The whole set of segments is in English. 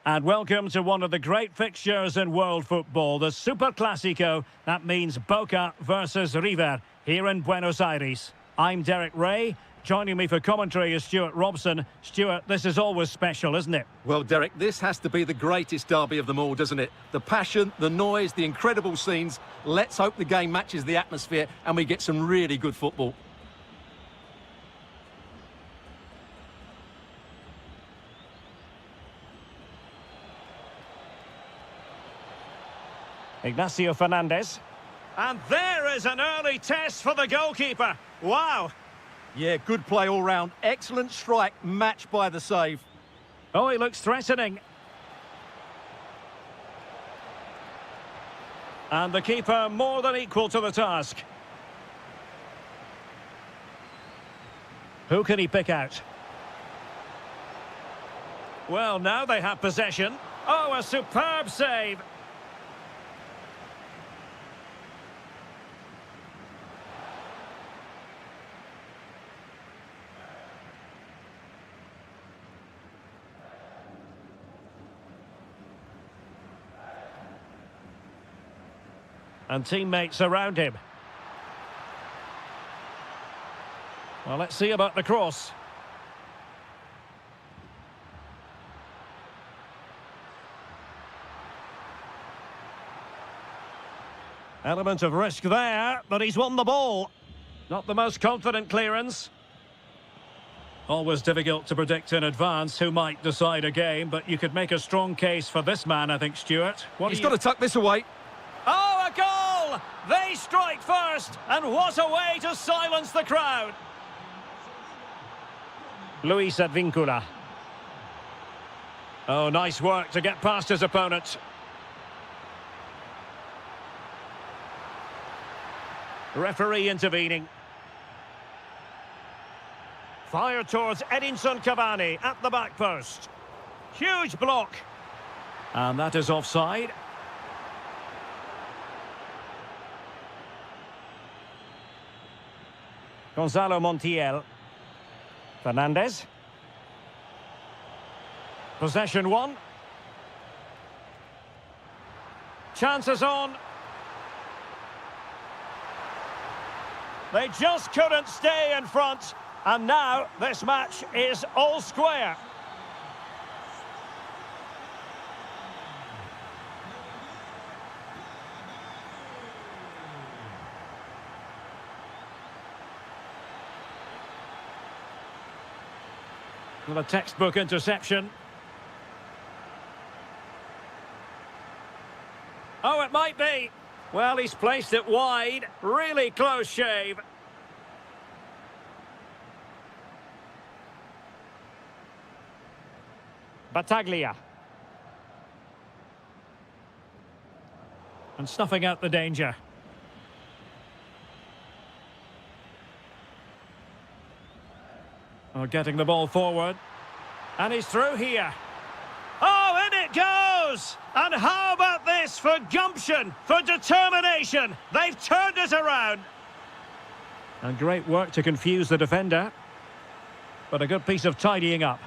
And welcome to one of the great fixtures in world football, the Super Clásico. That means Boca versus River here in Buenos Aires. I'm Derek Ray. Joining me for commentary is Stuart Robson. Stuart, this is always special, isn't it? Well, Derek, this has to be the greatest derby of them all, doesn't it? The passion, the noise, the incredible scenes. Let's hope the game matches the atmosphere and we get some really good football. Ignacio Fernandez. And there is an early test for the goalkeeper. Wow. Yeah, good play all round. Excellent strike, matched by the save. Oh, he looks threatening. And the keeper more than equal to the task. Who can he pick out? Well, now they have possession. Oh, a superb save. And teammates around him. Well, let's see about the cross. Element of risk there, but he's won the ball. Not the most confident clearance. Always difficult to predict in advance who might decide a game, but you could make a strong case for this man, I think, Stuart. He's got to tuck this away. Oh, a goal! They strike first, and what a way to silence the crowd. Luis Advíncula. Oh, nice work to get past his opponent. Referee intervening. Fire towards Edinson Cavani at the back post. Huge block. And that is offside. Gonzalo Montiel. Fernandez. Possession one. Chances on. They just couldn't stay in front. And now this match is all square. With a textbook interception. Oh, it might be. Well, he's placed it wide. Really close shave. Battaglia. And snuffing out the danger. Oh, getting the ball forward. And he's through here. Oh, in it goes! And how about this for gumption, for determination? They've turned it around. And great work to confuse the defender. But a good piece of tidying up.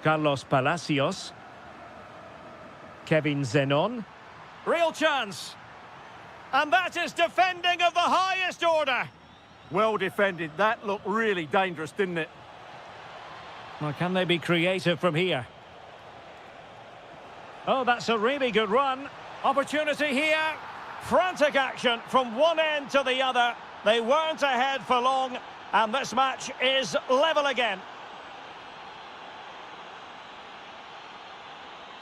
Carlos Palacios. Kevin Zenon. Real chance. And that is defending of the highest order. Well defended. That looked really dangerous, didn't it? Well, can they be creative from here? Oh, that's a really good run. Opportunity here. Frantic action from one end to the other. They weren't ahead for long, and this match is level again.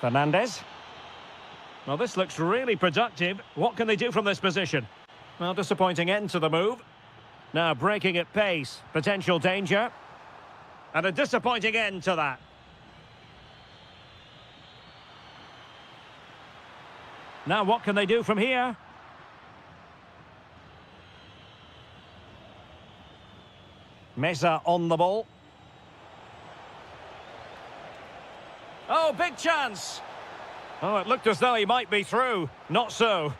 Fernandez. Well, this looks really productive. What can they do from this position? Well, disappointing end to the move. Now breaking at pace. Potential danger. And a disappointing end to that. Now what can they do from here? Mesa on the ball. Oh, big chance. Oh, it looked as though he might be through. Not so.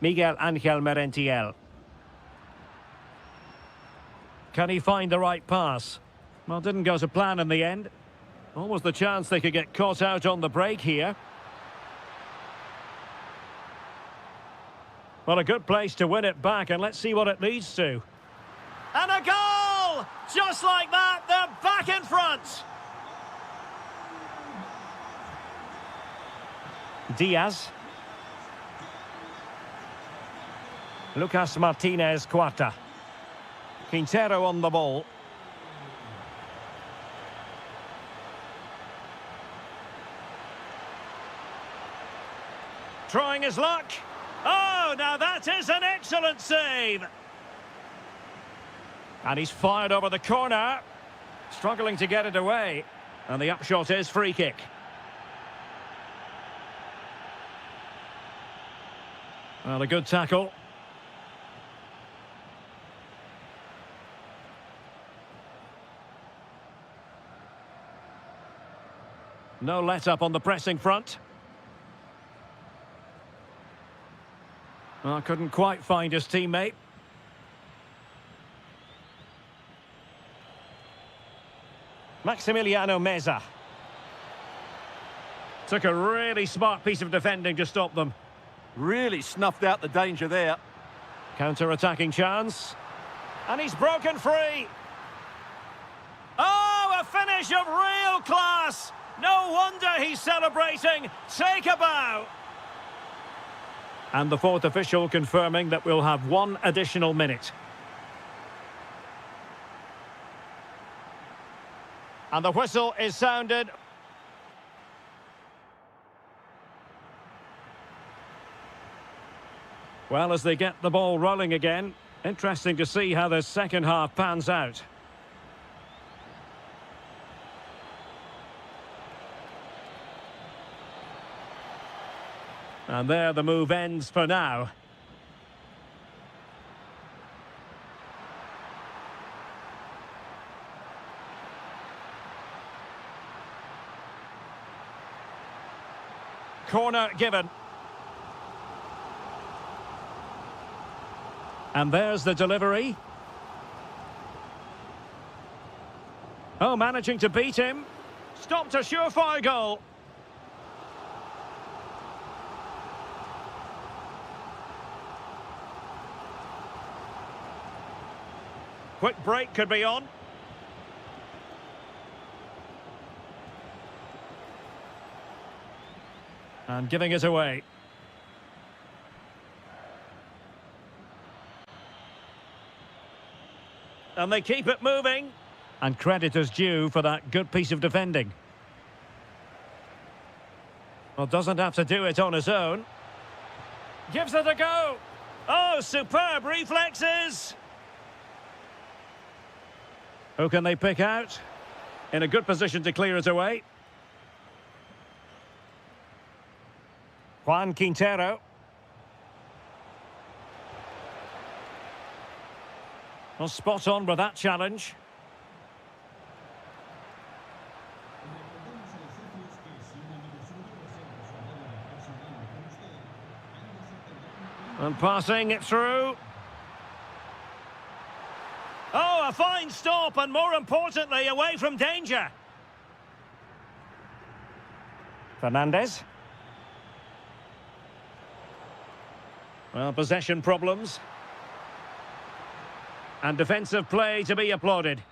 Miguel Angel Merentiel. Can he find the right pass? Well, didn't go to plan in the end. Almost the chance they could get caught out on the break here. Well, a good place to win it back, and let's see what it leads to. And a goal! Just like that, they're back in front. Diaz. Lucas Martinez Cuarta. Quintero on the ball. Trying his luck. Oh, now that is an excellent save. And he's fired over the corner. Struggling to get it away. And the upshot is free kick. Well, a good tackle. No let-up on the pressing front. Well, couldn't quite find his teammate. Maximiliano Meza. Took a really smart piece of defending to stop them. Really snuffed out the danger there. Counter-attacking chance. And he's broken free. Oh, a finish of real class. No wonder he's celebrating. Take a bow. And the fourth official confirming that we'll have one additional minute. And the whistle is sounded. Well, as they get the ball rolling again, interesting to see how the second half pans out. And there the move ends for now. Corner given. And there's the delivery. Oh, managing to beat him. Stopped a surefire goal. Quick break could be on. And giving it away. And they keep it moving. And credit is due for that good piece of defending. Well, doesn't have to do it on his own. Gives it a go. Oh, superb reflexes. Who can they pick out? In a good position to clear it away. Juan Quintero. Well, spot on with that challenge. And passing it through. Oh, a fine stop, and more importantly, away from danger. Fernandez. Well, possession problems. And defensive play to be applauded.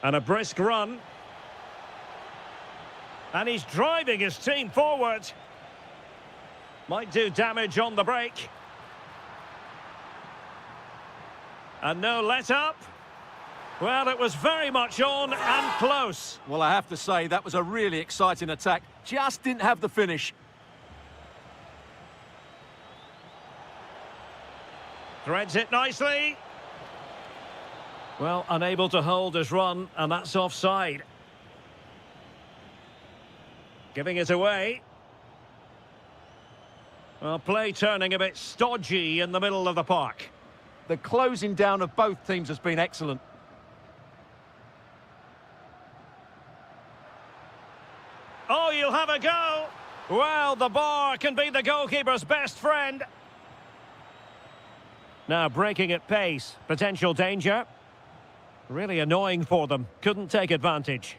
And a brisk run. And he's driving his team forward. Might do damage on the break. And no let-up. Well, it was very much on and close. Well, I have to say, that was a really exciting attack. Just didn't have the finish. Threads it nicely. Well, unable to hold his run, and that's offside. Giving it away. Well, play turning a bit stodgy in the middle of the park. The closing down of both teams has been excellent. Oh, you'll have a go. Well, the bar can be the goalkeeper's best friend. Now breaking at pace. Potential danger. Really annoying for them. Couldn't take advantage.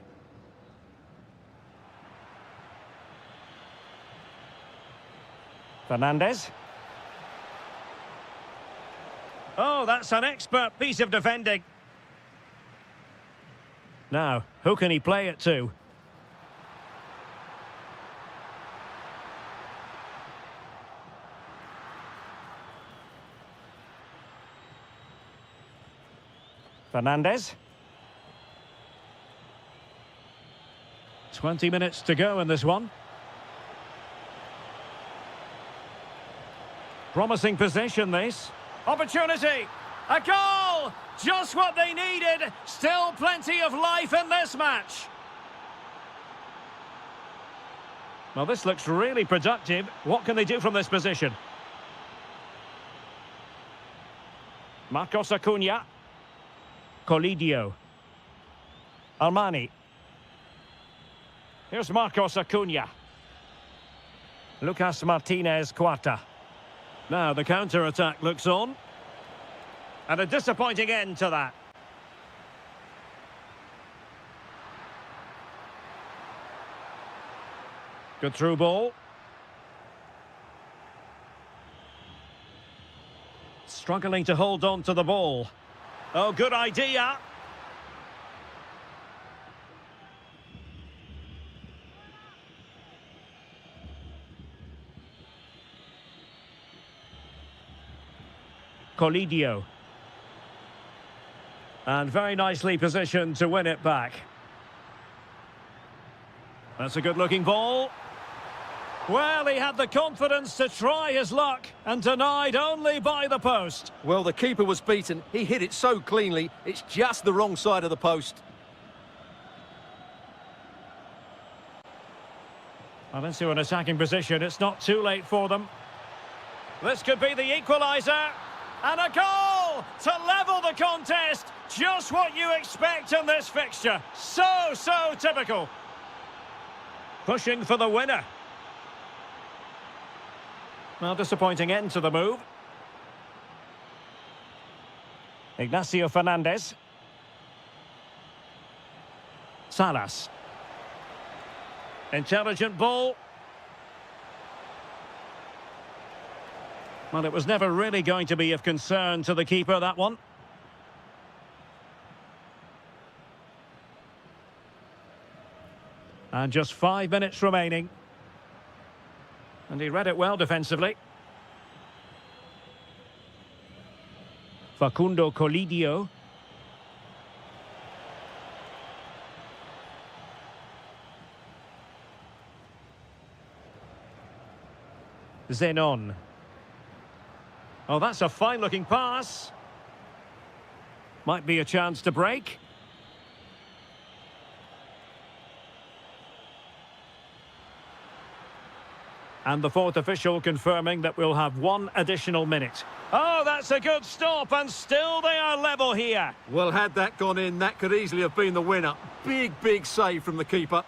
Fernandez. Oh, that's an expert piece of defending. Now, who can he play it to? Fernandez. 20 minutes to go in this one. Promising position, this. Opportunity! A goal! Just what they needed! Still plenty of life in this match. Well, this looks really productive. What can they do from this position? Marcos Acuna. Colidio. Armani. Here's Marcos Acuna. Lucas Martinez Cuarta. Now the counter-attack looks on. And a disappointing end to that. Good through ball. Struggling to hold on to the ball. Oh, good idea. Colidio. And very nicely positioned to win it back. That's a good-looking ball. Well, he had the confidence to try his luck and denied only by the post. Well, the keeper was beaten. He hit it so cleanly, it's just the wrong side of the post. Well, into an attacking position. It's not too late for them. This could be the equaliser. And a goal to level the contest. Just what you expect in this fixture. So typical. Pushing for the winner. Well, disappointing end to the move. Ignacio Fernandez. Salas. Intelligent ball. Well, it was never really going to be of concern to the keeper, that one. And just 5 minutes remaining. And he read it well defensively. Facundo Colidio. Zenon. Oh, that's a fine-looking pass. Might be a chance to break. And the fourth official confirming that we'll have 1 additional minute. Oh, that's a good stop, and still they are level here. Well, had that gone in, that could easily have been the winner. Big save from the keeper.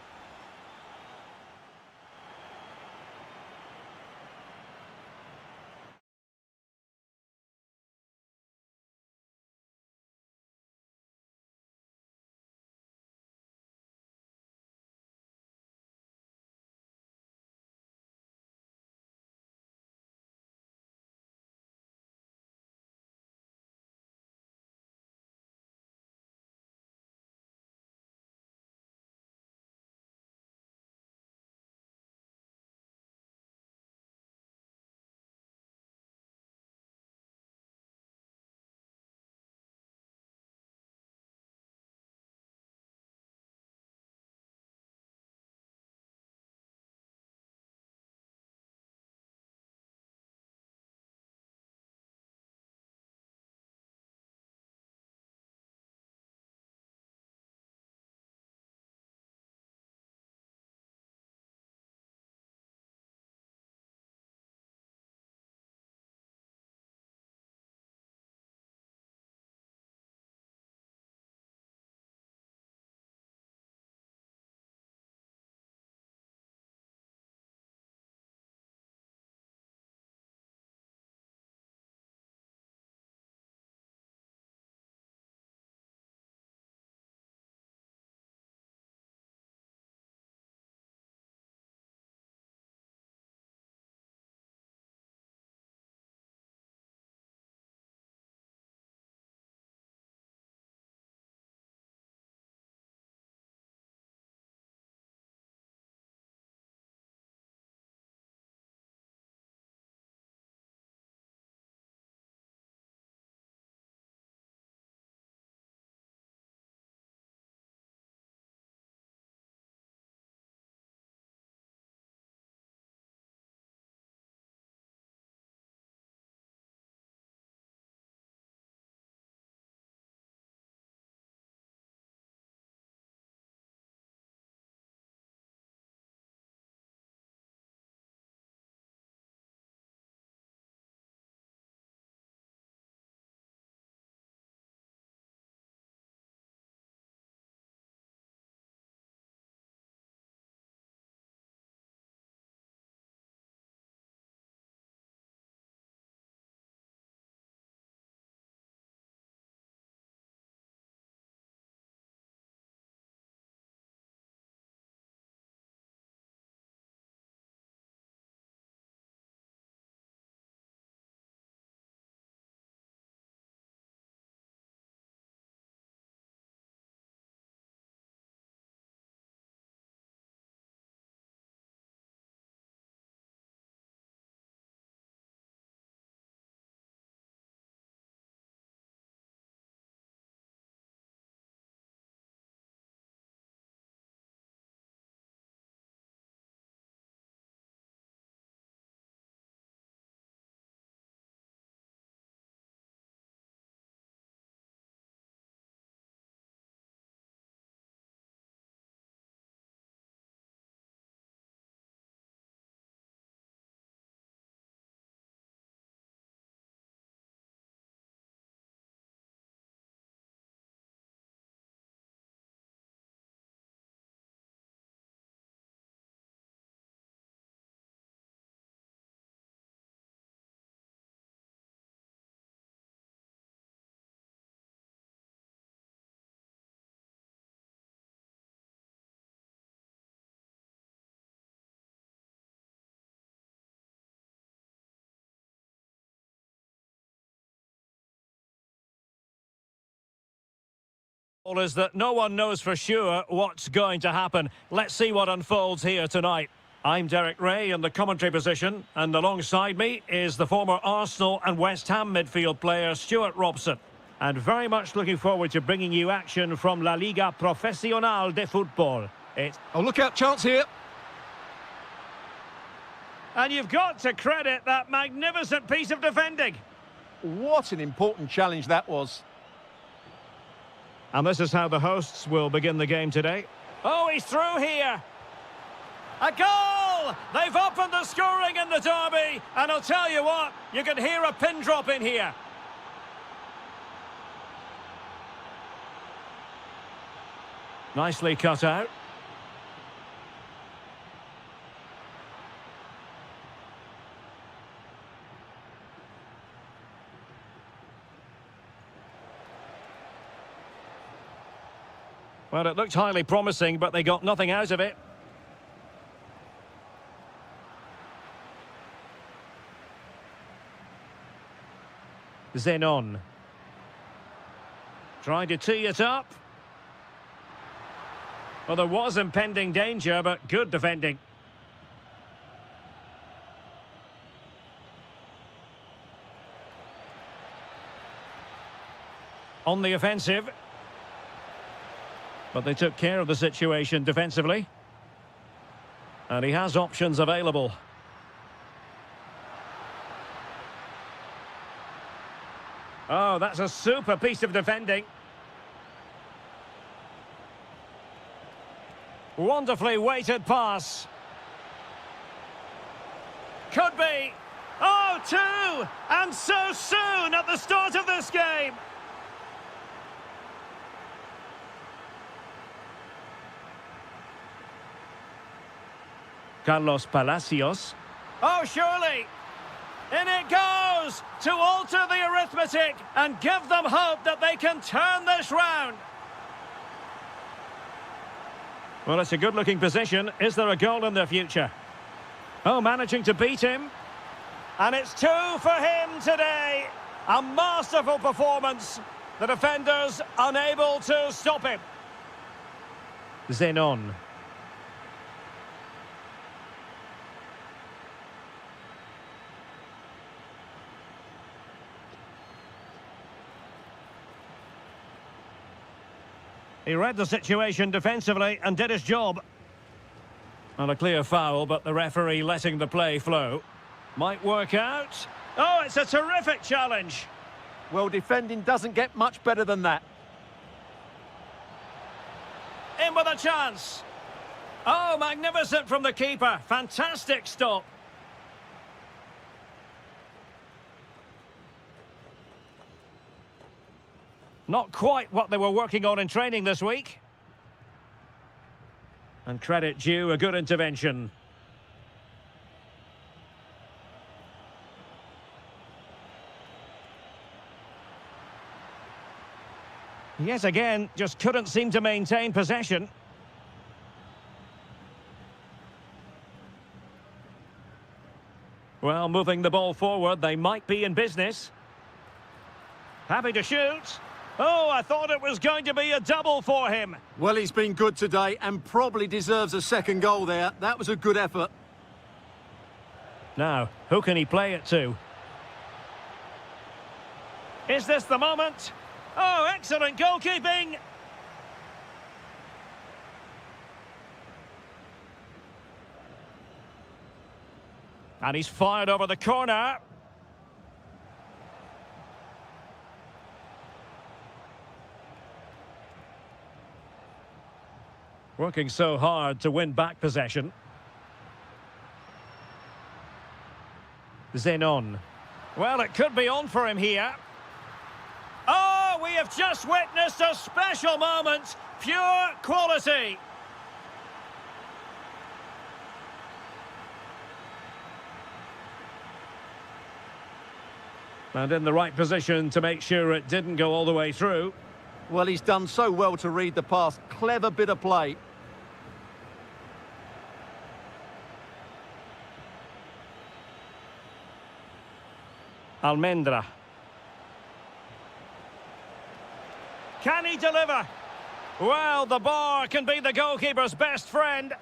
Is that no one knows for sure what's going to happen. Let's see what unfolds here tonight. I'm Derek Ray in the commentary position, and alongside me is the former Arsenal and West Ham midfield player Stuart Robson. And very much looking forward to bringing you action from La Liga Profesional de Fútbol. Oh, look out, chance here. And you've got to credit that magnificent piece of defending. What an important challenge that was. And this is how the hosts will begin the game today. Oh, he's through here. A goal! They've opened the scoring in the derby. And I'll tell you what, you can hear a pin drop in here. Nicely cut out. Well, it looked highly promising, but they got nothing out of it. Zenon. Trying to tee it up. Well, there was impending danger, but good defending. On the offensive. But they took care of the situation defensively. And he has options available. Oh, that's a super piece of defending. Wonderfully weighted pass. Could be. Oh, two! And so soon at the start of this game. Carlos Palacios. Oh, surely. In it goes to alter the arithmetic and give them hope that they can turn this round. Well, it's a good-looking position. Is there a goal in the future? Oh, managing to beat him. And it's two for him today. A masterful performance. The defenders unable to stop him. Zenon. He read the situation defensively and did his job. And a clear foul, but the referee letting the play flow. Might work out. Oh, it's a terrific challenge. Well, defending doesn't get much better than that. In with a chance. Oh, magnificent from the keeper. Fantastic stop. Not quite what they were working on in training this week. And credit due, a good intervention. Yet again, just couldn't seem to maintain possession. Well, moving the ball forward, they might be in business. Happy to shoot. Oh, I thought it was going to be a double for him. Well, he's been good today and probably deserves a second goal there. That was a good effort. Now, who can he play it to? Is this the moment? Oh, excellent goalkeeping! And he's fired over the corner. Working so hard to win back possession. Zenon. Well, it could be on for him here. Oh, we have just witnessed a special moment. Pure quality. And in the right position to make sure it didn't go all the way through. Well, he's done so well to read the pass. Clever bit of play. Almendra. Can he deliver? Well, the bar can be the goalkeeper's best friend.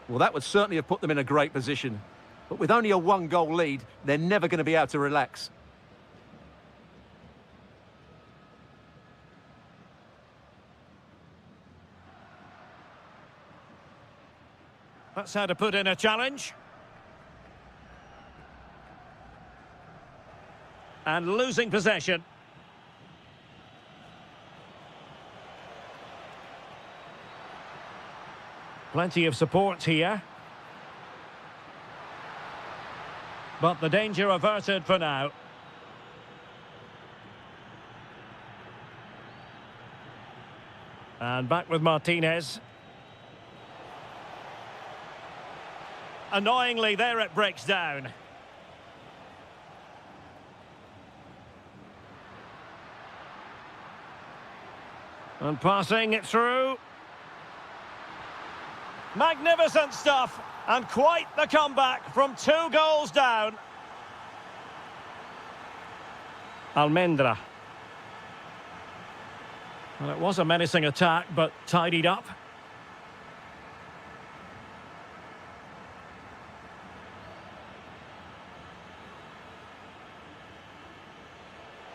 Well, that would certainly have put them in a great position. But with only a one-goal lead, they're never going to be able to relax. That's how to put in a challenge. And losing possession. Plenty of support here. But the danger averted for now. And back with Martinez. Annoyingly, there it breaks down. And passing it through. Magnificent stuff. And quite the comeback from 2 goals down. Almendra. Well, it was a menacing attack, but tidied up.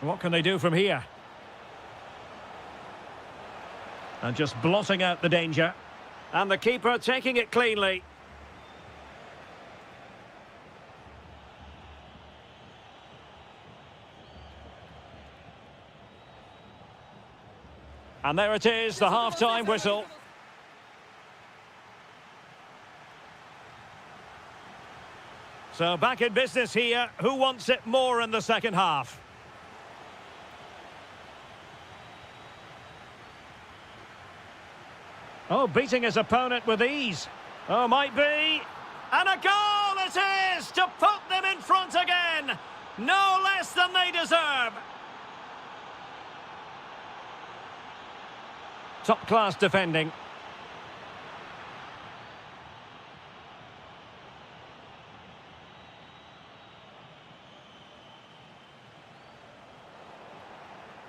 What can they do from here? And just blotting out the danger. And the keeper taking it cleanly. And there it is, the half-time whistle. So back in business here. Who wants it more in the second half? Oh, beating his opponent with ease. Oh, might be. And a goal it is to put them in front again. No less than they deserve. Top-class defending.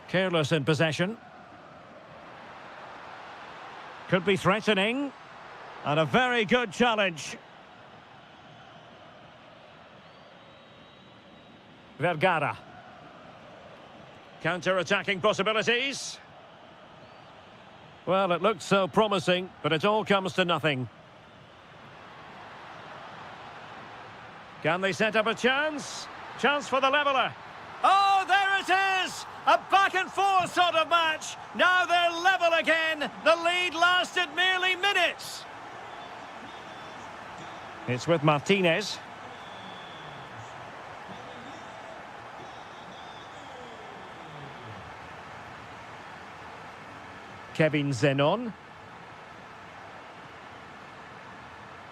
Careless in possession. Could be threatening. And a very good challenge. Vergara. Counter-attacking possibilities. Well, it looked so promising, but it all comes to nothing. Can they set up a chance? Chance for the leveller. Oh, there it is! A back-and-forth sort of match. Now they're level again. The lead lasted merely minutes. It's with Martinez. Kevin Zenon.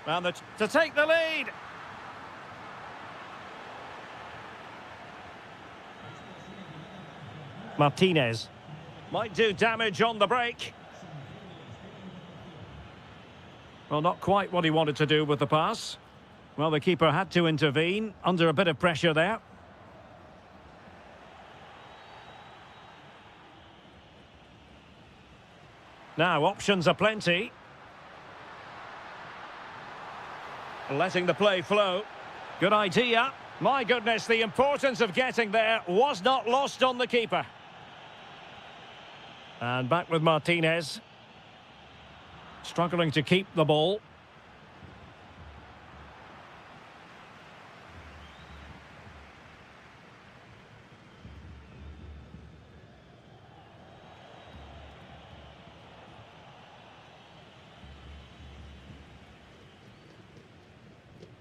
And to take the lead. Martinez. Might do damage on the break. Well, not quite what he wanted to do with the pass. Well, the keeper had to intervene under a bit of pressure there. Now, options are plenty. Letting the play flow. Good idea. My goodness, the importance of getting there was not lost on the keeper. And back with Martinez. Struggling to keep the ball.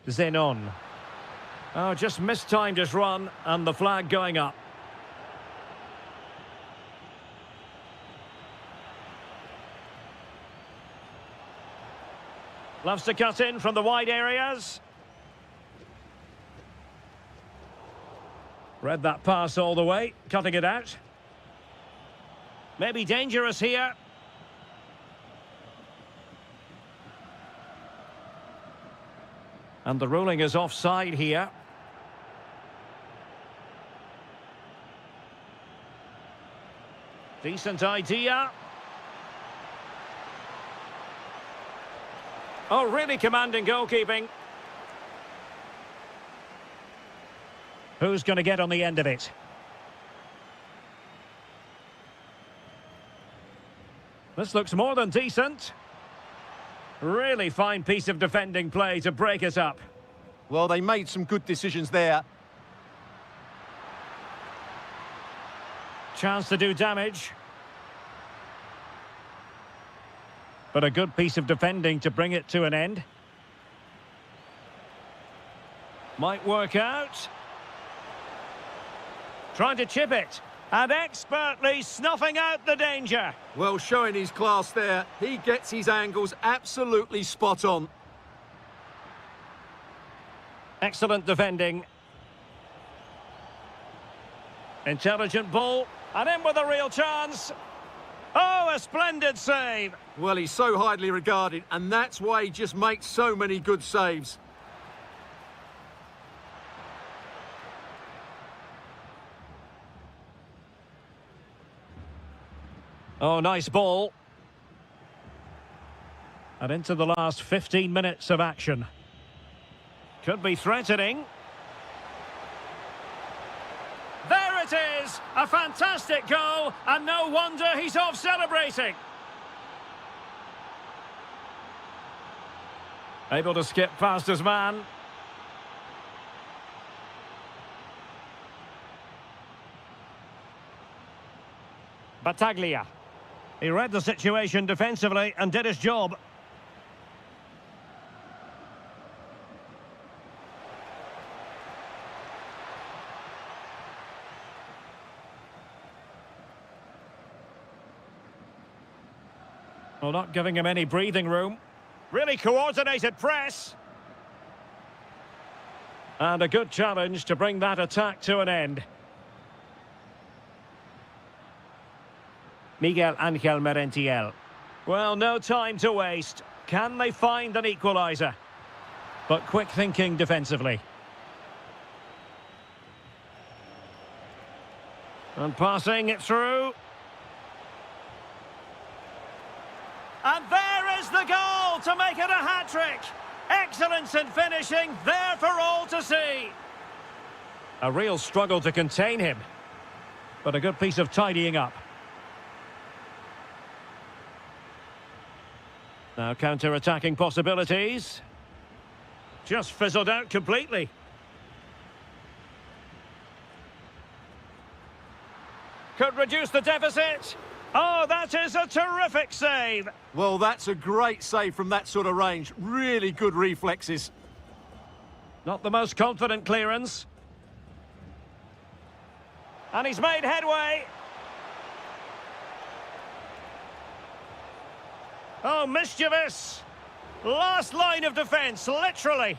Zenon. Oh, just mistimed his run, and the flag going up. Loves to cut in from the wide areas. Read that pass all the way, cutting it out. Maybe dangerous here. And the ruling is offside here. Decent idea. Oh, really commanding goalkeeping. Who's going to get on the end of it? This looks more than decent. Really fine piece of defending play to break us up. Well, they made some good decisions there. Chance to do damage. But a good piece of defending to bring it to an end. Might work out. Trying to chip it. And expertly snuffing out the danger. Well, showing his class there. He gets his angles absolutely spot on. Excellent defending. Intelligent ball. And in with a real chance. Oh, a splendid save. Well, he's so highly regarded, and that's why he just makes so many good saves. Oh, nice ball. And into the last 15 minutes of action. Could be threatening. There it is! A fantastic goal, and no wonder he's off celebrating. Able to skip past his man. Battaglia. He read the situation defensively and did his job. Well, not giving him any breathing room. Really coordinated press. And a good challenge to bring that attack to an end. Miguel Angel Merentiel. Well, no time to waste. Can they find an equaliser? But quick thinking defensively. And passing it through. And there is the goal to make it a hat-trick. Excellence in finishing, there for all to see. A real struggle to contain him. But a good piece of tidying up. Now counter-attacking possibilities. Just fizzled out completely. Could reduce the deficit. Oh, that is a terrific save. Well, that's a great save from that sort of range. Really good reflexes. Not the most confident clearance. And he's made headway. Oh, mischievous. Last line of defence, literally.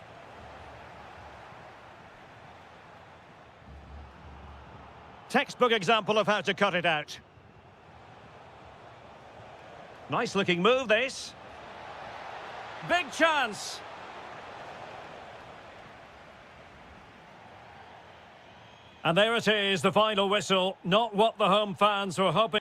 Textbook example of how to cut it out. Nice looking move, this. Big chance. And there it is, the final whistle. Not what the home fans were hoping.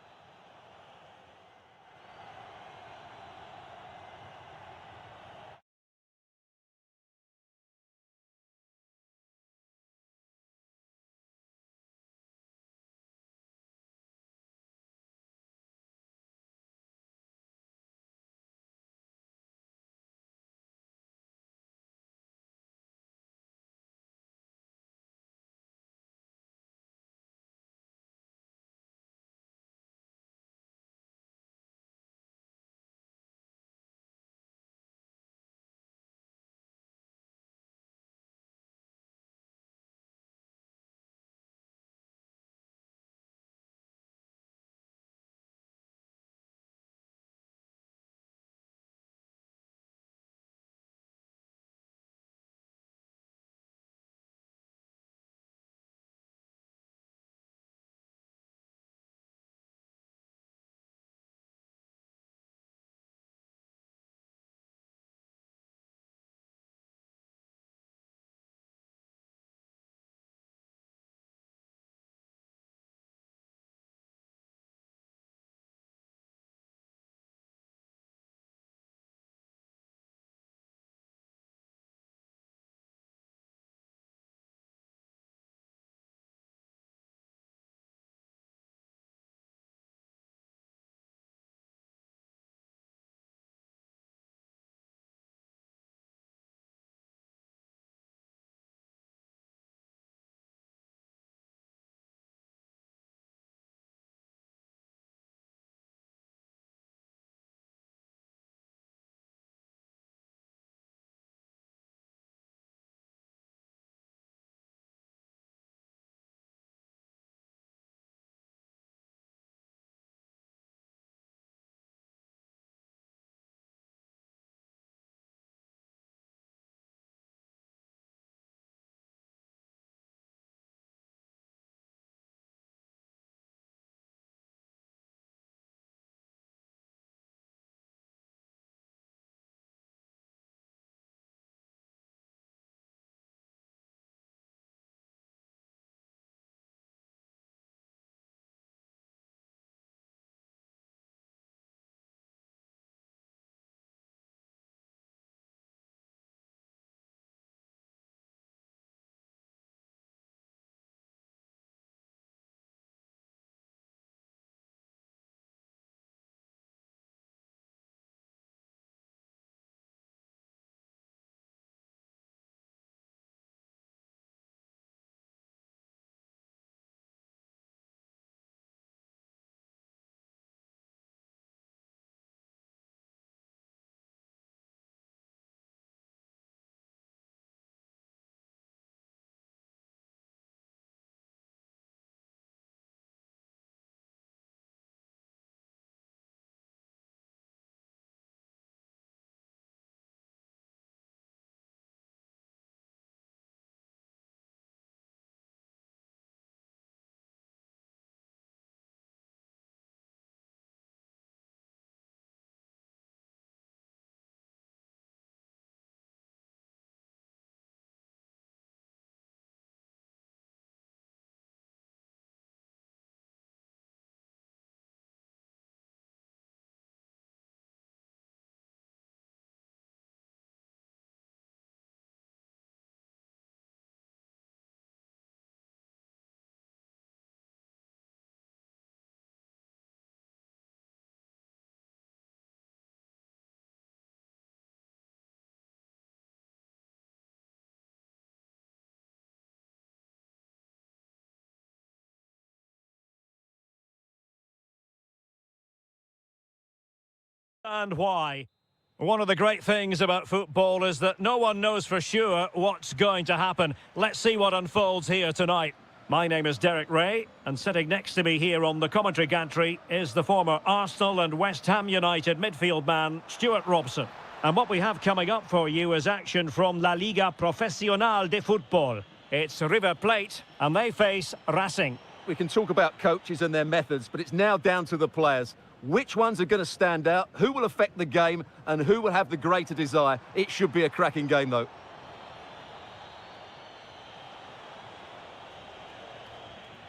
And why? One of the great things about football is that no one knows for sure what's going to happen. Let's see what unfolds here tonight. My name is Derek Ray, and sitting next to me here on the commentary gantry is the former Arsenal and West Ham United midfield man, Stuart Robson. And what we have coming up for you is action from La Liga Profesional de Fútbol. It's River Plate, and they face Racing. We can talk about coaches and their methods, but it's now down to the players. Which ones are going to stand out, who will affect the game, and who will have the greater desire? It should be a cracking game, though.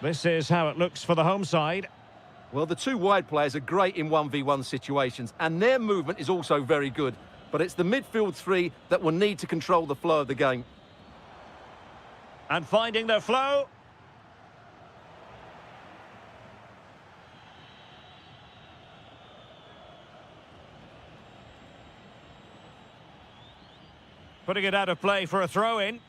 This is how it looks for the home side. Well, the two wide players are great in 1v1 situations, and their movement is also very good. But it's the midfield three that will need to control the flow of the game. And finding their flow. Putting it out of play for a throw-in.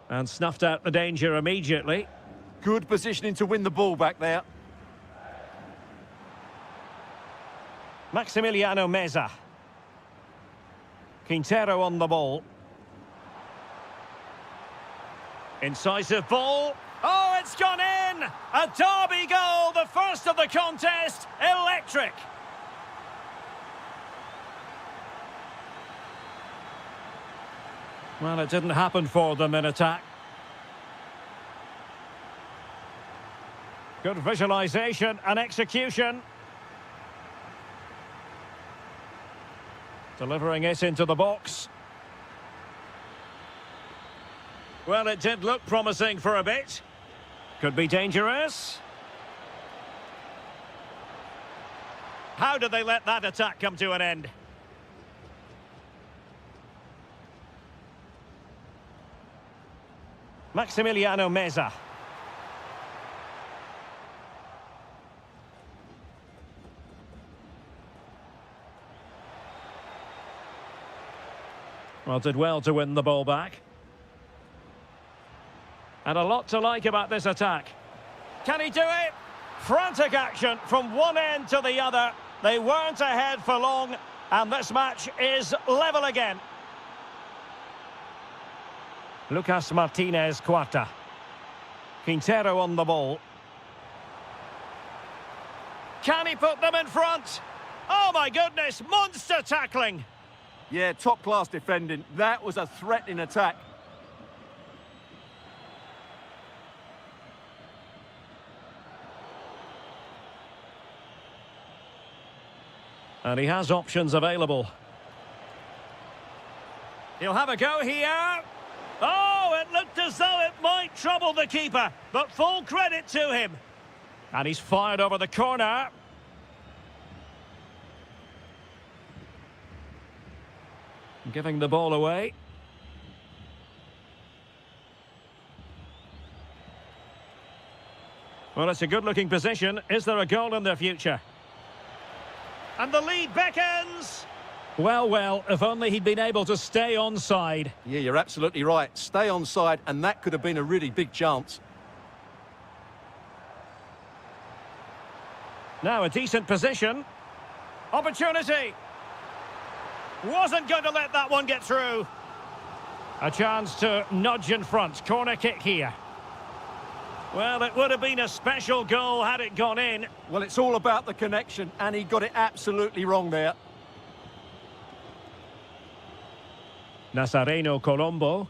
And snuffed out the danger immediately. Good positioning to win the ball back there. Maximiliano Meza. Quintero on the ball. Incisive ball. Oh, it's gone in! A derby goal, the first of the contest. Electric. Well, it didn't happen for them in attack. Good visualization and execution. Delivering it into the box. Well, it did look promising for a bit. Could be dangerous. How did they let that attack come to an end? Maximiliano Meza. Well, did well to win the ball back. And a lot to like about this attack. Can he do it? Frantic action from one end to the other. They weren't ahead for long, and this match is level again. Lucas Martinez Cuarta. Quintero on the ball. Can he put them in front? Oh my goodness, monster tackling. Yeah, top-class defending. That was a threatening attack. And he has options available. He'll have a go here. Oh, it looked as though it might trouble the keeper, but full credit to him. And he's fired over the corner. Giving the ball away. Well, it's a good-looking position. Is there a goal in the future? And the lead beckons. Well, well, if only he'd been able to stay onside. Yeah, you're absolutely right. Stay onside, and that could have been a really big chance. Now a decent position. Opportunity. Wasn't going to let that one get through. A chance to nudge in front. Corner kick here. Well, it would have been a special goal had it gone in. Well, it's all about the connection, and he got it absolutely wrong there. Nazareno Colombo.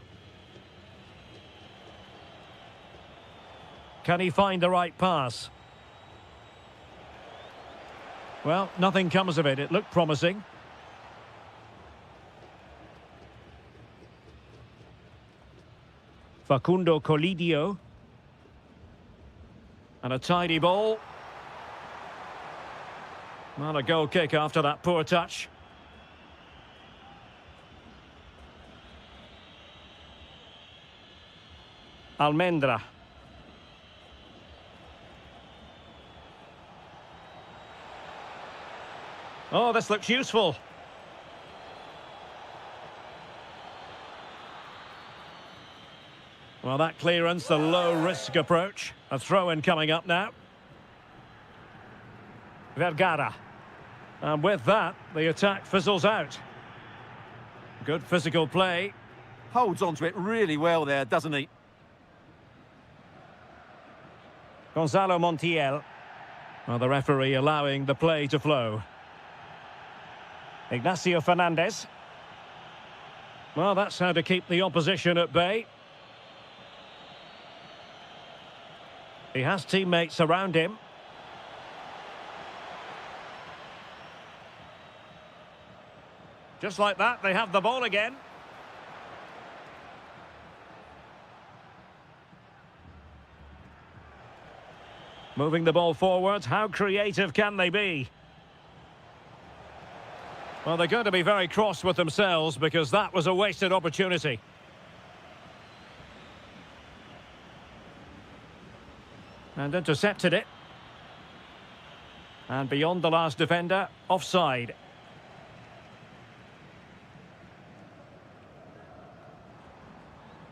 Can he find the right pass? Well, nothing comes of it. It looked promising. Facundo Colidio. And a tidy ball. Not a goal kick after that poor touch. Almendra. Oh, this looks useful. Well, that clearance, the low-risk approach. A throw-in coming up now. Vergara. And with that, the attack fizzles out. Good physical play. Holds onto it really well there, doesn't he? Gonzalo Montiel. Well, the referee allowing the play to flow. Ignacio Fernandez. Well, that's how to keep the opposition at bay. He has teammates around him. Just like that, they have the ball again. Moving the ball forward, how creative can they be? Well, they're going to be very cross with themselves because that was a wasted opportunity. And intercepted it. And beyond the last defender, offside.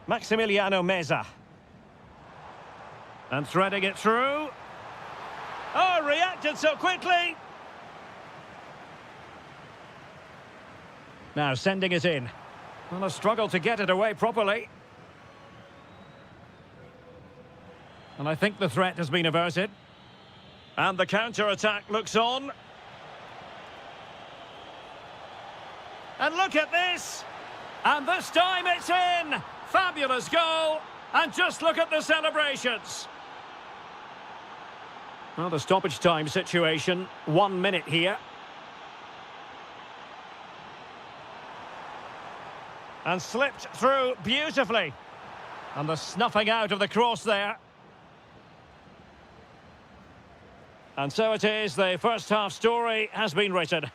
Maximiliano Meza. And threading it through. Oh, reacted so quickly. Now sending it in. Well, a struggle to get it away properly. And I think the threat has been averted. And the counter-attack looks on. And look at this. And this time it's in. Fabulous goal. And just look at the celebrations. Well, the stoppage time situation, 1 minute here. And slipped through beautifully. And the snuffing out of the cross there. And so it is, the first half story has been written.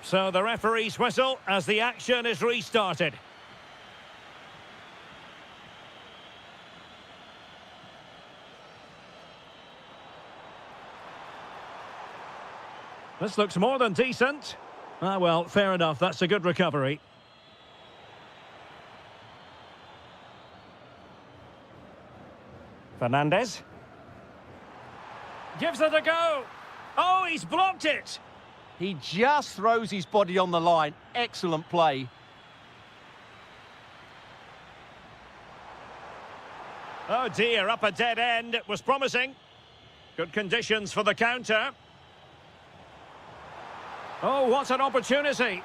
So the referee's whistle as the action is restarted. This looks more than decent. Ah, well, fair enough. That's a good recovery. Fernandez. Gives it a go. Oh, he's blocked it. He just throws his body on the line. Excellent play. Oh dear, up a dead end. It was promising. Good conditions for the counter. Oh, what an opportunity.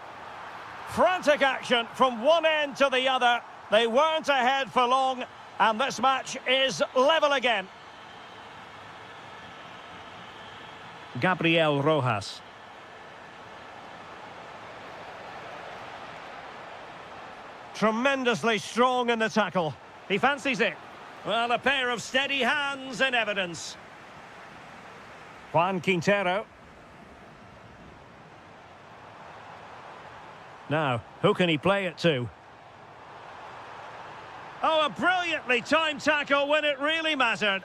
Frantic action from one end to the other. They weren't ahead for long, and this match is level again. Gabriel Rojas. Tremendously strong in the tackle. He fancies it. Well, a pair of steady hands in evidence. Juan Quintero. Now, who can he play it to? Oh, a brilliantly timed tackle when it really mattered.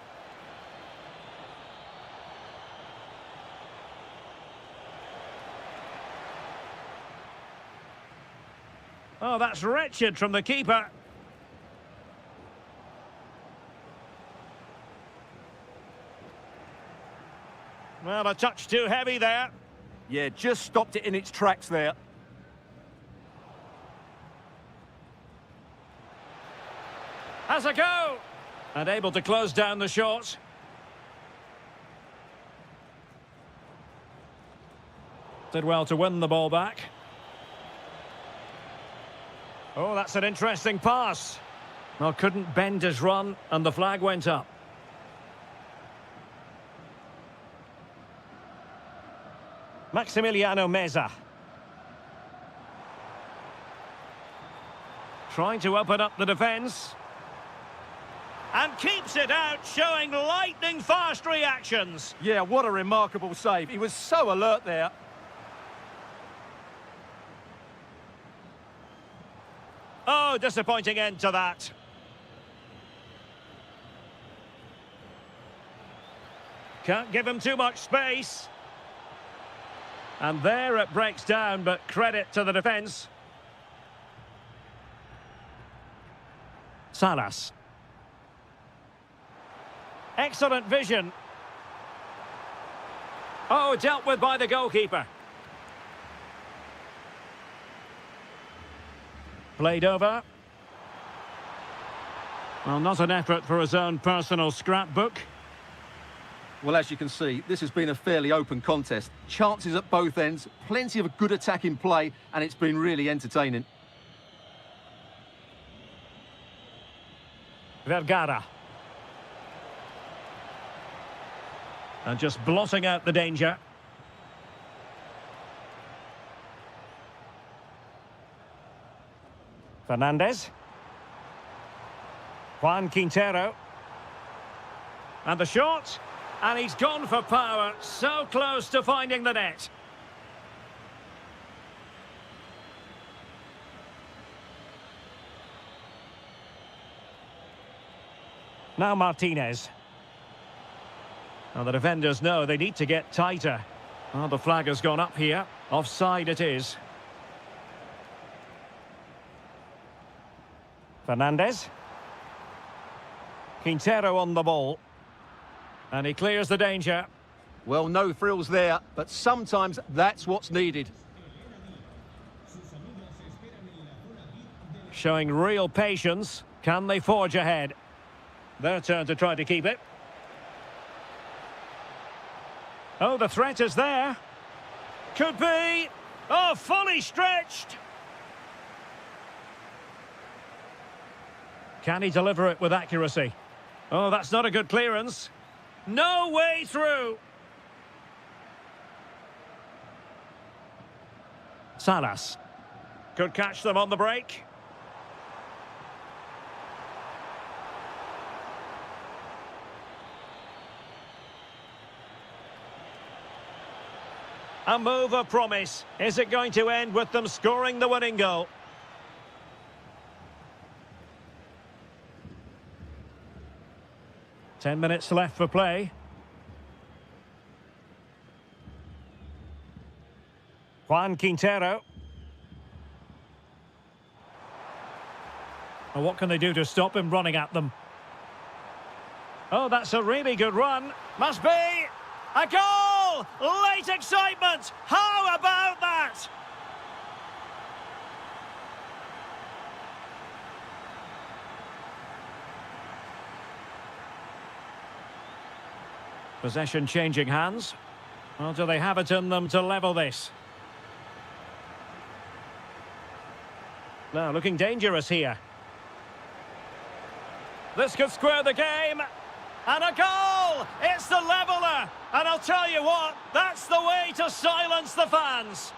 Oh, that's wretched from the keeper. Well, a touch too heavy there. Yeah, just stopped it in its tracks there. Has a go. And able to close down the shot. Did well to win the ball back. Oh, that's an interesting pass. Well, couldn't bend his run, and the flag went up. Maximiliano Meza. Trying to open up the defence. And keeps it out, showing lightning-fast reactions. Yeah, what a remarkable save. He was so alert there. Oh, disappointing end to that. Can't give him too much space. And there it breaks down, but credit to the defence. Salas. Excellent vision. Oh, dealt with by the goalkeeper. Played over. Well, not an effort for his own personal scrapbook. Well, as you can see, this has been a fairly open contest. Chances at both ends, plenty of good attacking play, and it's been really entertaining. Vergara. And just blotting out the danger. Fernandez. Juan Quintero. And the shot. And he's gone for power. So close to finding the net. Now Martinez. Now the defenders know they need to get tighter. Oh, the flag has gone up here. Offside it is. Fernandez. Quintero on the ball. And he clears the danger. Well, no thrills there, but sometimes that's what's needed. Showing real patience. Can they forge ahead? Their turn to try to keep it. Oh, the threat is there. Could be. Oh, fully stretched. Can he deliver it with accuracy? Oh, that's not a good clearance. No way through. Salas. Could catch them on the break. A move of promise. Is it going to end with them scoring the winning goal? Ten minutes left for play. Juan Quintero. And what can they do to stop him running at them? Oh, that's a really good run. Must be a goal! Late excitement! How about that? Possession changing hands. Well, do they have it in them to level this? Now, looking dangerous here. This could square the game. And a goal! It's the leveller! And I'll tell you what, that's the way to silence the fans.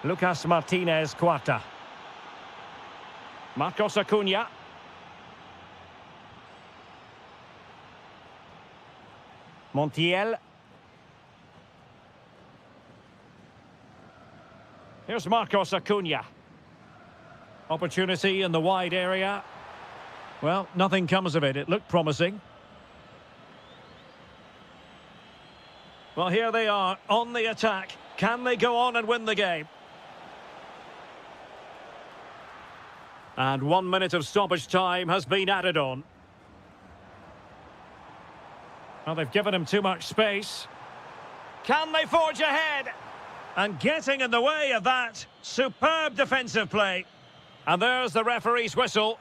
Lucas Martinez Cuarta. Marcos Acuna. Montiel. Here's Marcos Acuna. Opportunity in the wide area. Well, nothing comes of it. It looked promising. Well, here they are on the attack. Can they go on and win the game? And 1 minute of stoppage time has been added on. Well, they've given him too much space. Can they forge ahead? And getting in the way of that, superb defensive play. And there's the referee's whistle.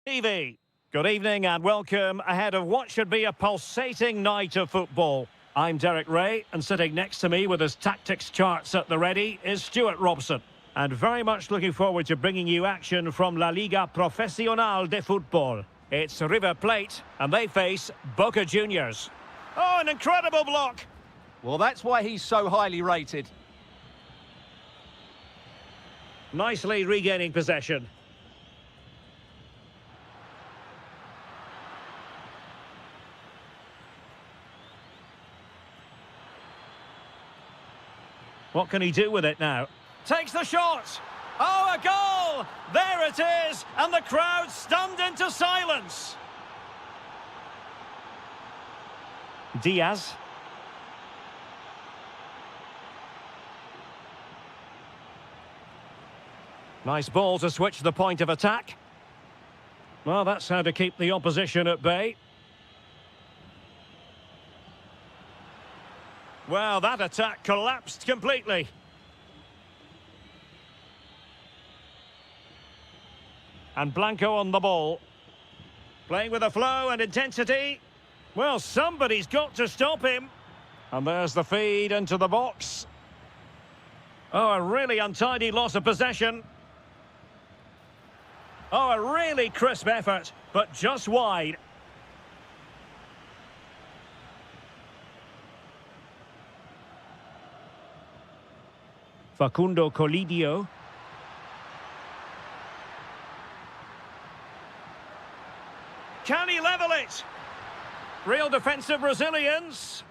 TV. Good evening and welcome ahead of what should be a pulsating night of football. I'm Derek Ray, and sitting next to me with his tactics charts at the ready is Stuart Robson. And very much looking forward to bringing you action from La Liga Profesional de Football. It's River Plate, and they face Boca Juniors. Oh, an incredible block! Well, that's why he's so highly rated. Nicely regaining possession. What can he do with it now? Takes the shot! Oh, a goal! There it is! And the crowd stunned into silence. Diaz. Nice ball to switch the point of attack. Well, that's how to keep the opposition at bay. Well, that attack collapsed completely. And Blanco on the ball. Playing with a flow and intensity. Well, somebody's got to stop him. And there's the feed into the box. Oh, a really untidy loss of possession. Oh, a really crisp effort, but just wide. Facundo Colidio. Can he level it? Real defensive Brazilians.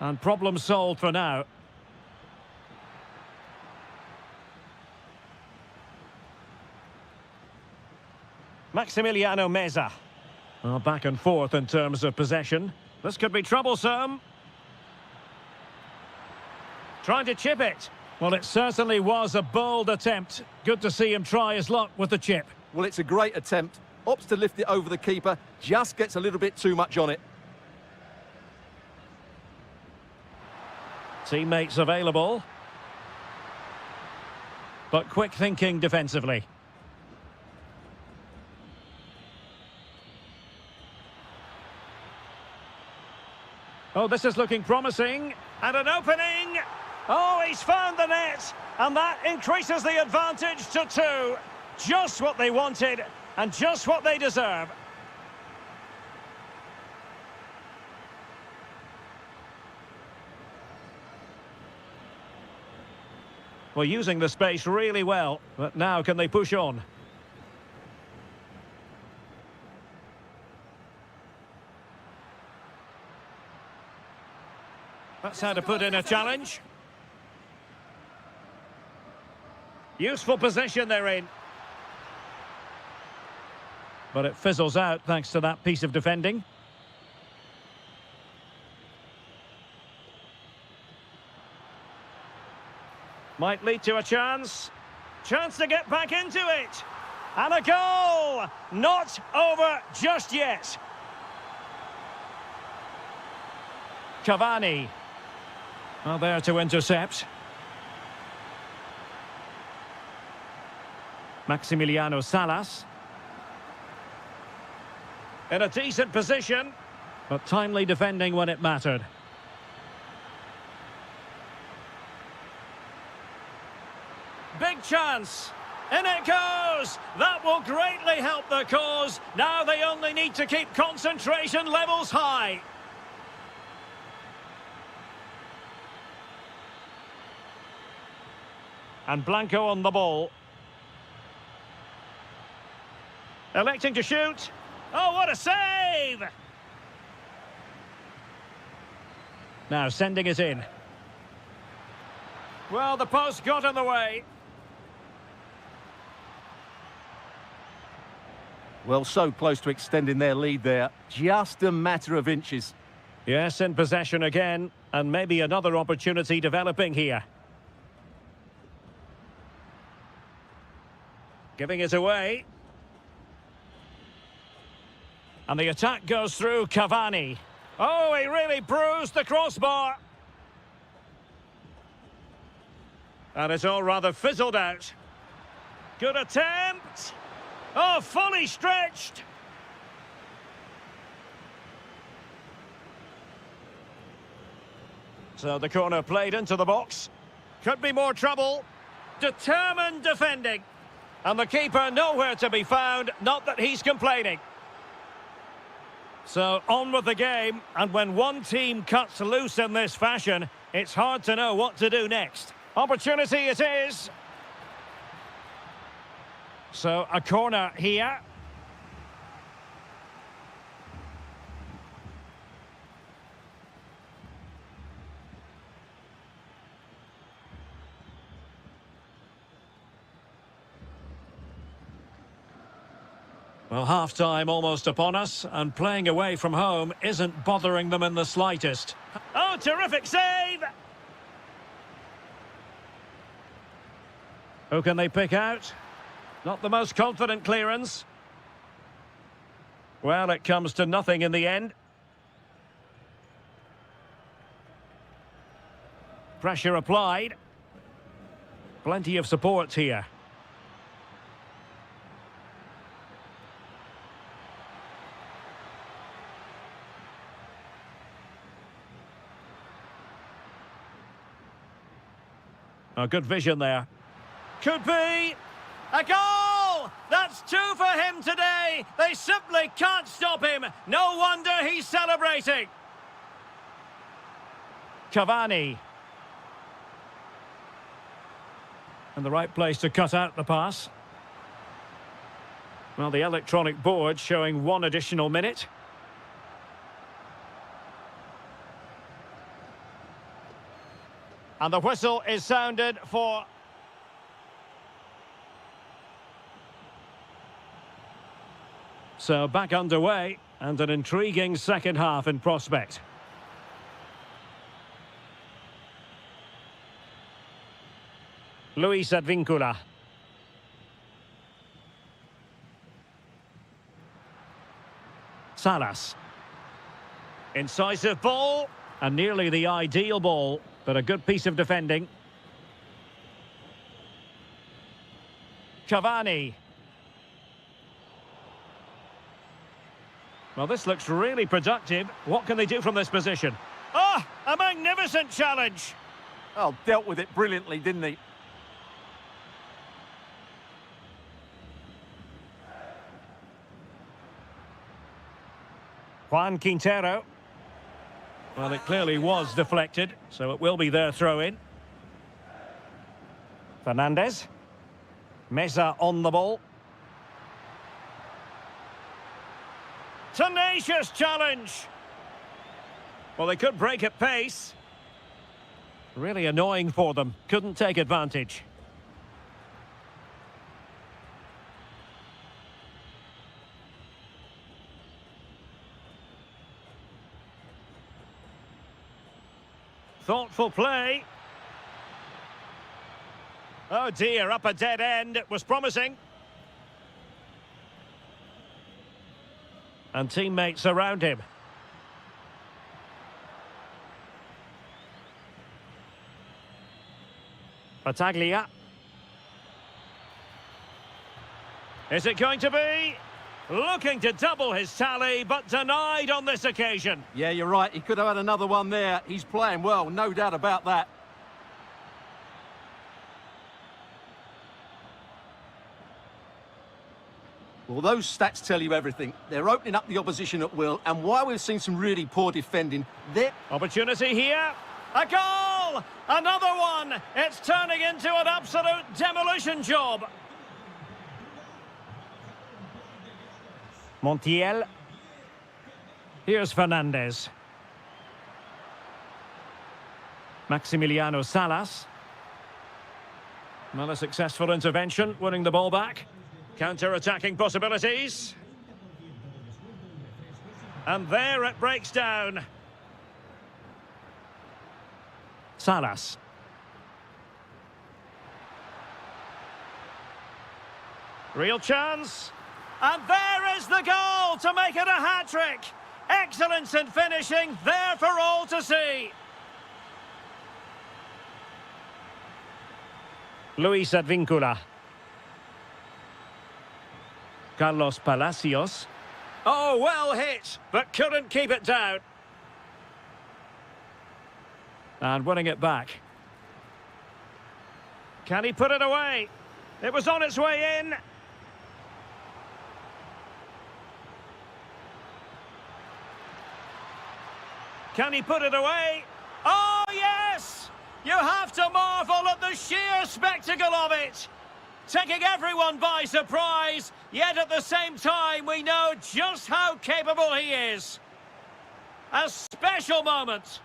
And problem solved for now. Maximiliano Meza. Oh, back and forth in terms of possession. This could be troublesome. Trying to chip it. Well, it certainly was a bold attempt. Good to see him try his luck with the chip. Well, it's a great attempt. Opts to lift it over the keeper. Just gets a little bit too much on it. Teammates available. But quick thinking defensively. Oh, this is looking promising. And an opening. Oh, he's found the net. And that increases the advantage to 2. Just what they wanted and just what they deserve. Well, using the space really well. But now can they push on? That's how to put in a challenge. Useful position they're in. But it fizzles out thanks to that piece of defending. Might lead to a chance. Chance to get back into it. And a goal! Not over just yet. Cavani. Well, there to intercept. Maximiliano Salas. In a decent position, but timely defending when it mattered. Big chance. In it goes. That will greatly help the cause. Now they only need to keep concentration levels high. And Blanco on the ball. Electing to shoot. Oh, what a save! Now sending it in. Well, the post got in the way. Well, so close to extending their lead there. Just a matter of inches. Yes, in possession again. And maybe another opportunity developing here. Giving it away. And the attack goes through Cavani. Oh, he really bruised the crossbar. And it's all rather fizzled out. Good attempt. Oh, fully stretched. So the corner played into the box. Could be more trouble. Determined defending. And the keeper nowhere to be found, not that he's complaining. So on with the game, and when one team cuts loose in this fashion, it's hard to know what to do next. Opportunity it is. So a corner here. Well, half-time almost upon us, and playing away from home isn't bothering them in the slightest. Oh, terrific save! Who can they pick out? Not the most confident clearance. Well, it comes to nothing in the end. Pressure applied. Plenty of support here. Oh, good vision there. Could be a goal! That's two for him today. They simply can't stop him. No wonder he's celebrating. Cavani. In the right place to cut out the pass. Well, the electronic board showing one additional minute. And the whistle is sounded for... So back underway, and an intriguing second half in prospect. Luis Advíncula. Salas. Incisive ball, and nearly the ideal ball, but a good piece of defending. Cavani. Well, this looks really productive. What can they do from this position? Oh, a magnificent challenge. Oh, dealt with it brilliantly, didn't he? Juan Quintero. Well, it clearly was deflected, so it will be their throw-in. Fernandez. Mesa on the ball. Tenacious challenge. Well, they could break at pace. Really annoying for them. Couldn't take advantage. Thoughtful play. Oh dear, up a dead end. It was promising. And teammates around him. Battaglia. Is it going to be? Looking to double his tally, but denied on this occasion. Yeah, you're right. He could have had another one there. He's playing well, no doubt about that. Well, those stats tell you everything. They're opening up the opposition at will, and while we've seen some really poor defending, they're... Opportunity here. A goal! Another one! It's turning into an absolute demolition job. Montiel. Here's Fernandez. Maximiliano Salas. Well, a successful intervention, winning the ball back. Counter-attacking possibilities. And there it breaks down. Salas. Real chance. And there is the goal to make it a hat-trick. Excellence in finishing, there for all to see. Luis Advíncula. Carlos Palacios. Oh, well hit, but couldn't keep it down. And winning it back. Can he put it away? It was on its way in. Can he put it away? Oh, yes! You have to marvel at the sheer spectacle of it. Taking everyone by surprise, yet at the same time we know just how capable he is. A special moment.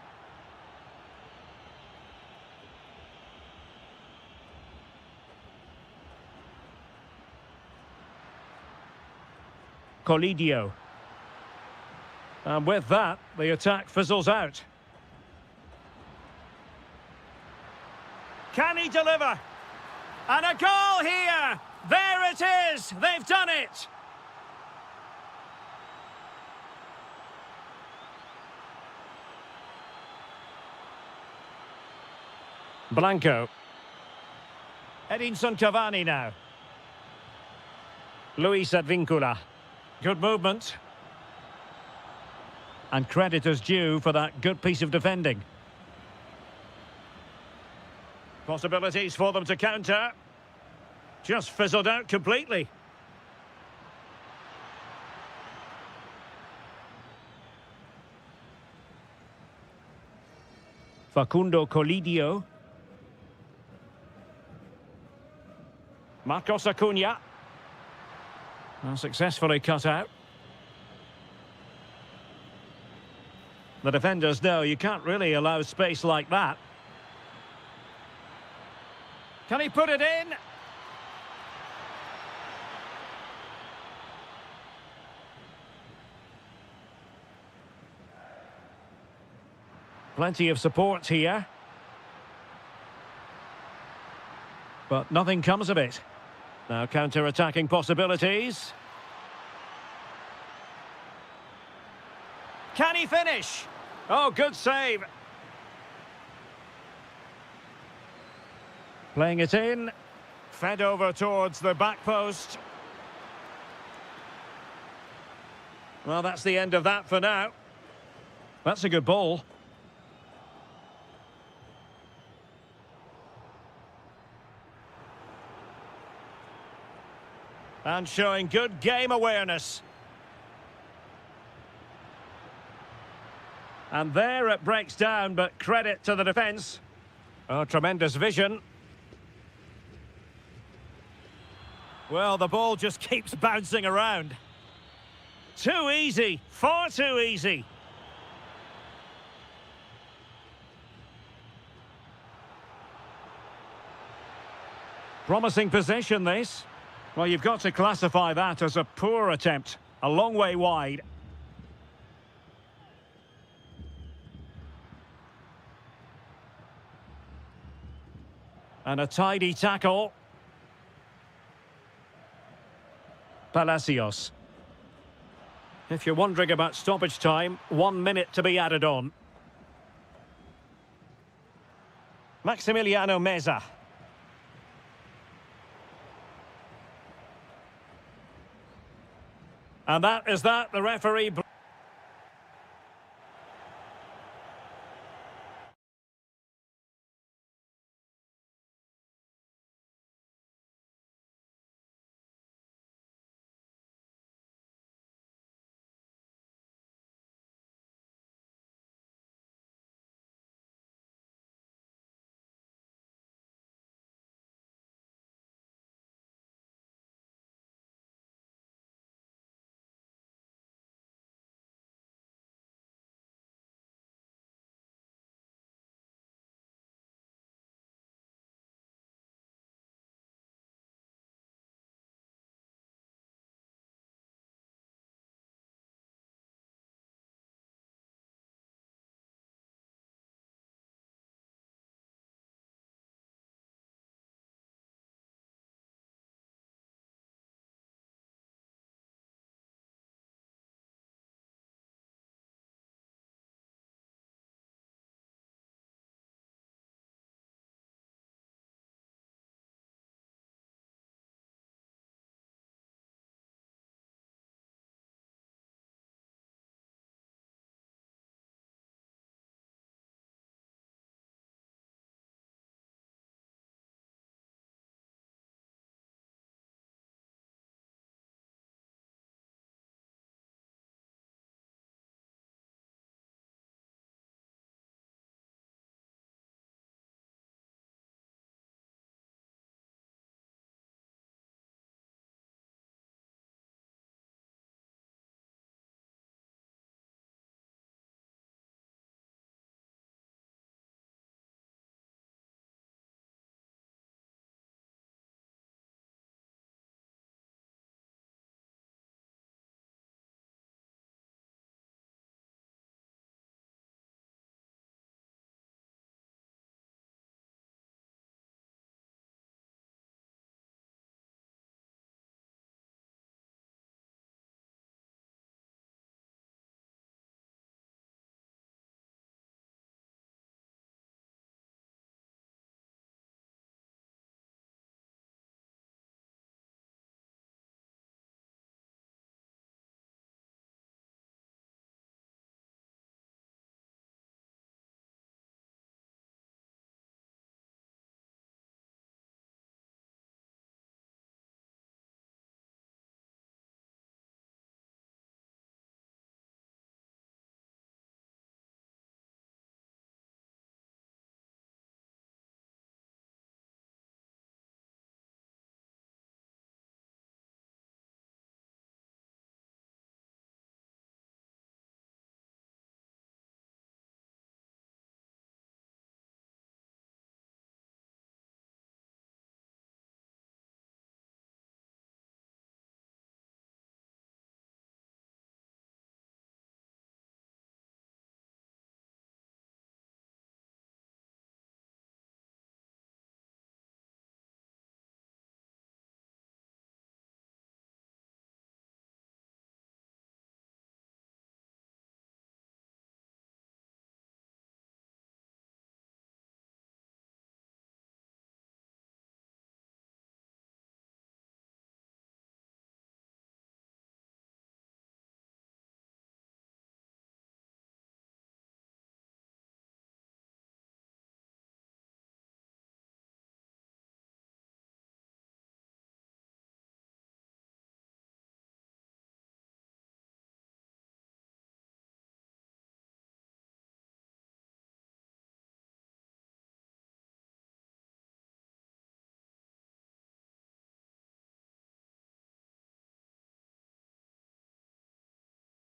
Colidio. And with that, the attack fizzles out. Can he deliver? And a goal here! There it is! They've done it! Blanco. Edinson Cavani now. Luis Advincula. Good movement. And credit is due for that good piece of defending. Possibilities for them to counter. Just fizzled out completely. Facundo Colidio. Marcos Acuna. Successfully cut out. The defenders know you can't really allow space like that. Can he put it in? Plenty of support here. But nothing comes of it. Now counter-attacking possibilities. Can he finish? Oh, good save. Playing it in. Fed over towards the back post. Well, that's the end of that for now. That's a good ball. And showing good game awareness. And there it breaks down, but credit to the defence. Oh, tremendous vision. Well, the ball just keeps bouncing around. Too easy, far too easy. Promising possession, this. Well, you've got to classify that as a poor attempt. A long way wide. And a tidy tackle. Palacios. If you're wondering about stoppage time, 1 minute to be added on. Maximiliano Meza. And that is that, the referee...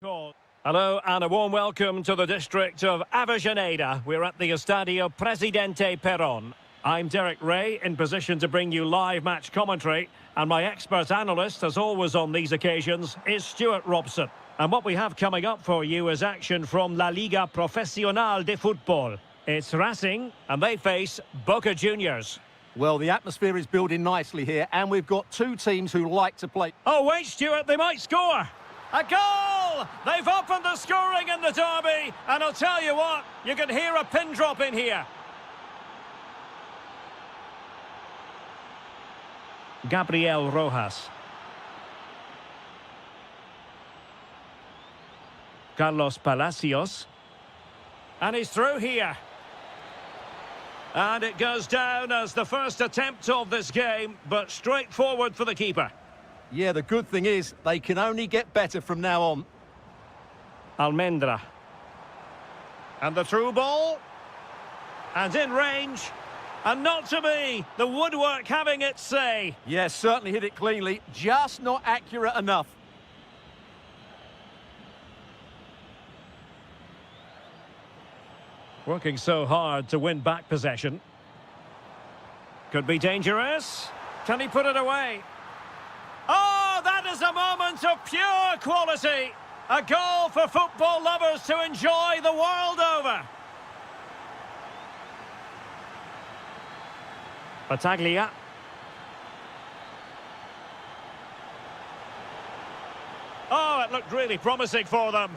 Hello and a warm welcome to the district of Avellaneda. We're at the Estadio Presidente Perón. I'm Derek Ray, in position to bring you live match commentary, and my expert analyst, as always on these occasions, is Stuart Robson. And what we have coming up for you is action from La Liga Profesional de Fútbol. It's Racing, and they face Boca Juniors. Well, the atmosphere is building nicely here, and we've got two teams who like to play. Oh, wait, Stuart, they might score. A goal! They've opened the scoring in the derby, and I'll tell you what, you can hear a pin drop in here. Gabriel Rojas. Carlos Palacios. And he's through here. And it goes down as the first attempt of this game, but straightforward for the keeper. Yeah, the good thing is they can only get better from now on. Almendra. And the through ball. And in range. And not to be. The woodwork having its say. Yes, certainly hit it cleanly, just not accurate enough. Working so hard to win back possession. Could be dangerous. Can he put it away? Oh, that is a moment of pure quality. A goal for football lovers to enjoy the world over. Battaglia. Oh, it looked really promising for them.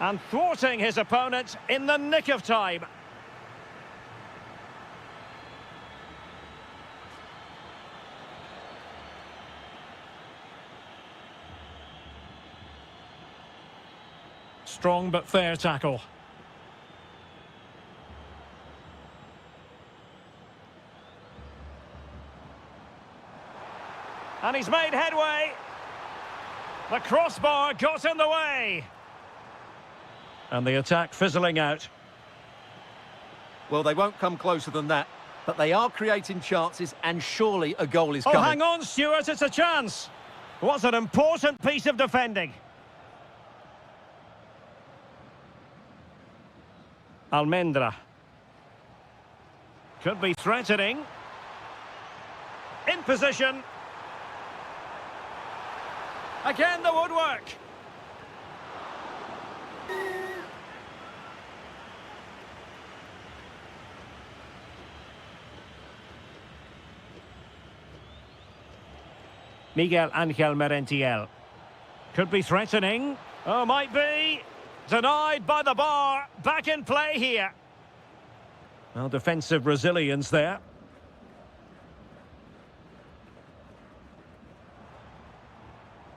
And thwarting his opponent in the nick of time. Strong but fair tackle. And he's made headway. The crossbar got in the way. And the attack fizzling out. Well, they won't come closer than that, but they are creating chances, and surely a goal is coming. Oh, hang on, Stuart, it's a chance. What an important piece of defending. Almendra. Could be threatening. In position. Again, the woodwork. Miguel Angel Merentiel. Could be threatening. Oh, might be. Denied by the bar. Back in play here. Well, defensive resilience there.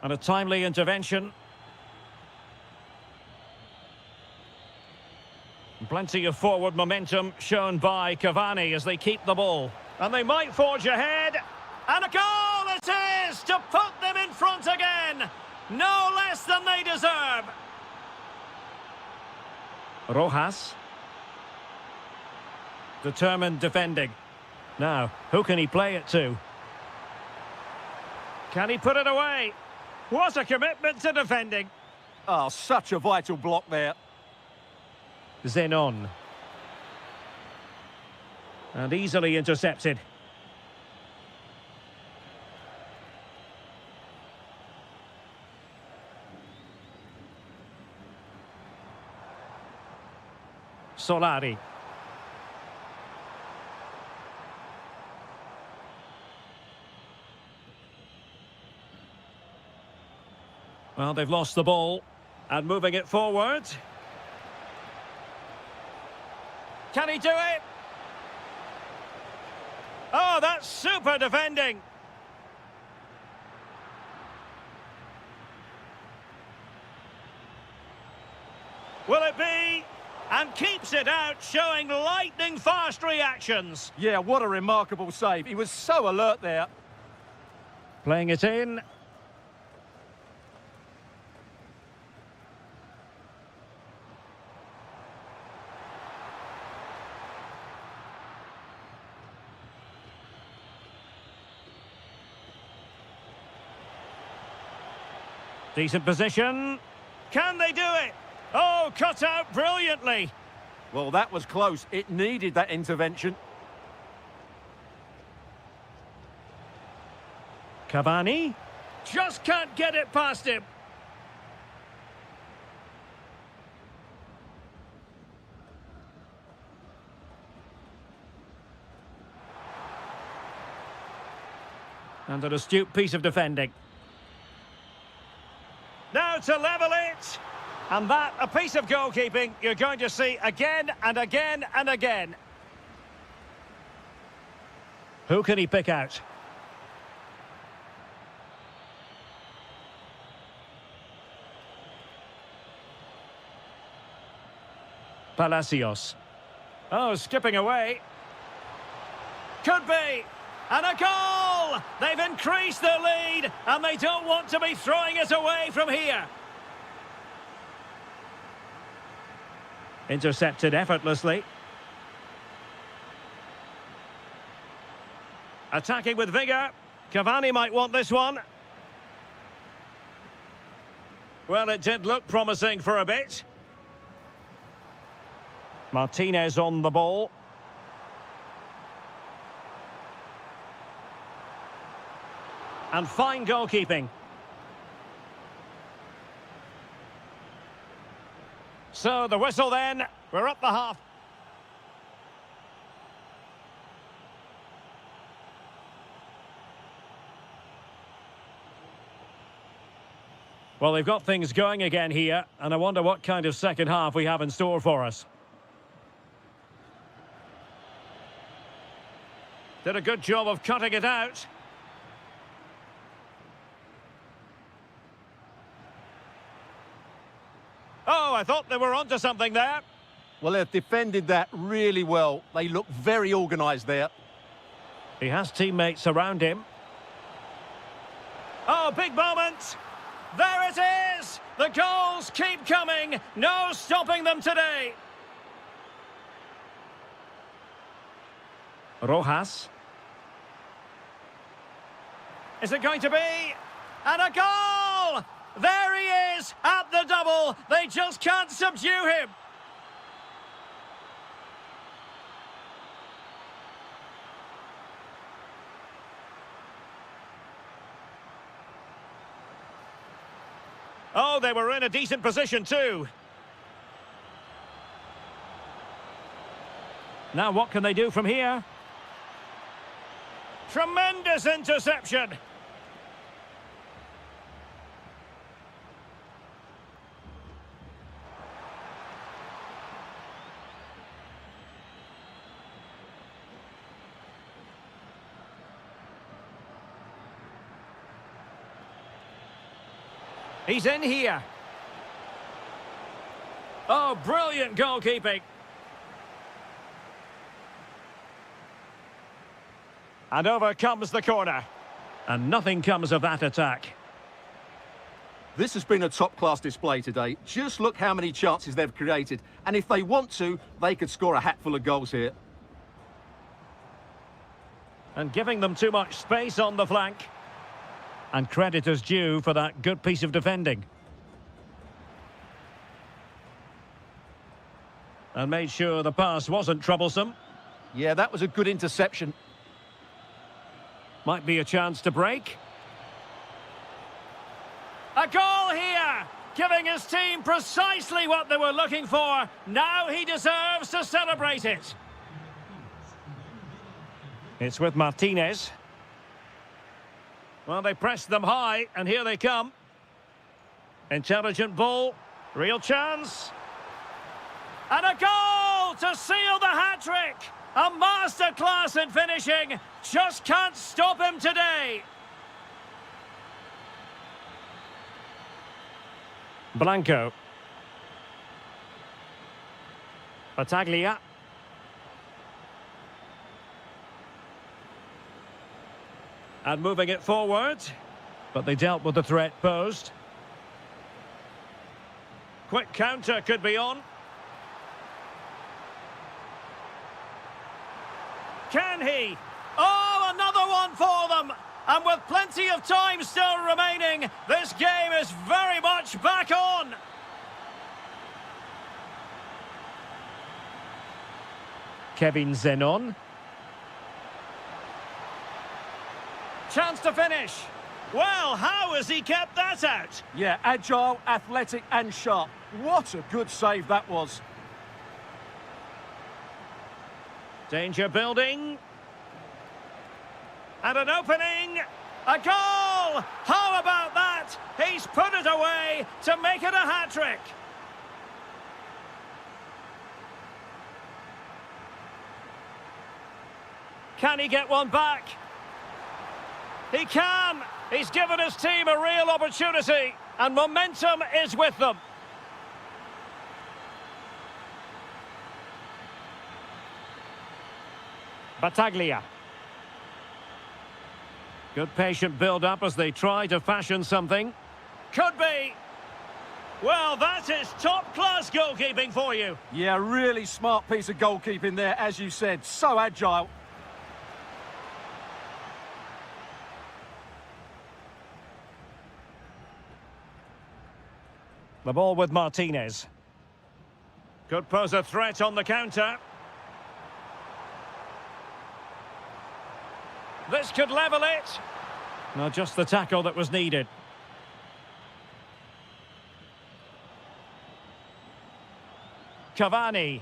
And a timely intervention. Plenty of forward momentum shown by Cavani as they keep the ball. And they might forge ahead. And a goal it is to put them in front again. No less than they deserve. Rojas. Determined defending. Now, who can he play it to? Can he put it away? What a commitment to defending. Oh, such a vital block there. Zenon. And easily intercepted. Solari. Well, they've lost the ball and moving it forward. Can he do it? Oh, that's super defending. Will it be? And keeps it out, showing lightning-fast reactions. Yeah, what a remarkable save. He was so alert there. Playing it in. Decent position. Can they do it? Oh, cut out brilliantly. Well, that was close. It needed that intervention. Cavani just can't get it past him. And an astute piece of defending. Now to level it. And that, a piece of goalkeeping you're going to see again and again and again. Who can he pick out? Palacios. Oh, skipping away. Could be. And a goal! They've increased their lead, and they don't want to be throwing it away from here. Intercepted effortlessly. Attacking with vigour. Cavani might want this one. Well, it did look promising for a bit. Martinez on the ball. And fine goalkeeping. So the whistle then. We're up the half. Well, they've got things going again here, and I wonder what kind of second half we have in store for us. Did a good job of cutting it out. Oh, I thought they were onto something there. Well, they've defended that really well. They look very organised there. He has teammates around him. Oh, big moment. There it is. The goals keep coming. No stopping them today. Rojas. Is it going to be? And a goal! There he is at the double. They just can't subdue him. Oh, they were in a decent position too. Now what can they do from here? Tremendous interception. He's in here. Oh, brilliant goalkeeping. And over comes the corner. And nothing comes of that attack. This has been a top-class display today. Just look how many chances they've created. And if they want to, they could score a hatful of goals here. And giving them too much space on the flank. And credit is due for that good piece of defending. And made sure the pass wasn't troublesome. Yeah, that was a good interception. Might be a chance to break. A goal here! Giving his team precisely what they were looking for. Now he deserves to celebrate it. It's with Martinez. Well, they pressed them high, and here they come. Intelligent ball. Real chance. And a goal to seal the hat-trick. A masterclass in finishing. Just can't stop him today. Blanco. Battaglia. And moving it forward. But they dealt with the threat posed. Quick counter could be on. Can he? Oh, another one for them! And with plenty of time still remaining, this game is very much back on! Kevin Zenon. Chance to finish. Well, how has he kept that out? Yeah, agile, athletic and sharp. What a good save that was. Danger building. And an opening. A goal! How about that? He's put it away to make it a hat-trick. Can he get one back? He can! He's given his team a real opportunity, and momentum is with them. Battaglia. Good patient build-up as they try to fashion something. Could be. Well, that is top-class goalkeeping for you. Yeah, really smart piece of goalkeeping there, as you said. So agile. The ball with Martinez. Could pose a threat on the counter. This could level it. Not just the tackle that was needed. Cavani.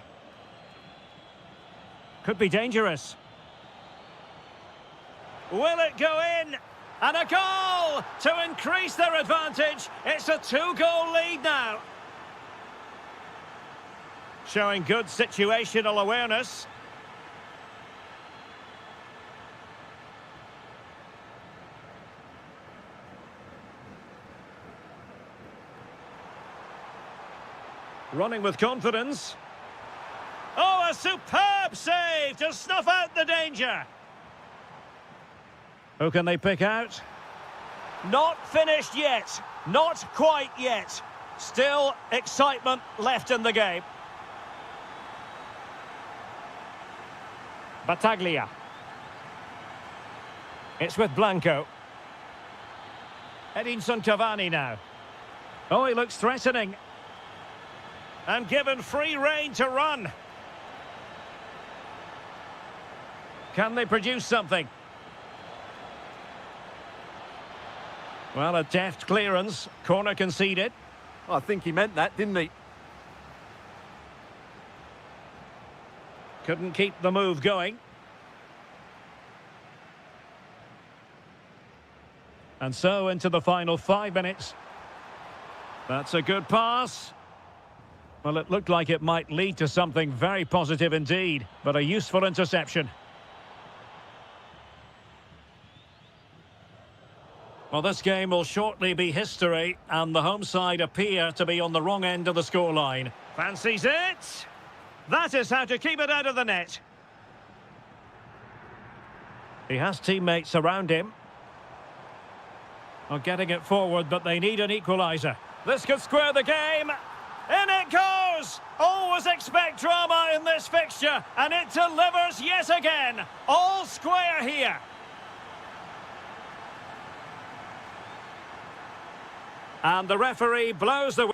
Could be dangerous. Will it go in? And a goal to increase their advantage. It's a 2-goal lead now. Showing good situational awareness. Running with confidence. Oh, a superb save to snuff out the danger. Who can they pick out? Not finished yet. Not quite yet. Still excitement left in the game. Battaglia. It's with Blanco. Edinson Cavani now. Oh, he looks threatening. And given free rein to run. Can they produce something? Well, a deft clearance. Corner conceded. I think he meant that, didn't he? Couldn't keep the move going. And so into the final 5 minutes. That's a good pass. Well, it looked like it might lead to something very positive indeed, but a useful interception. Well, this game will shortly be history, and the home side appear to be on the wrong end of the scoreline. Fancies it? That is how to keep it out of the net. He has teammates around him. Well, getting it forward, but they need an equaliser. This could square the game. In it goes! Always expect drama in this fixture, and it delivers yet again. All square here. And the referee blows the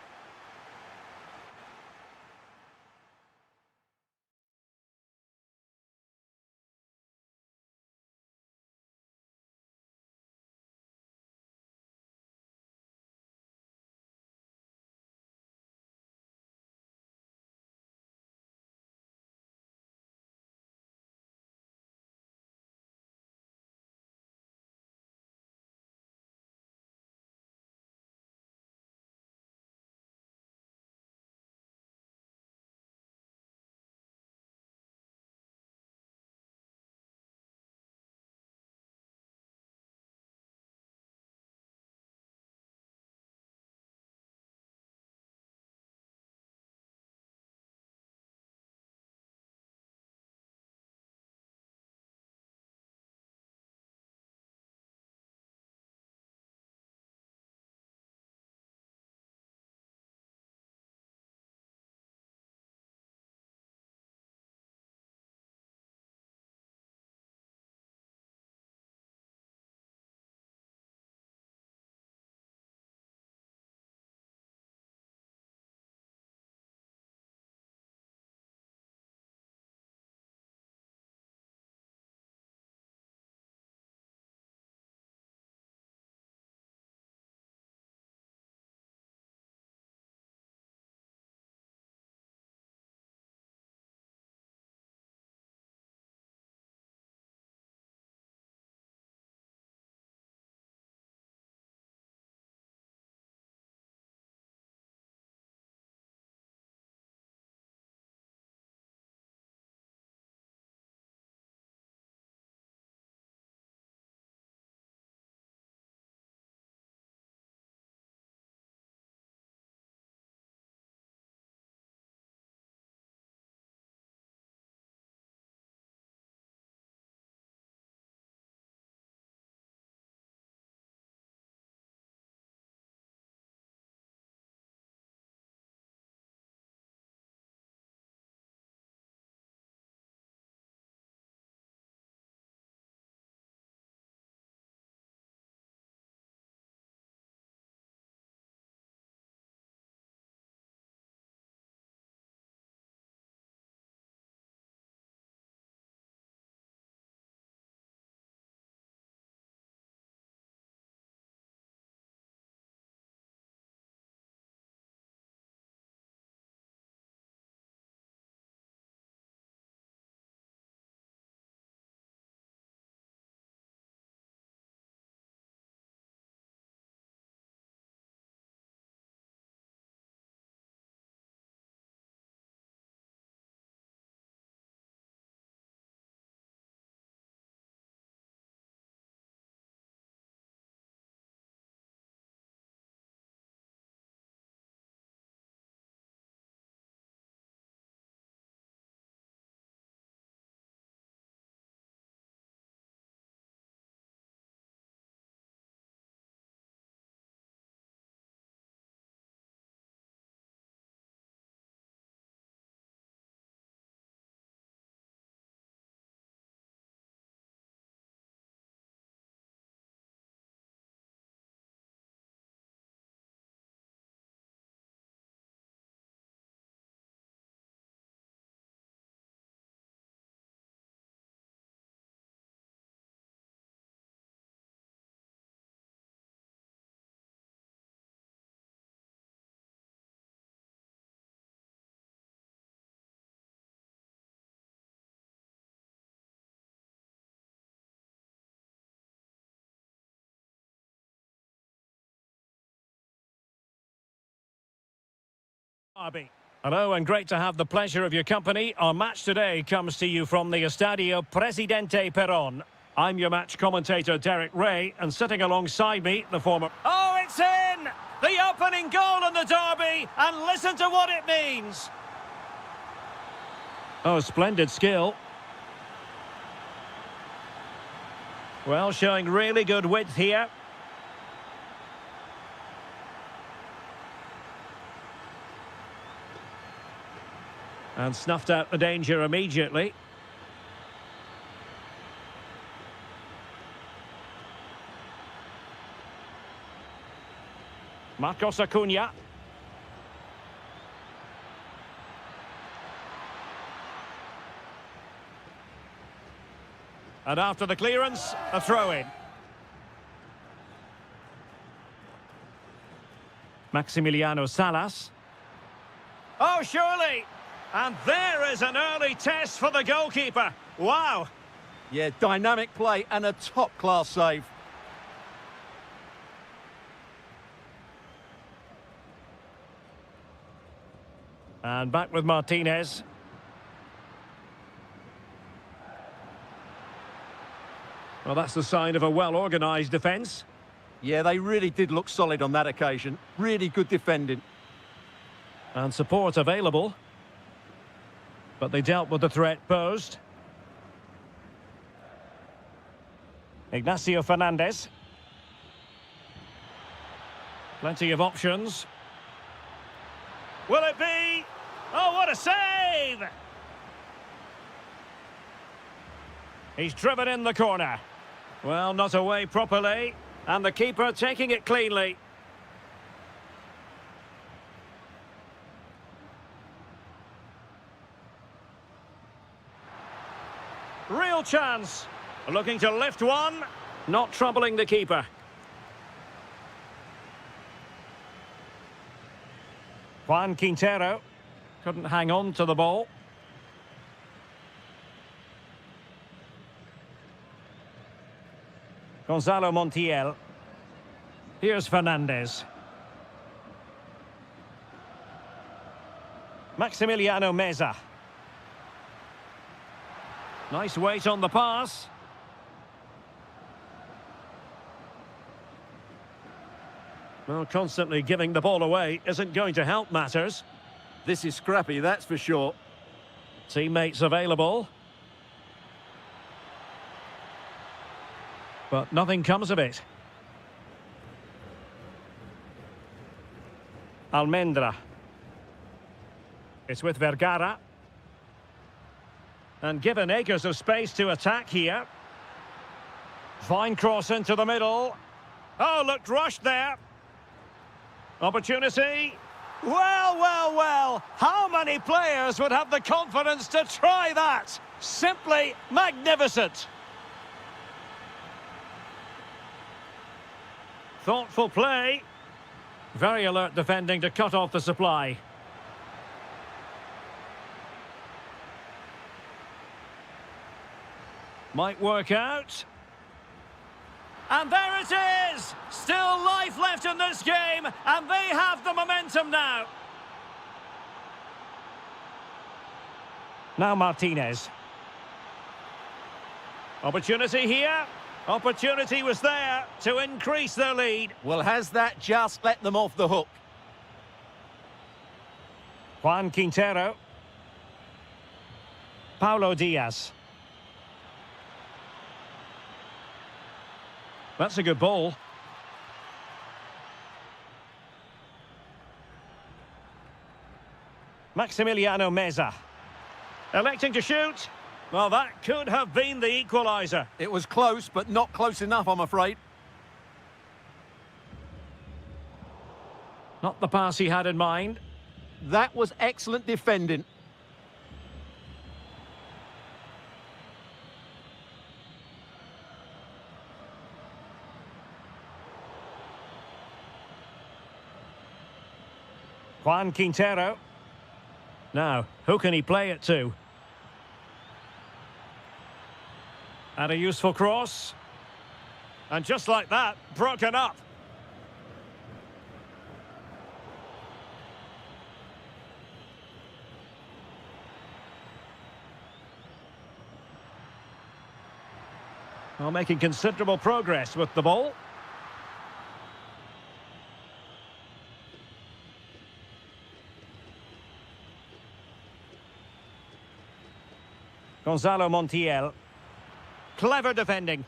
Derby. Hello and great to have the pleasure of your company. Our match today comes to you from the Estadio Presidente Perón. I'm your match commentator Derek Ray, and sitting alongside me, the former... Oh, it's in! The opening goal in the derby, and listen to what it means! Oh, splendid skill. Well, showing really good width here. And snuffed out the danger immediately. Marcos Acuna. And after the clearance, a throw-in. Maximiliano Salas. Oh, surely! And there is an early test for the goalkeeper. Wow! Yeah, dynamic play and a top-class save. And back with Martinez. Well, that's the sign of a well-organised defence. Yeah, they really did look solid on that occasion. Really good defending. And support available. But they dealt with the threat posed. Ignacio Fernandez. Plenty of options. Will it be? Oh, what a save! He's driven in the corner. Well, not away properly. And the keeper taking it cleanly. Real chance. Looking to lift one. Not troubling the keeper. Juan Quintero. Couldn't hang on to the ball. Gonzalo Montiel. Here's Fernandez. Maximiliano Meza. Nice weight on the pass. Well, constantly giving the ball away isn't going to help matters. This is scrappy, that's for sure. Teammates available. But nothing comes of it. Almendra. It's with Vergara. And given acres of space to attack here. Fine cross into the middle. Oh, looked rushed there. Opportunity. Well, well, well. How many players would have the confidence to try that? Simply magnificent. Thoughtful play. Very alert defending to cut off the supply. Might work out. And there it is! Still life left in this game, and they have the momentum now. Now Martinez. Opportunity here. Opportunity was there to increase their lead. Well, has that just let them off the hook? Juan Quintero. Paulo Diaz. That's a good ball. Maximiliano Meza. Electing to shoot. Well, that could have been the equaliser. It was close, but not close enough, I'm afraid. Not the pass he had in mind. That was excellent defending. Juan Quintero. Now, who can he play it to? And a useful cross. And just like that, broken up. Well, making considerable progress with the ball. Gonzalo Montiel. Clever defending.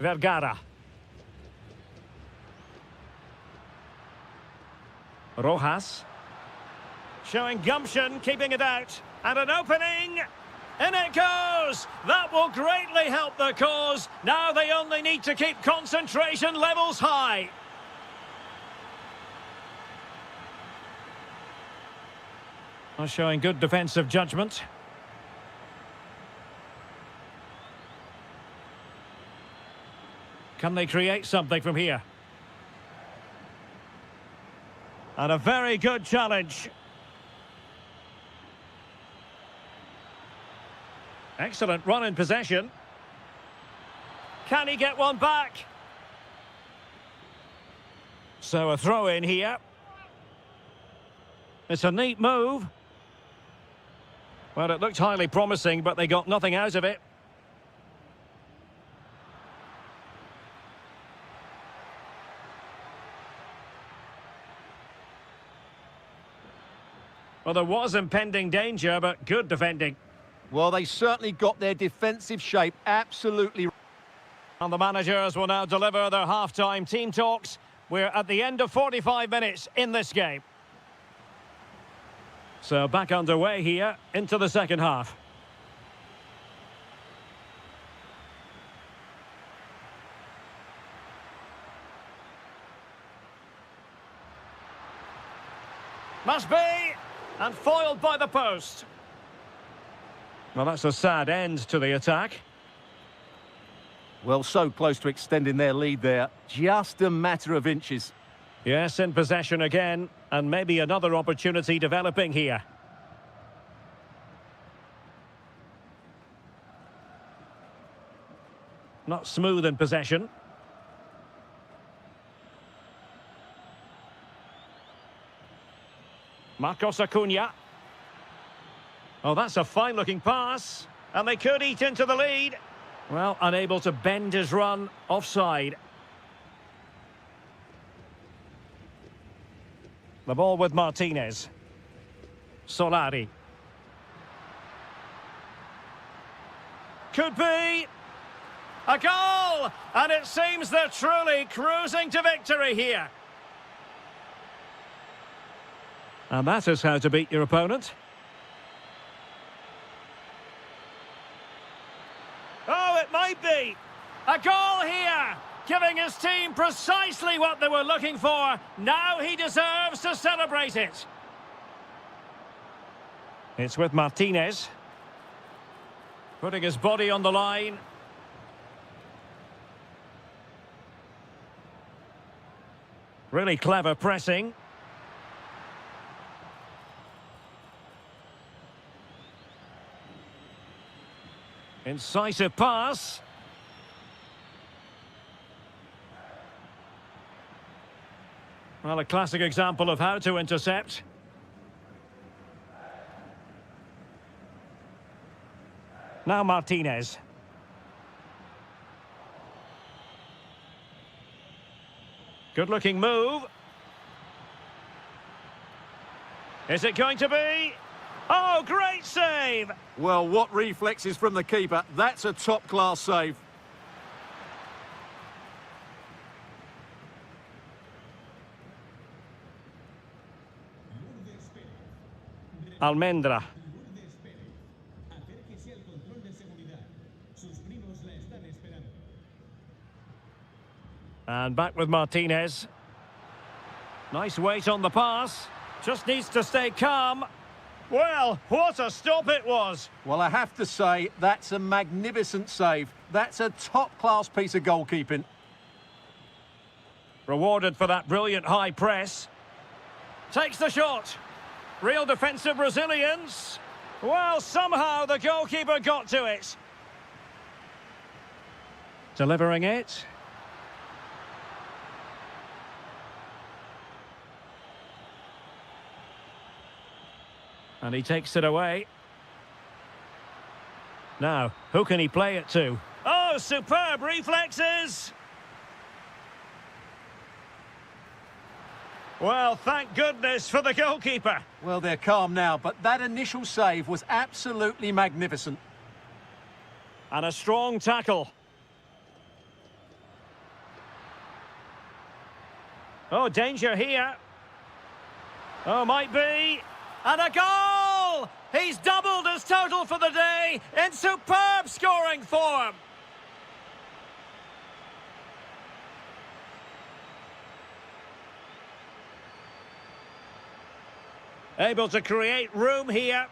Vergara. Rojas. Showing gumption, keeping it out. And an opening. In it goes! That will greatly help the cause. Now they only need to keep concentration levels high. Showing good defensive judgment. Can they create something from here? And a very good challenge. Excellent run in possession. Can he get one back? So a throw in here. It's a neat move. Well, it looked highly promising, but they got nothing out of it. Well, there was impending danger, but good defending. Well, they certainly got their defensive shape absolutely. And the managers will now deliver their half-time team talks. We're at the end of 45 minutes in this game. So back underway here into the second half. Must be! And foiled by the post. Well, that's a sad end to the attack. Well, so close to extending their lead there. Just a matter of inches. Yes, in possession again. And maybe another opportunity developing here. Not smooth in possession. Marcos Acuna. Oh, that's a fine-looking pass. And they could eat into the lead. Well, unable to bend his run, offside. The ball with Martinez. Solari. Could be a goal! And it seems they're truly cruising to victory here. And that is how to beat your opponent. Oh, it might be. A goal here, giving his team precisely what they were looking for. Now he deserves to celebrate it. It's with Martinez. Putting his body on the line. Really clever pressing. Incisive pass. Well, a classic example of how to intercept. Now Martinez. Good-looking move. Is it going to be? Oh, great save! Well, what reflexes from the keeper. That's a top-class save. Almendra. And back with Martinez. Nice weight on the pass. Just needs to stay calm. Well, what a stop it was. Well, I have to say, that's a magnificent save. That's a top-class piece of goalkeeping. Rewarded for that brilliant high press. Takes the shot. Real defensive resilience. Well, somehow the goalkeeper got to it. Delivering it. And he takes it away. Now, who can he play it to? Oh, superb reflexes! Well, thank goodness for the goalkeeper. Well, they're calm now, but that initial save was absolutely magnificent. And a strong tackle. Oh, danger here. Oh, might be. And a goal! He's doubled his total for the day in superb scoring form. Able to create room here.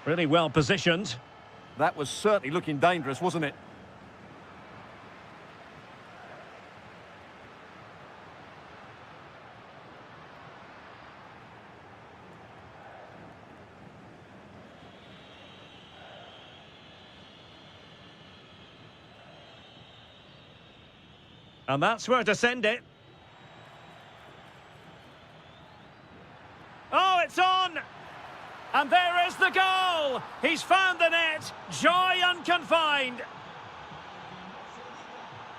Really well positioned. That was certainly looking dangerous, wasn't it? And that's where to send it. Oh, it's on! And there is the goal! He's found the net! Joy unconfined!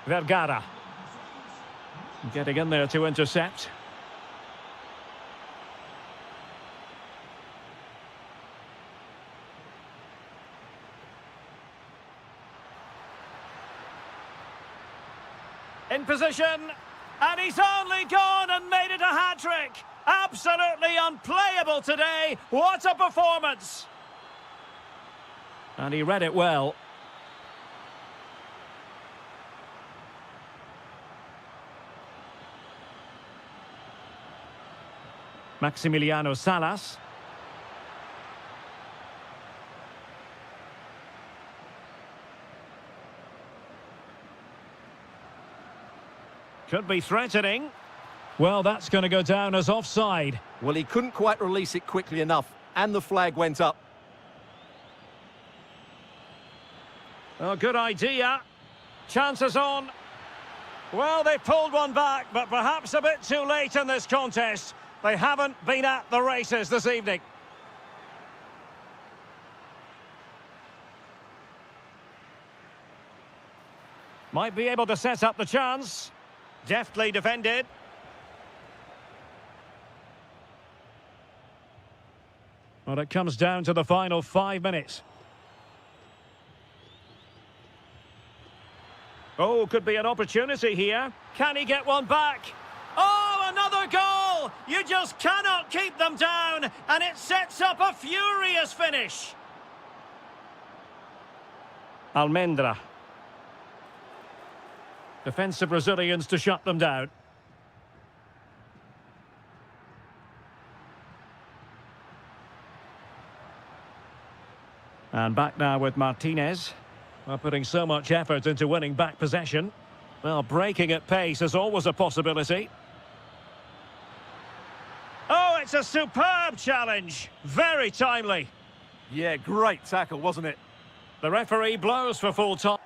Vergara. Getting in there to intercept. In position, and he's only gone and made it a hat-trick. Absolutely unplayable today. What a performance. And he read it well. Maximiliano Salas. Could be threatening. Well, that's going to go down as offside. Well, he couldn't quite release it quickly enough, and the flag went up. Oh, good idea. Chances on. Well, they pulled one back, but perhaps a bit too late in this contest. They haven't been at the races this evening. Might be able to set up the chance. Deftly defended. Well, it comes down to the final 5 minutes. Oh, could be an opportunity here. Can he get one back? Oh, another goal! You just cannot keep them down, and it sets up a furious finish. Almendra. Defensive Brazilians to shut them down. And back now with Martinez. Well, putting so much effort into winning back possession. Well, breaking at pace is always a possibility. Oh, it's a superb challenge. Very timely. Yeah, great tackle, wasn't it? The referee blows for full time.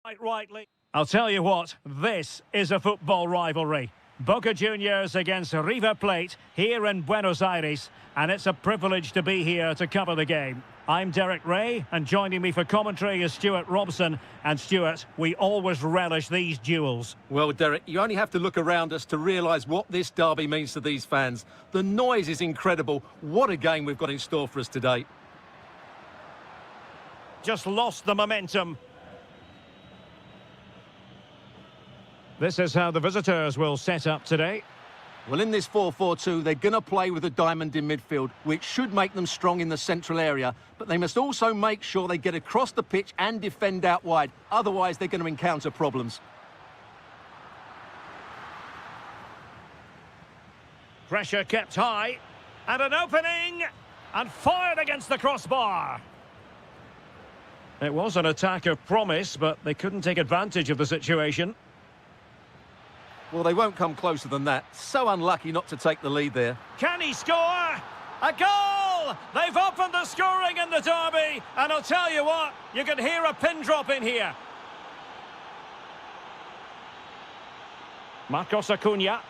Quite rightly. I'll tell you what, this is a football rivalry. Boca Juniors against River Plate here in Buenos Aires, and it's a privilege to be here to cover the game. I'm Derek Ray, and joining me for commentary is Stuart Robson. And Stuart, we always relish these duels. Well, Derek, you only have to look around us to realise what this derby means to these fans. The noise is incredible. What a game we've got in store for us today. Just lost the momentum. This is how the visitors will set up today. Well, in this 4-4-2, they're going to play with a diamond in midfield, which should make them strong in the central area. But they must also make sure they get across the pitch and defend out wide. Otherwise, they're going to encounter problems. Pressure kept high. And an opening. And fired against the crossbar. It was an attack of promise, but they couldn't take advantage of the situation. Well, they won't come closer than that. So unlucky not to take the lead there. Can he score? A goal! They've opened the scoring in the derby. And I'll tell you what, you can hear a pin drop in here. Marcos Acuna.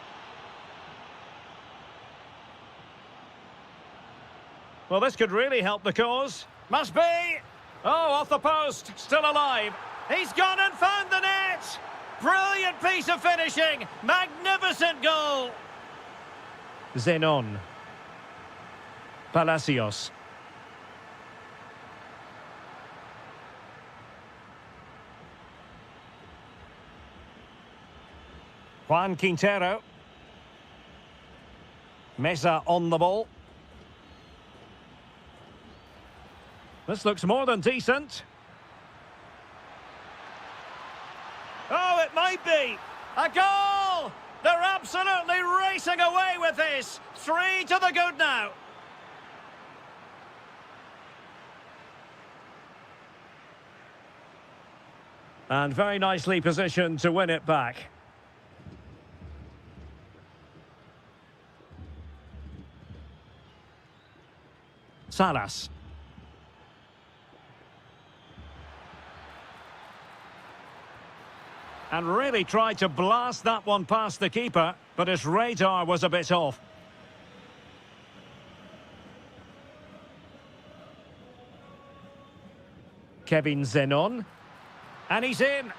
Well, this could really help the cause. Must be. Oh, off the post. Still alive. He's gone and found the net. Brilliant piece of finishing. Magnificent goal. Zenon. Palacios. Juan Quintero. Mesa on the ball. This looks more than decent. Oh, it might be. A goal! They're absolutely racing away with this. 3 to the good now. And very nicely positioned to win it back. Salas. And really tried to blast that one past the keeper, but his radar was a bit off. Kevin Zenon. And he's in.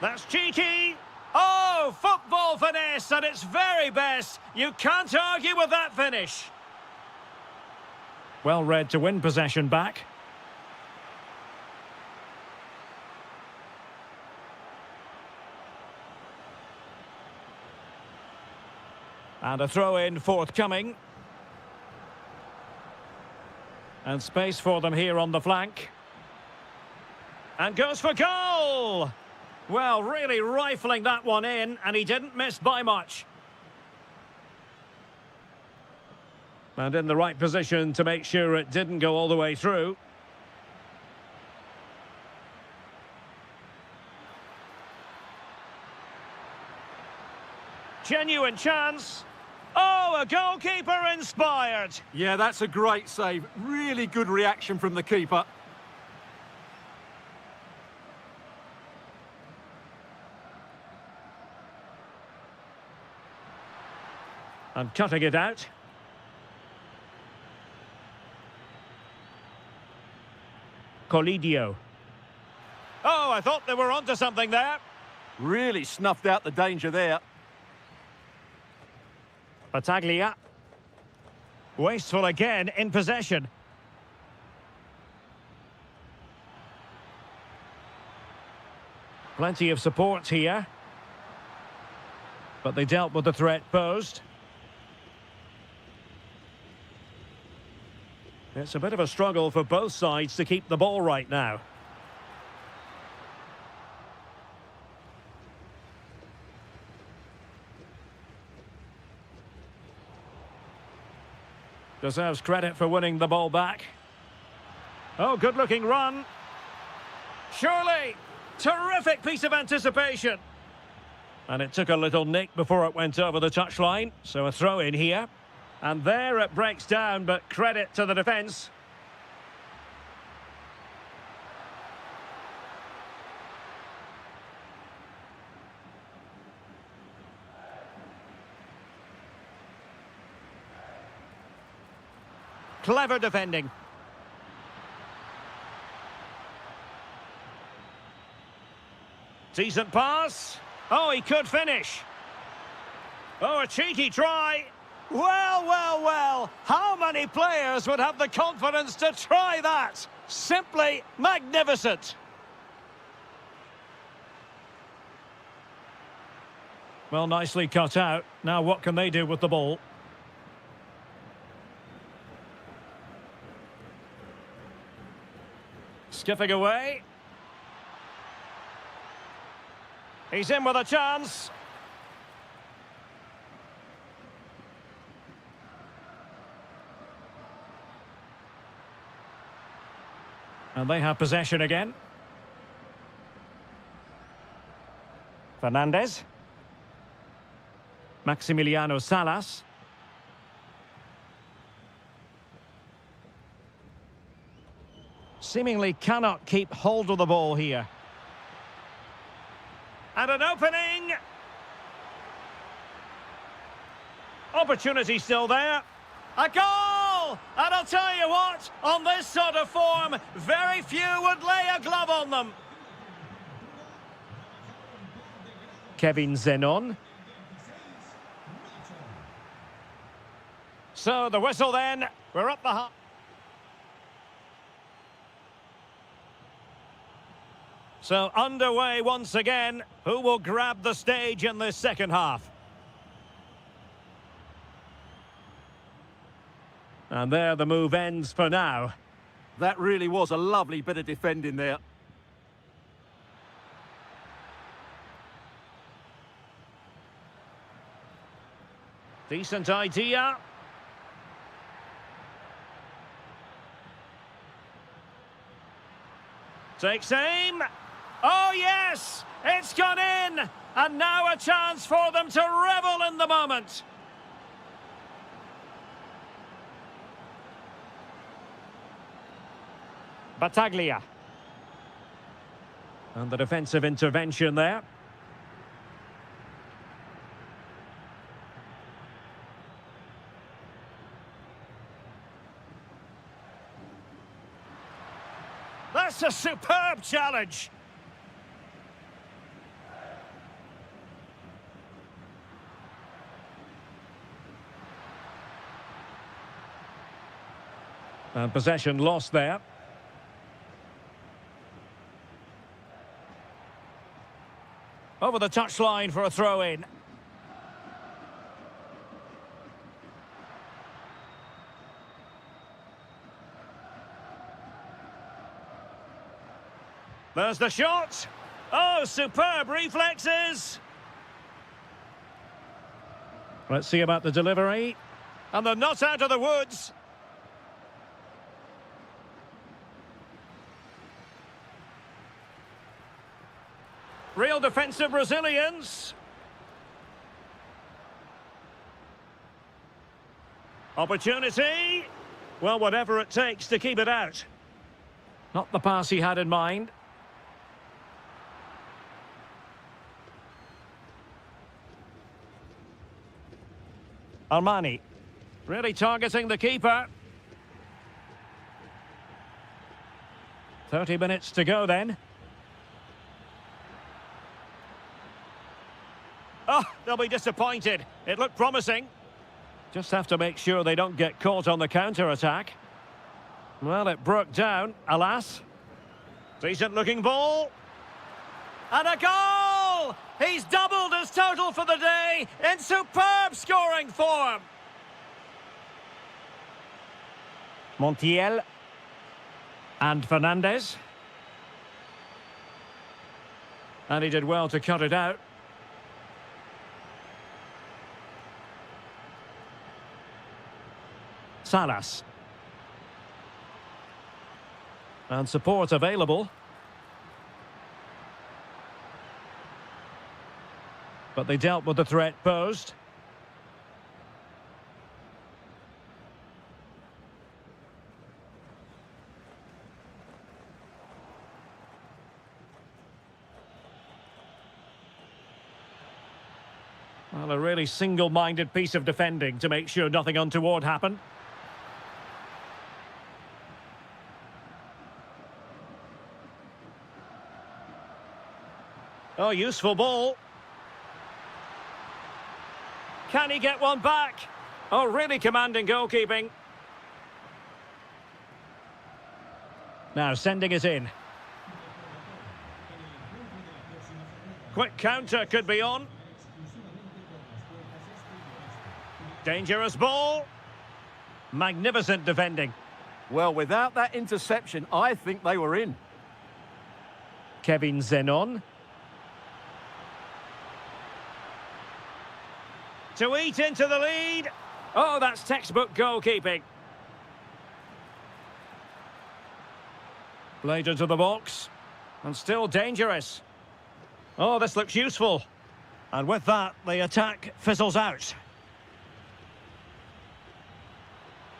That's cheeky. Oh, football finesse at its very best. You can't argue with that finish. Well read to win possession back. And a throw-in forthcoming. And space for them here on the flank. And goes for goal! Well, really rifling that one in, and he didn't miss by much. And in the right position to make sure it didn't go all the way through. Genuine chance. Oh, a goalkeeper inspired. Yeah, that's a great save. Really good reaction from the keeper. And cutting it out. Colidio. Oh, I thought they were onto something there. Really snuffed out the danger there. Battaglia. Wasteful again in possession. Plenty of support here. But they dealt with the threat posed. It's a bit of a struggle for both sides to keep the ball right now. Deserves credit for winning the ball back. Oh, good-looking run. Surely. Terrific piece of anticipation. And it took a little nick before it went over the touchline. So a throw in here. And there it breaks down, but credit to the defence. Clever defending. Decent pass. Oh, he could finish. Oh, a cheeky try. Well, well, well. How many players would have the confidence to try that? Simply magnificent. Well, nicely cut out. Now what can they do with the ball? Skipping away. He's in with a chance. And they have possession again. Fernandez. Maximiliano Salas. Seemingly cannot keep hold of the ball here. And an opening. Opportunity still there. A goal! And I'll tell you what, on this sort of form, very few would lay a glove on them. Kevin Zenon. So the whistle then, we're up the half. So underway once again. Who will grab the stage in this second half? And there the move ends for now. That really was a lovely bit of defending there. Decent idea. Takes aim. Oh, yes! It's gone in! And now a chance for them to revel in the moment. Battaglia. And the defensive intervention there. That's a superb challenge. And possession lost there. Over the touchline for a throw-in. There's the shot. Oh, superb reflexes. Let's see about the delivery. And they're not out of the woods. Real defensive resilience. Opportunity. Well, whatever it takes to keep it out. Not the pass he had in mind. Armani. Really targeting the keeper. 30 minutes to go then. Oh, they'll be disappointed. It looked promising. Just have to make sure they don't get caught on the counter-attack. Well, it broke down, alas. Decent-looking ball. And a goal! He's doubled his total for the day in superb scoring form. Montiel. And Fernandez. And he did well to cut it out. Salas. And support available. But they dealt with the threat posed. Well, a really single-minded piece of defending to make sure nothing untoward happened. Oh, useful ball. Can he get one back? Oh, really commanding goalkeeping. Now sending it in. Quick counter could be on. Dangerous ball. Magnificent defending. Well, without that interception, I think they were in. Kevin Zenon. To eat into the lead. Oh, that's textbook goalkeeping. Played into the box. And still dangerous. Oh, this looks useful. And with that, the attack fizzles out.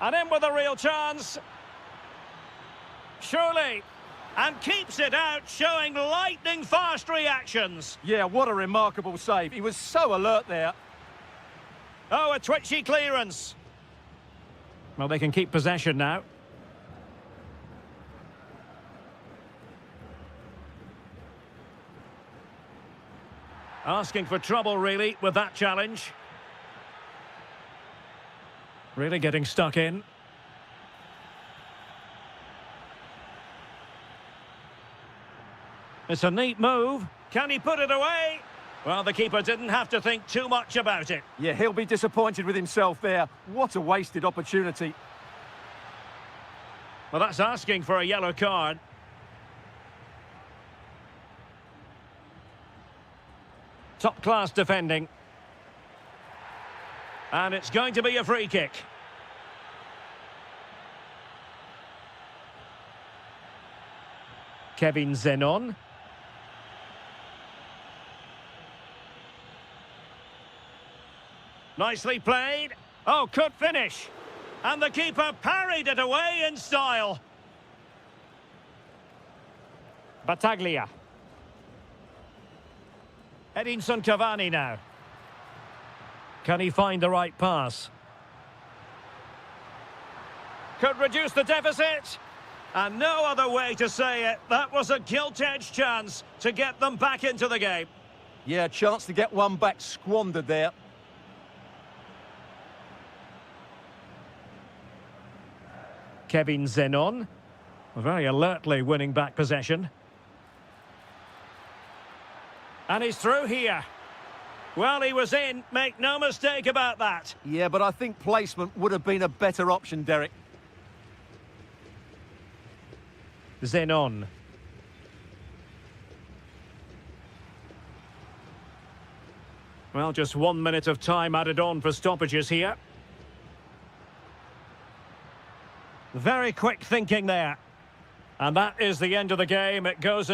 And in with a real chance. Surely. And keeps it out, showing lightning-fast reactions. Yeah, what a remarkable save. He was so alert there. Oh, a twitchy clearance. Well, they can keep possession now. Asking for trouble, really, with that challenge. Really getting stuck in. It's a neat move. Can he put it away? Well, the keeper didn't have to think too much about it. Yeah, he'll be disappointed with himself there. What a wasted opportunity. Well, that's asking for a yellow card. Top-class defending. And it's going to be a free kick. Kevin Zenon. Nicely played. Oh, could finish. And the keeper parried it away in style. Battaglia. Edinson Cavani now. Can he find the right pass? Could reduce the deficit. And no other way to say it. That was a gilt-edged chance to get them back into the game. Yeah, chance to get one back squandered there. Kevin Zenon. Very alertly winning back possession. And he's through here. Well, he was in. Make no mistake about that. Yeah, but I think placement would have been a better option, Derek. Zenon. Well, just 1 minute of time added on for stoppages here. Very quick thinking there. And that is the end of the game. It goes...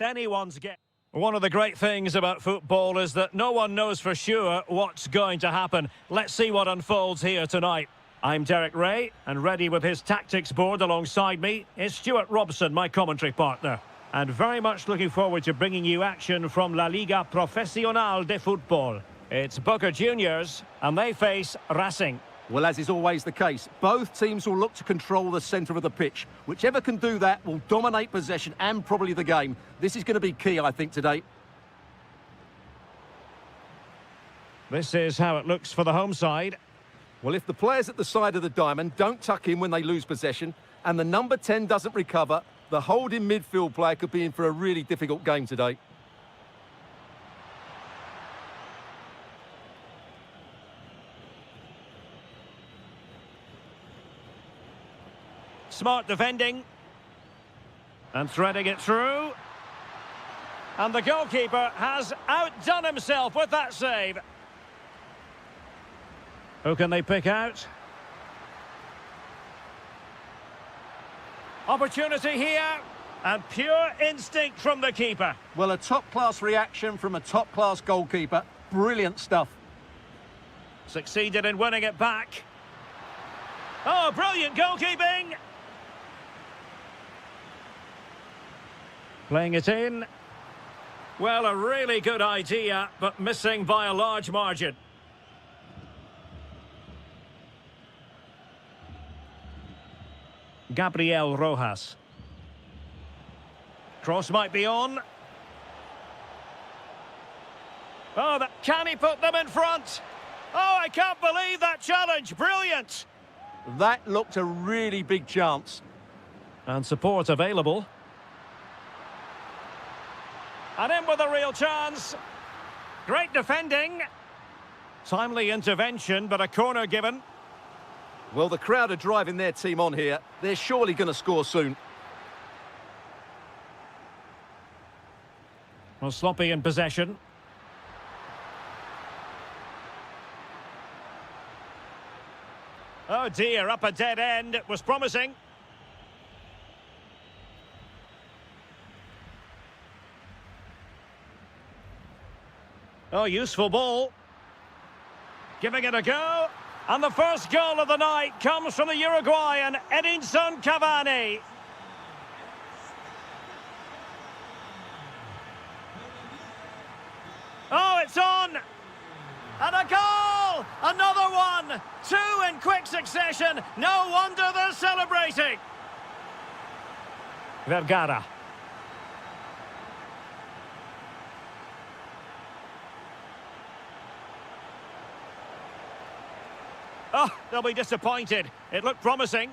Anyone's get. One of the great things about football is that no one knows for sure what's going to happen. Let's see what unfolds here tonight. I'm Derek Ray, and ready with his tactics board alongside me is Stuart Robson, my commentary partner. And very much looking forward to bringing you action from La Liga Profesional de Fútbol. It's Boca Juniors, and they face Racing. Well, as is always the case, both teams will look to control the centre of the pitch. Whichever can do that will dominate possession and probably the game. This is going to be key, I think, today. This is how it looks for the home side. Well, if the players at the side of the diamond don't tuck in when they lose possession, and the number 10 doesn't recover, the holding midfield player could be in for a really difficult game today. Smart defending. And threading it through. And the goalkeeper has outdone himself with that save. Who can they pick out? Opportunity here. And pure instinct from the keeper. Well, a top-class reaction from a top-class goalkeeper. Brilliant stuff. Succeeded in winning it back. Oh, brilliant goalkeeping! Playing it in. Well, a really good idea, but missing by a large margin. Gabriel Rojas. Cross might be on. Oh, can he put them in front? Oh, I can't believe that challenge. Brilliant. That looked a really big chance. And support available. And in with a real chance. Great defending. Timely intervention, but a corner given. Well, the crowd are driving their team on here. They're surely going to score soon. Well, sloppy in possession. Oh dear, up a dead end. It was promising. Oh, useful ball. Giving it a go. And the first goal of the night comes from the Uruguayan Edinson Cavani. Oh, it's on! And a goal! Another one! Two in quick succession. No wonder they're celebrating. Vergara. Oh, they'll be disappointed. It looked promising.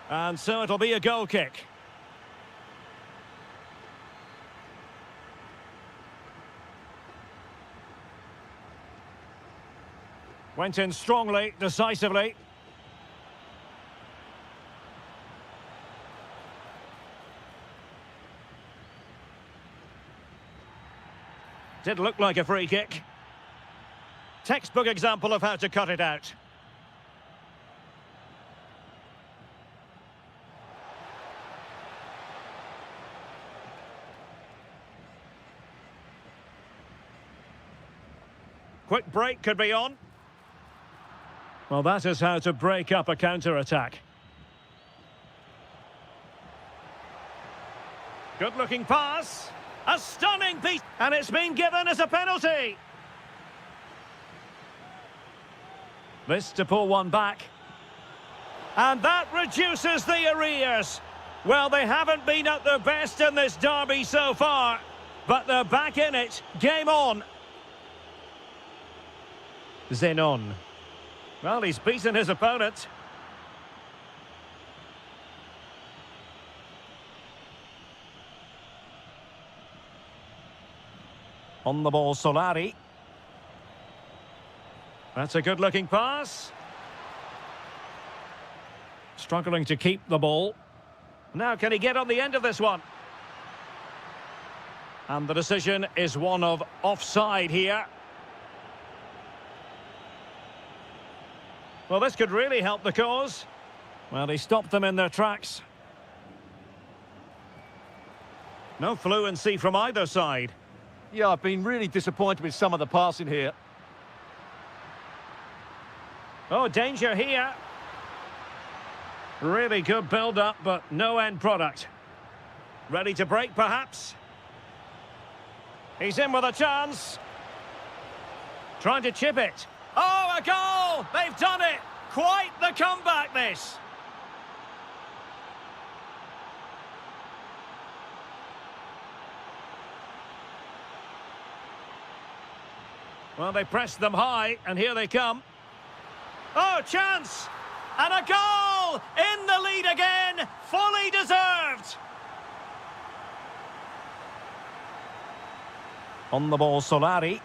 And so it'll be a goal kick. Went in strongly, decisively. Did look like a free kick. Textbook example of how to cut it out. Quick break could be on. Well, that is how to break up a counter-attack. Good-looking pass. A stunning piece. And it's been given as a penalty. This to pull one back. And that reduces the arrears. Well, they haven't been at their best in this derby so far. But they're back in it. Game on. Zenon. Well, he's beaten his opponent. On the ball, Solari. That's a good-looking pass. Struggling to keep the ball. Now, can he get on the end of this one? And the decision is one of offside here. Well, this could really help the cause. Well, he stopped them in their tracks. No fluency from either side. Yeah, I've been really disappointed with some of the passing here. Oh, danger here. Really good build-up, but no end product. Ready to break, perhaps? He's in with a chance. Trying to chip it. Oh, a goal! They've done it! Quite the comeback, this! Well, they pressed them high, and here they come. Oh, chance! And a goal! In the lead again! Fully deserved! On the ball, Solari.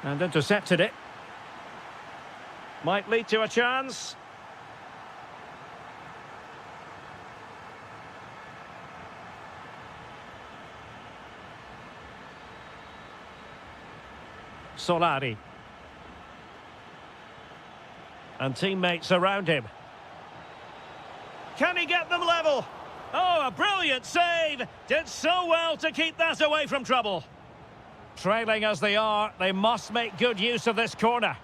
And intercepted it. Might lead to a chance. Solari. And teammates around him. Can he get them level? Oh, a brilliant save! Did so well to keep that away from trouble. Trailing as they are, they must make good use of this corner.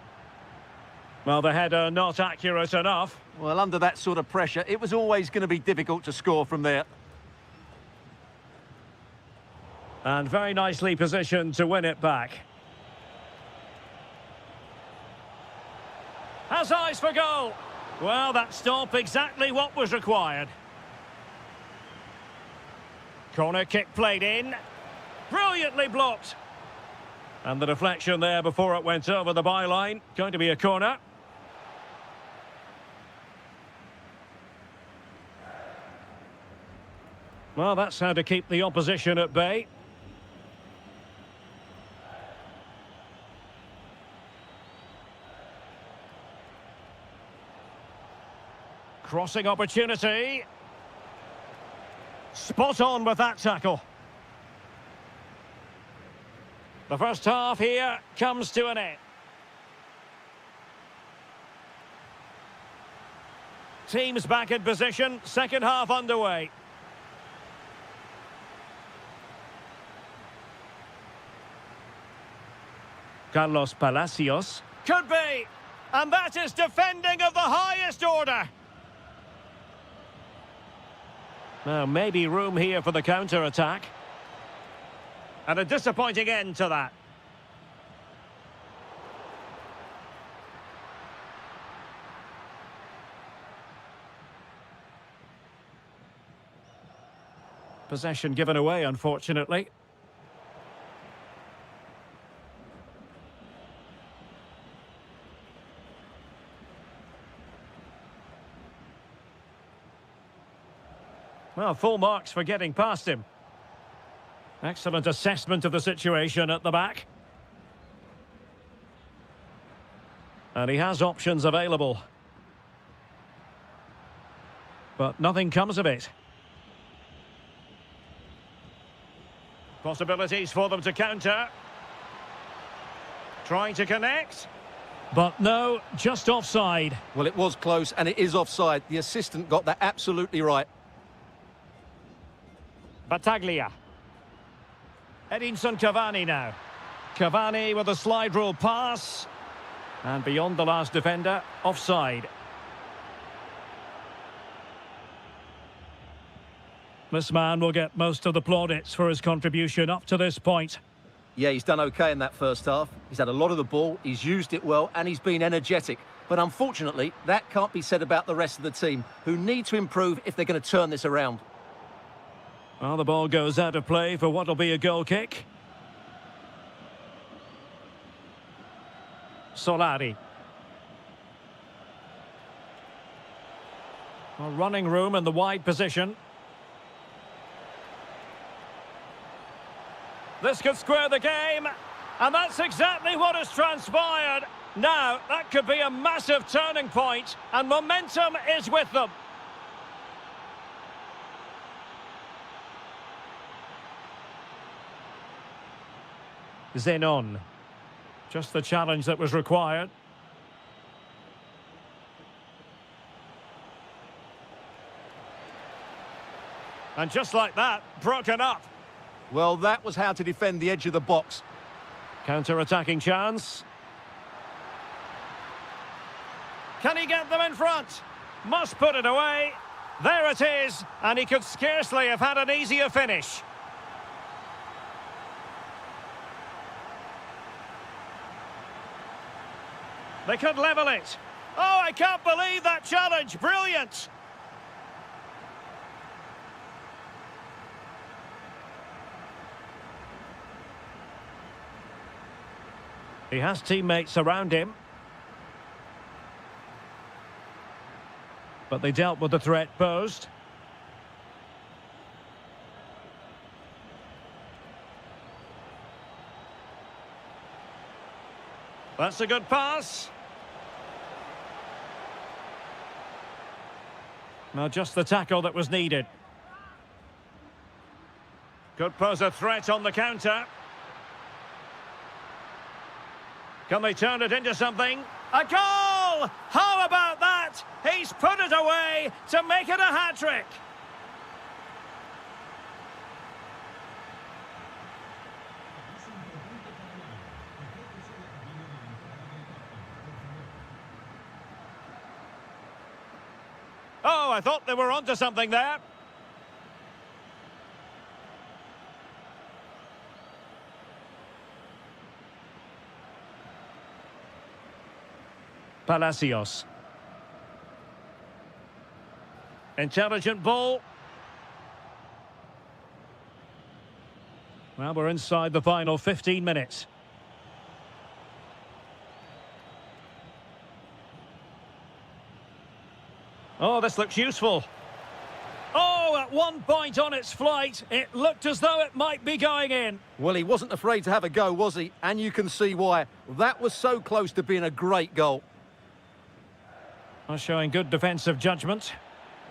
Well, the header not accurate enough. Well, under that sort of pressure, it was always going to be difficult to score from there. And very nicely positioned to win it back. Has eyes for goal. Well, that stop exactly what was required. Corner kick played in. Brilliantly blocked. And the deflection there before it went over the byline. Going to be a corner. Well, that's how to keep the opposition at bay. Crossing opportunity. Spot on with that tackle. The first half here comes to an end. Teams back in position, second half underway. Carlos Palacios. Could be! And that is defending of the highest order. Now, maybe room here for the counter-attack. And a disappointing end to that. Possession given away, unfortunately. Well, full marks for getting past him. Excellent assessment of the situation at the back. And he has options available. But nothing comes of it. Possibilities for them to counter. Trying to connect. But no, just offside. Well, it was close, and it is offside. The assistant got that absolutely right. Battaglia. Edinson Cavani now. Cavani with a slide rule pass. And beyond the last defender, offside. This man will get most of the plaudits for his contribution up to this point. Yeah, he's done okay in that first half. He's had a lot of the ball, he's used it well, and he's been energetic. But unfortunately, that can't be said about the rest of the team, who need to improve if they're going to turn this around. Well, the ball goes out of play for what will be a goal kick. Solari. Well, running room in the wide position. This could square the game, and that's exactly what has transpired. Now, that could be a massive turning point, and momentum is with them. Zenon. Just the challenge that was required. And just like that, broken up. Well, that was how to defend the edge of the box. Counter-attacking chance. Can he get them in front? Must put it away. There it is, and he could scarcely have had an easier finish. They could level it. Oh, I can't believe that challenge. Brilliant. He has teammates around him. But they dealt with the threat posed. That's a good pass. Now just the tackle that was needed. Could pose a threat on the counter. Can they turn it into something? A goal! How about that? He's put it away to make it a hat-trick. Oh, I thought they were onto something there. Palacios. Intelligent ball. Well, we're inside the final 15 minutes. Oh, this looks useful. Oh, at one point on its flight, it looked as though it might be going in. Well, he wasn't afraid to have a go, was he? And you can see why. That was so close to being a great goal. Showing good defensive judgment.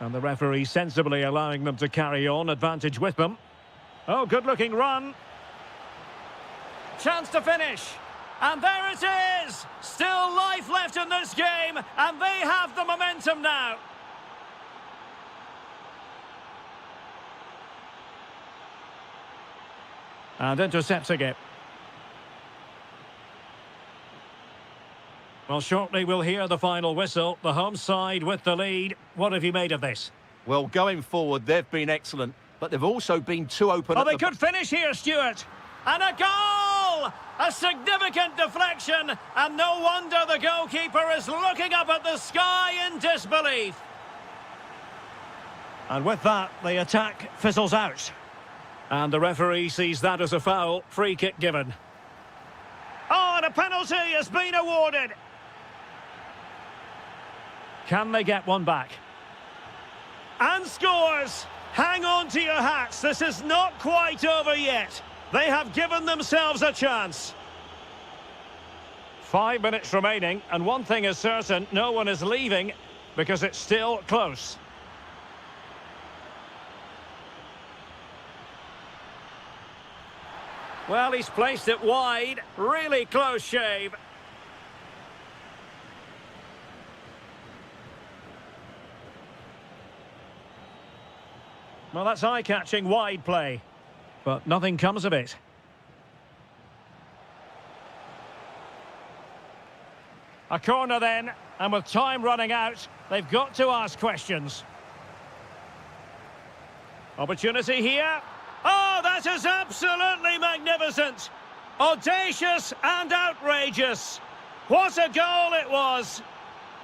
And the referee sensibly allowing them to carry on, advantage with them. Oh, good-looking run. Chance to finish. And there it is! Still life left in this game, and they have the momentum now. And intercepting it. Well, shortly we'll hear the final whistle. The home side with the lead. What have you made of this? Well, going forward, they've been excellent, but they've also been too open. Oh, they could finish here, Stuart. And a goal! A significant deflection, and no wonder the goalkeeper is looking up at the sky in disbelief. And with that, the attack fizzles out. And the referee sees that as a foul. Free kick given. Oh, and a penalty has been awarded. Can they get one back? And scores! Hang on to your hats. This is not quite over yet. They have given themselves a chance. 5 minutes remaining, and one thing is certain, no one is leaving because it's still close. Well, he's placed it wide. Really close shave. Well, that's eye-catching wide play. But nothing comes of it. A corner then, and with time running out, they've got to ask questions. Opportunity here. Oh, that is absolutely magnificent. Audacious and outrageous. What a goal it was.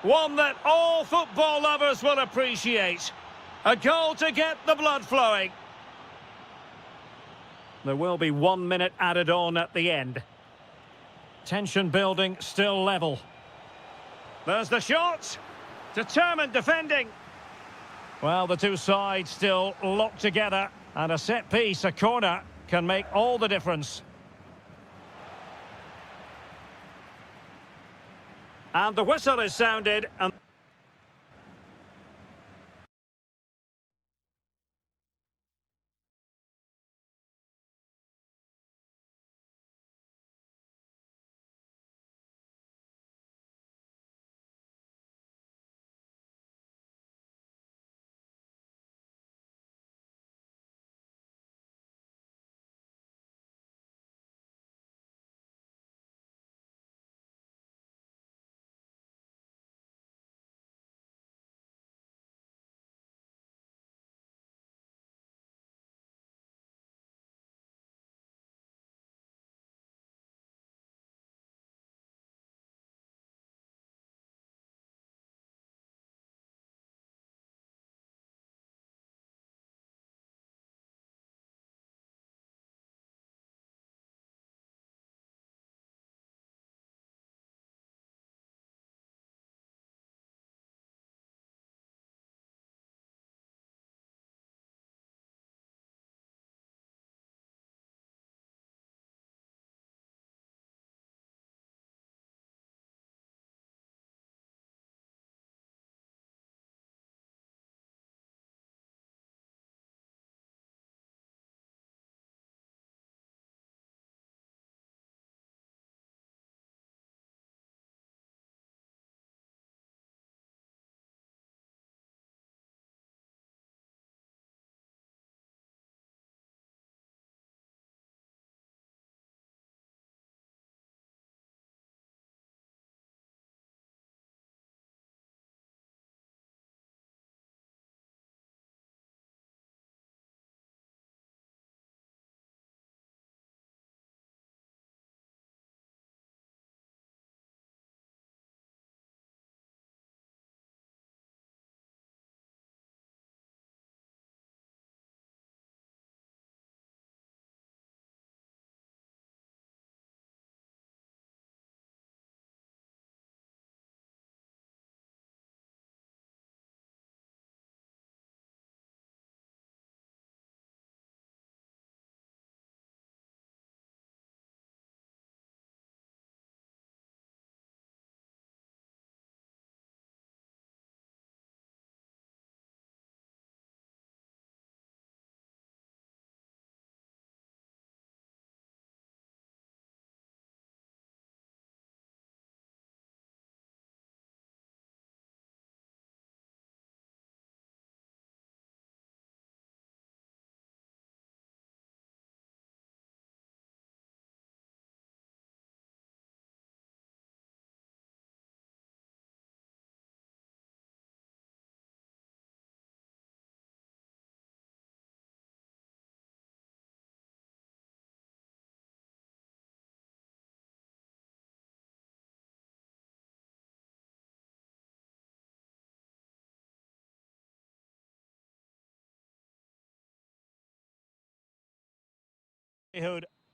One that all football lovers will appreciate. A goal to get the blood flowing. There will be 1 minute added on at the end. Tension building, still level. There's the shot. Determined defending. Well, the two sides still locked together. And a set piece, a corner, can make all the difference. And the whistle is sounded. And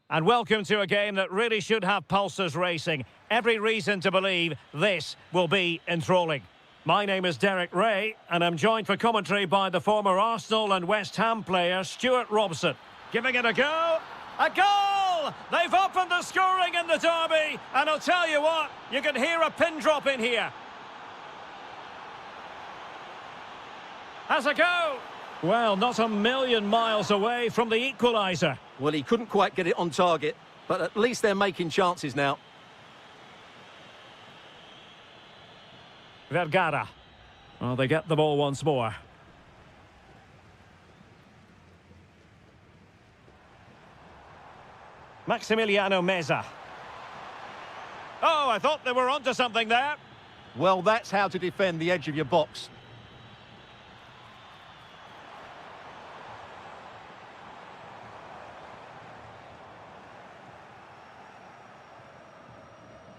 And welcome to a game that really should have pulses racing. Every reason to believe this will be enthralling. My name is Derek Ray, and I'm joined for commentary by the former Arsenal and West Ham player Stuart Robson. Giving it a go. A goal! They've opened the scoring in the derby, and I'll tell you what, you can hear a pin drop in here. Has a go. Well, not a million miles away from the equaliser. Well, he couldn't quite get it on target, but at least they're making chances now. Vergara. Well, they get the ball once more. Maximiliano Meza. Oh, I thought they were onto something there. Well, that's how to defend the edge of your box.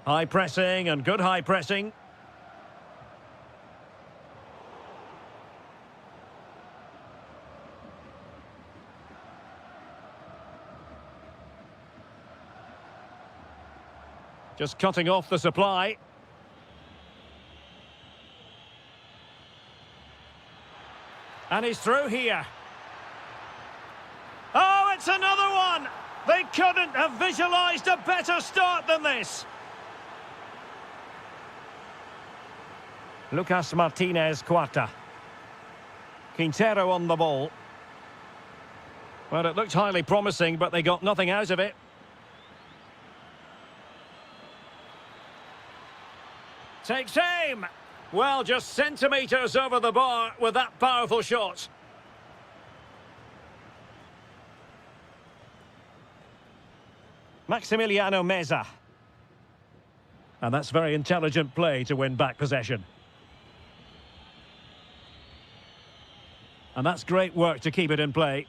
High pressing and good high pressing. Just cutting off the supply. And he's through here. Oh, it's another one! They couldn't have visualised a better start than this. Lucas Martinez Cuarta. Quintero on the ball. Well, it looked highly promising, but they got nothing out of it. Takes aim. Well, just centimetres over the bar with that powerful shot. Maximiliano Meza. And that's very intelligent play to win back possession. And that's great work to keep it in play.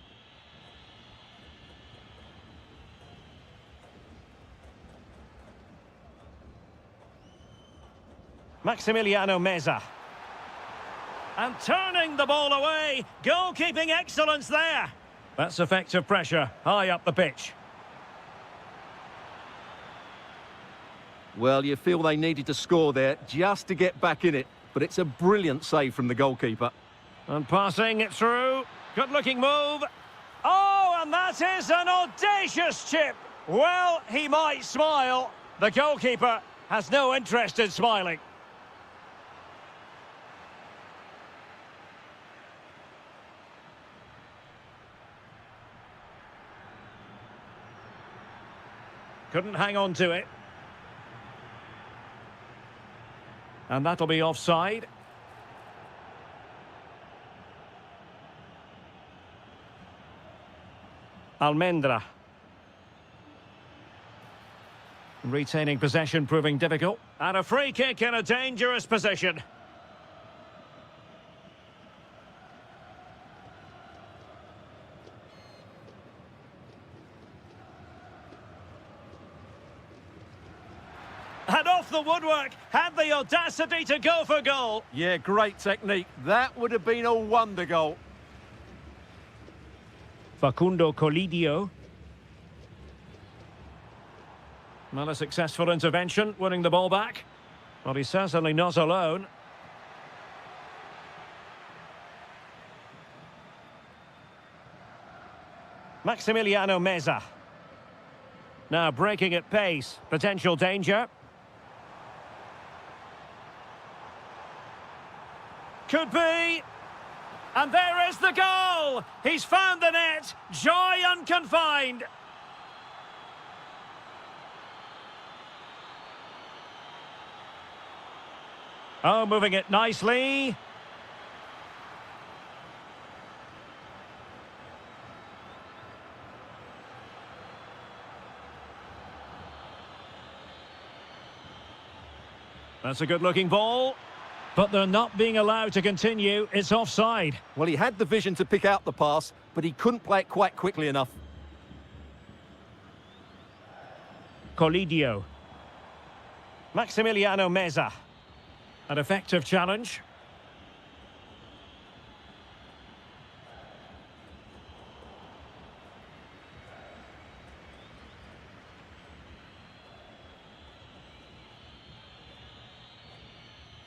Maximiliano Meza. And turning the ball away. Goalkeeping excellence there. That's effective pressure high up the pitch. Well, you feel they needed to score there just to get back in it, but it's a brilliant save from the goalkeeper. And passing it through. Good-looking move. Oh, and that is an audacious chip. Well, he might smile. The goalkeeper has no interest in smiling. Couldn't hang on to it. And that'll be offside. Almendra. Retaining possession proving difficult. And a free kick in a dangerous position. And off the woodwork, had the audacity to go for goal. Yeah, great technique. That would have been a wonder goal. Facundo Colidio. Well, a successful intervention, winning the ball back. Well, he's certainly not alone. Maximiliano Meza. Now breaking at pace, potential danger. Could be. And there is the goal! He's found the net, joy unconfined. Oh, moving it nicely. That's a good-looking ball. But they're not being allowed to continue. It's offside. Well, he had the vision to pick out the pass, but he couldn't play it quite quickly enough. Colidio. Maximiliano Meza. An effective challenge.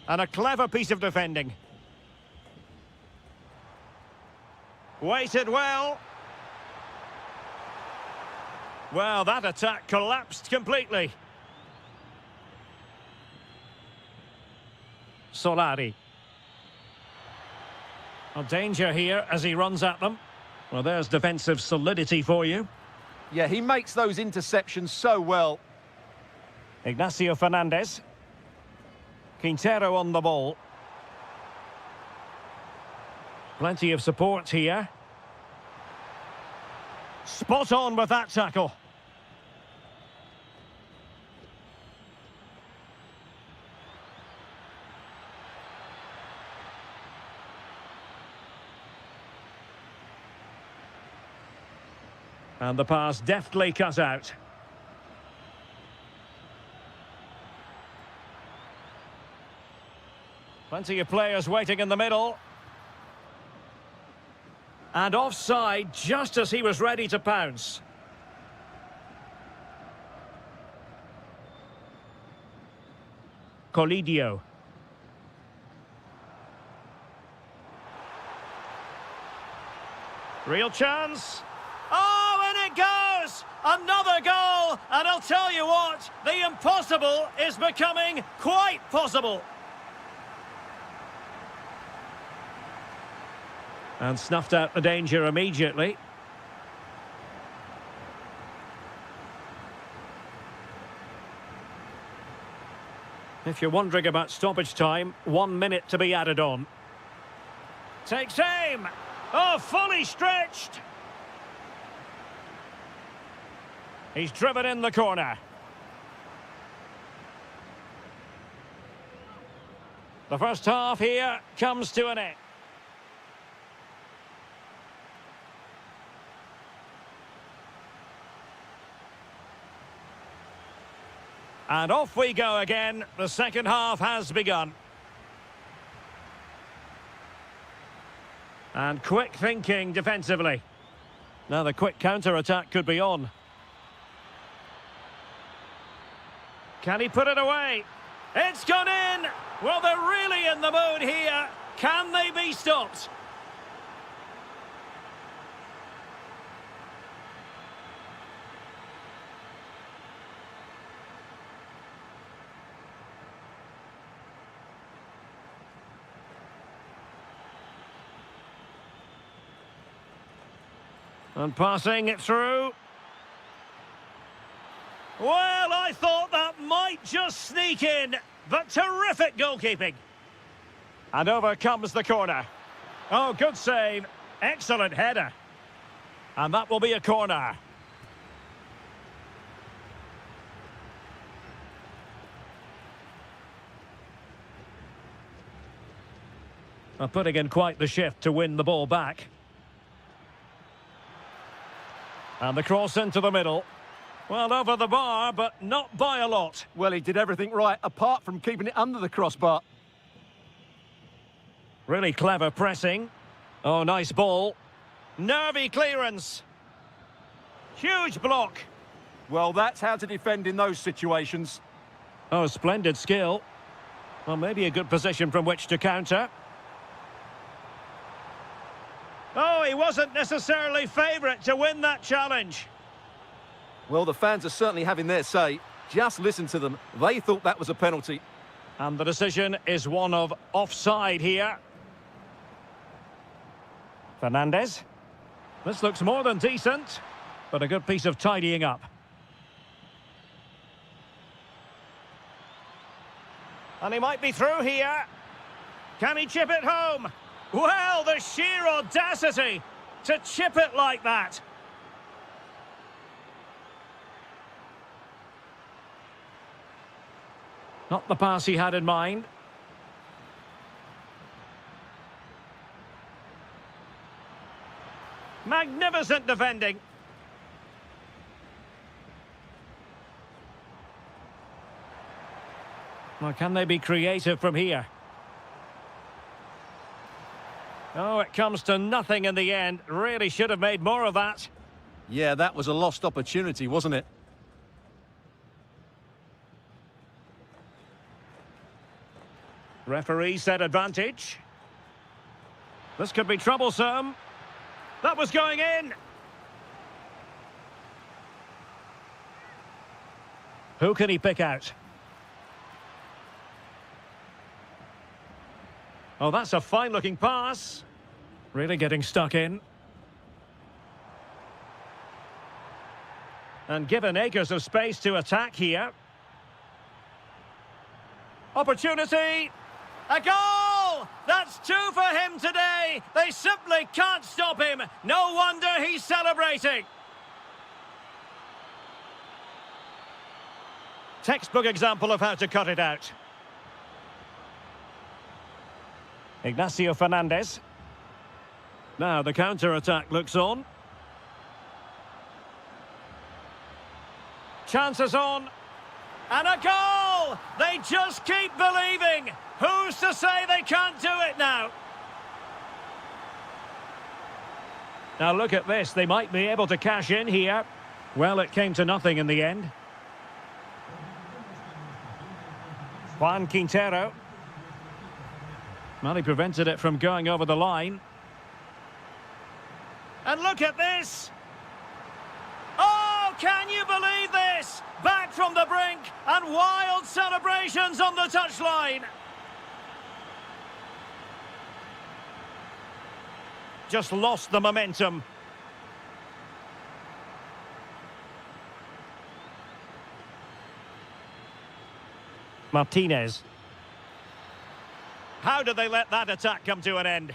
And a clever piece of defending. Waited well. Well, that attack collapsed completely. Solari. A danger here as he runs at them. Well, there's defensive solidity for you. Yeah, he makes those interceptions so well. Ignacio Fernandez. Quintero on the ball. Plenty of support here. Spot on with that tackle. And the pass deftly cut out. Plenty of players waiting in the middle. And offside just as he was ready to pounce. Colidio. Real chance. Oh, and it goes! Another goal! And I'll tell you what, the impossible is becoming quite possible. And snuffed out the danger immediately. If you're wondering about stoppage time, 1 minute to be added on. Takes aim! Oh, fully stretched! He's driven in the corner. The first half here comes to an end. And off we go again. The second half has begun. And quick thinking defensively. Now the quick counter-attack could be on. Can he put it away? It's gone in! Well, they're really in the mood here. Can they be stopped? And passing it through. Well, I thought that might just sneak in, but terrific goalkeeping. And over comes the corner. Oh, good save. Excellent header. And that will be a corner. Putting in quite the shift to win the ball back. And the cross into the middle. Well, over the bar, but not by a lot. Well, he did everything right, apart from keeping it under the crossbar. Really clever pressing. Oh, nice ball. Nervy clearance. Huge block. Well, that's how to defend in those situations. Oh, splendid skill. Well, maybe a good position from which to counter. Oh, he wasn't necessarily favourite to win that challenge. Well, the fans are certainly having their say. Just listen to them. They thought that was a penalty. And the decision is one of offside here. Fernandez. This looks more than decent, but a good piece of tidying up. And he might be through here. Can he chip it home? Well, the sheer audacity to chip it like that. Not the pass he had in mind. Magnificent defending. Well, can they be creative from here? Oh, it comes to nothing in the end. Really should have made more of that. Yeah, that was a lost opportunity, wasn't it? Referee said advantage. This could be troublesome. That was going in. Who can he pick out? Oh, that's a fine-looking pass. Really getting stuck in. And given acres of space to attack here. Opportunity. A goal! That's two for him today. They simply can't stop him. No wonder he's celebrating. Textbook example of how to cut it out. Ignacio Fernandez. Now the counter-attack looks on. Chances on. And a goal! They just keep believing. Who's to say they can't do it now? Now look at this. They might be able to cash in here. Well, it came to nothing in the end. Juan Quintero. Well, he prevented it from going over the line. And look at this! Oh, can you believe this? Back from the brink and wild celebrations on the touchline. Just lost the momentum. Martinez. How did they let that attack come to an end?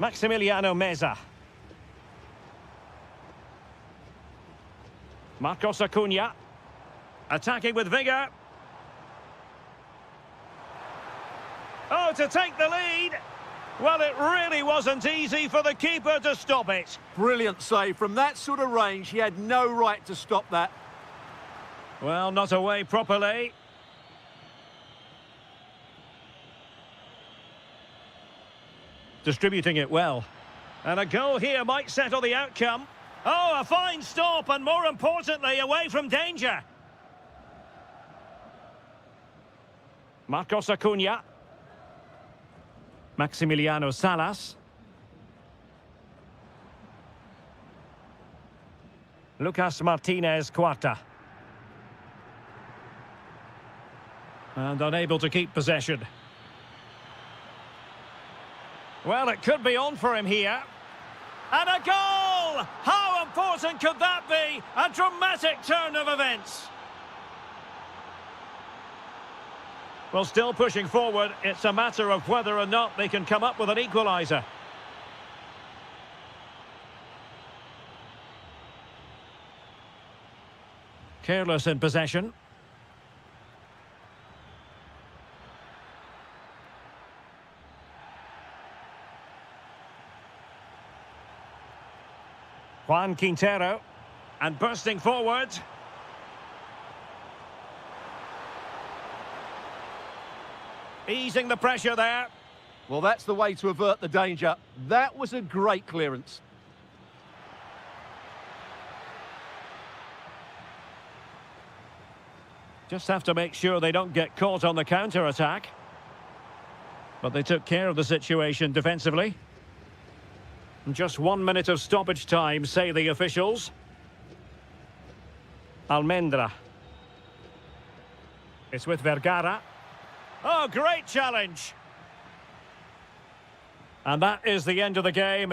Maximiliano Meza. Marcos Acuna. Attacking with vigour. Oh, to take the lead. Well, it really wasn't easy for the keeper to stop it. Brilliant save. From that sort of range, he had no right to stop that. Well, not away properly. Distributing it well. And a goal here might settle the outcome. Oh, a fine stop, and more importantly, away from danger. Marcos Acuna. Maximiliano Salas. Lucas Martinez Cuarta. And unable to keep possession. Well, it could be on for him here. And a goal! How important could that be? A dramatic turn of events. Well, still pushing forward. It's a matter of whether or not they can come up with an equaliser. Careless in possession. Juan Quintero. And bursting forward. Easing the pressure there. Well, that's the way to avert the danger. That was a great clearance. Just have to make sure they don't get caught on the counter-attack. But they took care of the situation defensively. Just 1 minute of stoppage time, say the officials. Almendra. It's with Vergara. Oh, great challenge. And that is the end of the game.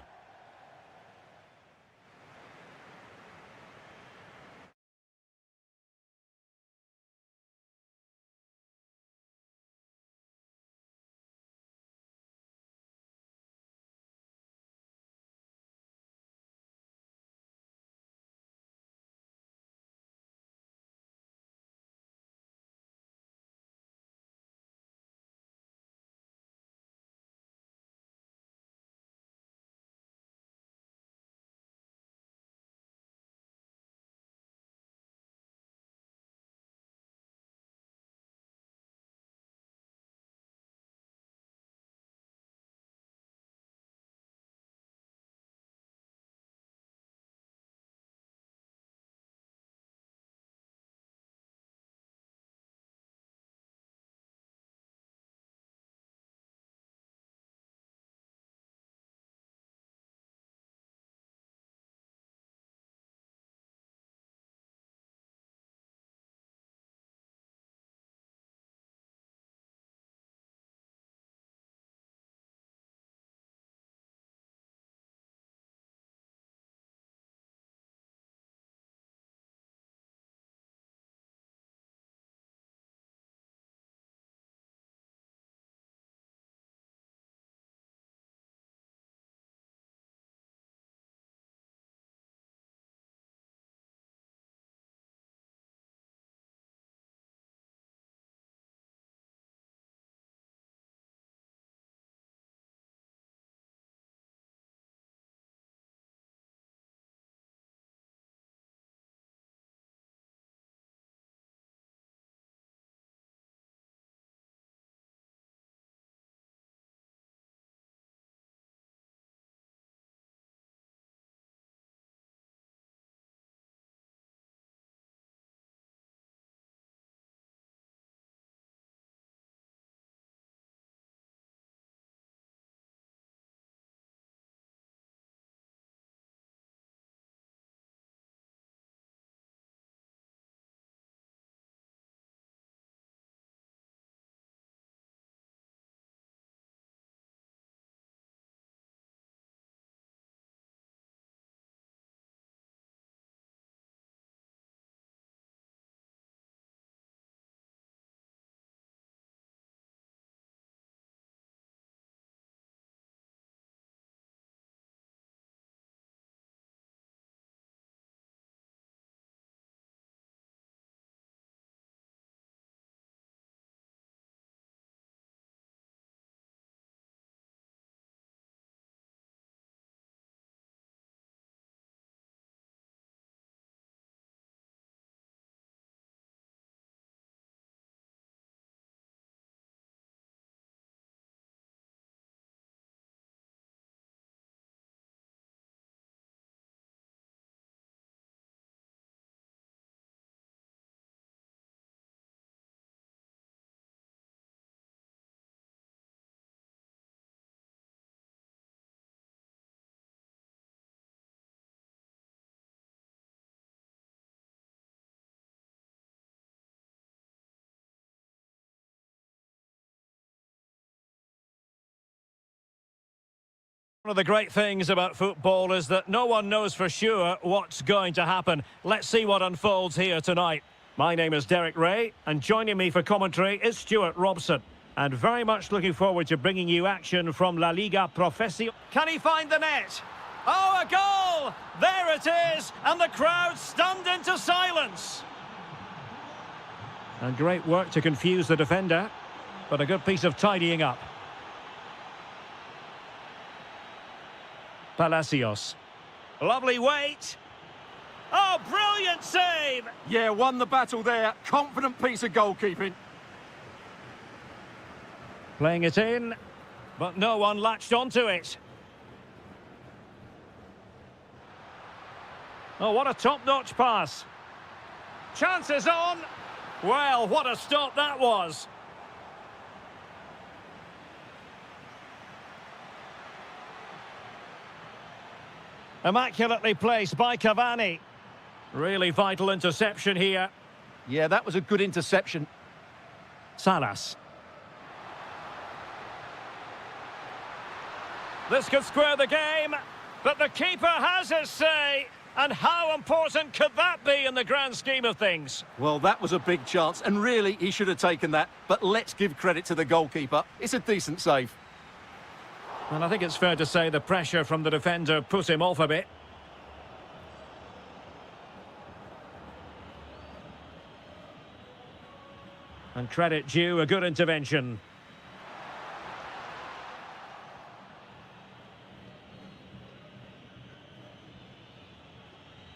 One of the great things about football is that no one knows for sure what's going to happen. Let's see what unfolds here tonight. My name is Derek Ray, and joining me for commentary is Stuart Robson. And very much looking forward to bringing you action from La Liga Profesional. Can he find the net? Oh, a goal! There it is, and the crowd stunned into silence. And great work to confuse the defender, but a good piece of tidying up. Palacios. Lovely weight. Oh, brilliant save! Yeah, won the battle there. Confident piece of goalkeeping. Playing it in, but no one latched onto it. Oh, what a top-notch pass. Chances on. Well, what a stop that was. Immaculately placed by Cavani. Really vital interception here. Yeah, that was a good interception. Salas. This could square the game, but the keeper has his say. And how important could that be in the grand scheme of things? Well, that was a big chance, and really, he should have taken that. But let's give credit to the goalkeeper. It's a decent save. And I think it's fair to say the pressure from the defender put him off a bit. And credit due, a good intervention.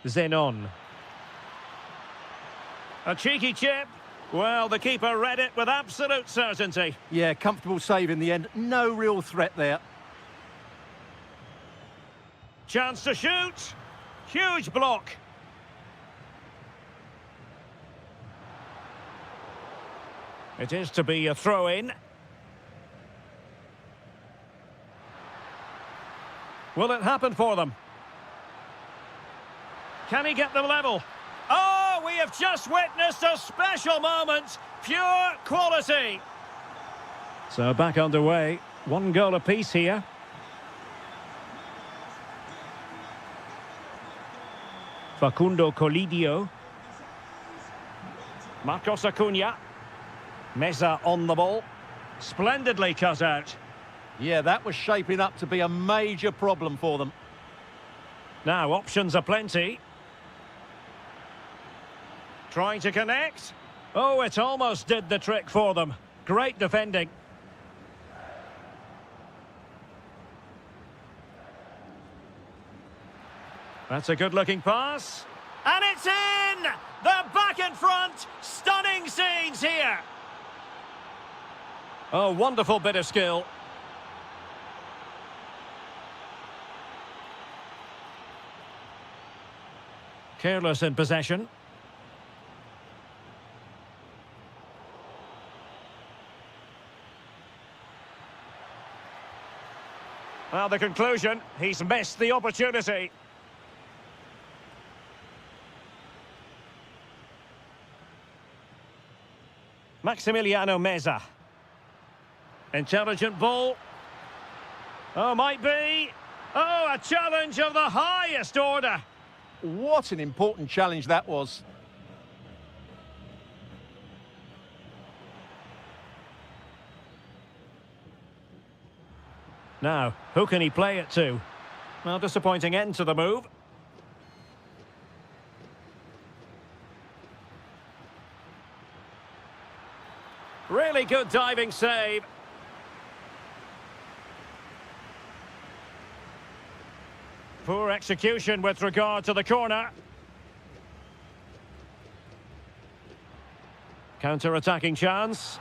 Zenon. A cheeky chip. Well, the keeper read it with absolute certainty. Yeah, comfortable save in the end. No real threat there. Chance to shoot. Huge block. It is to be a throw-in. Will it happen for them? Can he get them level? Oh, we have just witnessed a special moment. Pure quality. So back underway. One goal apiece here. Facundo Colidio. Marcos Acuna. Meza on the ball. Splendidly cut out. Yeah, that was shaping up to be a major problem for them. Now, options are plenty. Trying to connect. Oh, it almost did the trick for them. Great defending. That's a good-looking pass. And it's in! They're back in front. Stunning scenes here. Oh, wonderful bit of skill. Careless in possession. Well, the conclusion, he's missed the opportunity. Maximiliano Meza. Intelligent ball. Oh, might be. Oh, a challenge of the highest order. What an important challenge that was. Now, who can he play it to? Well, disappointing end to the move. Really good diving save. Poor execution with regard to the corner. Counter-attacking chance.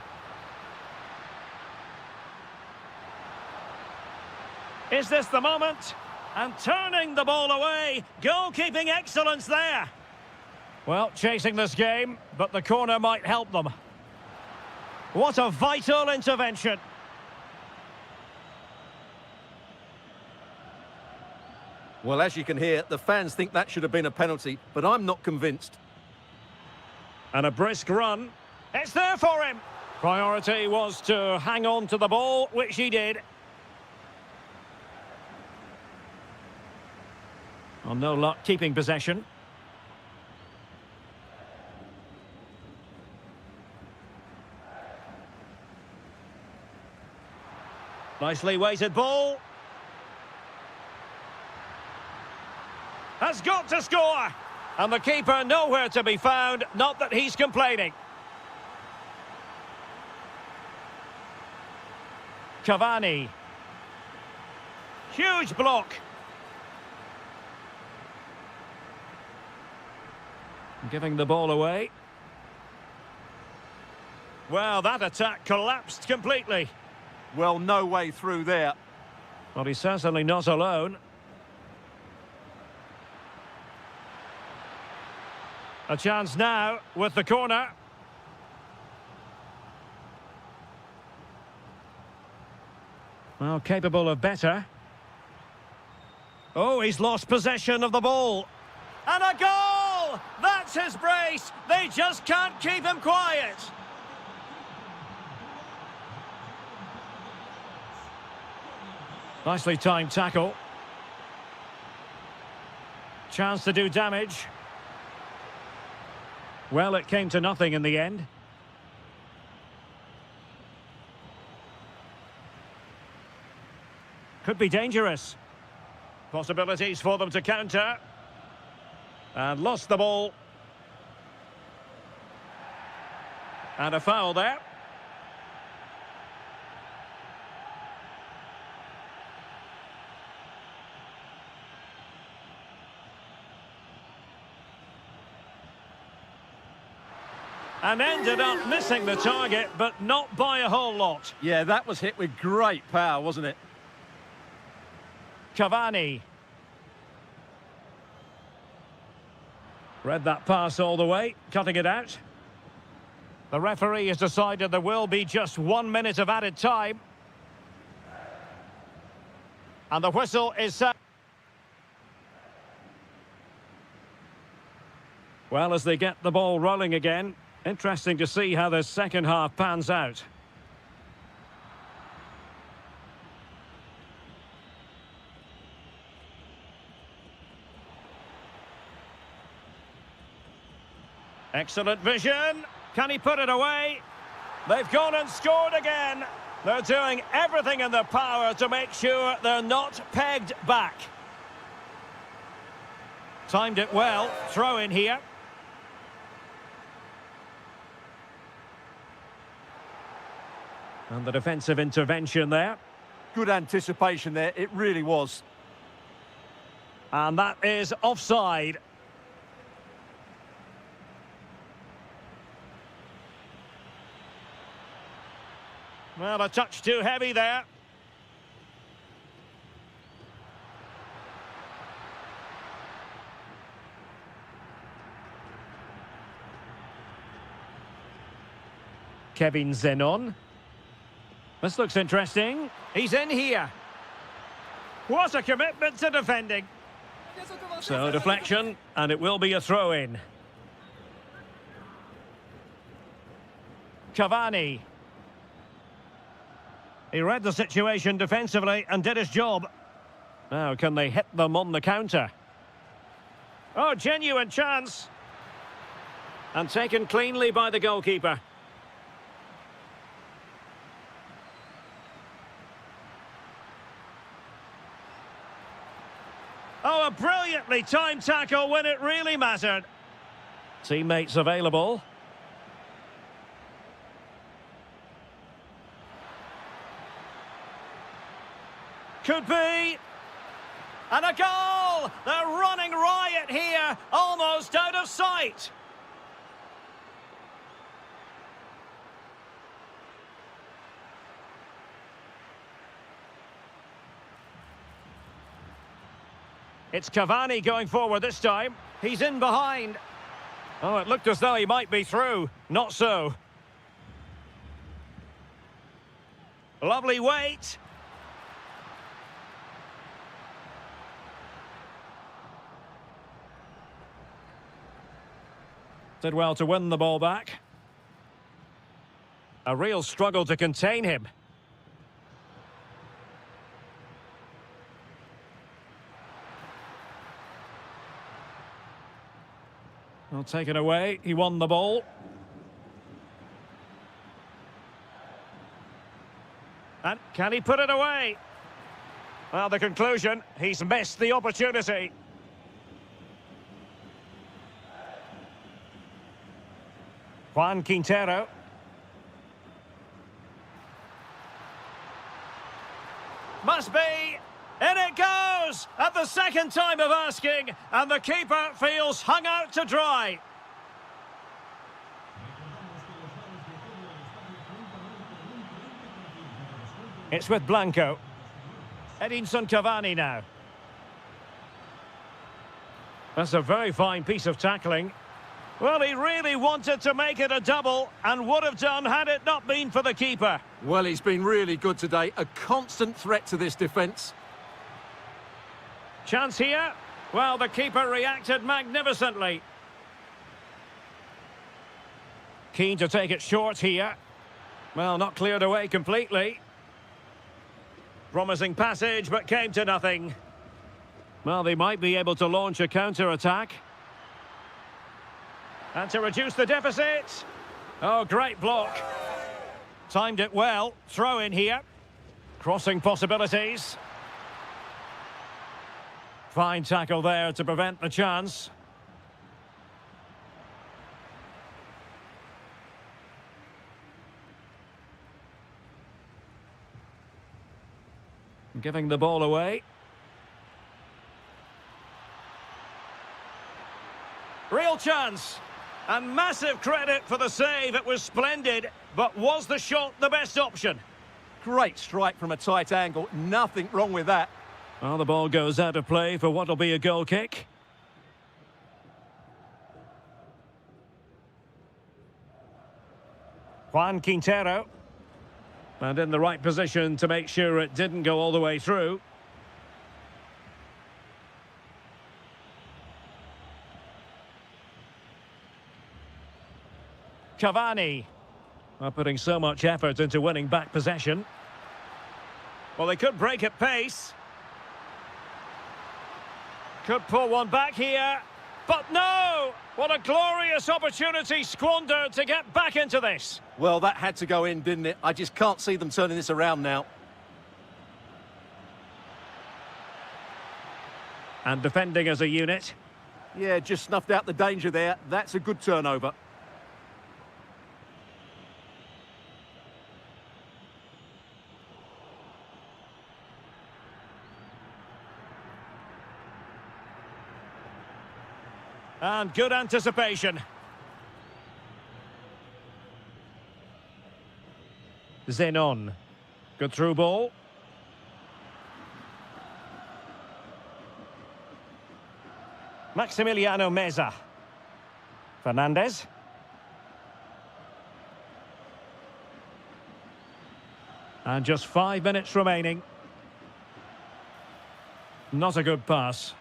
Is this the moment? And turning the ball away. Goalkeeping excellence there. Well, chasing this game, but the corner might help them. What a vital intervention. Well, as you can hear, the fans think that should have been a penalty, but I'm not convinced. And a brisk run. It's there for him. Priority was to hang on to the ball, which he did. Well, no luck keeping possession. Nicely weighted ball. Has got to score. And the keeper nowhere to be found. Not that he's complaining. Cavani. Huge block. Giving the ball away. Well, that attack collapsed completely. Well, no way through there. Well, he's certainly not alone. A chance now with the corner. Well, capable of better. Oh, he's lost possession of the ball. And a goal! That's his brace. They just can't keep him quiet. Nicely timed tackle. Chance to do damage. Well, it came to nothing in the end. Could be dangerous. Possibilities for them to counter. And lost the ball. And a foul there. And ended up missing the target, but not by a whole lot. Yeah, that was hit with great power, wasn't it? Cavani. Read that pass all the way, cutting it out. The referee has decided there will be just 1 minute of added time. And the whistle is set. Well, as they get the ball rolling again, interesting to see how the second half pans out. Excellent vision. Can he put it away? They've gone and scored again. They're doing everything in their power to make sure they're not pegged back. Timed it well. Throw in here. And the defensive intervention there. Good anticipation there, it really was. And that is offside. Well, a touch too heavy there. Kevin Zenon. This looks interesting. He's in here. What a commitment to defending. So, deflection, and it will be a throw-in. Cavani. He read the situation defensively and did his job. Now, can they hit them on the counter? Oh, genuine chance. And taken cleanly by the goalkeeper. Oh, a brilliantly timed tackle when it really mattered. Teammates available. Could be. And a goal! They're running riot here, almost out of sight. It's Cavani going forward this time. He's in behind. Oh, it looked as though he might be through. Not so. Lovely weight. Did well to win the ball back. A real struggle to contain him. Well, taken away. He won the ball. And can he put it away? Well, the conclusion, he's missed the opportunity. Juan Quintero. Must be. In it goes! At the second time of asking, and the keeper feels hung out to dry. It's with Blanco. Edinson Cavani now. That's a very fine piece of tackling. Well, he really wanted to make it a double, and would have done had it not been for the keeper. Well, he's been really good today. A constant threat to this defence. Chance here. Well, the keeper reacted magnificently. Keen to take it short here. Well, not cleared away completely. Promising passage, but came to nothing. Well, they might be able to launch a counter-attack. And to reduce the deficit. Oh, great block. Timed it well. Throw in here. Crossing possibilities. Fine tackle there to prevent the chance. Giving the ball away. Real chance. And massive credit for the save. It was splendid. But was the shot the best option? Great strike from a tight angle. Nothing wrong with that. Well, the ball goes out of play for what will be a goal kick. Juan Quintero. And in the right position to make sure it didn't go all the way through. Cavani. Well, putting so much effort into winning back possession. Well, they could break at pace. Could pull one back here. But no! What a glorious opportunity squandered to get back into this. Well, that had to go in, didn't it? I just can't see them turning this around now. And defending as a unit. Yeah, just snuffed out the danger there. That's a good turnover. And good anticipation. Zenon. Good through ball. Maximiliano Meza. Fernandez. And just 5 minutes remaining. Not a good pass.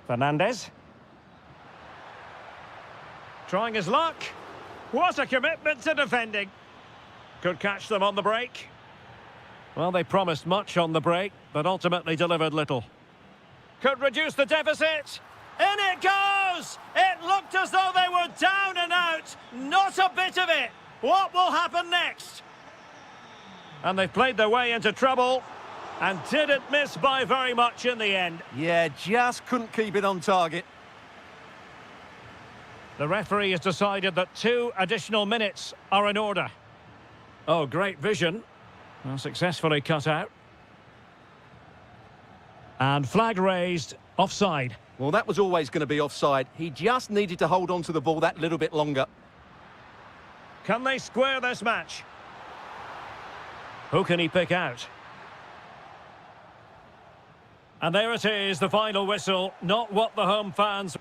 Fernandez. Trying his luck. What a commitment to defending. Could catch them on the break. Well, they promised much on the break, but ultimately delivered little. Could reduce the deficit. In it goes! It looked as though they were down and out. Not a bit of it. What will happen next? And they've played their way into trouble. And didn't miss by very much in the end. Yeah, just couldn't keep it on target. The referee has decided that 2 additional minutes are in order. Oh, great vision. Well, successfully cut out. And flag raised, offside. Well, that was always going to be offside. He just needed to hold on to the ball that little bit longer. Can they square this match? Who can he pick out? And there it is, the final whistle. Not what the home fans...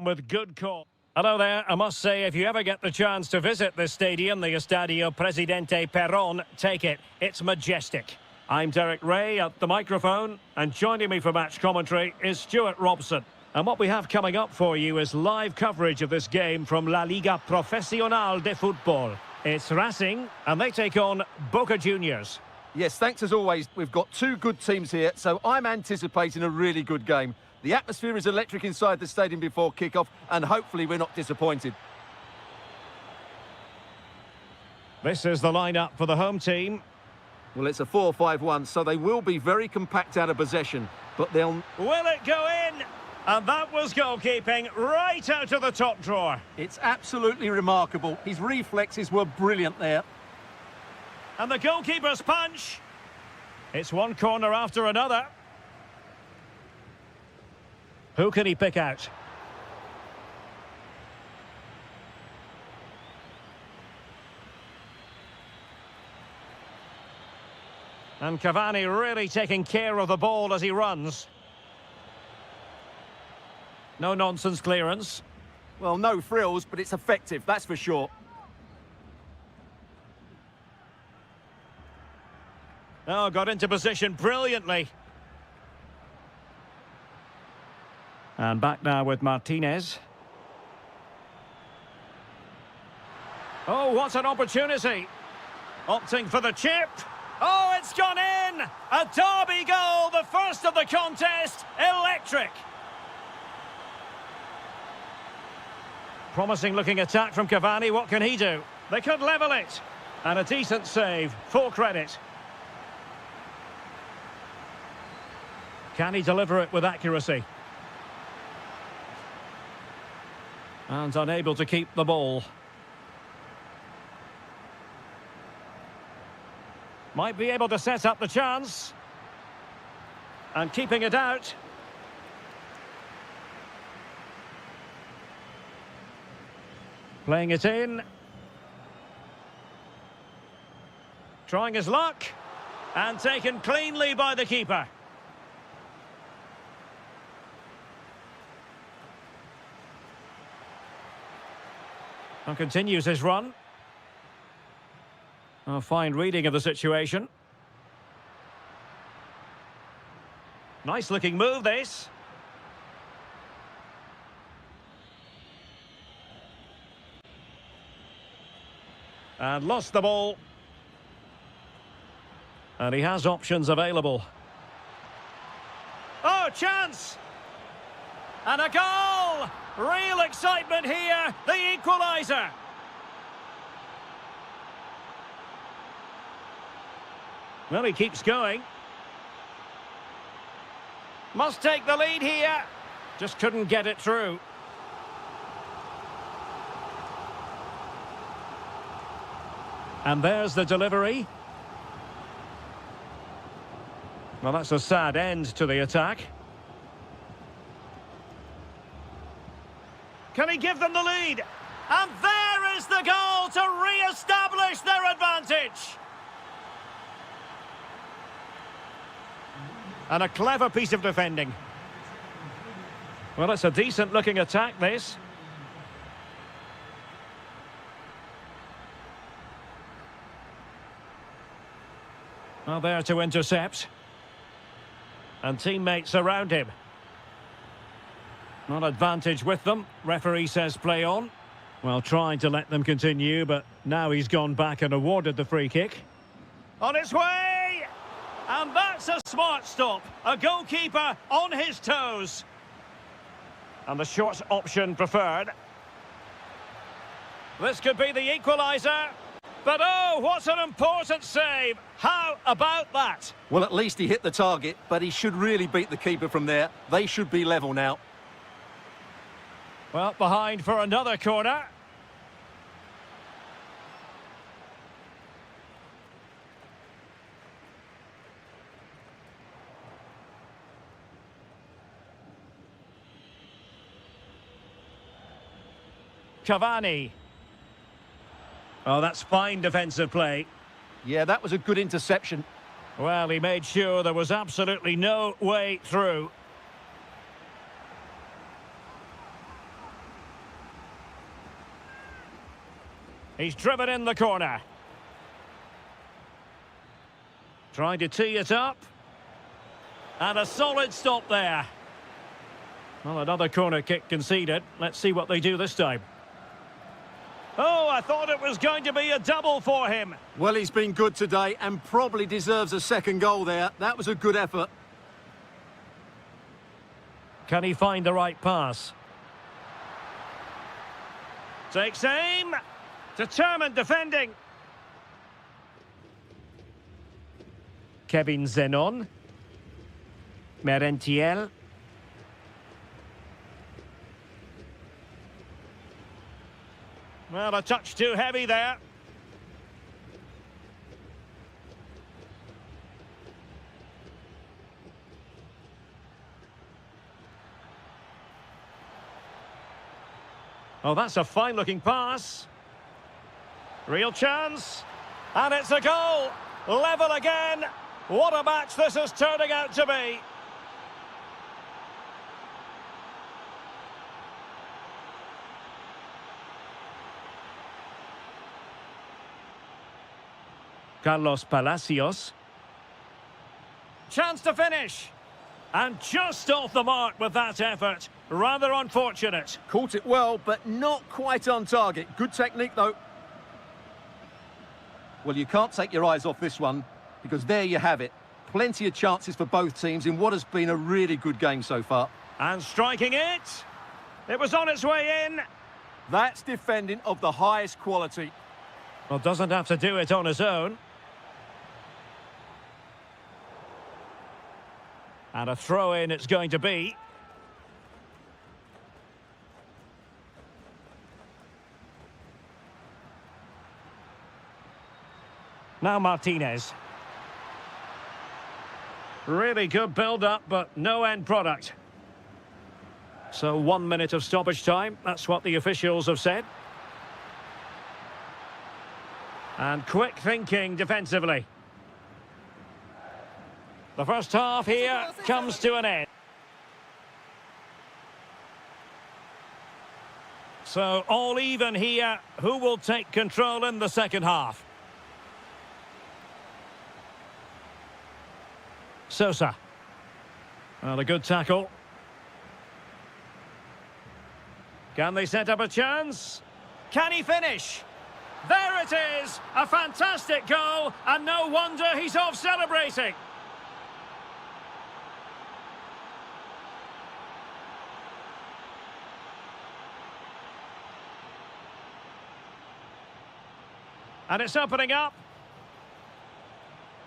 with good call. Hello there. I must say, if you ever get the chance to visit this stadium, the Estadio Presidente Perón, take it. It's majestic. I'm Derek Ray at the microphone, and joining me for match commentary is Stuart Robson. And what we have coming up for you is live coverage of this game from La Liga Profesional de Fútbol. It's Racing, and they take on Boca Juniors. Yes, thanks as always. We've got two good teams here, so I'm anticipating a really good game. The atmosphere is electric inside the stadium before kick-off, and hopefully we're not disappointed. This is the lineup for the home team. Well, it's a 4-5-1, so they will be very compact out of possession, but they'll... Will it go in? And that was goalkeeping right out of the top drawer. It's absolutely remarkable. His reflexes were brilliant there. And the goalkeeper's punch. It's one corner after another. Who can he pick out? And Cavani really taking care of the ball as he runs. No nonsense clearance. Well, no frills, but it's effective, that's for sure. Oh, got into position brilliantly. And back now with Martinez. Oh, what an opportunity. Opting for the chip. Oh, it's gone in! A derby goal, the first of the contest. Electric. Promising looking attack from Cavani. What can he do? They could level it. And a decent save. Full credit. Can he deliver it with accuracy? And unable to keep the ball. Might be able to set up the chance. And keeping it out. Playing it in. Trying his luck. And taken cleanly by the keeper. And continues his run. A fine reading of the situation. Nice looking move, this. And lost the ball. And he has options available. Oh, chance! And a goal! Real excitement here, the equaliser. Well, he keeps going. Must take the lead here. Just couldn't get it through. And there's the delivery. Well, that's a sad end to the attack. Can he give them the lead? And there is the goal to re-establish their advantage. And a clever piece of defending. Well, it's a decent-looking attack, this. Well, there to intercept. And teammates around him. Not advantage with them. Referee says play on. Well, trying to let them continue, but now he's gone back and awarded the free kick. On its way! And that's a smart stop. A goalkeeper on his toes. And the short option preferred. This could be the equaliser. But oh, what an important save. How about that? Well, at least he hit the target, but he should really beat the keeper from there. They should be level now. Well, behind for another corner. Cavani. Oh, that's fine defensive play. Yeah, that was a good interception. Well, he made sure there was absolutely no way through. He's driven in the corner. Trying to tee it up. And a solid stop there. Well, another corner kick conceded. Let's see what they do this time. Oh, I thought it was going to be a double for him. Well, he's been good today and probably deserves a second goal there. That was a good effort. Can he find the right pass? Takes aim. Determined defending. Kevin Zenon. Merentiel. Well, a touch too heavy there. Oh, that's a fine-looking pass. Real chance. And it's a goal. Level again. What a match this is turning out to be. Carlos Palacios. Chance to finish. And just off the mark with that effort. Rather unfortunate. Caught it well, but not quite on target. Good technique, though. Well, you can't take your eyes off this one, because there you have it. Plenty of chances for both teams in what has been a really good game so far. And striking it. It was on its way in. That's defending of the highest quality. Well, doesn't have to do it on his own. And a throw-in it's going to be. Now Martinez. Really good build-up, but no end product. So 1 minute of stoppage time. That's what the officials have said. And quick thinking defensively. The first half here comes to an end. So all even here. Who will take control in the second half? Sosa. Well, a good tackle. Can they set up a chance? Can he finish? There it is! A fantastic goal, and no wonder he's off celebrating. And it's opening up.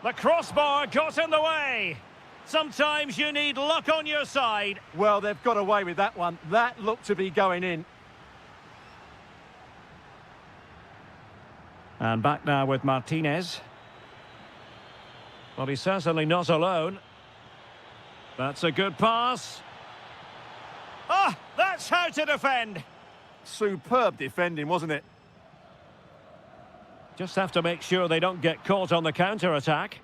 The crossbar got in the way. Sometimes you need luck on your side. Well, they've got away with that one. That looked to be going in. And back now with Martinez. Well, he's certainly not alone. That's a good pass. Ah, that's how to defend. Superb defending, wasn't it? Just have to make sure they don't get caught on the counter-attack.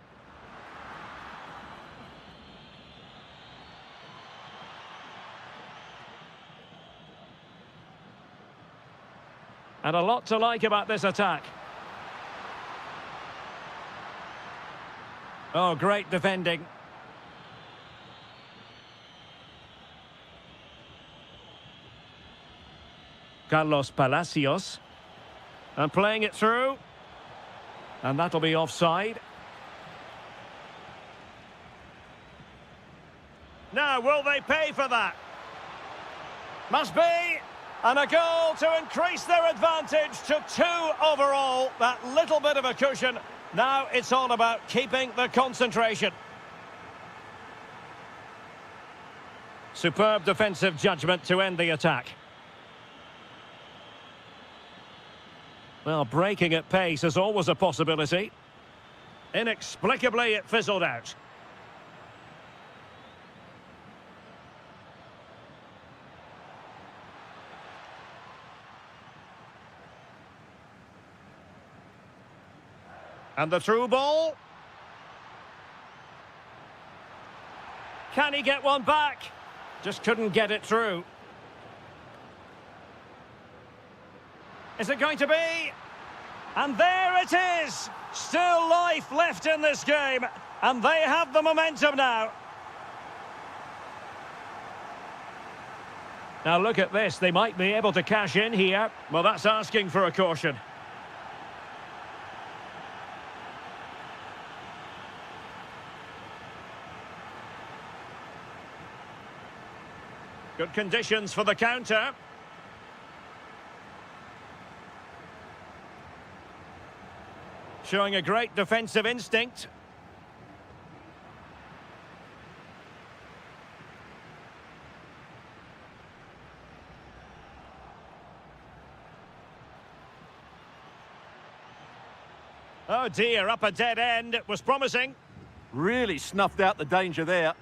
And a lot to like about this attack. Oh, great defending. Carlos Palacios. And playing it through. And that'll be offside. Now, will they pay for that? Must be. And a goal to increase their advantage to 2 overall. That little bit of a cushion. Now it's all about keeping the concentration. Superb defensive judgment to end the attack. Well, breaking at pace is always a possibility. Inexplicably, it fizzled out. And the through ball. Can he get one back? Just couldn't get it through. Is it going to be? And there it is! Still life left in this game, and they have the momentum now. Now look at this, they might be able to cash in here. Well, that's asking for a caution. Good conditions for the counter. Showing a great defensive instinct. Oh dear, up a dead end. It was promising. Really snuffed out the danger there.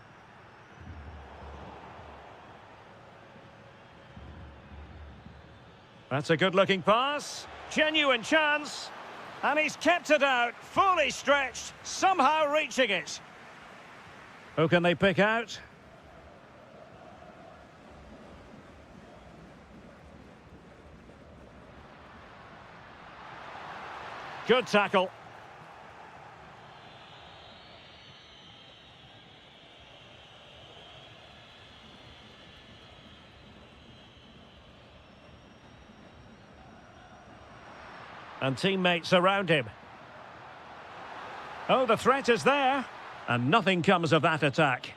That's a good-looking pass. Genuine chance. And he's kept it out, fully stretched, somehow reaching it. Who can they pick out? Good tackle. And teammates around him. Oh, the threat is there. And nothing comes of that attack.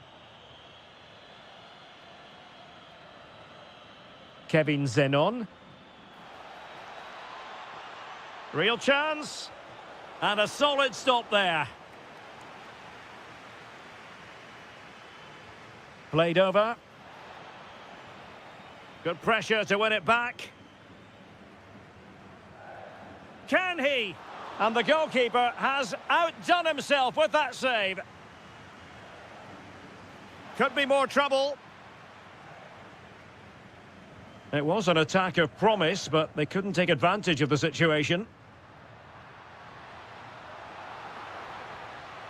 Kevin Zenon. Real chance. And a solid stop there. Played over. Good pressure to win it back. Can he? And the goalkeeper has outdone himself with that save. Could be more trouble. It was an attack of promise, but they couldn't take advantage of the situation.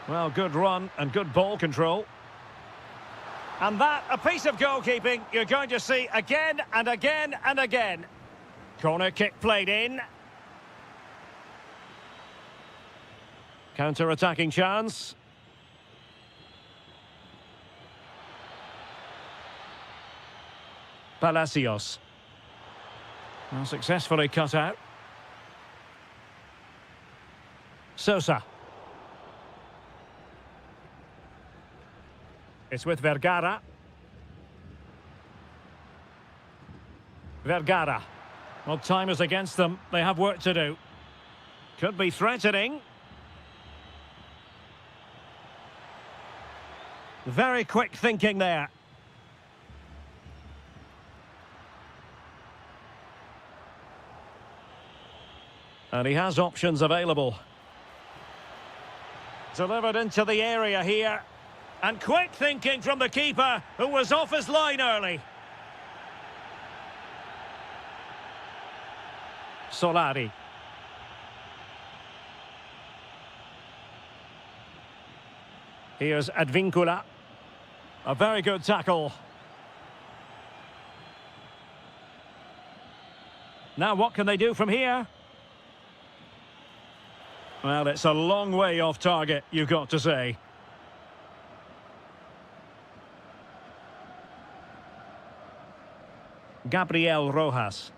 Well, good run and good ball control. And that, a piece of goalkeeping you're going to see again and again and again. Corner kick played in. Counter-attacking chance. Palacios. Well, successfully cut out. Sosa. It's with Vergara. Vergara. Well, time is against them. They have work to do. Could be threatening. Very quick thinking there. And he has options available. Delivered into the area here. And quick thinking from the keeper, who was off his line early. Solari. Here's Advincula. A very good tackle. Now what can they do from here? Well, it's a long way off target, you've got to say. Gabriel Rojas.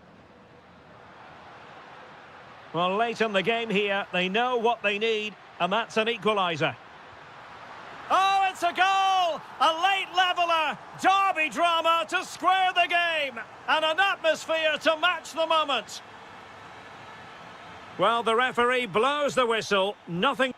Well, late in the game here, they know what they need, and that's an equaliser. Oh, it's a goal! A late leveller! Derby drama to square the game! And an atmosphere to match the moment. Well, the referee blows the whistle. Nothing...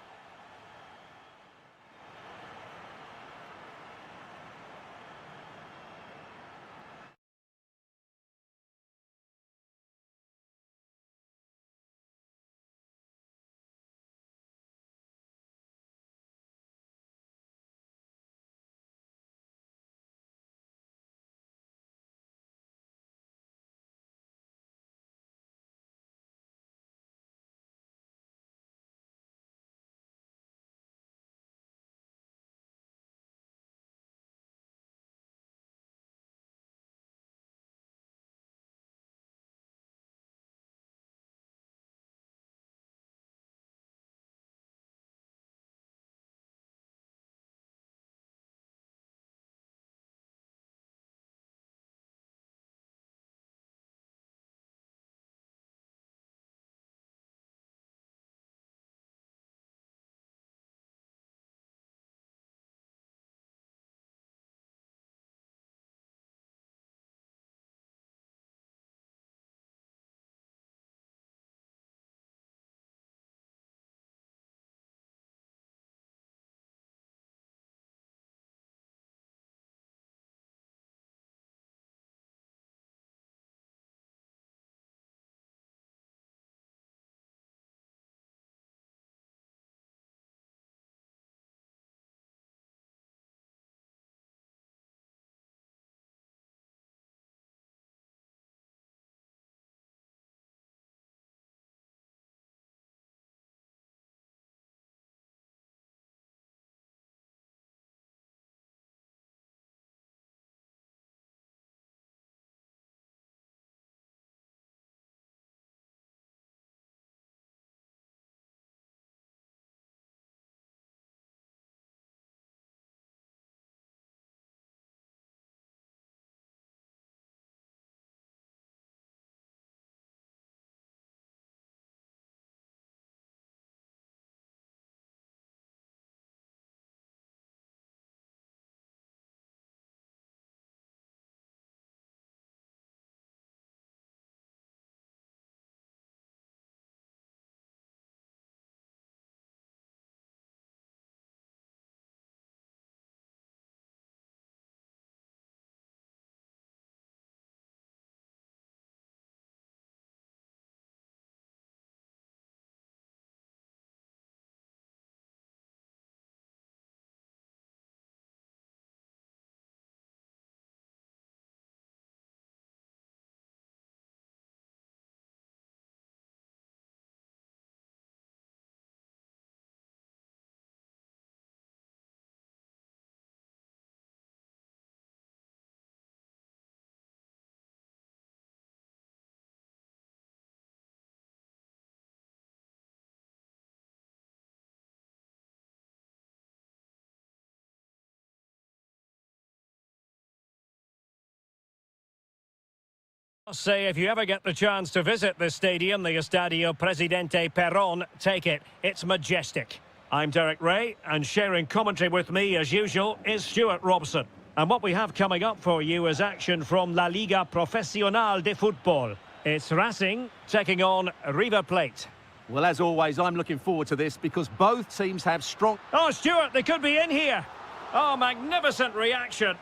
Say if you ever get the chance to visit this stadium, the Estadio Presidente Perón, take it. It's majestic. I'm Derek Ray, and sharing commentary with me, as usual, is Stuart Robson. And what we have coming up for you is action from La Liga Profesional de Fútbol. It's Racing taking on River Plate. Well, as always, I'm looking forward to this because both teams have strong... Oh, Stuart, they could be in here. Oh, magnificent reaction.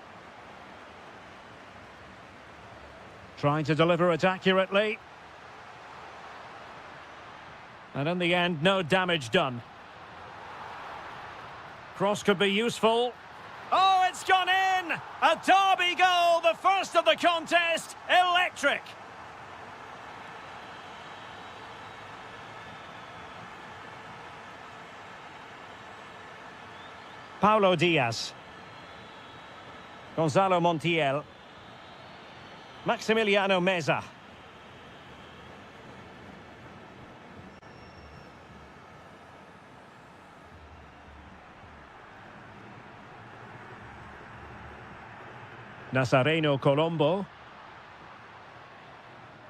Trying to deliver it accurately. And in the end, no damage done. Cross could be useful. Oh, it's gone in! A derby goal, the first of the contest. Electric. Paulo Diaz. Gonzalo Montiel. Maximiliano Meza. Nazareno Colombo.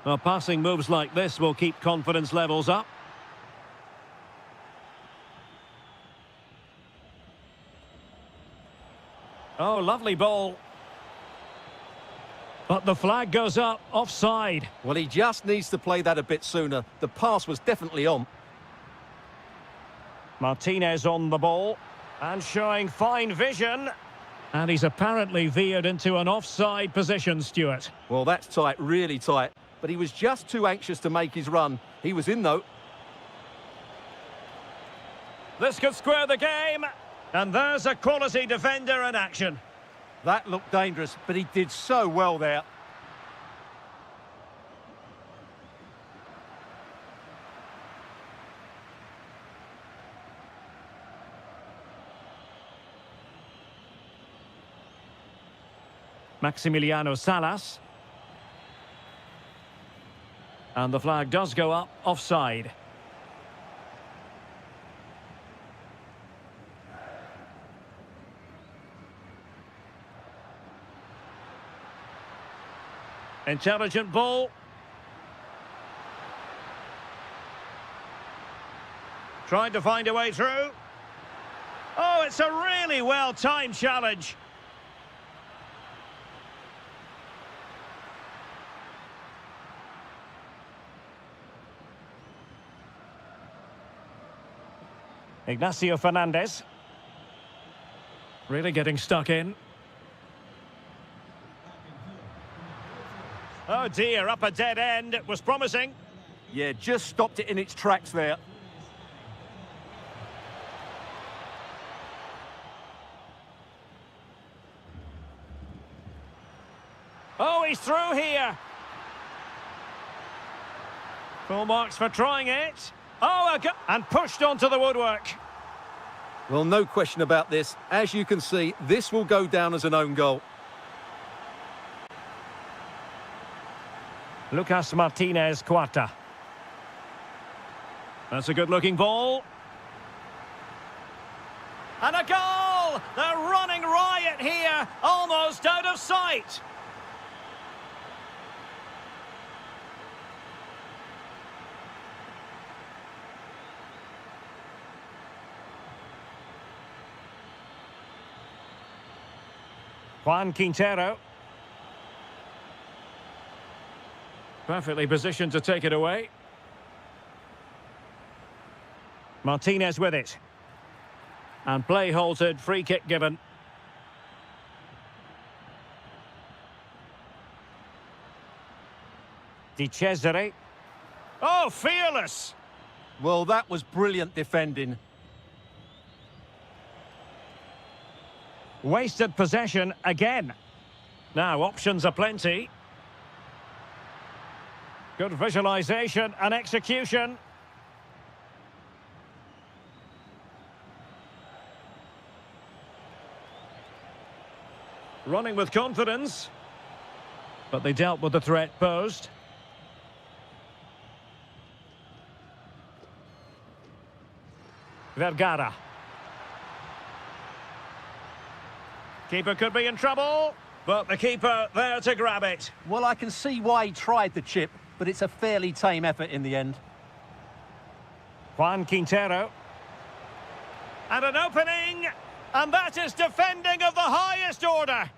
Well, passing moves like this will keep confidence levels up. Oh, lovely ball. But the flag goes up, offside. Well, he just needs to play that a bit sooner. The pass was definitely on. Martinez on the ball. And showing fine vision. And he's apparently veered into an offside position, Stuart. Well, that's tight, really tight. But he was just too anxious to make his run. He was in, though. This could square the game. And there's a quality defender in action. That looked dangerous, but he did so well there. Maximiliano Salas. And the flag does go up, offside. Intelligent ball. Trying to find a way through. Oh, it's a really well-timed challenge. Ignacio Fernandez. Really getting stuck in. Oh dear, up a dead end. It was promising. Yeah, just stopped it in its tracks there. Oh, he's through here. Full marks for trying it. Oh, and pushed onto the woodwork. Well, no question about this. As you can see, this will go down as an own goal. Lucas Martinez Cuarta. That's a good-looking ball. And a goal! They're running riot here, almost out of sight. Juan Quintero. Perfectly positioned to take it away. Martinez with it. And play halted, free kick given. Di Cesare. Oh, fearless! Well, that was brilliant defending. Wasted possession again. Now, options are plenty. Good visualisation and execution. Running with confidence. But they dealt with the threat posed. Vergara. Keeper could be in trouble. But the keeper there to grab it. Well, I can see why he tried the chip, but it's a fairly tame effort in the end. Juan Quintero. And an opening, and that is defending of the highest order.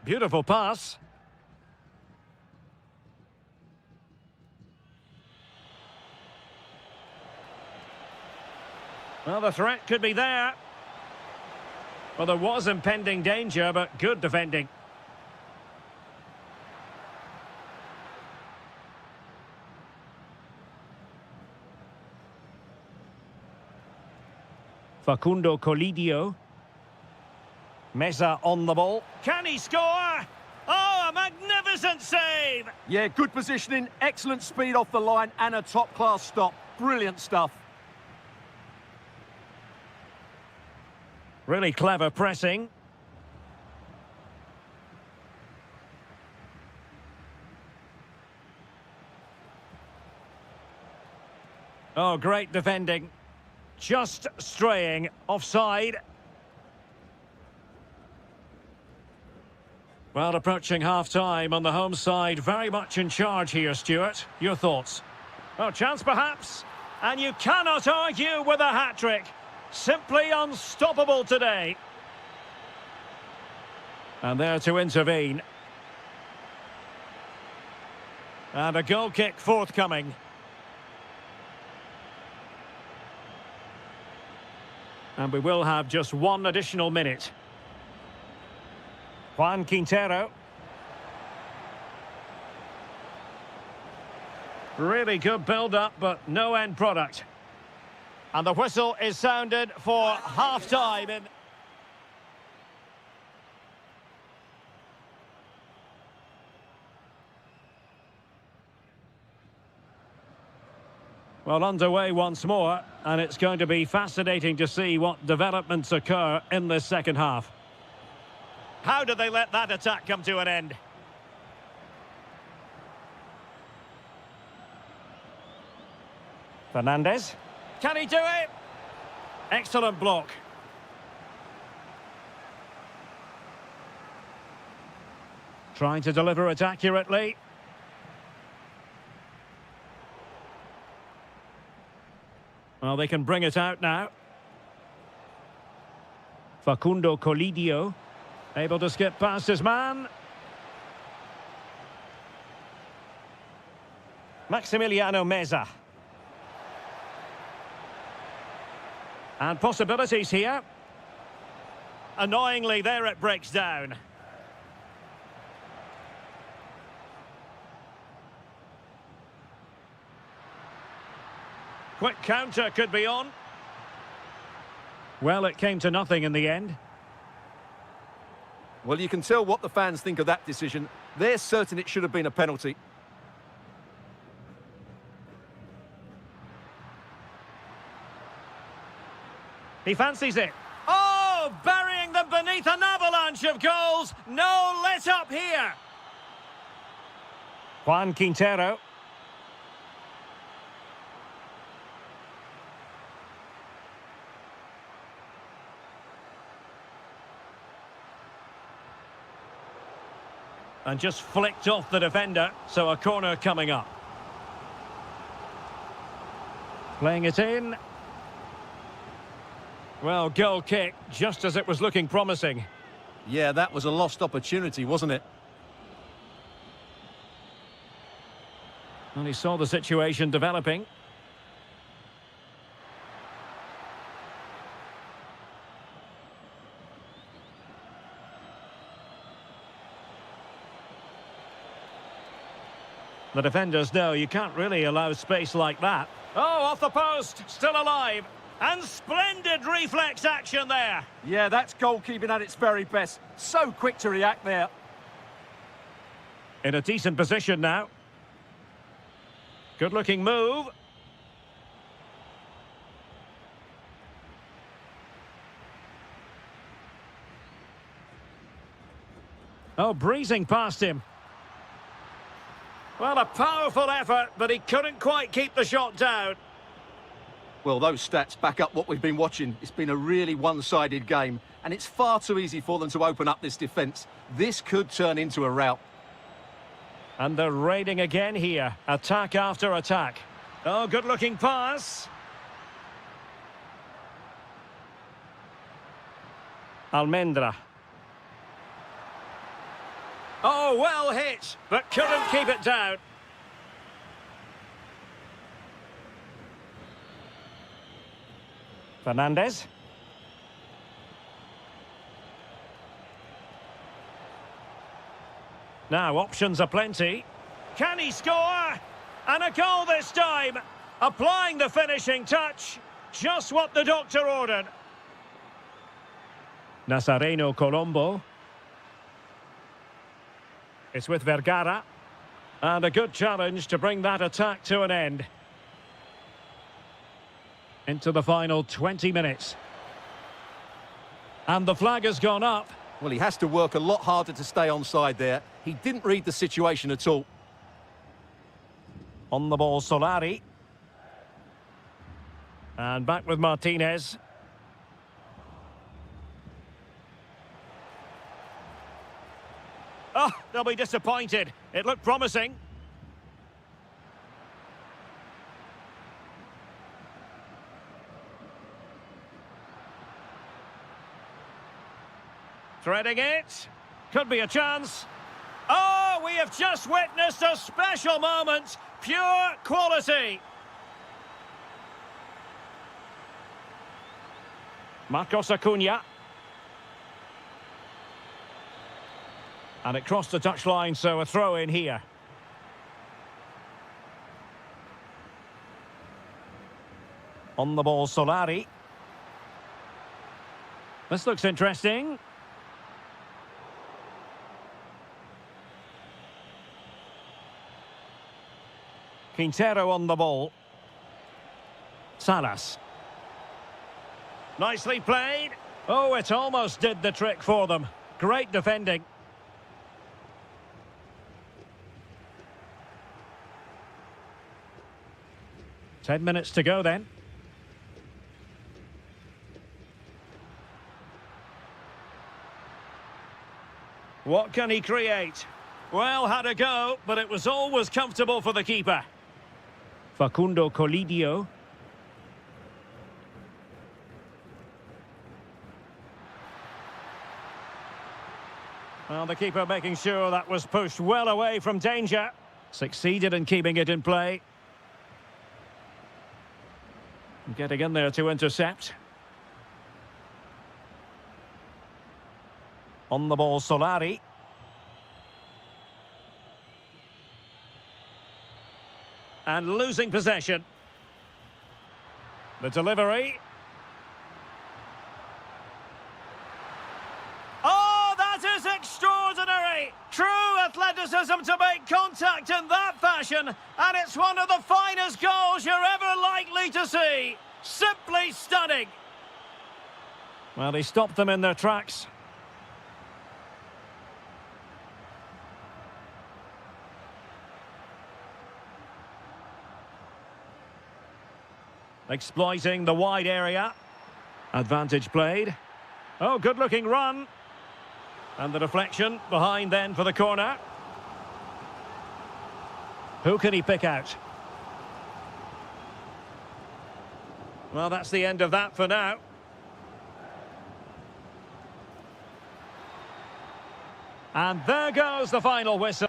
Beautiful pass. Well, the threat could be there. Well, there was impending danger, but good defending. Facundo Colidio. Meza on the ball. Can he score? Oh, a magnificent save! Yeah, good positioning, excellent speed off the line, and a top-class stop. Brilliant stuff. Really clever pressing. Oh, great defending. Just straying offside. Well, approaching half-time on the home side, very much in charge here, Stuart. Your thoughts? Oh, chance perhaps. And you cannot argue with a hat-trick. Simply unstoppable today. And there to intervene. And a goal kick forthcoming. And we will have just one additional minute. Juan Quintero. Really good build-up, but no end product. And the whistle is sounded for half-time. Well, underway once more, and it's going to be fascinating to see what developments occur in this second half. How did they let that attack come to an end? Fernandez. Can he do it? Excellent block. Trying to deliver it accurately. Well, they can bring it out now. Facundo Colidio. Able to skip past his man. Maximiliano Meza. And possibilities here. Annoyingly, there it breaks down. Quick counter could be on. Well, it came to nothing in the end. Well, you can tell what the fans think of that decision. They're certain it should have been a penalty. He fancies it. Oh, burying them beneath an avalanche of goals. No let up here. Juan Quintero. And just flicked off the defender, so a corner coming up. Playing it in. Well, goal kick, just as it was looking promising. Yeah, that was a lost opportunity, wasn't it? And he saw the situation developing. The defenders know you can't really allow space like that. Oh, off the post, still alive. And splendid reflex action there. Yeah, that's goalkeeping at its very best. So quick to react there. In a decent position now. Good-looking move. Oh, breezing past him. Well, a powerful effort, but he couldn't quite keep the shot down. Well, those stats back up what we've been watching. It's been a really one-sided game, and it's far too easy for them to open up this defence. This could turn into a rout. And they're raiding again here. Attack after attack. Oh, good-looking pass. Almendra. Oh, well hit, but couldn't keep it down. Fernandez. Now, options are plenty. Can he score? And a goal this time. Applying the finishing touch. Just what the doctor ordered. Nazareno Colombo. It's with Vergara. And a good challenge to bring that attack to an end. Into the final 20 minutes. And the flag has gone up. Well, he has to work a lot harder to stay onside there. He didn't read the situation at all. On the ball, Solari. And back with Martinez. Oh, they'll be disappointed. It looked promising. Threading it. Could be a chance. Oh, we have just witnessed a special moment. Pure quality. Marcos Acuna. And it crossed the touchline, so a throw in here. On the ball, Solari. This looks interesting. Quintero on the ball. Salas. Nicely played. Oh, it almost did the trick for them. Great defending. Ten minutes to go then. What can he create? Well, had a go, but it was always comfortable for the keeper. Facundo Colidio. Well, the keeper making sure that was pushed well away from danger. Succeeded in keeping it in play. Getting in there to intercept. On the ball, Solari. And losing possession. The delivery. Oh, that is extraordinary! True athleticism to make contact in that fashion, and it's one of the finest goals you're ever likely to see. Simply stunning. Well, he stopped them in their tracks. Exploiting the wide area. Advantage played. Oh, good-looking run. And the deflection behind then for the corner. Who can he pick out? Well, that's the end of that for now. And there goes the final whistle.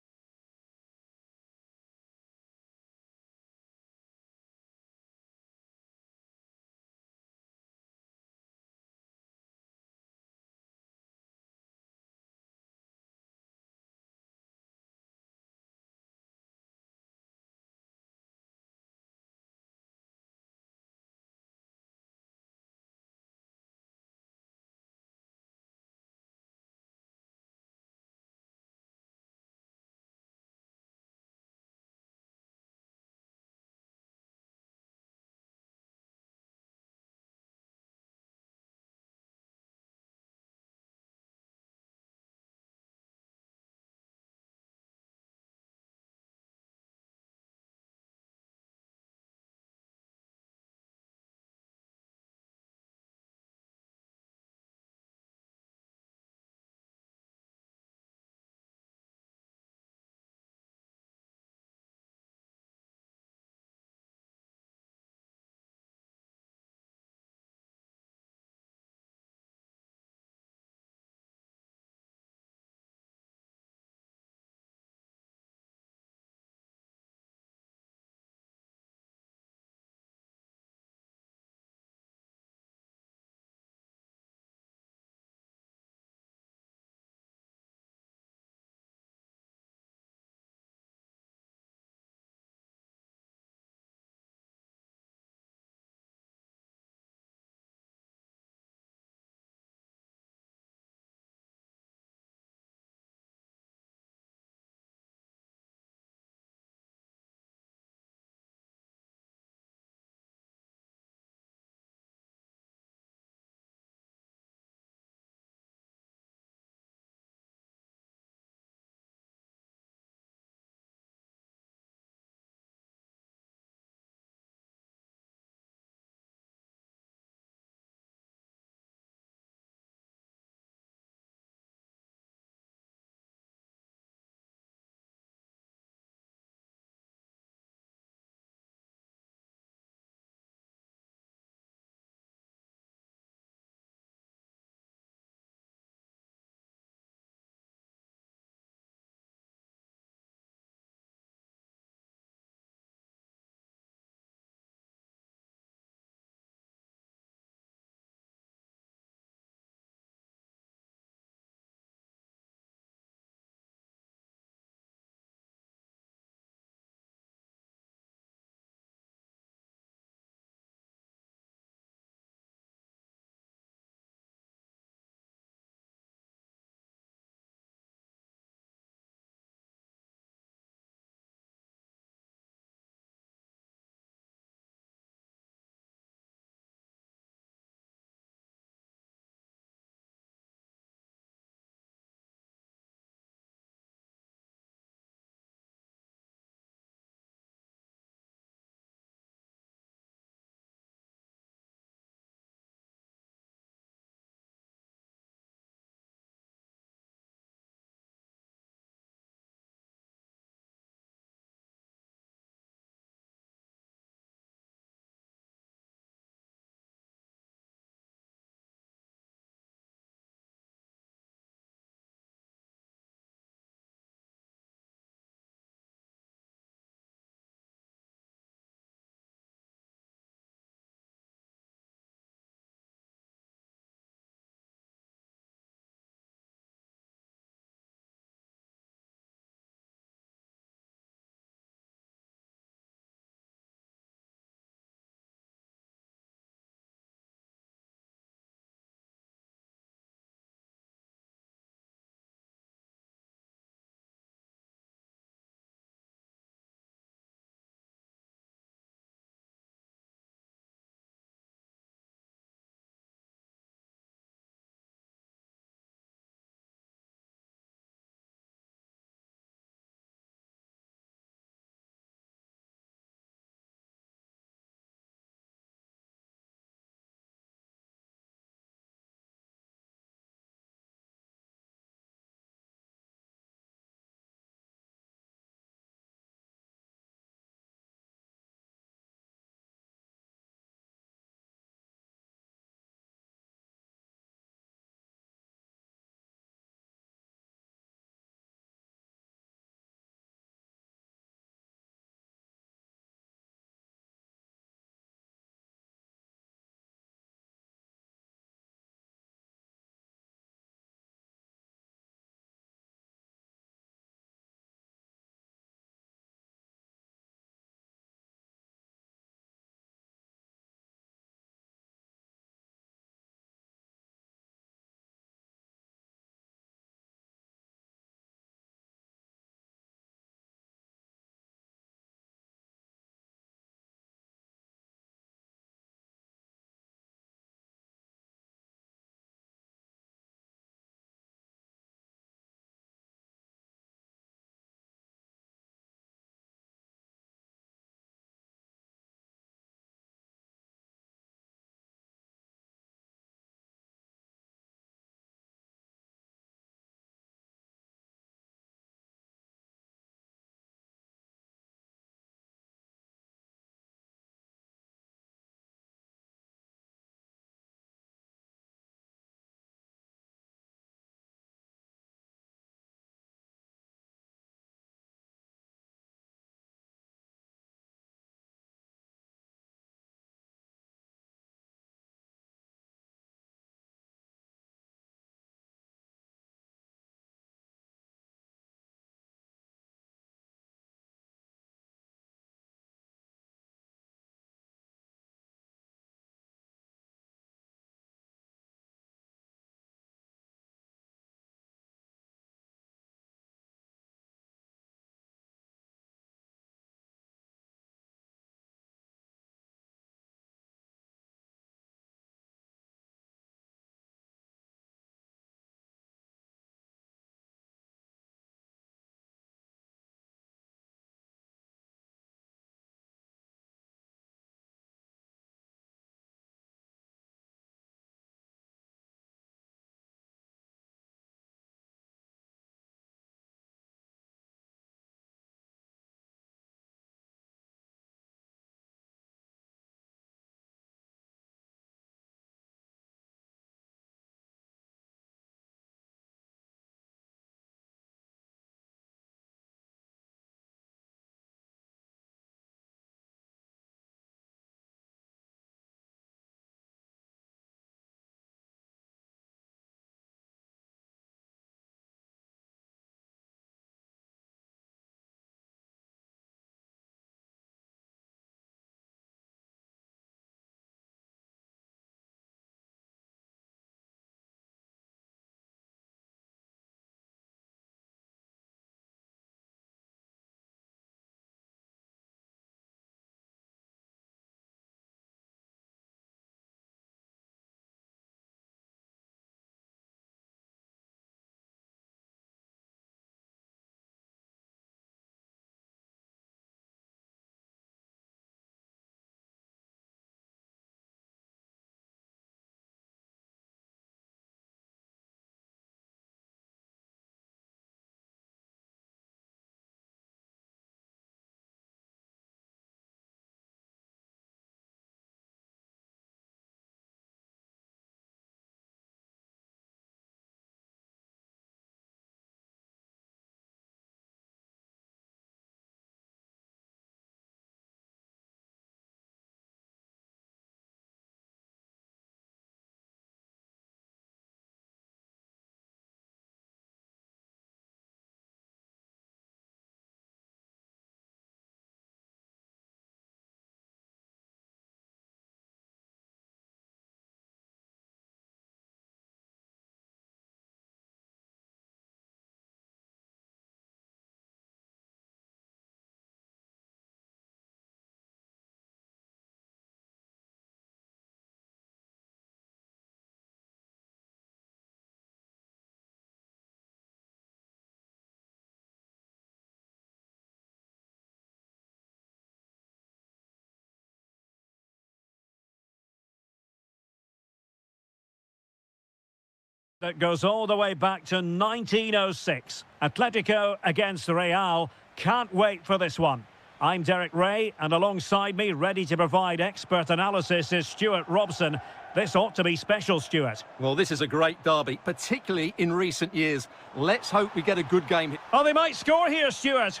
That goes all the way back to 1906. Atletico against Real. Can't wait for this one. I'm Derek Ray, and alongside me, ready to provide expert analysis, is Stuart Robson. This ought to be special, Stuart. Well, this is a great derby, particularly in recent years. Let's hope we get a good game. Oh, they might score here, Stuart.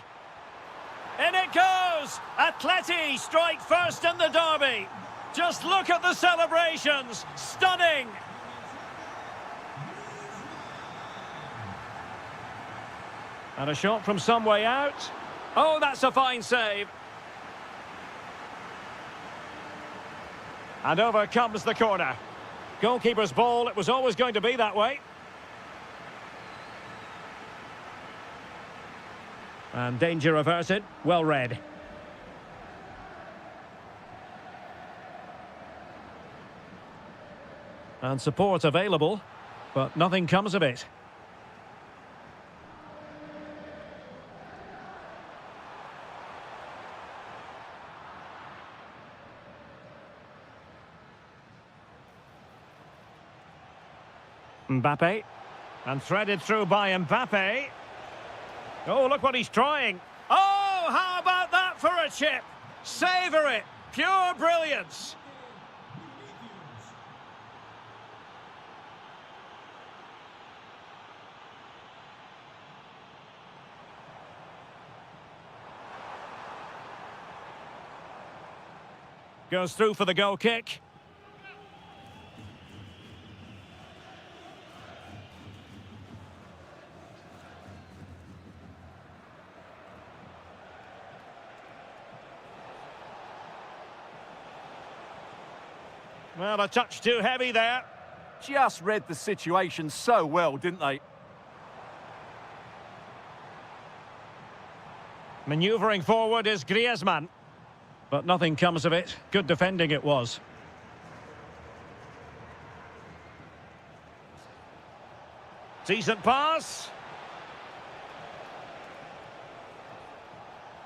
In it goes! Atleti strike first in the derby. Just look at the celebrations. Stunning! And a shot from some way out. Oh, that's a fine save. And over comes the corner. Goalkeeper's ball, it was always going to be that way. And danger averted, well read. And support available, but nothing comes of it. Mbappe, and threaded through by Mbappe. Oh, look what he's trying. Oh, how about that for a chip? Savour it. Pure brilliance. Goes through for the goal kick. Well, a touch too heavy there. Just read the situation so well, didn't they? Manoeuvring forward is Griezmann. But nothing comes of it. Good defending it was. Decent pass.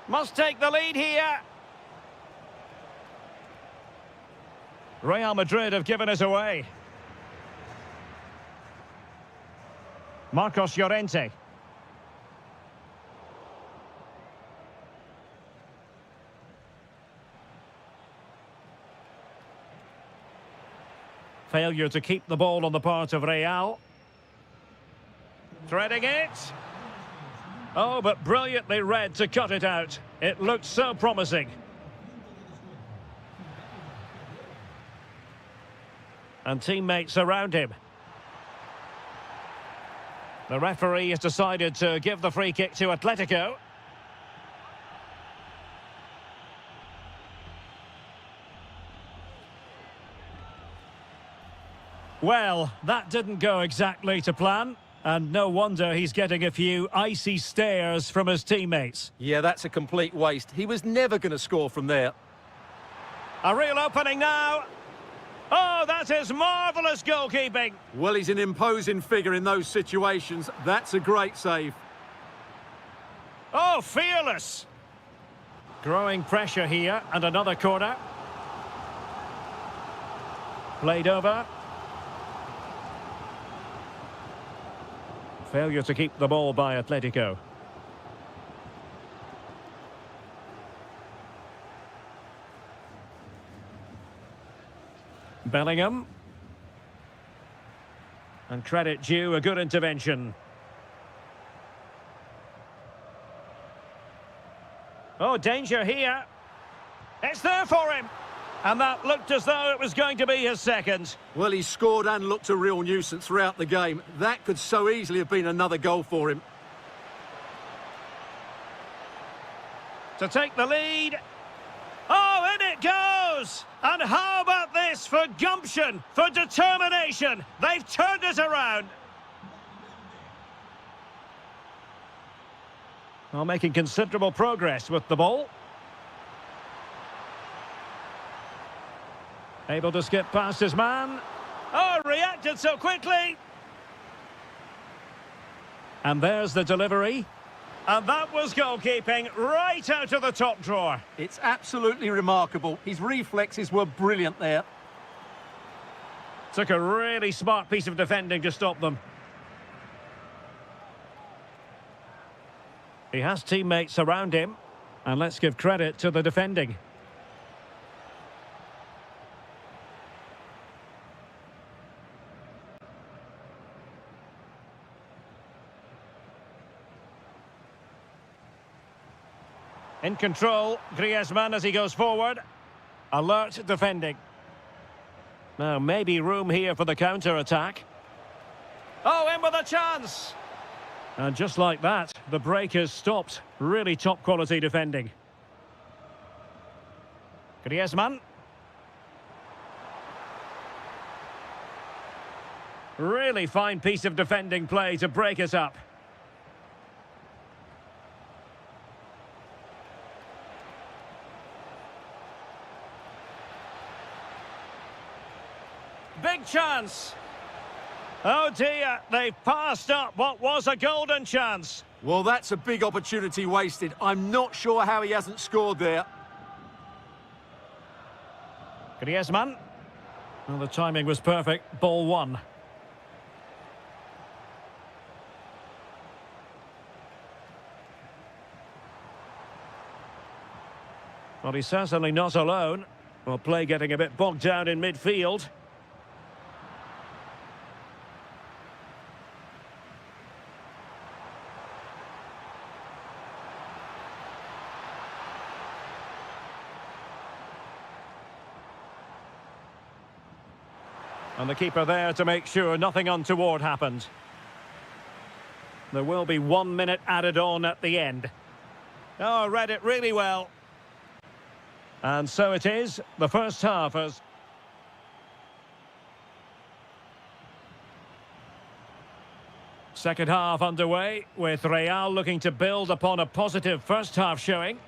Must take the lead here. Real Madrid have given us away. Marcos Llorente. Failure to keep the ball on the part of Real. Threading it. Oh, but brilliantly read to cut it out. It looked so promising. And teammates around him. The referee has decided to give the free kick to Atletico. Well, that didn't go exactly to plan, and no wonder he's getting a few icy stares from his teammates. Yeah, that's a complete waste. He was never going to score from there. A real opening now. Oh, that is marvellous goalkeeping. Well, he's an imposing figure in those situations. That's a great save. Oh, fearless. Growing pressure here, and another corner. Played over. Failure to keep the ball by Atletico. Bellingham. And credit due, a good intervention. Oh, danger here. It's there for him. And that looked as though it was going to be his second. Well, he scored and looked a real nuisance throughout the game. That could so easily have been another goal for him. To take the lead. Oh, in it goes! And how about this for gumption, for determination? They've turned it around. Well, making considerable progress with the ball. Able to skip past his man. Oh, reacted so quickly. And there's the delivery. And that was goalkeeping right out of the top drawer. It's absolutely remarkable. His reflexes were brilliant there. Took a really smart piece of defending to stop them. He has teammates around him, and let's give credit to the defending. In control, Griezmann as he goes forward. Alert defending. Now, maybe room here for the counter-attack. Oh, in with a chance! And just like that, the break is stopped. Really top-quality defending. Griezmann. Really fine piece of defending play to break us up. Big chance. Oh dear, they've passed up what was a golden chance. Well, that's a big opportunity wasted. I'm not sure how he hasn't scored there. Griezmann. Well, the timing was perfect. Ball one. Well, he's certainly not alone. Well, play getting a bit bogged down in midfield. And the keeper there to make sure nothing untoward happened. There will be 1 minute added on at the end. Oh, I read it really well. And so it is. The first half has... Second half underway, with Real looking to build upon a positive first half showing.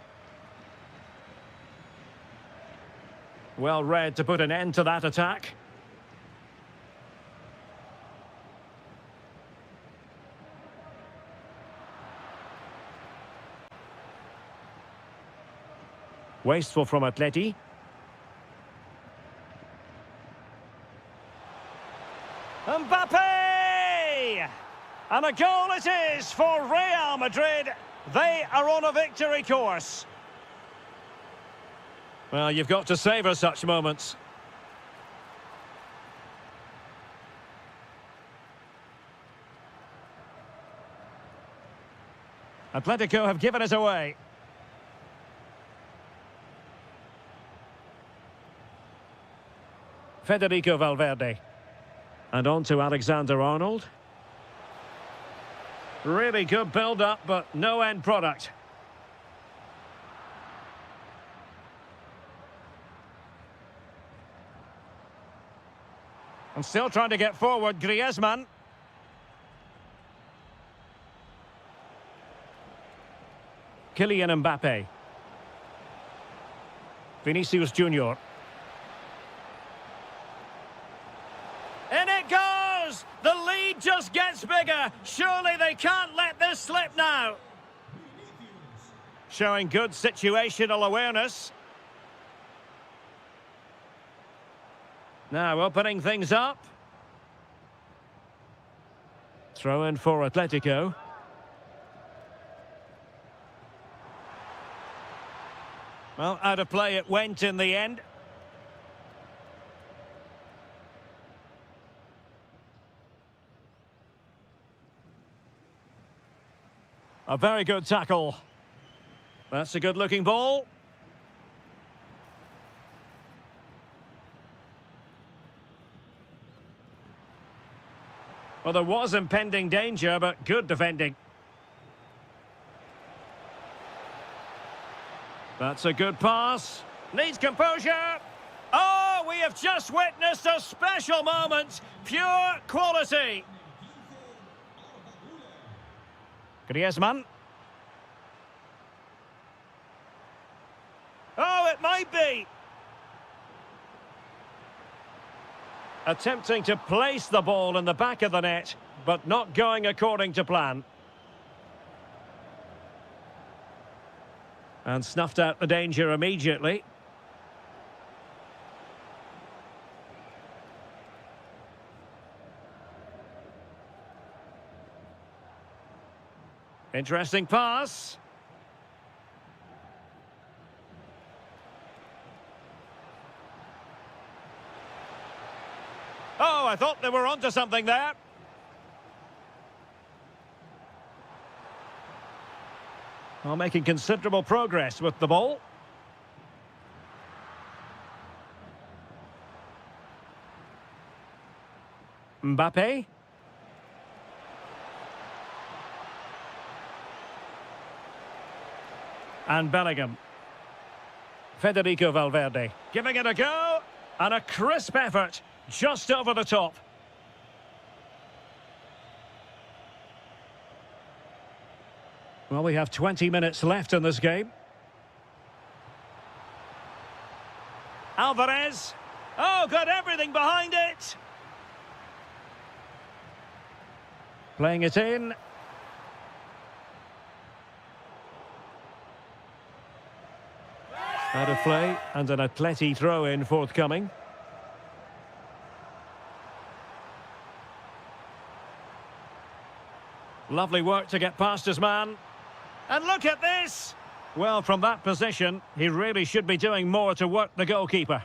Well read to put an end to that attack. Wasteful from Atleti. Mbappe! And a goal it is for Real Madrid. They are on a victory course. Well, you've got to savour such moments. Atletico have given it away. Federico Valverde. And on to Alexander-Arnold. Really good build-up, but no end product. And still trying to get forward, Griezmann. Kylian Mbappe. Vinicius Junior. In it goes! The lead just gets bigger. Surely they can't let this slip now. Showing good situational awareness. Now opening things up. Throw in for Atletico. Well, out of play it went in the end. A very good tackle. That's a good-looking ball. Well, there was impending danger, but good defending. That's a good pass. Needs composure. Oh, we have just witnessed a special moment. Pure quality. Griezmann. Oh, it might be. Attempting to place the ball in the back of the net, but not going according to plan. And snuffed out the danger immediately. Interesting pass. Oh, I thought they were onto something there. Well, making considerable progress with the ball. Mbappe. And Bellingham. Federico Valverde. Giving it a go. And a crisp effort. Just over the top. Well, we have 20 minutes left in this game. Alvarez. Oh, got everything behind it. Playing it in. Out of play, and an Atleti throw-in forthcoming. Lovely work to get past his man. And look at this! Well, from that position, he really should be doing more to work the goalkeeper.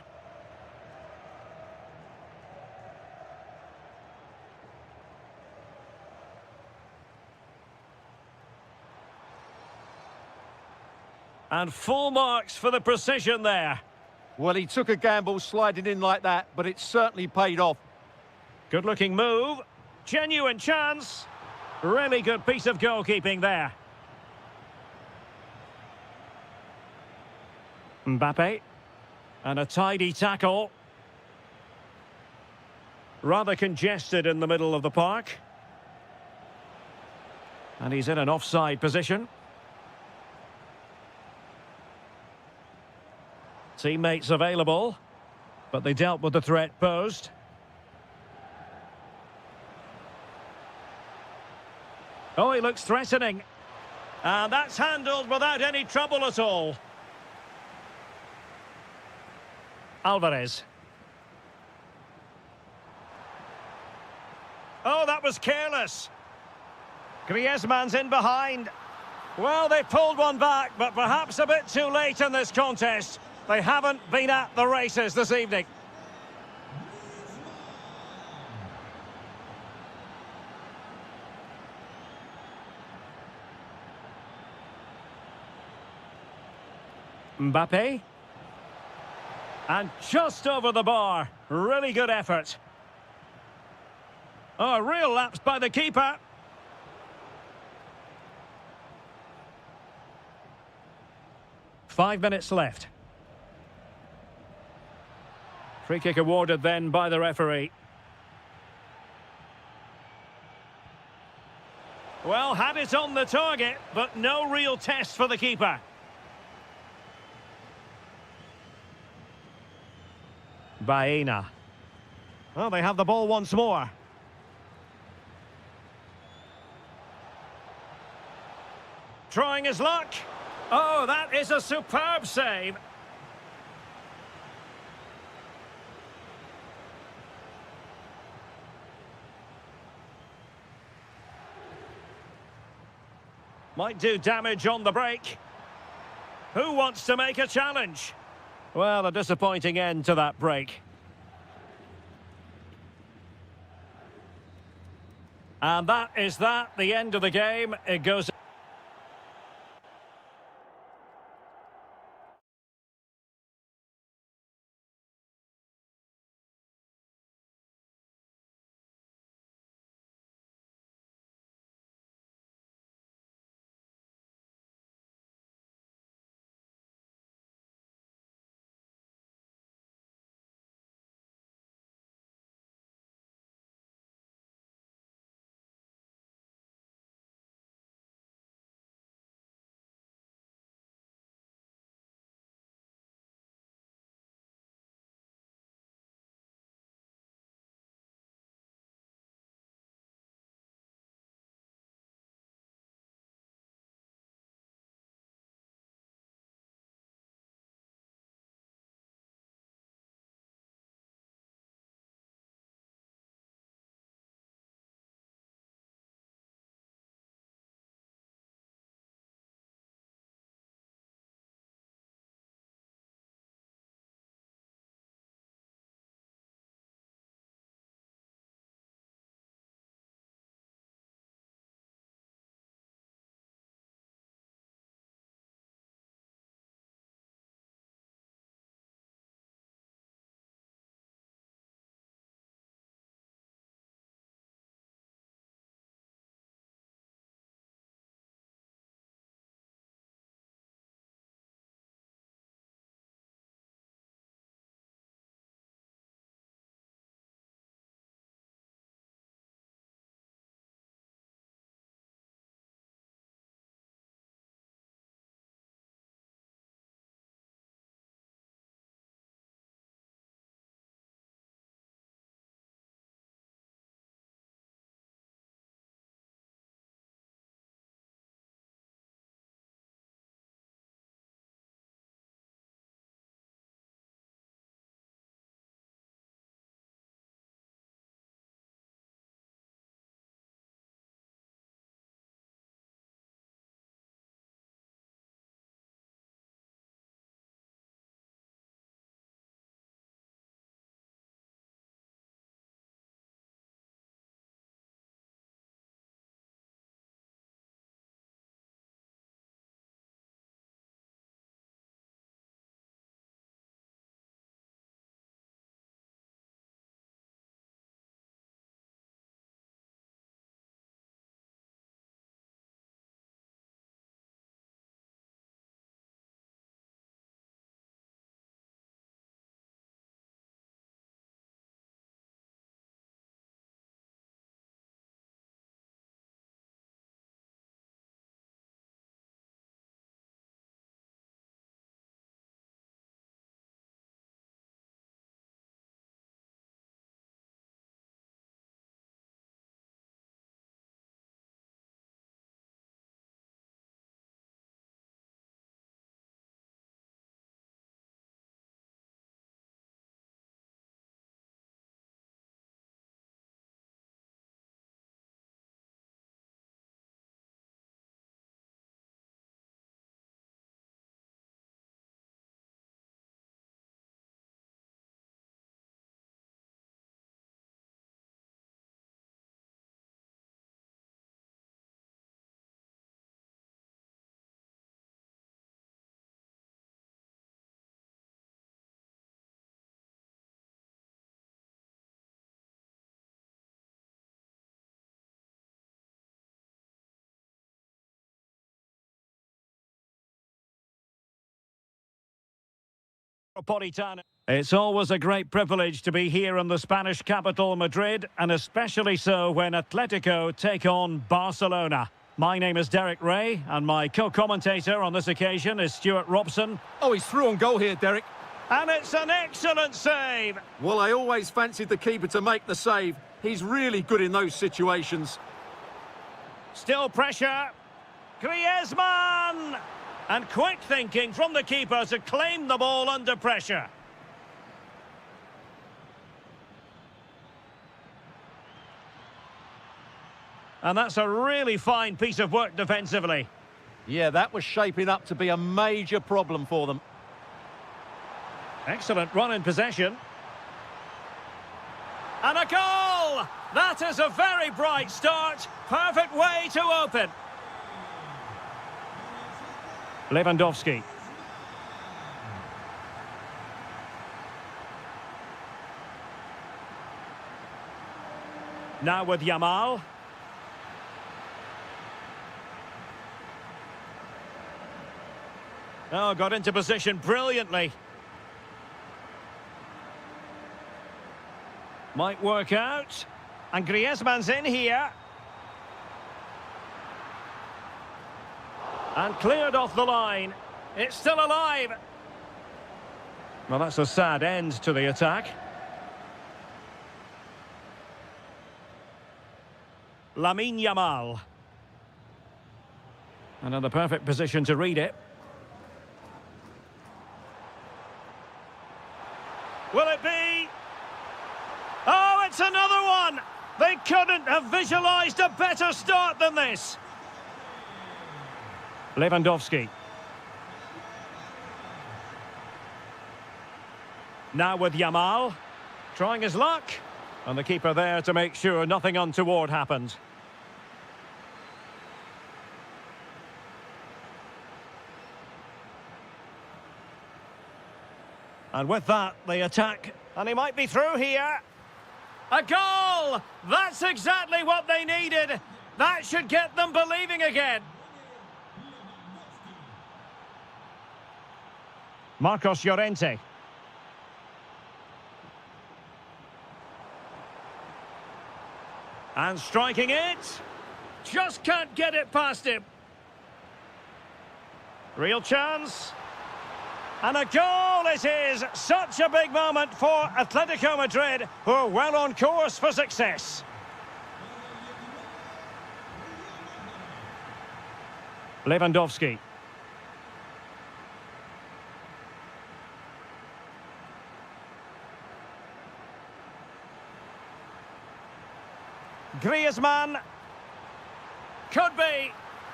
And full marks for the precision there. Well, he took a gamble sliding in like that, but it certainly paid off. Good-looking move. Genuine chance. Really good piece of goalkeeping there. Mbappe. And a tidy tackle. Rather congested in the middle of the park. And he's in an offside position. Teammates available, but they dealt with the threat posed. Oh, he looks threatening. And that's handled without any trouble at all. Alvarez. Oh, that was careless. Griezmann's in behind. Well, they pulled one back, but perhaps a bit too late in this contest. They haven't been at the races this evening. Mbappe. And just over the bar. Really good effort. Oh, a real lapse by the keeper. Five minutes left. Free kick awarded then by the referee. Well, had it on the target, but no real test for the keeper. Baena. Well, they have the ball once more. Trying his luck. Oh, that is a superb save. Might do damage on the break. Who wants to make a challenge? Well, a disappointing end to that break. And that is that, the end of the game. It goes... Napolitano. It's always a great privilege to be here in the Spanish capital, Madrid, and especially so when Atletico take on Barcelona. My name is Derek Ray, and my co-commentator on this occasion is Stuart Robson. Oh, he's through on goal here, Derek. And it's an excellent save. Well, I always fancied the keeper to make the save. He's really good in those situations. Still pressure. Griezmann! And quick thinking from the keeper to claim the ball under pressure. And that's a really fine piece of work defensively. Yeah, that was shaping up to be a major problem for them. Excellent run in possession. And a goal! That is a very bright start. Perfect way to open. Lewandowski. Now with Yamal. Oh, got into position brilliantly. Might work out. And Griezmann's in here. And cleared off the line. It's still alive. Well, that's a sad end to the attack. Lamine Yamal. Another perfect position to read it. Will it be? Oh, it's another one! They couldn't have visualised a better start than this. Lewandowski. Now with Yamal. Trying his luck. And the keeper there to make sure nothing untoward happened. And with that, the attack. And he might be through here. A goal! That's exactly what they needed. That should get them believing again. Marcos Llorente. And striking it. Just can't get it past him. Real chance. And a goal it is. Such a big moment for Atletico Madrid, who are well on course for success. Lewandowski. Griezmann. Could be.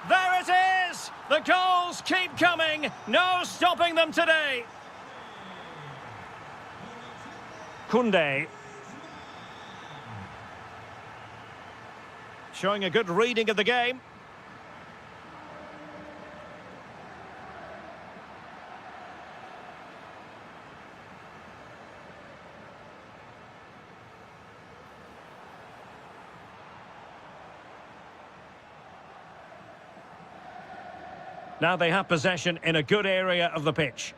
There it is! The goals keep coming. No stopping them today. Koundé. Showing a good reading of the game. Now they have possession in a good area of the pitch.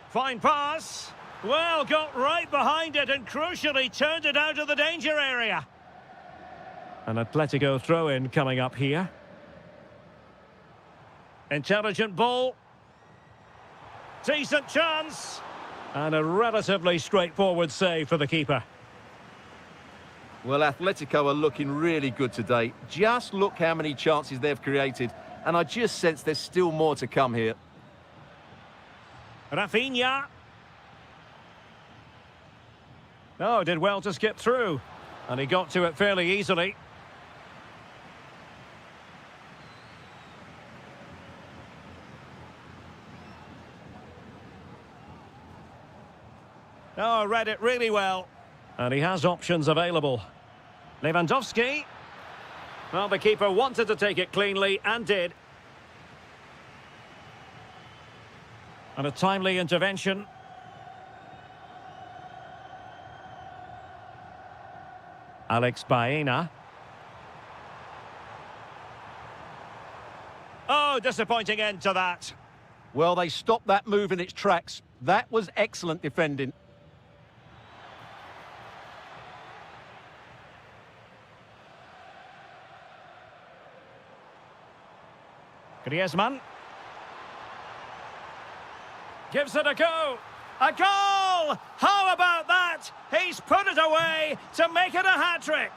Fine pass. Well, got right behind it and crucially turned it out of the danger area. An Atletico throw-in coming up here. Intelligent ball. Decent chance. And a relatively straightforward save for the keeper. Well, Atletico are looking really good today. Just look how many chances they've created. And I just sense there's still more to come here. Rafinha. Oh, did well to skip through. And he got to it fairly easily. Oh, read it really well. And he has options available. Lewandowski. Well, the keeper wanted to take it cleanly and did. And a timely intervention. Alex Baena. Oh, disappointing end to that. Well, they stopped that move in its tracks. That was excellent defending. Griezmann. Gives it a go. A goal! How about that? He's put it away to make it a hat-trick.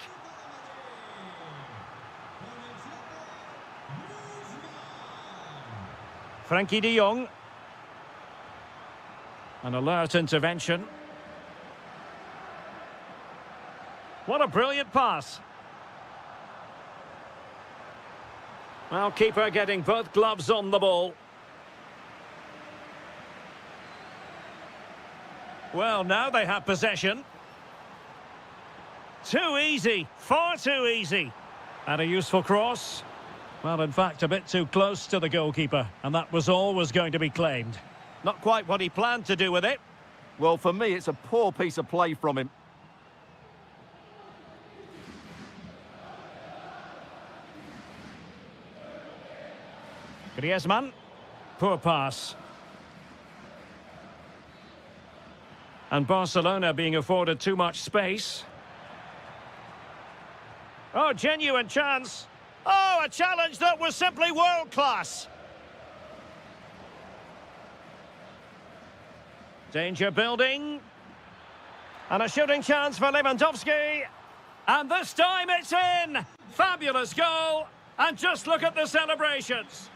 Frankie de Jong. An alert intervention. What a brilliant pass. Well, keeper getting both gloves on the ball. Well, now they have possession. Too easy, far too easy. And a useful cross. Well, in fact, a bit too close to the goalkeeper, and that was always going to be claimed. Not quite what he planned to do with it. Well, for me, it's a poor piece of play from him. Griezmann. Poor pass. And Barcelona being afforded too much space. Oh, genuine chance. Oh, a challenge that was simply world-class. Danger building. And a shooting chance for Lewandowski. And this time it's in. Fabulous goal. And just look at the celebrations.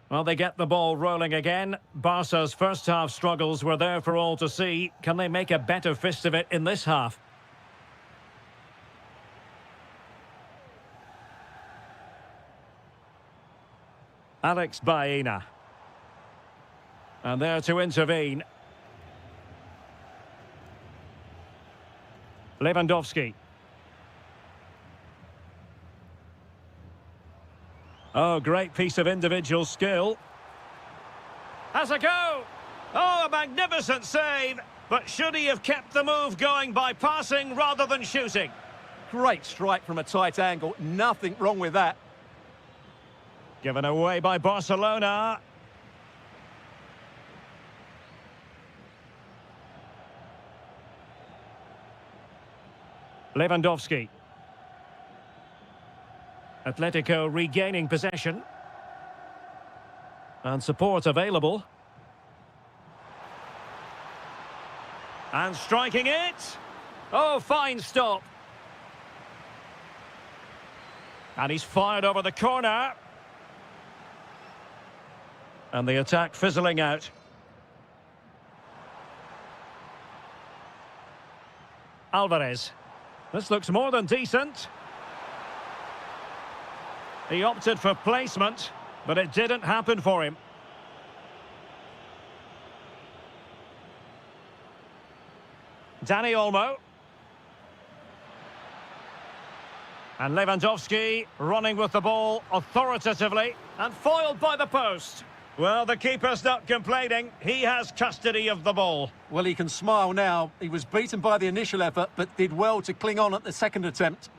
Well, they get the ball rolling again. Barca's first half struggles were there for all to see. Can they make a better fist of it in this half? Alex Baena. And there to intervene. Lewandowski. Oh, great piece of individual skill. Has a go. Oh, a magnificent save. But should he have kept the move going by passing rather than shooting? Great strike from a tight angle. Nothing wrong with that. Given away by Barcelona. Lewandowski. Atletico regaining possession. And support available. And striking it. Oh, fine stop. And he's fired over the corner. And the attack fizzling out. Alvarez. This looks more than decent. He opted for placement, but it didn't happen for him. Dani Olmo. And Lewandowski running with the ball authoritatively and foiled by the post. Well, the keeper's not complaining. He has custody of the ball. Well, he can smile now. He was beaten by the initial effort, but did well to cling on at the second attempt.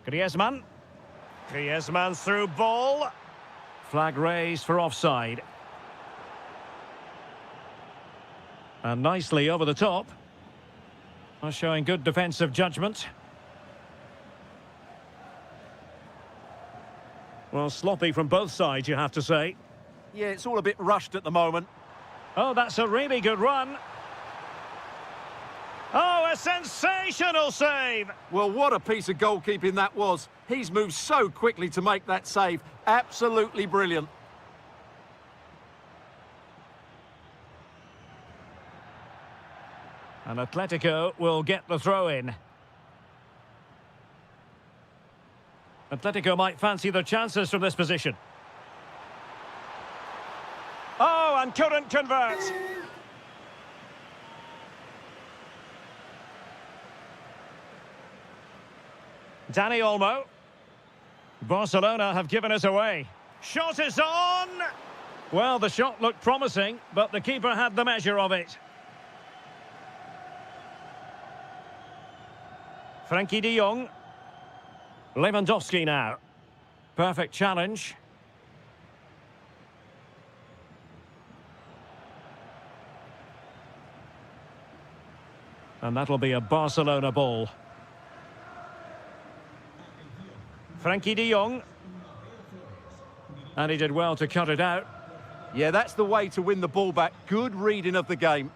Griezmann. Griezmann's through ball. Flag raised for offside. And nicely over the top. Showing good defensive judgment. Well, sloppy from both sides, you have to say. Yeah, it's all a bit rushed at the moment. Oh, that's a really good run. Oh, a sensational save! Well, what a piece of goalkeeping that was. He's moved so quickly to make that save. Absolutely brilliant. And Atletico will get the throw-in. Atletico might fancy their chances from this position. Oh, and couldn't convert. Dani Olmo. Barcelona have given us away. Shot is on! Well, the shot looked promising, but the keeper had the measure of it. Frankie de Jong. Lewandowski now. Perfect challenge. And that'll be a Barcelona ball. Frankie de Jong. And he did well to cut it out. Yeah, that's the way to win the ball back. Good reading of the game.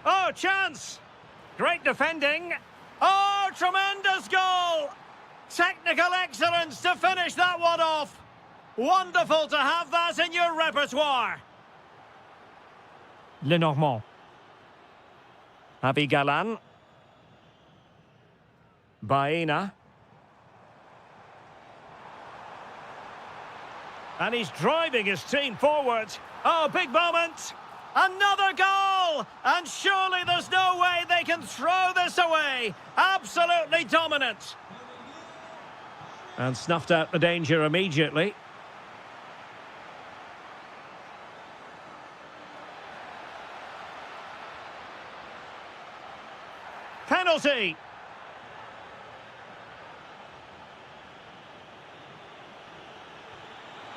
Oh, chance! Great defending. Oh, tremendous goal! Technical excellence to finish that one off. Wonderful to have that in your repertoire. Lenormand. Abigalan. Baena. And he's driving his team forward. Oh, big moment. Another goal! And surely there's no way they can throw this away. Absolutely dominant. And snuffed out the danger immediately. Penalty!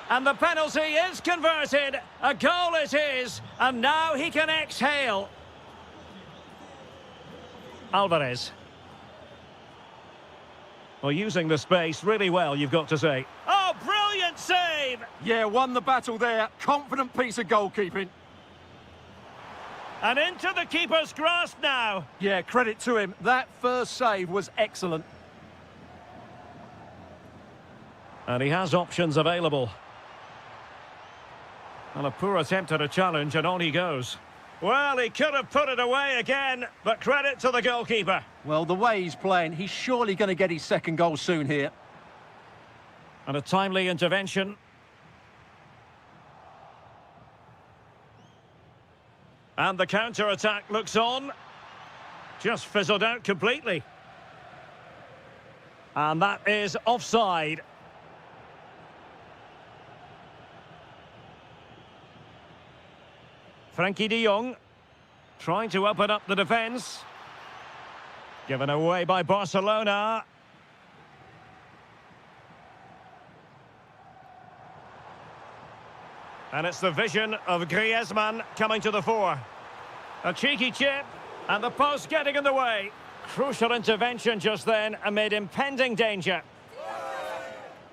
And the penalty is converted. A goal it is. And now he can exhale. Alvarez. Well, using the space really well, you've got to say. Oh, brilliant save! Yeah, won the battle there. Confident piece of goalkeeping. And into the keeper's grasp now. Yeah, credit to him. That first save was excellent. And he has options available. And a poor attempt at a challenge, and on he goes. Well, he could have put it away again, but credit to the goalkeeper. Well, the way he's playing, he's surely going to get his second goal soon here. And a timely intervention. And the counter-attack looks on. Just fizzled out completely. And that is offside. Frankie de Jong trying to open up the defence. Given away by Barcelona. And it's the vision of Griezmann coming to the fore. A cheeky chip, and the post getting in the way. Crucial intervention just then amid impending danger.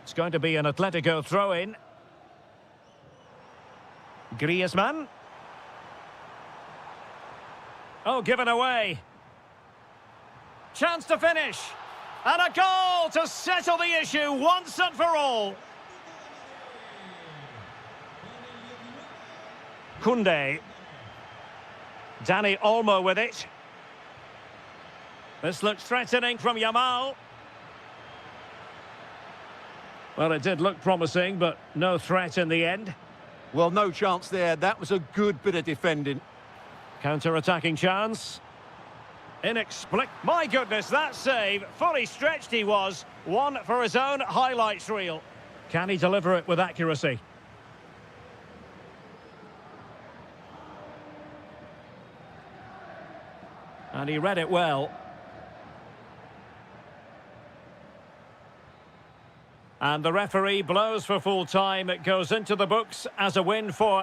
It's going to be an Atletico throw-in. Griezmann. Oh, given away. Chance to finish. And a goal to settle the issue once and for all. Koundé. Dani Olmo with it. This looks threatening from Yamal. Well, it did look promising, but no threat in the end. Well, no chance there. That was a good bit of defending. Counter-attacking chance. My goodness, that save. Fully stretched he was. One for his own highlights reel. Can he deliver it with accuracy? And he read it well. And the referee blows for full time. It goes into the books as a win for...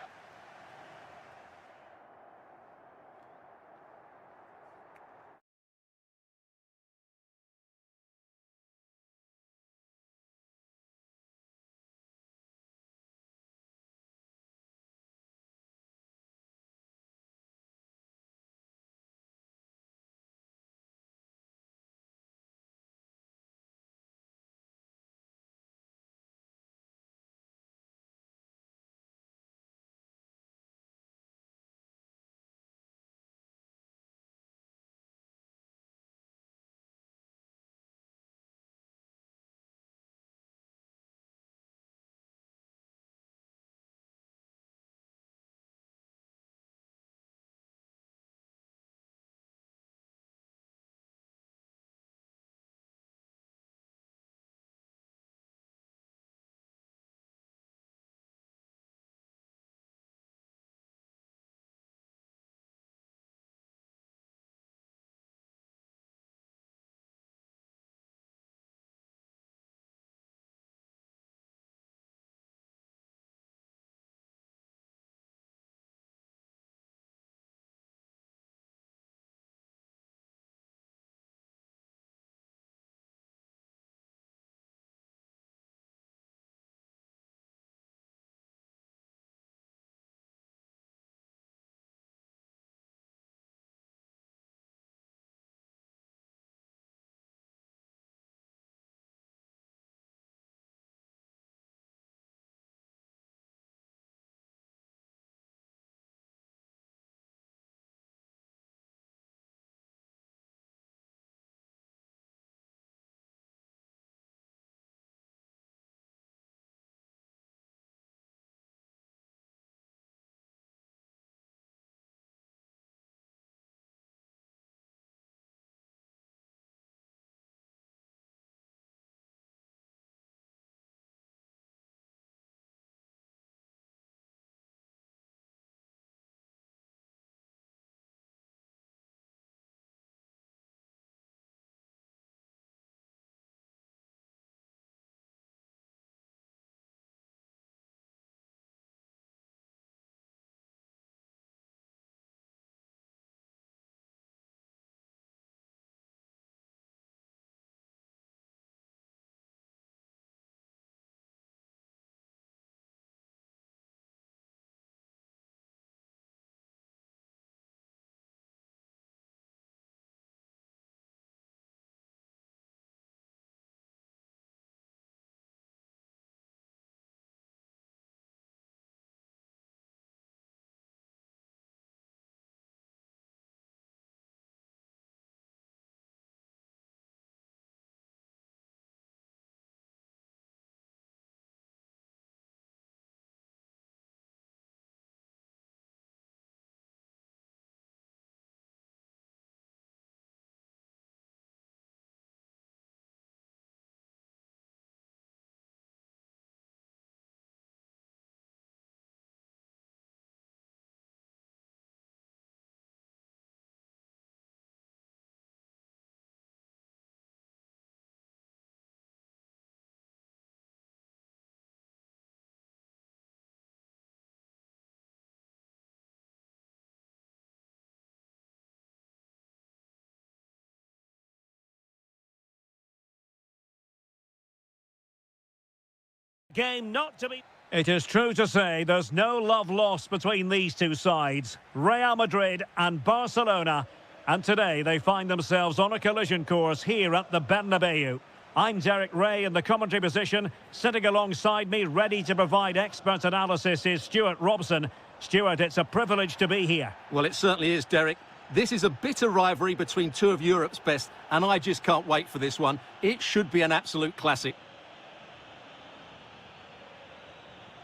Game not to be... It is true to say there's no love lost between these two sides, Real Madrid and Barcelona, and today they find themselves on a collision course here at the Bernabeu. I'm Derek Ray in the commentary position. Sitting alongside me, ready to provide expert analysis, is Stuart Robson. Stuart, it's a privilege to be here. Well, it certainly is, Derek. This is a bitter rivalry between two of Europe's best, and I just can't wait for this one. It should be an absolute classic.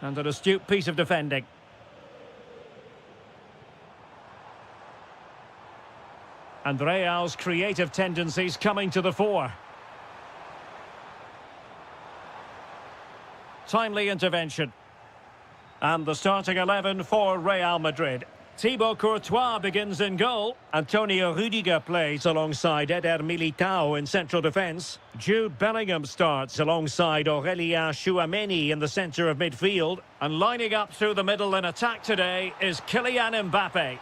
And an astute piece of defending. And Real's creative tendencies coming to the fore. Timely intervention. And the starting 11 for Real Madrid. Thibaut Courtois begins in goal. Antonio Rüdiger plays alongside Eder Militao in central defence. Jude Bellingham starts alongside Aurélien Tchouameni in the centre of midfield. And lining up through the middle in attack today is Kylian Mbappe.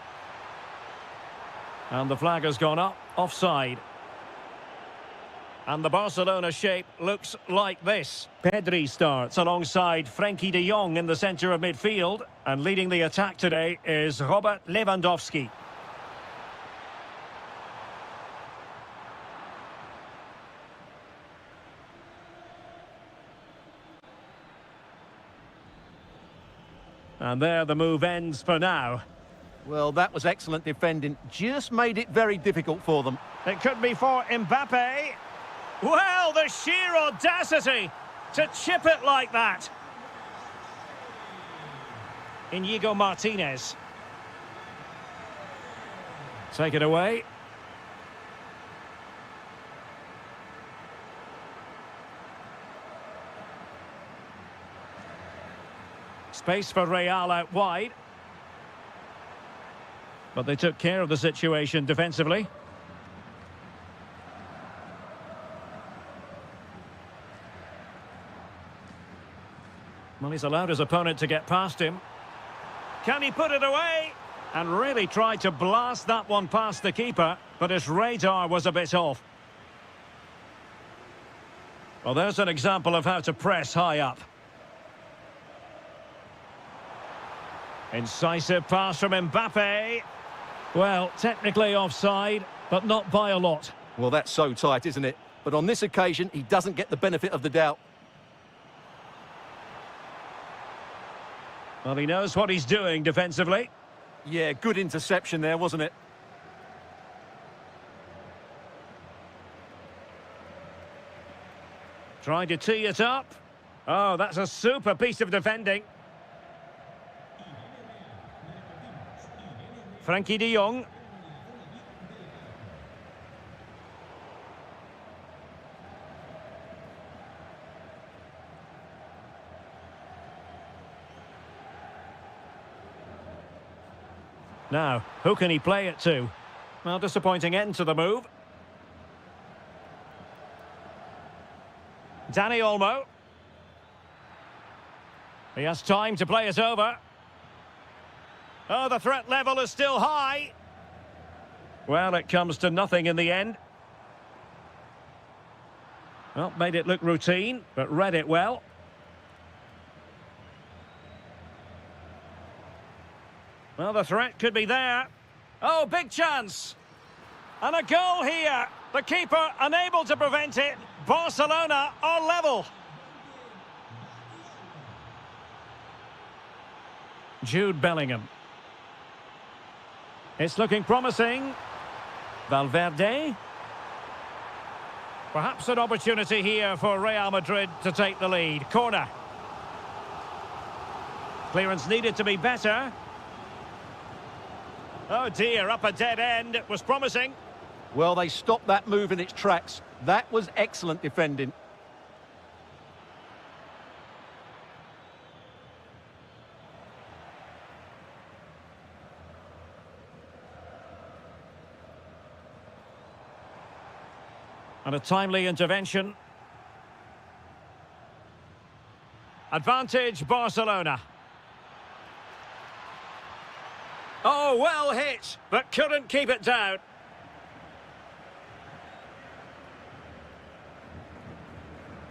And the flag has gone up, offside. And the Barcelona shape looks like this. Pedri starts alongside Frenkie de Jong in the centre of midfield. And leading the attack today is Robert Lewandowski. And there the move ends for now. Well, that was excellent defending. Just made it very difficult for them. It could be for Mbappe. Well, the sheer audacity to chip it like that. Inigo Martinez. Take it away. Space for Real out wide. But they took care of the situation defensively. Well, he's allowed his opponent to get past him. Can he put it away? And really tried to blast that one past the keeper, but his radar was a bit off. Well, there's an example of how to press high up. Incisive pass from Mbappe. Well, technically offside, but not by a lot. Well, that's so tight, isn't it? But on this occasion, he doesn't get the benefit of the doubt. Well, he knows what he's doing defensively. Yeah, good interception there, wasn't it? Trying to tee it up. Oh, that's a super piece of defending. Frenkie de Jong. Now, who can he play it to? Well, disappointing end to the move. Dani Olmo. He has time to play it over. Oh, the threat level is still high. Well, it comes to nothing in the end. Well, made it look routine, but read it well. Well, the threat could be there. Oh, big chance. And a goal here. The keeper unable to prevent it. Barcelona are level. Jude Bellingham. It's looking promising. Valverde. Perhaps an opportunity here for Real Madrid to take the lead. Corner. Clearance needed to be better. Oh dear, up a dead end. It was promising. Well, they stopped that move in its tracks. That was excellent defending. And a timely intervention. Advantage Barcelona. Oh, well hit, but couldn't keep it down.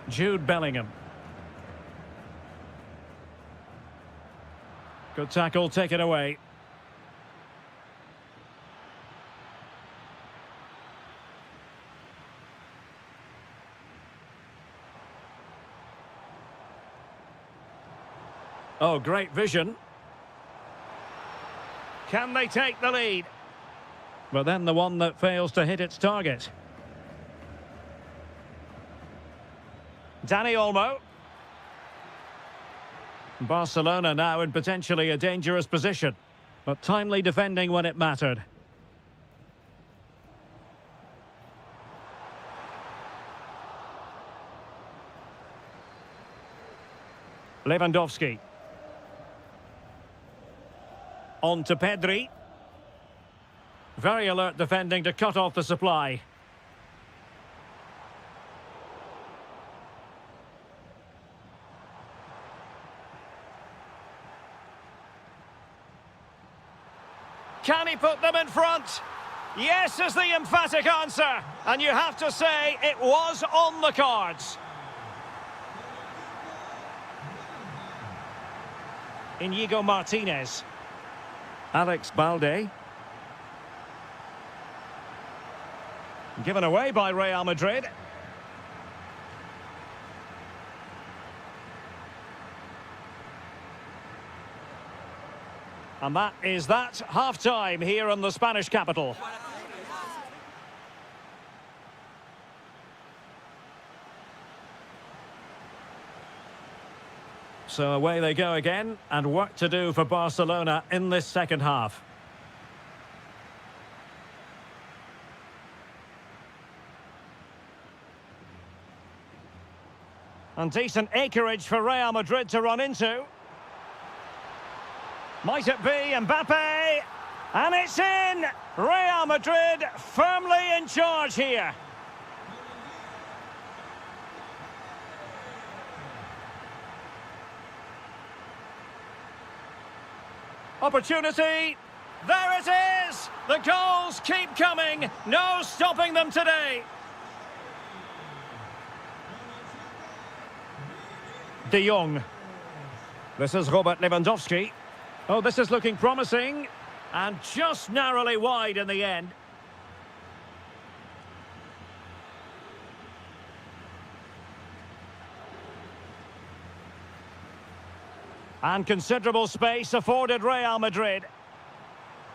Jude Bellingham. Good tackle, taken away. Oh, great vision. Can they take the lead? But then the one that fails to hit its target. Dani Olmo. Barcelona now in potentially a dangerous position, but timely defending when it mattered. Lewandowski. On to Pedri. Very alert defending to cut off the supply. Can he put them in front? Yes is the emphatic answer. And you have to say it was on the cards. Inigo Martinez. Alex Balde. Given away by Real Madrid. And that is that, half-time here in the Spanish capital. So away they go again, and work to do for Barcelona in this second half. And decent acreage for Real Madrid to run into. Might it be Mbappe? And it's in! Real Madrid firmly in charge here. Opportunity. There it is! The goals keep coming. No stopping them today. De Jong. This is Robert Lewandowski. Oh, this is looking promising. And just narrowly wide in the end. And considerable space afforded Real Madrid.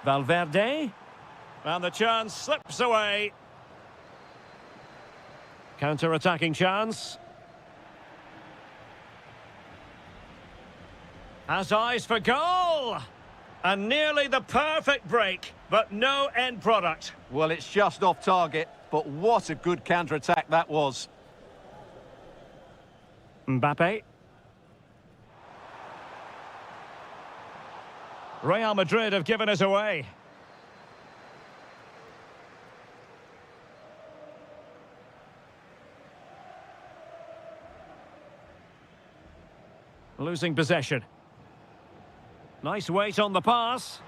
Valverde. And the chance slips away. Counter-attacking chance. Has eyes for goal! And nearly the perfect break, but no end product. Well, it's just off target, but what a good counter-attack that was. Mbappe. Real Madrid have given us away. Losing possession. Nice weight on the pass.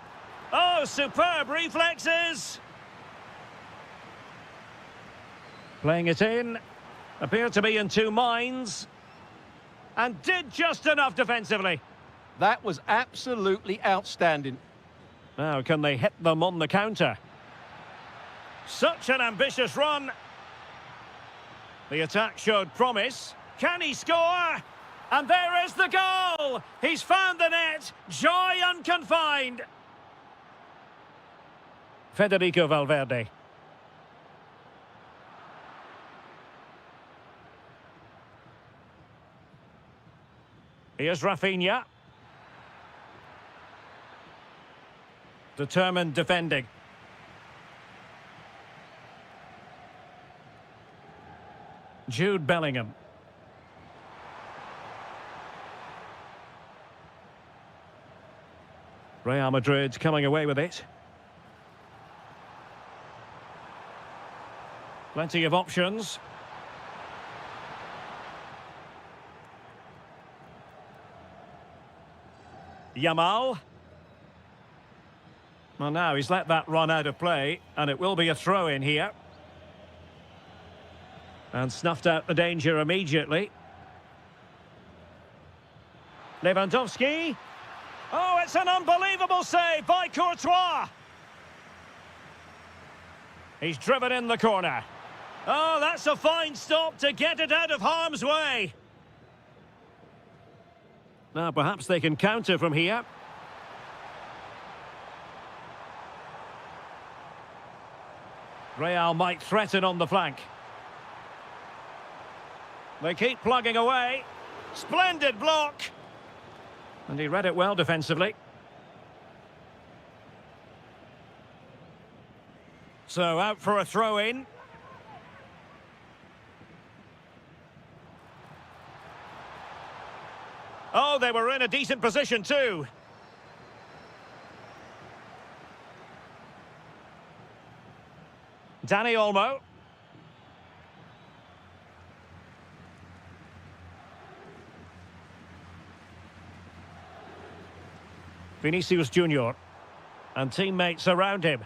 Oh, superb reflexes. Playing it in. Appeared to be in two minds. And did just enough defensively. That was absolutely outstanding. Now, can they hit them on the counter? Such an ambitious run. The attack showed promise. Can he score? And there is the goal! He's found the net. Joy unconfined. Federico Valverde. Here's Rafinha. Determined defending. Jude Bellingham. Real Madrid coming away with it. Plenty of options. Yamal. Well, now he's let that run out of play, and it will be a throw in here. And snuffed out the danger immediately. Lewandowski. Oh, it's an unbelievable save by Courtois. He's driven in the corner. Oh, that's a fine stop to get it out of harm's way. Now, perhaps they can counter from here. Real might threaten on the flank. They keep plugging away. Splendid block. And he read it well defensively. So out for a throw-in. Oh, they were in a decent position too. Dani Olmo. Vinicius Junior. And teammates around him.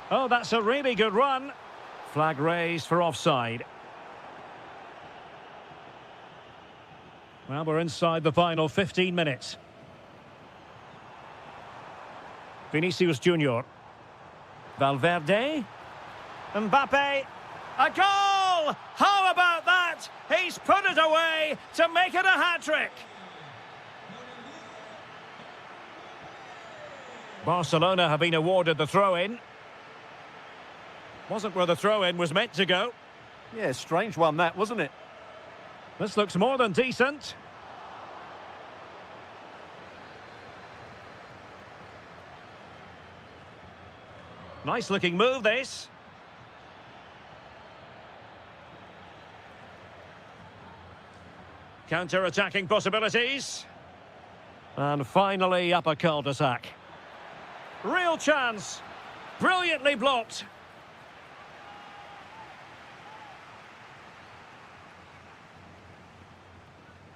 Oh, that's a really good run. Flag raised for offside. Well, we're inside the final 15 minutes. Vinicius Junior. Valverde. Mbappe. A goal! How about that? He's put it away to make it a hat-trick. Barcelona have been awarded the throw-in. Wasn't where the throw-in was meant to go. Yeah, strange one that, wasn't it? This looks more than decent. Nice looking move, this. Counter-attacking possibilities. And finally up a cul-de-sac. Real chance. Brilliantly blocked.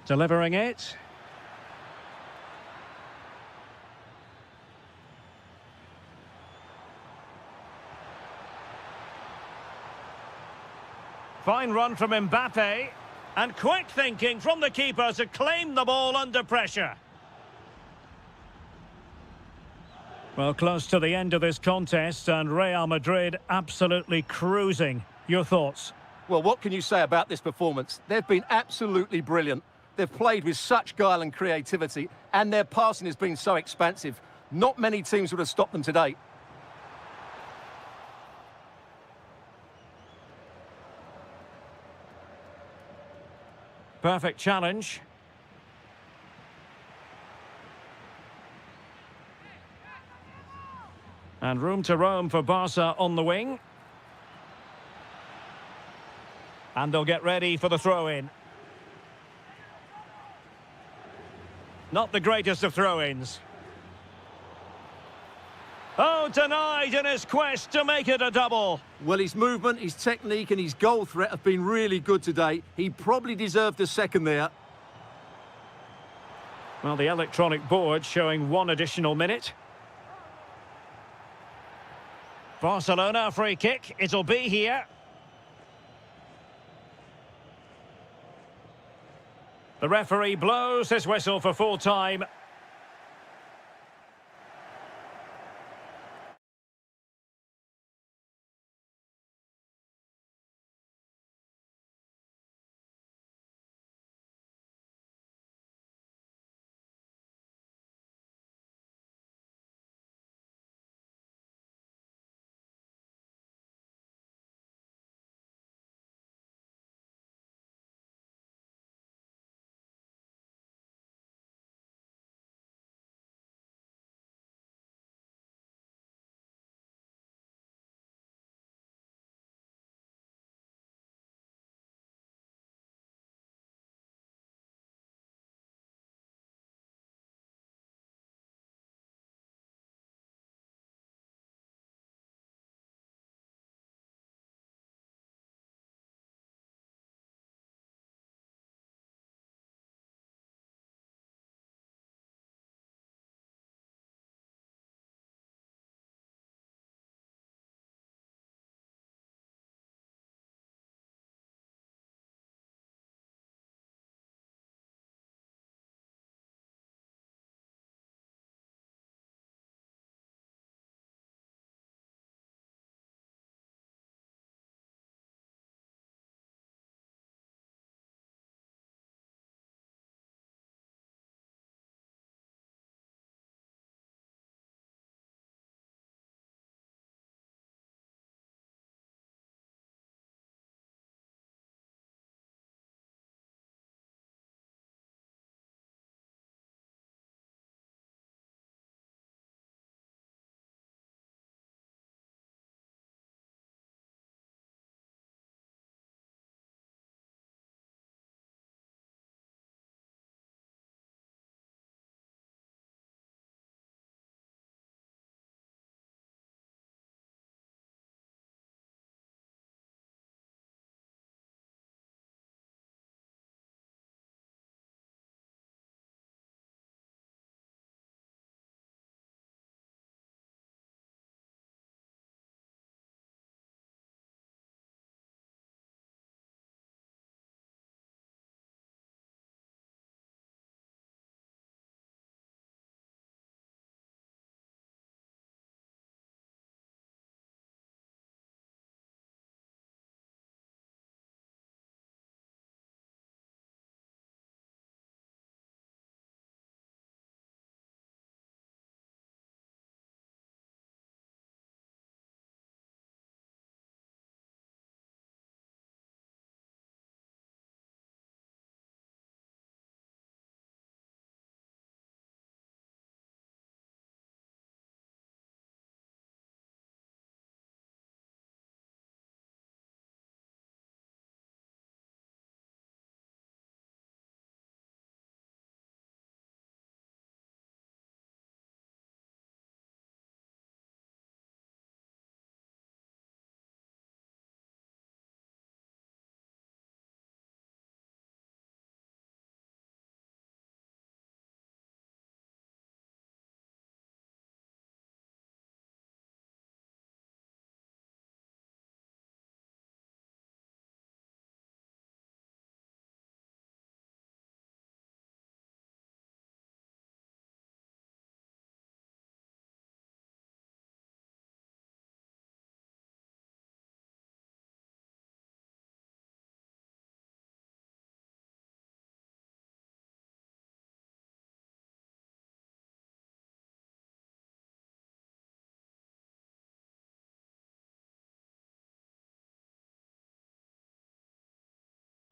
Delivering it. Fine run from Mbappe. And quick thinking from the keeper to claim the ball under pressure. Well, close to the end of this contest, and Real Madrid absolutely cruising. Your thoughts? Well, what can you say about this performance? They've been absolutely brilliant. They've played with such guile and creativity, and their passing has been so expansive. Not many teams would have stopped them today. Perfect challenge. And room to roam for Barca on the wing. And they'll get ready for the throw-in. Not the greatest of throw-ins. Oh, denied in his quest to make it a double. Well, his movement, his technique and his goal threat have been really good today. He probably deserved a second there. Well, the electronic board showing one additional minute. Barcelona free kick. It'll be here. The referee blows his whistle for full time.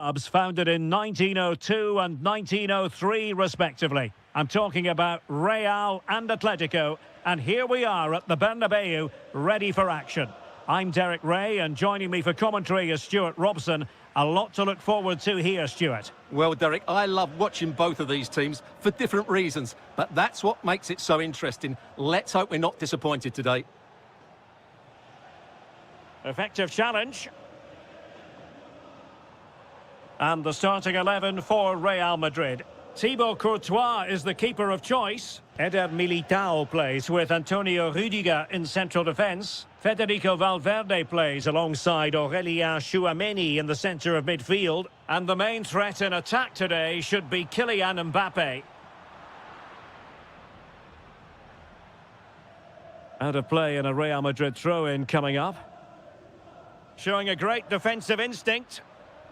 Clubs founded in 1902 and 1903 respectively. I'm talking about Real and Atletico, and here we are at the Bernabeu, ready for action. I'm Derek Ray, and joining me for commentary is Stuart Robson. A lot to look forward to here, Stuart. Well, Derek, I love watching both of these teams for different reasons, but that's what makes it so interesting. Let's hope we're not disappointed today. Effective challenge. And the starting 11 for Real Madrid. Thibaut Courtois is the keeper of choice. Eder Militao plays with Antonio Rüdiger in central defence. Federico Valverde plays alongside Aurélien Tchouaméni in the centre of midfield. And the main threat in attack today should be Kylian Mbappe. Out of play in a Real Madrid throw-in coming up. Showing a great defensive instinct.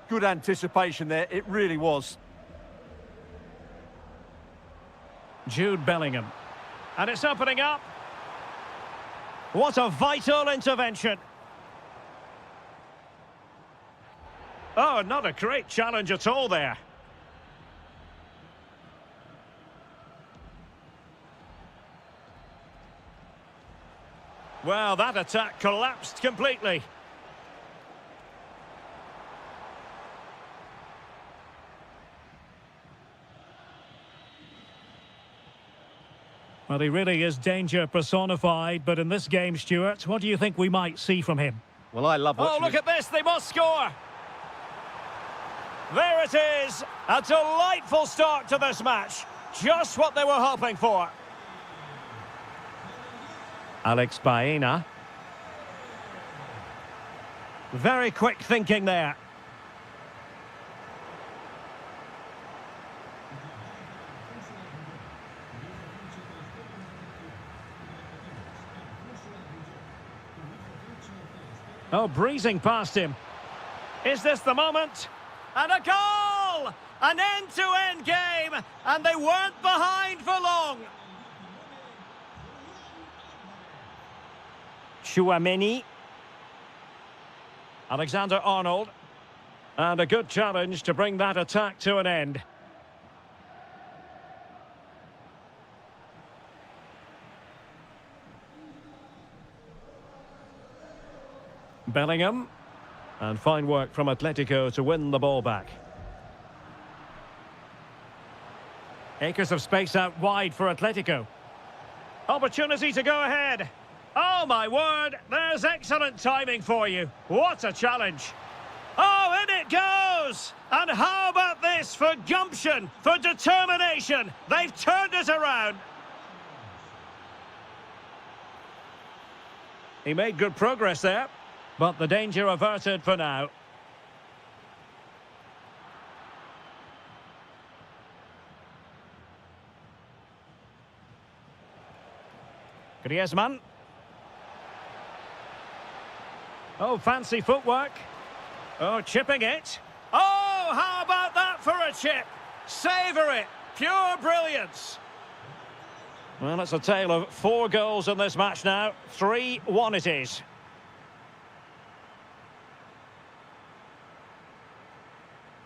Good anticipation there, it really was. Jude Bellingham. And it's opening up. What a vital intervention. Oh, not a great challenge at all there. Well, that attack collapsed completely. Well, he really is danger personified, but in this game, Stuart, what do you think we might see from him? Well, I love watching. Oh, look at this, they must score! There it is! A delightful start to this match. Just what they were hoping for. Alex Baena. Very quick thinking there. Oh, breezing past him. Is this the moment? And a goal! An end-to-end game, and they weren't behind for long. Tchouaméni. Alexander-Arnold. And a good challenge to bring that attack to an end. Bellingham. And fine work from Atletico to win the ball back. Acres of space out wide for Atletico. Opportunity to go ahead. Oh, my word, there's excellent timing for you. What a challenge. Oh, in it goes! And how about this for gumption, for determination? They've turned it around. He made good progress there. But the danger averted for now. Griezmann. Oh, fancy footwork. Oh, chipping it. Oh, how about that for a chip? Savour it. Pure brilliance. Well, it's a tale of 4 goals in this match now. 3-1 it is.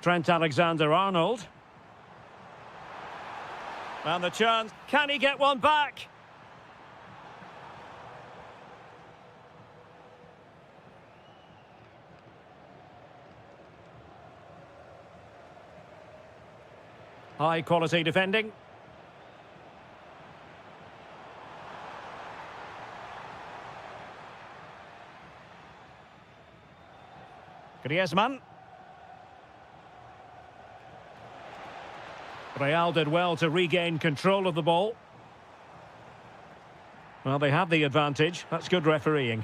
Trent Alexander-Arnold. And the chance. Can he get one back? High quality defending. Griezmann. Real did well to regain control of the ball. Well, they have the advantage. That's good refereeing.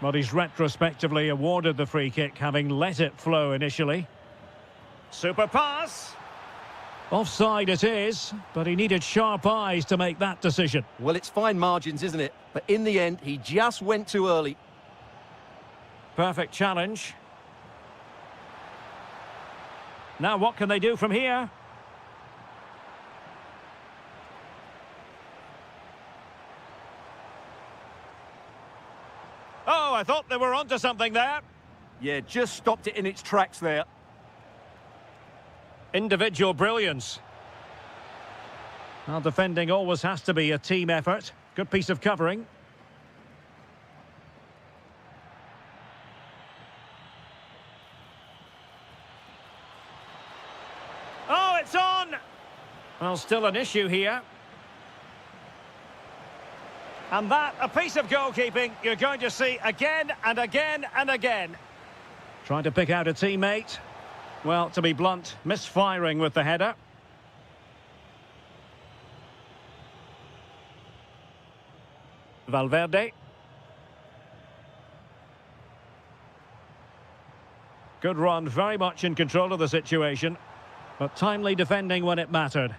But he's retrospectively awarded the free kick, having let it flow initially. Super pass. Offside it is, but he needed sharp eyes to make that decision. Well, it's fine margins, isn't it? But in the end, he just went too early. Perfect challenge. Now what can they do from here? Oh, I thought they were onto something there. Yeah, just stopped it in its tracks there. Individual brilliance. Well, defending always has to be a team effort. Good piece of covering. Oh, it's on! Well, still an issue here. And that, a piece of goalkeeping you're going to see again and again and again. Trying to pick out a teammate. Well, to be blunt, misfiring with the header. Valverde. Good run, very much in control of the situation, but timely defending when it mattered.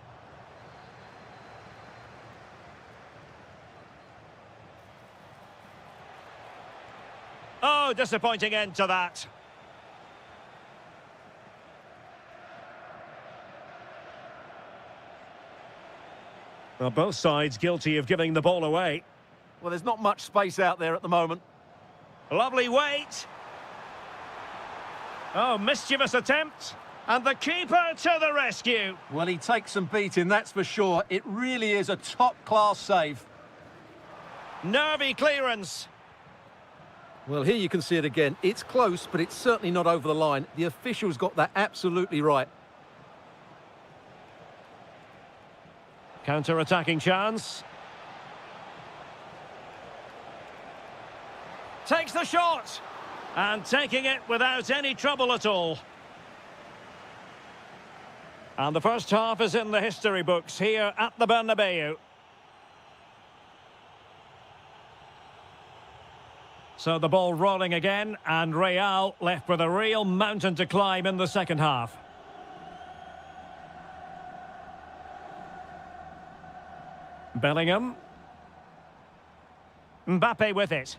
Oh, disappointing end to that. Well, both sides guilty of giving the ball away. Well, there's not much space out there at the moment. Lovely weight. Oh, mischievous attempt. And the keeper to the rescue. Well, he takes some beating, that's for sure. It really is a top-class save. Nervy clearance. Well, here you can see it again. It's close, but it's certainly not over the line. The officials got that absolutely right. Counter-attacking chance. Takes the shot. And taking it without any trouble at all. And the first half is in the history books here at the Bernabeu. So the ball rolling again, and Real left with a real mountain to climb in the second half. Bellingham. Mbappe with it.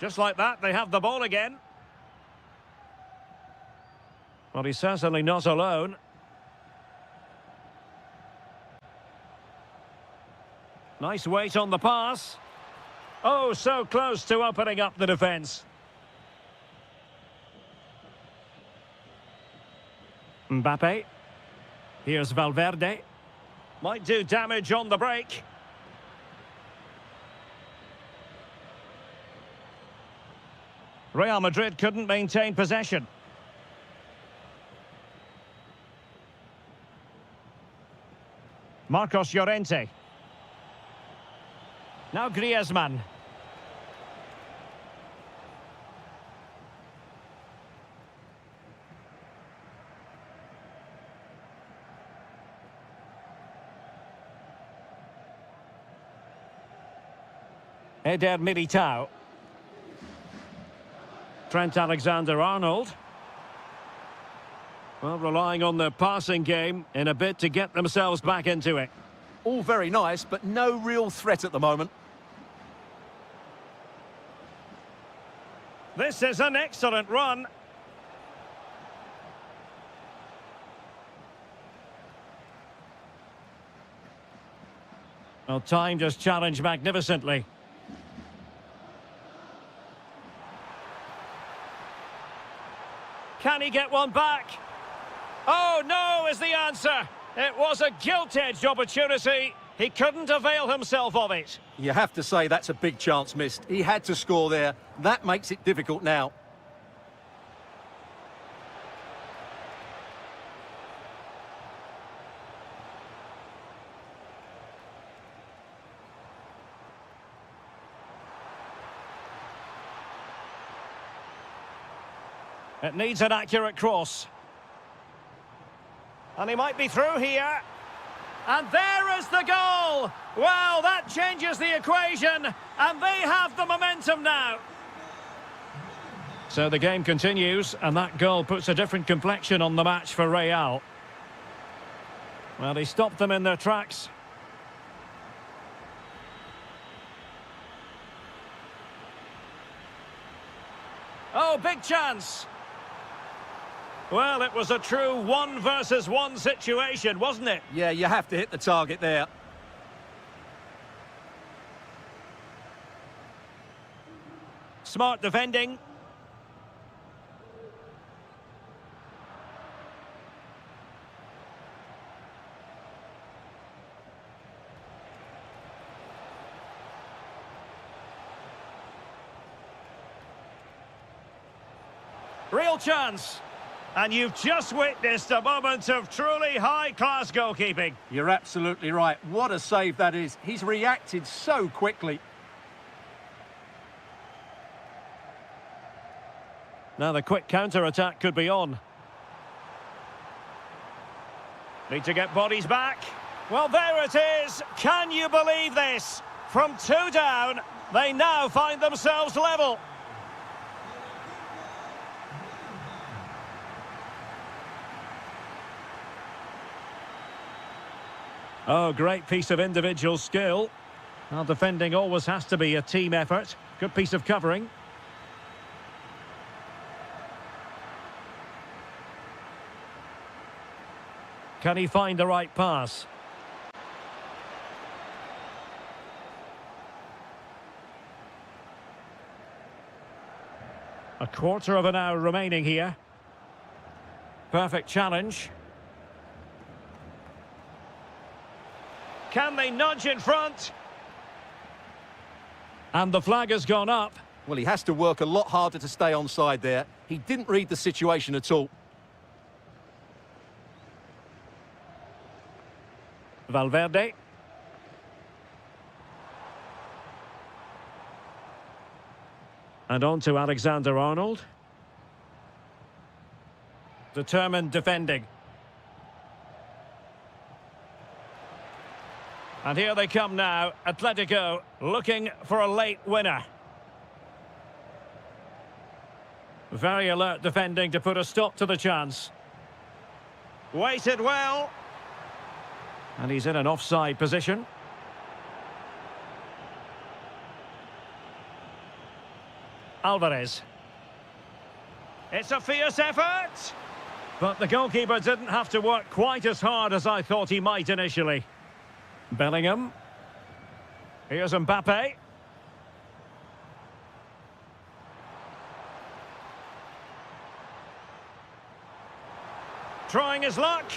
Just like that, they have the ball again. Well, he's certainly not alone. Nice weight on the pass. Oh, so close to opening up the defence. Mbappe. Here's Valverde. Might do damage on the break. Real Madrid couldn't maintain possession. Marcos Llorente. Now Griezmann. Eder Militao. Trent Alexander-Arnold. Well, relying on their passing game in a bid to get themselves back into it. All very nice, but no real threat at the moment. This is an excellent run. Well, time just challenged magnificently. Can he get one back? Oh, no is the answer. It was a gilt-edged opportunity. He couldn't avail himself of it. You have to say that's a big chance missed. He had to score there. That makes it difficult now. It needs an accurate cross. And he might be through here. And there is the goal! Well, that changes the equation, and they have the momentum now. So the game continues, and that goal puts a different complexion on the match for Real. Well, he stopped them in their tracks. Oh, big chance! Well, it was a true 1-versus-1 situation, wasn't it? Yeah, you have to hit the target there. Smart defending. Real chance. And you've just witnessed a moment of truly high-class goalkeeping. You're absolutely right. What a save that is. He's reacted so quickly. Now the quick counter-attack could be on. Need to get bodies back. Well, there it is. Can you believe this? From 2 down, they now find themselves level. Oh, great piece of individual skill. Well, defending always has to be a team effort. Good piece of covering. Can he find the right pass? A quarter of an hour remaining here. Perfect challenge. Can they nudge in front? And the flag has gone up. Well, he has to work a lot harder to stay onside there. He didn't read the situation at all. Valverde. And on to Alexander-Arnold. Determined defending. And here they come now. Atletico looking for a late winner. Very alert defending to put a stop to the chance. Waited well. And he's in an offside position. Alvarez. It's a fierce effort. But the goalkeeper didn't have to work quite as hard as I thought he might initially. Bellingham. Here's Mbappe. Trying his luck.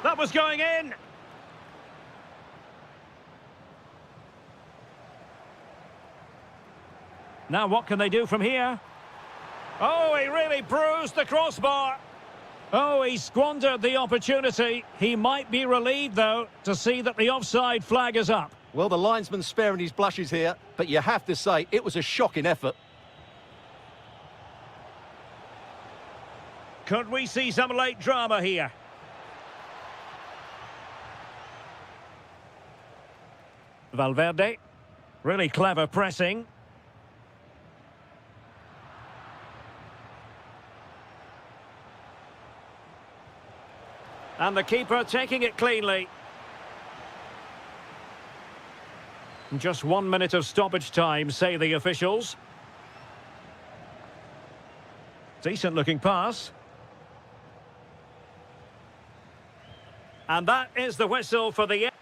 That was going in. Now what can they do from here? Oh, he really bruised the crossbar. Oh, he squandered the opportunity. He might be relieved, though, to see that the offside flag is up. Well, the linesman's sparing his blushes here, but you have to say it was a shocking effort. Could we see some late drama here? Valverde. Really clever pressing. And the keeper taking it cleanly. Just 1 minute of stoppage time, say the officials. Decent looking pass. And that is the whistle for the end.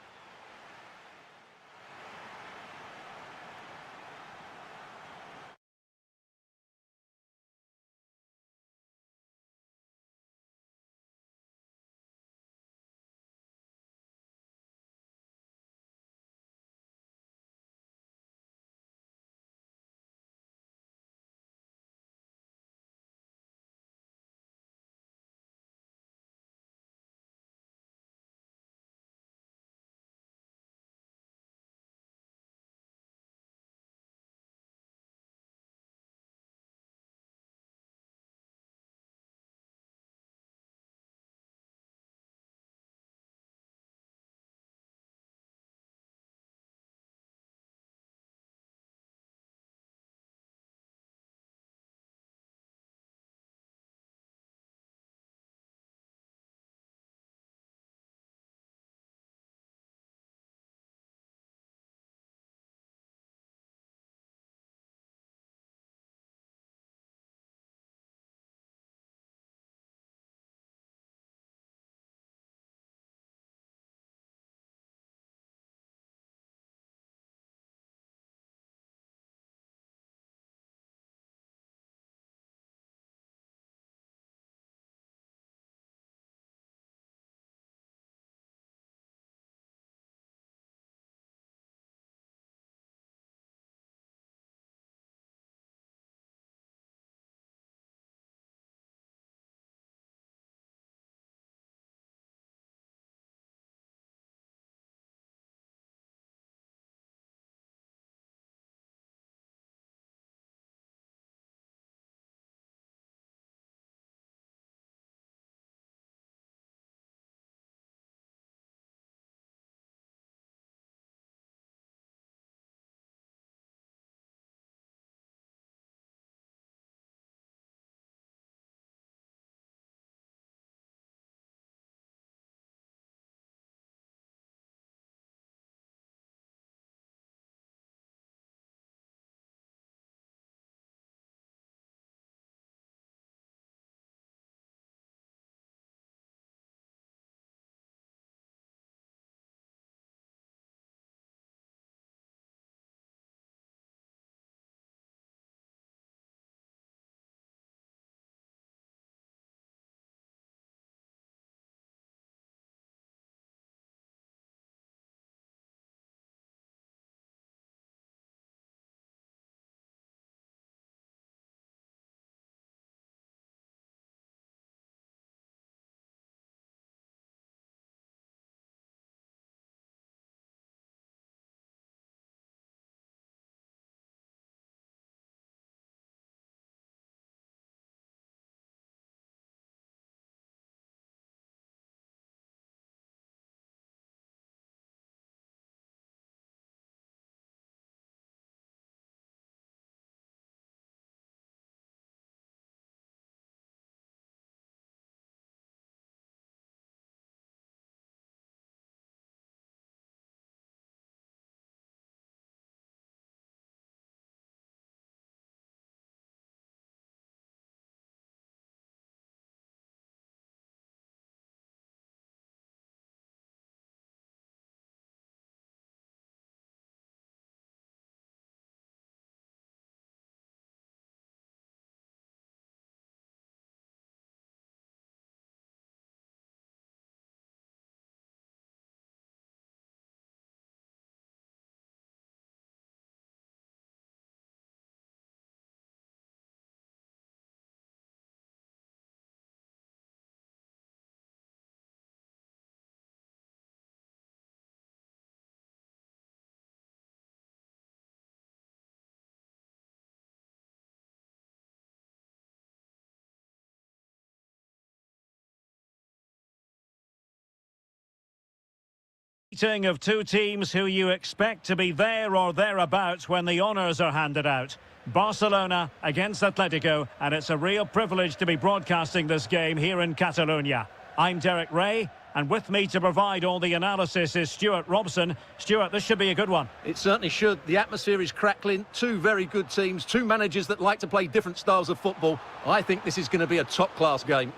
meeting of two teams who you expect to be there or thereabouts when the honours are handed out. Barcelona against Atletico, and it's a real privilege to be broadcasting this game here in Catalonia. I'm Derek Ray, and with me to provide all the analysis is Stuart Robson. Stuart, this should be a good one. It certainly should. The atmosphere is crackling. Two very good teams, two managers that like to play different styles of football. I think this is going to be a top-class game.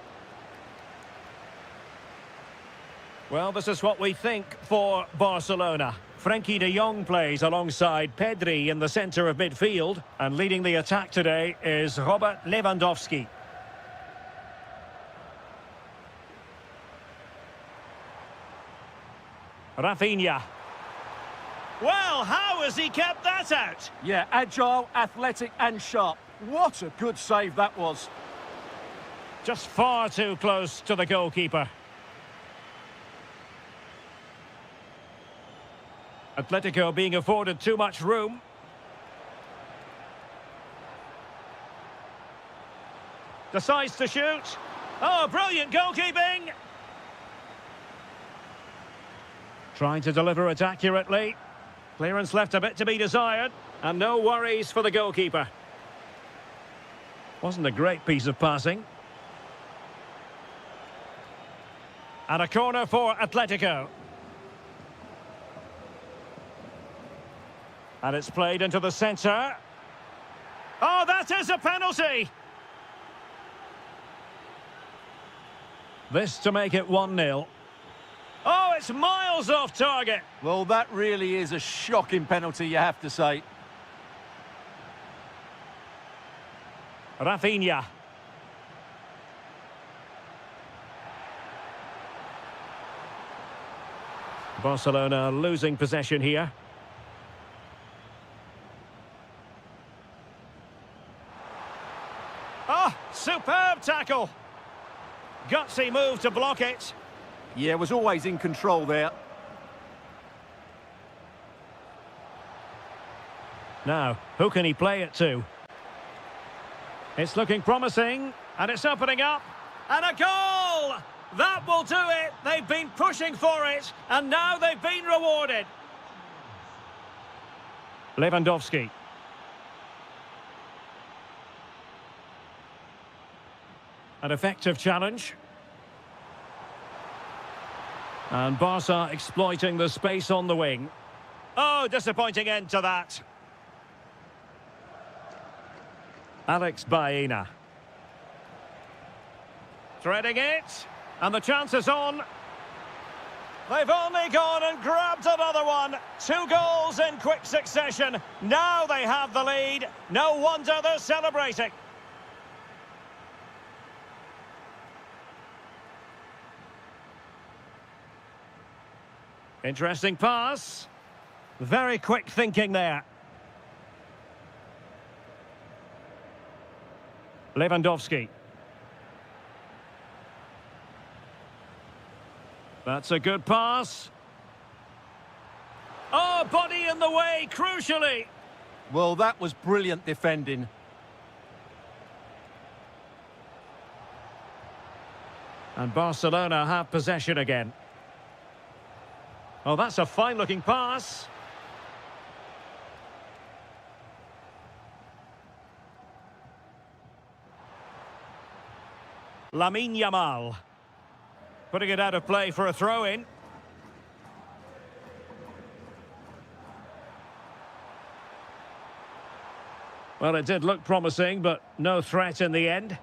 Well, this is what we think for Barcelona. Frenkie de Jong plays alongside Pedri in the centre of midfield. And leading the attack today is Robert Lewandowski. Rafinha. Well, how has he kept that out? Yeah, agile, athletic and sharp. What a good save that was. Just far too close to the goalkeeper. Atletico being afforded too much room. Decides to shoot. Oh, brilliant goalkeeping! Trying to deliver it accurately. Clearance left a bit to be desired. And no worries for the goalkeeper. Wasn't a great piece of passing. And a corner for Atletico. And it's played into the centre. Oh, that is a penalty! This to make it 1-0. Oh, it's miles off target. Well, that really is a shocking penalty, you have to say. Rafinha. Barcelona losing possession here. Oh, superb tackle. Gutsy move to block it. Yeah, was always in control there. Now, who can he play it to? It's looking promising, and it's opening up. And a goal! That will do it. They've been pushing for it, and now they've been rewarded. Lewandowski. An effective challenge. And Barca exploiting the space on the wing. Oh, disappointing end to that. Alex Baena. Threading it. And the chance is on. They've only gone and grabbed another one. 2 goals in quick succession. Now they have the lead. No wonder they're celebrating. Interesting pass. Very quick thinking there. Lewandowski. That's a good pass. Oh, body in the way, crucially. Well, that was brilliant defending. And Barcelona have possession again. Oh, that's a fine-looking pass. Lamine Yamal. Putting it out of play for a throw-in. Well, it did look promising, but no threat in the end.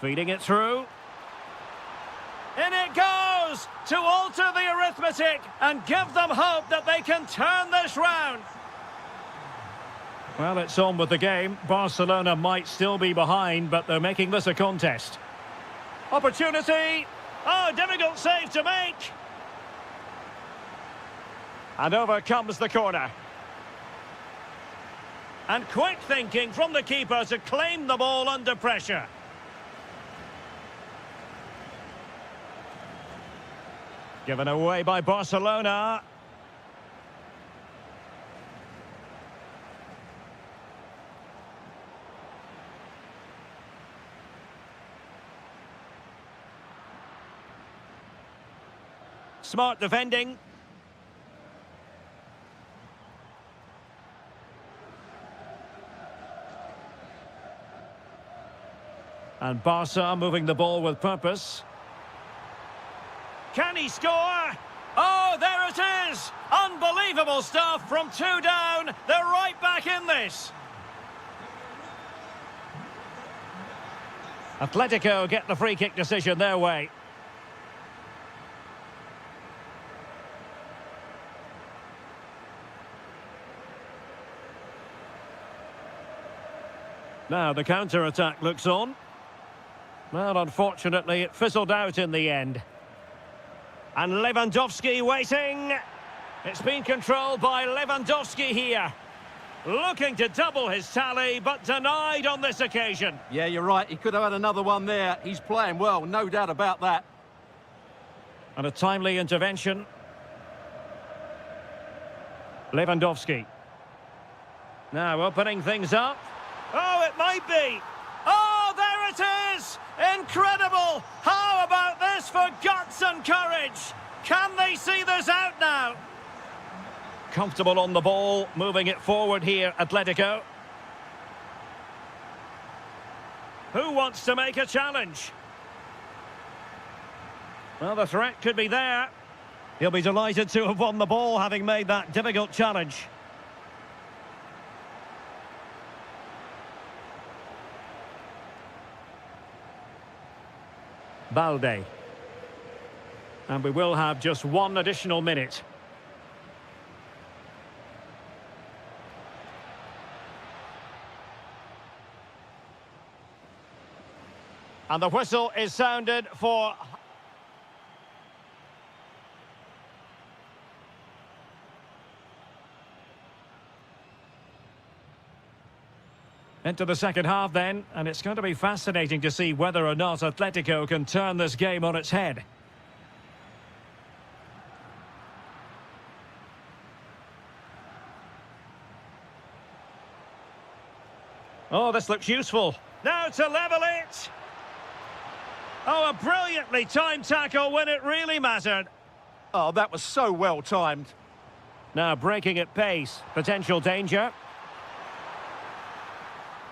Feeding it through. In it goes! To alter the arithmetic and give them hope that they can turn this round. Well, it's on with the game. Barcelona might still be behind, but they're making this a contest. Opportunity! Oh, difficult save to make! And over comes the corner. And quick thinking from the keeper to claim the ball under pressure. Given away by Barcelona. smart defending. And Barca moving the ball with purpose. Can he score? Oh, there it is! Unbelievable stuff from 2 down. They're right back in this. Atletico get the free kick decision their way. Now the counter-attack looks on. Well, unfortunately, it fizzled out in the end. And Lewandowski waiting. It's been controlled by Lewandowski here. Looking to double his tally, but denied on this occasion. Yeah, you're right. He could have had another one there. He's playing well, no doubt about that. And a timely intervention. Lewandowski. Now opening things up. Oh, it might be. Oh, there it is! Incredible! How about this for guts and courage? Can they see this out now? Comfortable on the ball, moving it forward here, Atletico. Who wants to make a challenge? Well, the threat could be there. He'll be delighted to have won the ball, having made that difficult challenge. Balde. And we will have just one additional minute. And the whistle is sounded for... Into the second half then, and it's going to be fascinating to see whether or not Atletico can turn this game on its head. Oh, this looks useful. Now to level it. Oh, a brilliantly timed tackle when it really mattered. Oh, that was so well timed. Now breaking at pace, potential danger.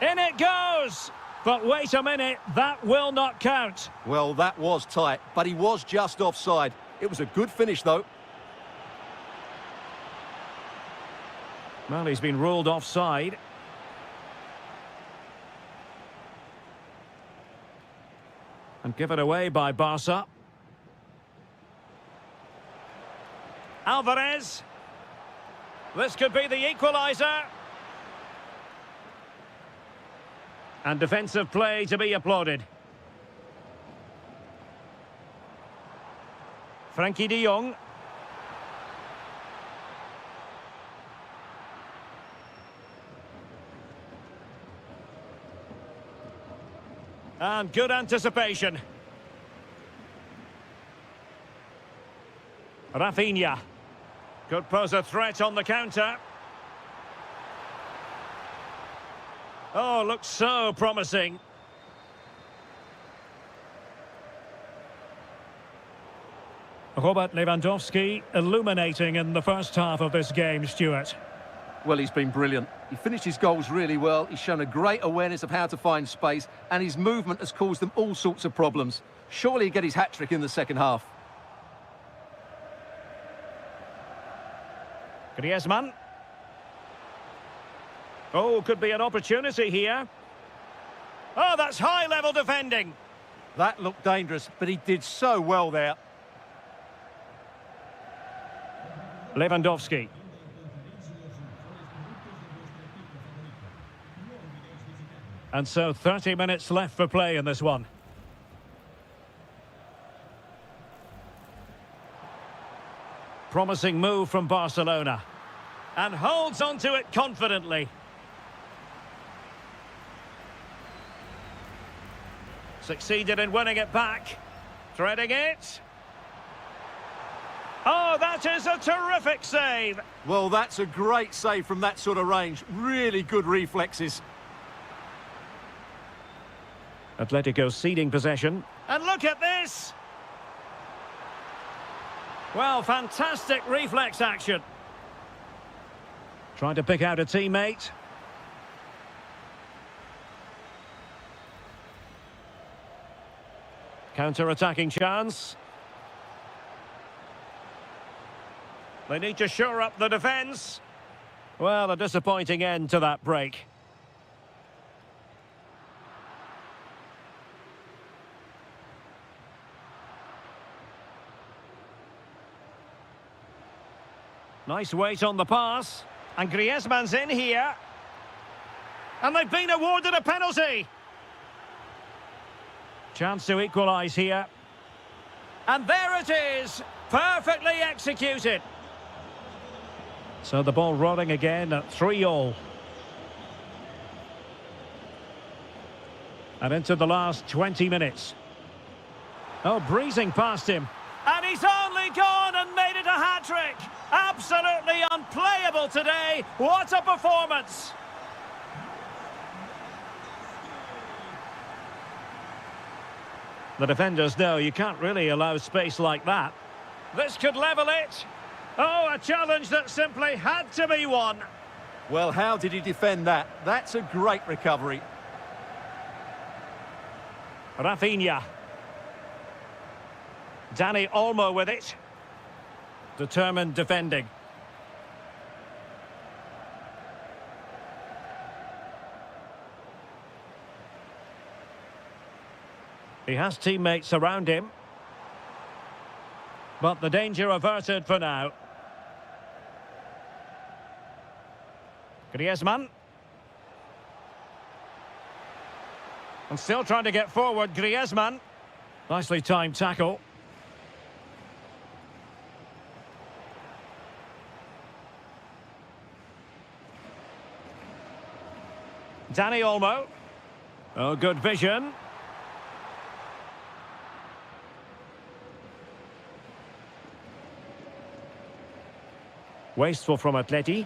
In it goes! But wait a minute, that will not count. Well, that was tight, but he was just offside. It was a good finish, though. Well, he's been ruled offside. And given away by Barca. Alvarez. This could be the equaliser. And defensive play to be applauded. Frankie de Jong. And good anticipation. Rafinha. Could pose a threat on the counter. Oh, looks so promising. Robert Lewandowski illuminating in the first half of this game, Stuart. Well, he's been brilliant. He finished his goals really well. He's shown a great awareness of how to find space, and his movement has caused them all sorts of problems. Surely he'll get his hat-trick in the second half. Griezmann. Oh, could be an opportunity here. Oh, that's high-level defending. That looked dangerous, but he did so well there. Lewandowski. And so 30 minutes left for play in this one. Promising move from Barcelona. And holds onto it confidently. Succeeded in winning it back. Threading it. Oh, that is a terrific save. Well, that's a great save from that sort of range. Really good reflexes. Atletico ceding possession. And look at this. Well, fantastic reflex action. Trying to pick out a teammate. Counter-attacking chance. They need to shore up the defence. Well, a disappointing end to that break. Nice weight on the pass. And Griezmann's in here. And they've been awarded a penalty. Chance to equalise here. And there it is. Perfectly executed. So the ball rolling again at 3-3. And into the last 20 minutes. Oh, breezing past him. And he's only gone and made it a hat-trick. Absolutely unplayable today. What a performance. The defenders know you can't really allow space like that. This could level it. Oh, a challenge that simply had to be won. Well, how did he defend that? That's a great recovery. Rafinha. Dani Olmo with it. Determined defending. He has teammates around him. But the danger averted for now. Griezmann. And still trying to get forward, Griezmann. Nicely timed tackle. Dani Olmo. Oh, good vision. Wasteful from Atleti.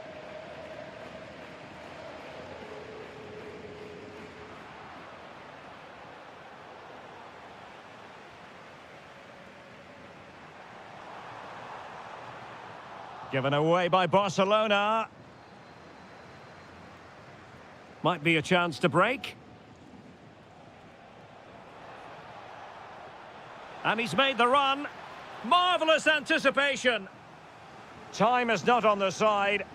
Given away by Barcelona. Might be a chance to break. And he's made the run. Marvellous anticipation. Time is not on their side.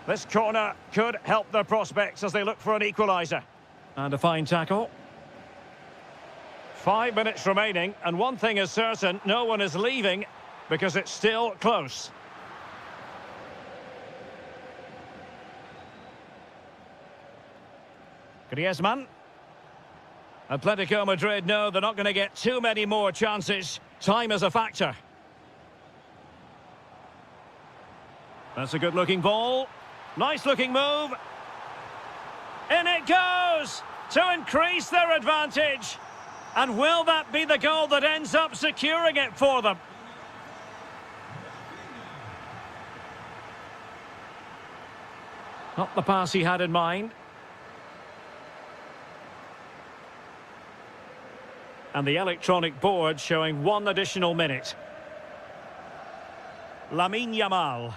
This corner could help their prospects as they look for an equaliser. And a fine tackle. 5 minutes remaining, and one thing is certain, no one is leaving because it's still close. Griezmann. Atletico Madrid know they're not going to get too many more chances. Time is a factor. That's a good-looking ball. Nice-looking move. In it goes to increase their advantage. And will that be the goal that ends up securing it for them? Not the pass he had in mind. And the electronic board showing 1 additional minute. Lamine Yamal.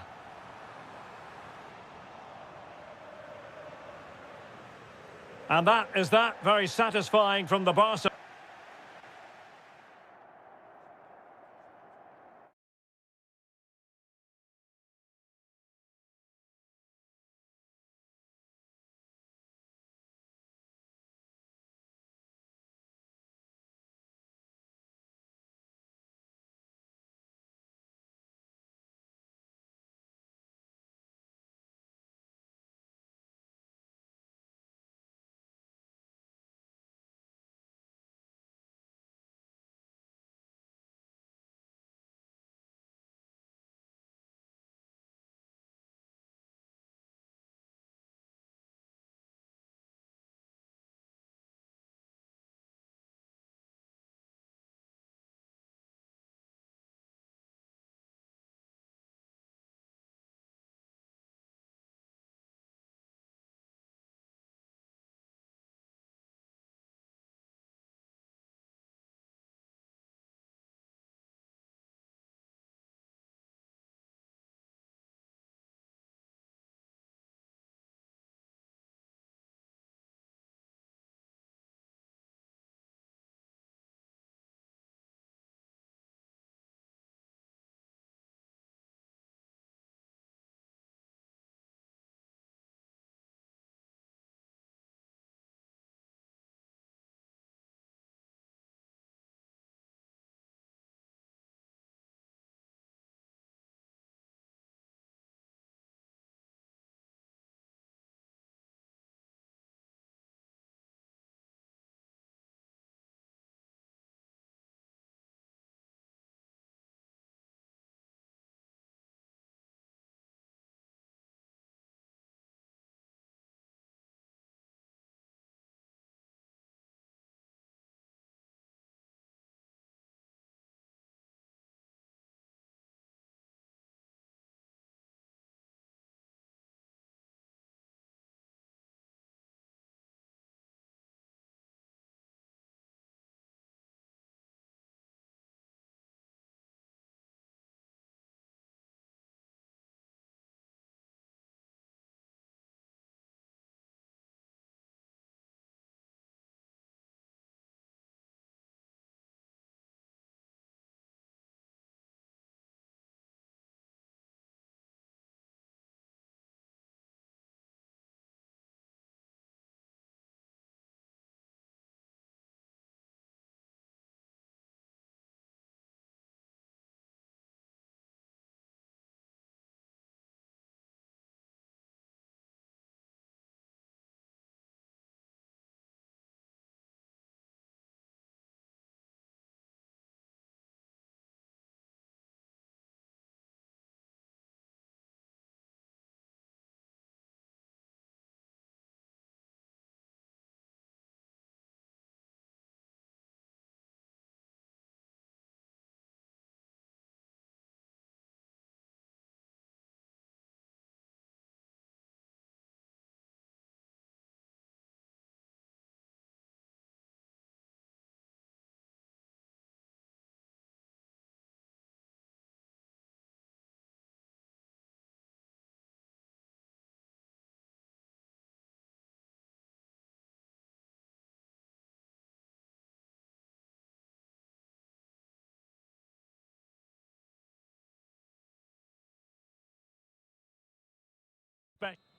And that is that. Very satisfying from the Barca.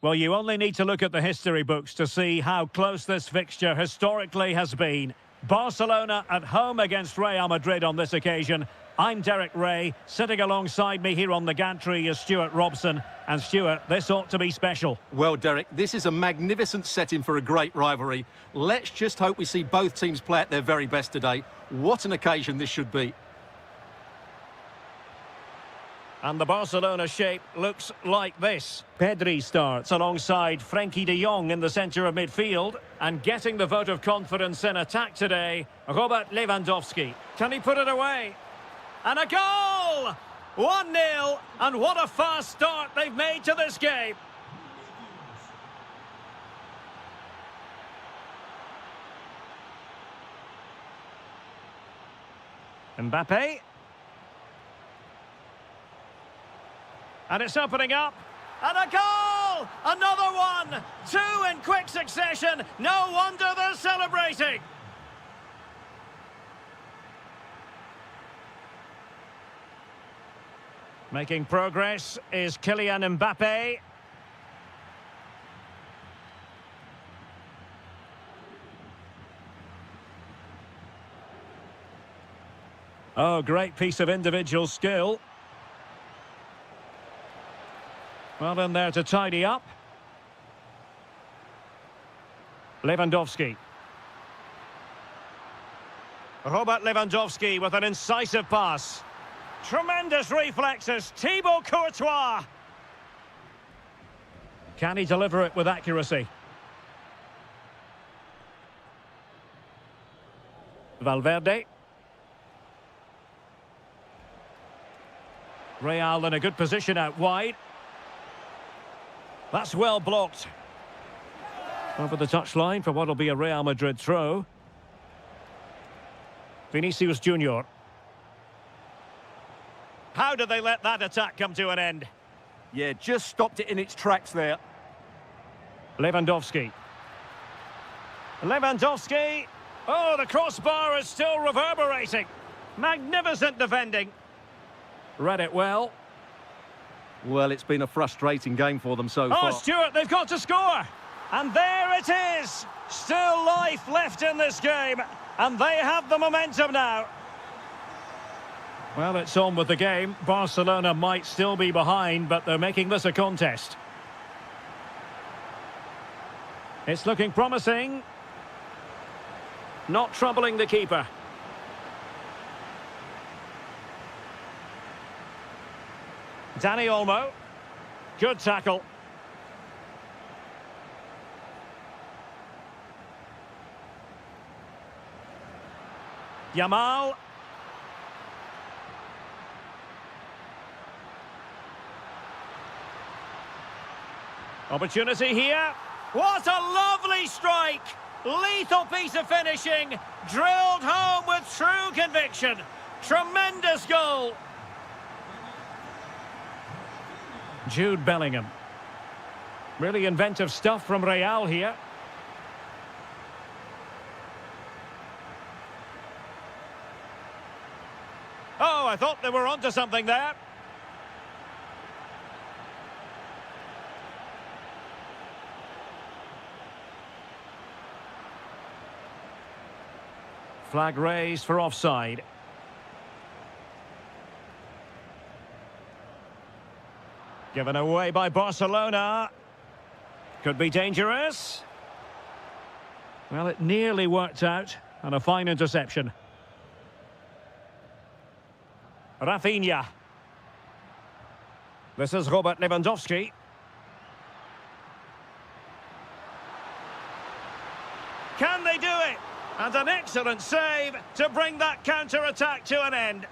Well, you only need to look at the history books to see how close this fixture historically has been. Barcelona at home against Real Madrid on this occasion. I'm Derek Ray. Sitting alongside me here on the gantry is Stuart Robson. And Stuart, this ought to be special. Well, Derek, this is a magnificent setting for a great rivalry. Let's just hope we see both teams play at their very best today. What an occasion this should be. And the Barcelona shape looks like this. Pedri starts alongside Frenkie de Jong in the centre of midfield. And getting the vote of confidence in attack today, Robert Lewandowski. Can he put it away? And a goal! 1-0, and what a fast start they've made to this game. Mbappe. And it's opening up. And a goal! Another one! Two in quick succession. No wonder they're celebrating. Making progress is Kylian Mbappe. Oh, great piece of individual skill. Well in there to tidy up. Lewandowski. Robert Lewandowski with an incisive pass. Tremendous reflexes, Thibaut Courtois. Can he deliver it with accuracy? Valverde. Real in a good position out wide. That's well blocked. Over the touchline for what will be a Real Madrid throw. Vinicius Junior. How did they let that attack come to an end? Yeah, just stopped it in its tracks there. Lewandowski. Lewandowski. Oh, the crossbar is still reverberating. Magnificent defending. Read it well. Well, it's been a frustrating game for them so far. Oh, Stuart, they've got to score. And there it is. Still life left in this game. And they have the momentum now. Well, it's on with the game. Barcelona might still be behind, but they're making this a contest. It's looking promising. Not troubling the keeper. Dani Olmo. Good tackle. Yamal. Opportunity here. What a lovely strike! Lethal piece of finishing. Drilled home with true conviction. Tremendous goal. Jude Bellingham. Really inventive stuff from Real here. Oh, I thought they were onto something there. Flag raised for offside. Given away by Barcelona. Could be dangerous. Well, it nearly worked out. And a fine interception. Rafinha. This is Robert Lewandowski. Can they do it? And an excellent save to bring that counter-attack to an end.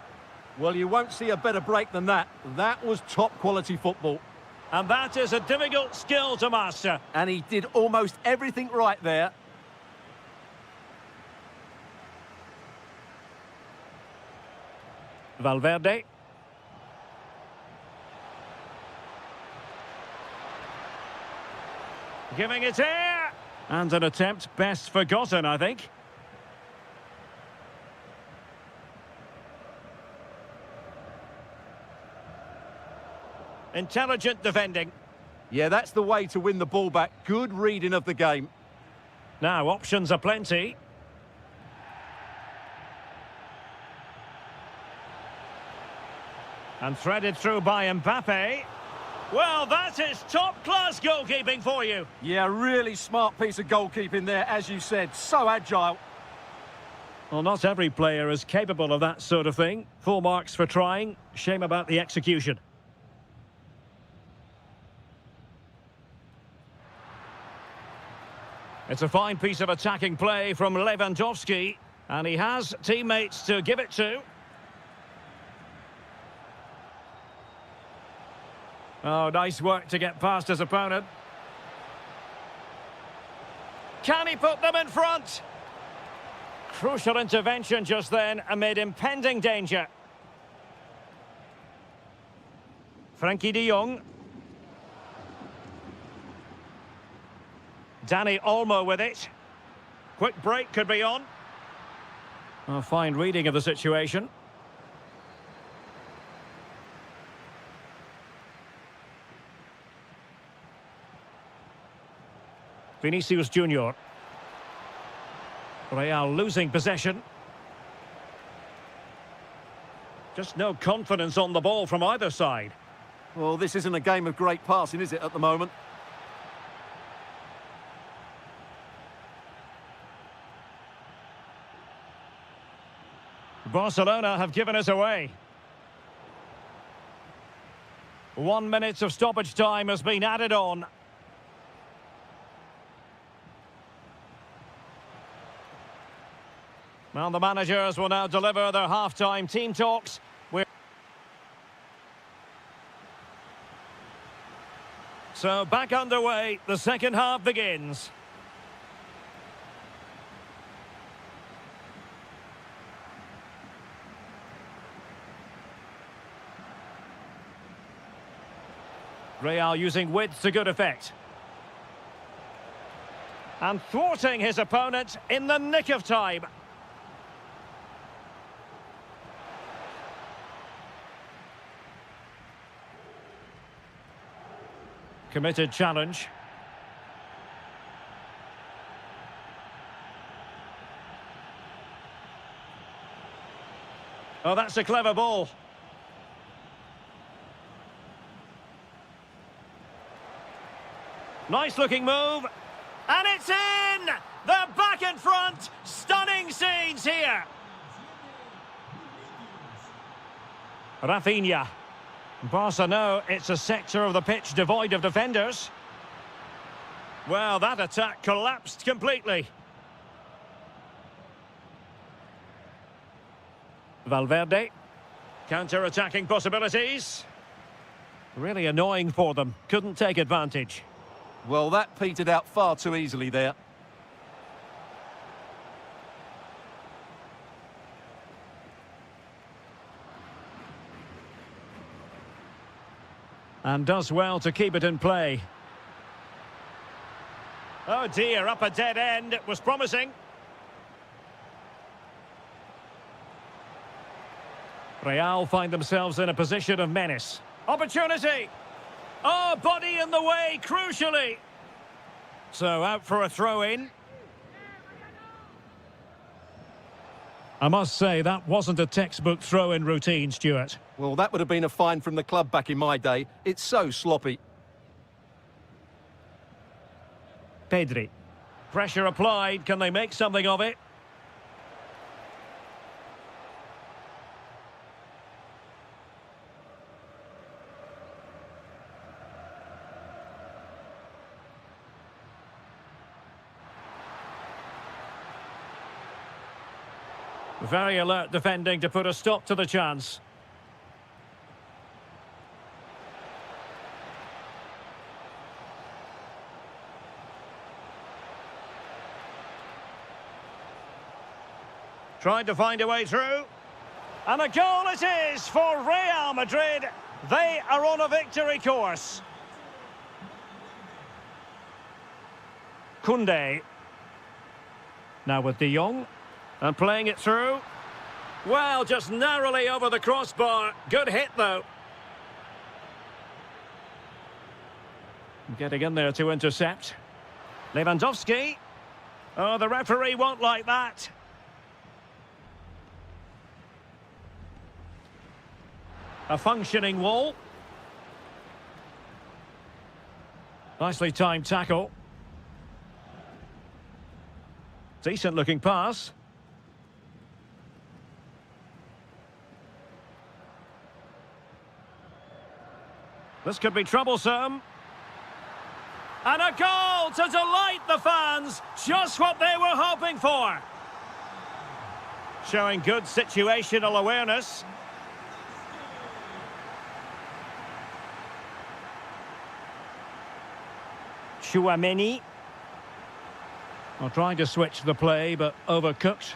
Well, you won't see a better break than that. That was top-quality football. And that is a difficult skill to master. And he did almost everything right there. Valverde. Giving it air. And an attempt best forgotten, I think. Intelligent defending. Yeah, that's the way to win the ball back. Good reading of the game. Now, options are plenty. And threaded through by Mbappe. Well, that is top-class goalkeeping for you. Yeah, really smart piece of goalkeeping there, as you said. So agile. Well, not every player is capable of that sort of thing. Full marks for trying. Shame about the execution. It's a fine piece of attacking play from Lewandowski. And he has teammates to give it to. Oh, nice work to get past his opponent. Can he put them in front? Crucial intervention just then amid impending danger. Frankie de Jong. Danny Olmo with it. Quick break could be on. A fine reading of the situation. Vinicius Junior. Real losing possession. Just no confidence on the ball from either side. Well, this isn't a game of great passing, is it, at the moment? Barcelona have given us away. 1 minute of stoppage time has been added on. Well, the managers will now deliver their half-time team talks. So back underway, the second half begins. Real using width to good effect. And thwarting his opponent in the nick of time. Committed challenge. Oh, that's a clever ball. Nice looking move. And it's in! They're back in front. Stunning scenes here. Rafinha. Barca know it's a sector of the pitch devoid of defenders. Well, that attack collapsed completely. Valverde. Counter-attacking possibilities. Really annoying for them. Couldn't take advantage. Well, that petered out far too easily there. And does well to keep it in play. Oh dear, up a dead end. It was promising. Real find themselves in a position of menace. Opportunity! Oh, body in the way, crucially. So out for a throw-in. I must say, that wasn't a textbook throw-in routine, Stuart. Well, that would have been a fine from the club back in my day. It's so sloppy. Pedri. Pressure applied. Can they make something of it? Very alert defending to put a stop to the chance. Trying to find a way through. And a goal it is for Real Madrid. They are on a victory course. Koundé. Now with de Jong. And playing it through. Well, just narrowly over the crossbar. Good hit, though. Getting in there to intercept. Lewandowski. Oh, the referee won't like that. A functioning wall. Nicely timed tackle. Decent looking pass. This could be troublesome. And a goal to delight the fans. Just what they were hoping for. Showing good situational awareness. Chouameni. Well, trying to switch the play, but overcooked.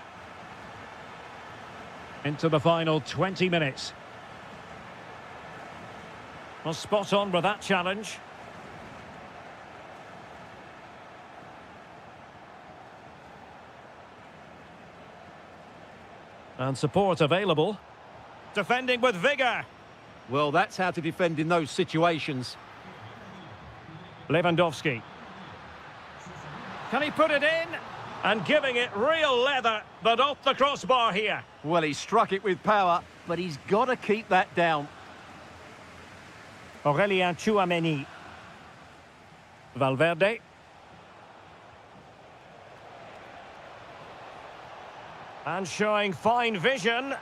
Into the final 20 minutes. Well, spot on with that challenge. And support available. Defending with vigour. Well, that's how to defend in those situations. Lewandowski. Can he put it in? And giving it real leather, but off the crossbar here. Well, he struck it with power, but he's got to keep that down. Aurélien Chouameni. Valverde. And showing fine vision.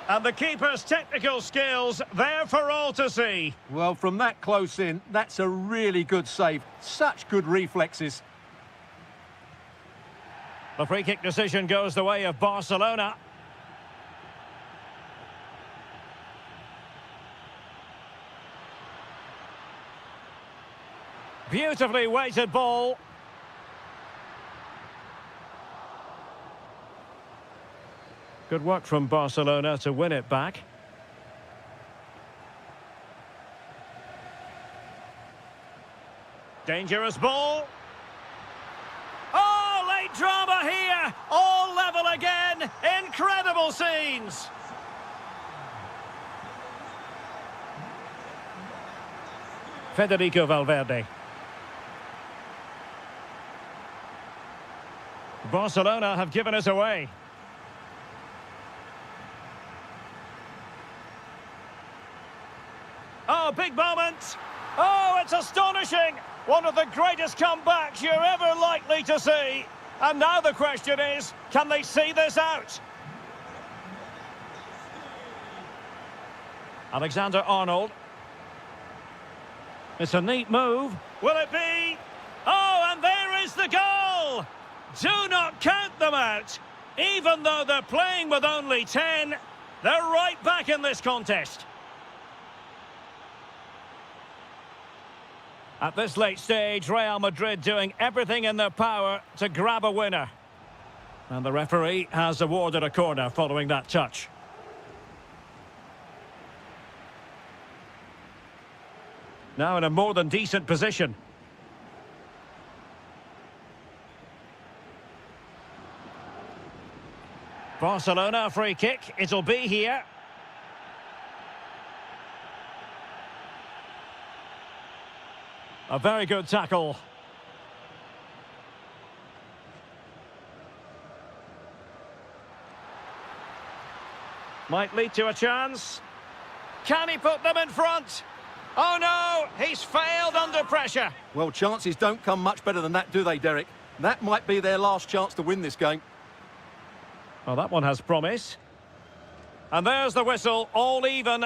And the keeper's technical skills there for all to see. Well, from that close in, that's a really good save. Such good reflexes. The free kick decision goes the way of Barcelona. Beautifully weighted ball. Good work from Barcelona to win it back. Dangerous ball. Oh, late drama here. All level again. Incredible scenes. Federico Valverde. Barcelona have given us away. Oh, big moment. Oh, it's astonishing. One of the greatest comebacks you're ever likely to see. And now the question is, can they see this out? Alexander-Arnold. It's a neat move. Will it be? Oh, and there is the goal! Do not count them out. Even though they're playing with only 10, they're right back in this contest. At this late stage, Real Madrid doing everything in their power to grab a winner. And the referee has awarded a corner following that touch. Now in a more than decent position. Barcelona free kick, it'll be here. A very good tackle. Might lead to a chance. Can he put them in front? Oh no, he's failed under pressure. Well, chances don't come much better than that, do they, Derek? That might be their last chance to win this game. Well, that one has promise. And there's the whistle, all even.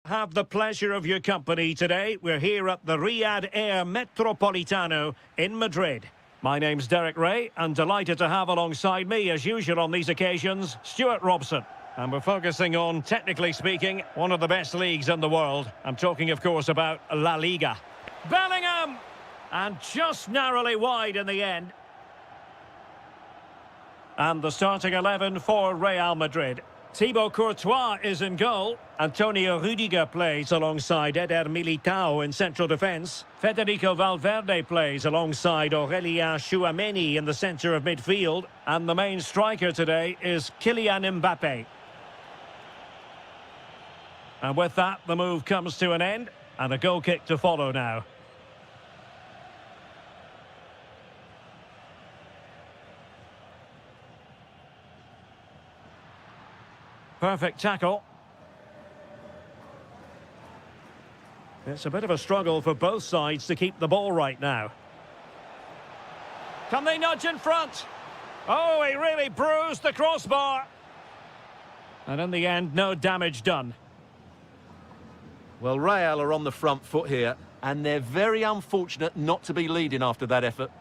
have the pleasure of your company today. We're here at the Riyadh Air Metropolitano in Madrid. My name's Derek Ray, and delighted to have alongside me, as usual on these occasions, Stuart Robson. And we're focusing on, technically speaking, one of the best leagues in the world. I'm talking, of course, about La Liga. Bellingham! And just narrowly wide in the end. And the starting 11 for Real Madrid. Thibaut Courtois is in goal. Antonio Rüdiger plays alongside Eder Militao in central defence. Federico Valverde plays alongside Aurélien Tchouaméni in the centre of midfield. And the main striker today is Kylian Mbappé. And with that, the move comes to an end, and a goal kick to follow now. Perfect tackle. It's a bit of a struggle for both sides to keep the ball right now. Can they nudge in front? Oh, he really bruised the crossbar. And in the end, no damage done. Well, Real are on the front foot here, and they're very unfortunate not to be leading after that effort.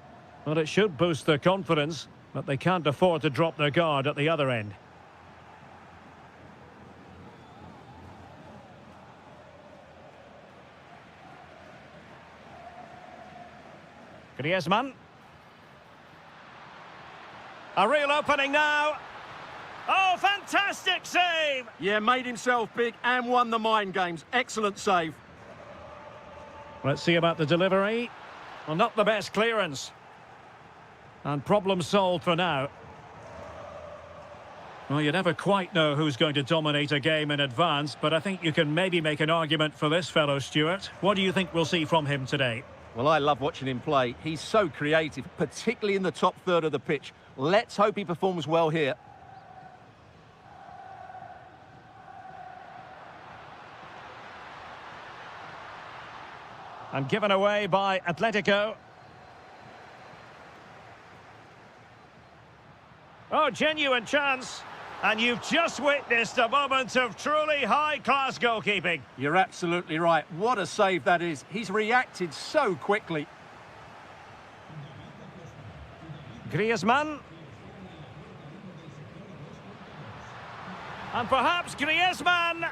Well, it should boost their confidence, but they can't afford to drop their guard at the other end. Griezmann. A real opening now. Oh, fantastic save! Yeah, made himself big and won the mind games. Excellent save. Let's see about the delivery. Well, not the best clearance. And problem solved for now. Well, you never quite know who's going to dominate a game in advance, but I think you can maybe make an argument for this fellow, Stuart. What do you think we'll see from him today? Well, I love watching him play. He's so creative, particularly in the top third of the pitch. Let's hope he performs well here. And given away by Atletico. Oh, genuine chance. And you've just witnessed a moment of truly high-class goalkeeping. You're absolutely right. What a save that is. He's reacted so quickly. Griezmann. And perhaps Griezmann.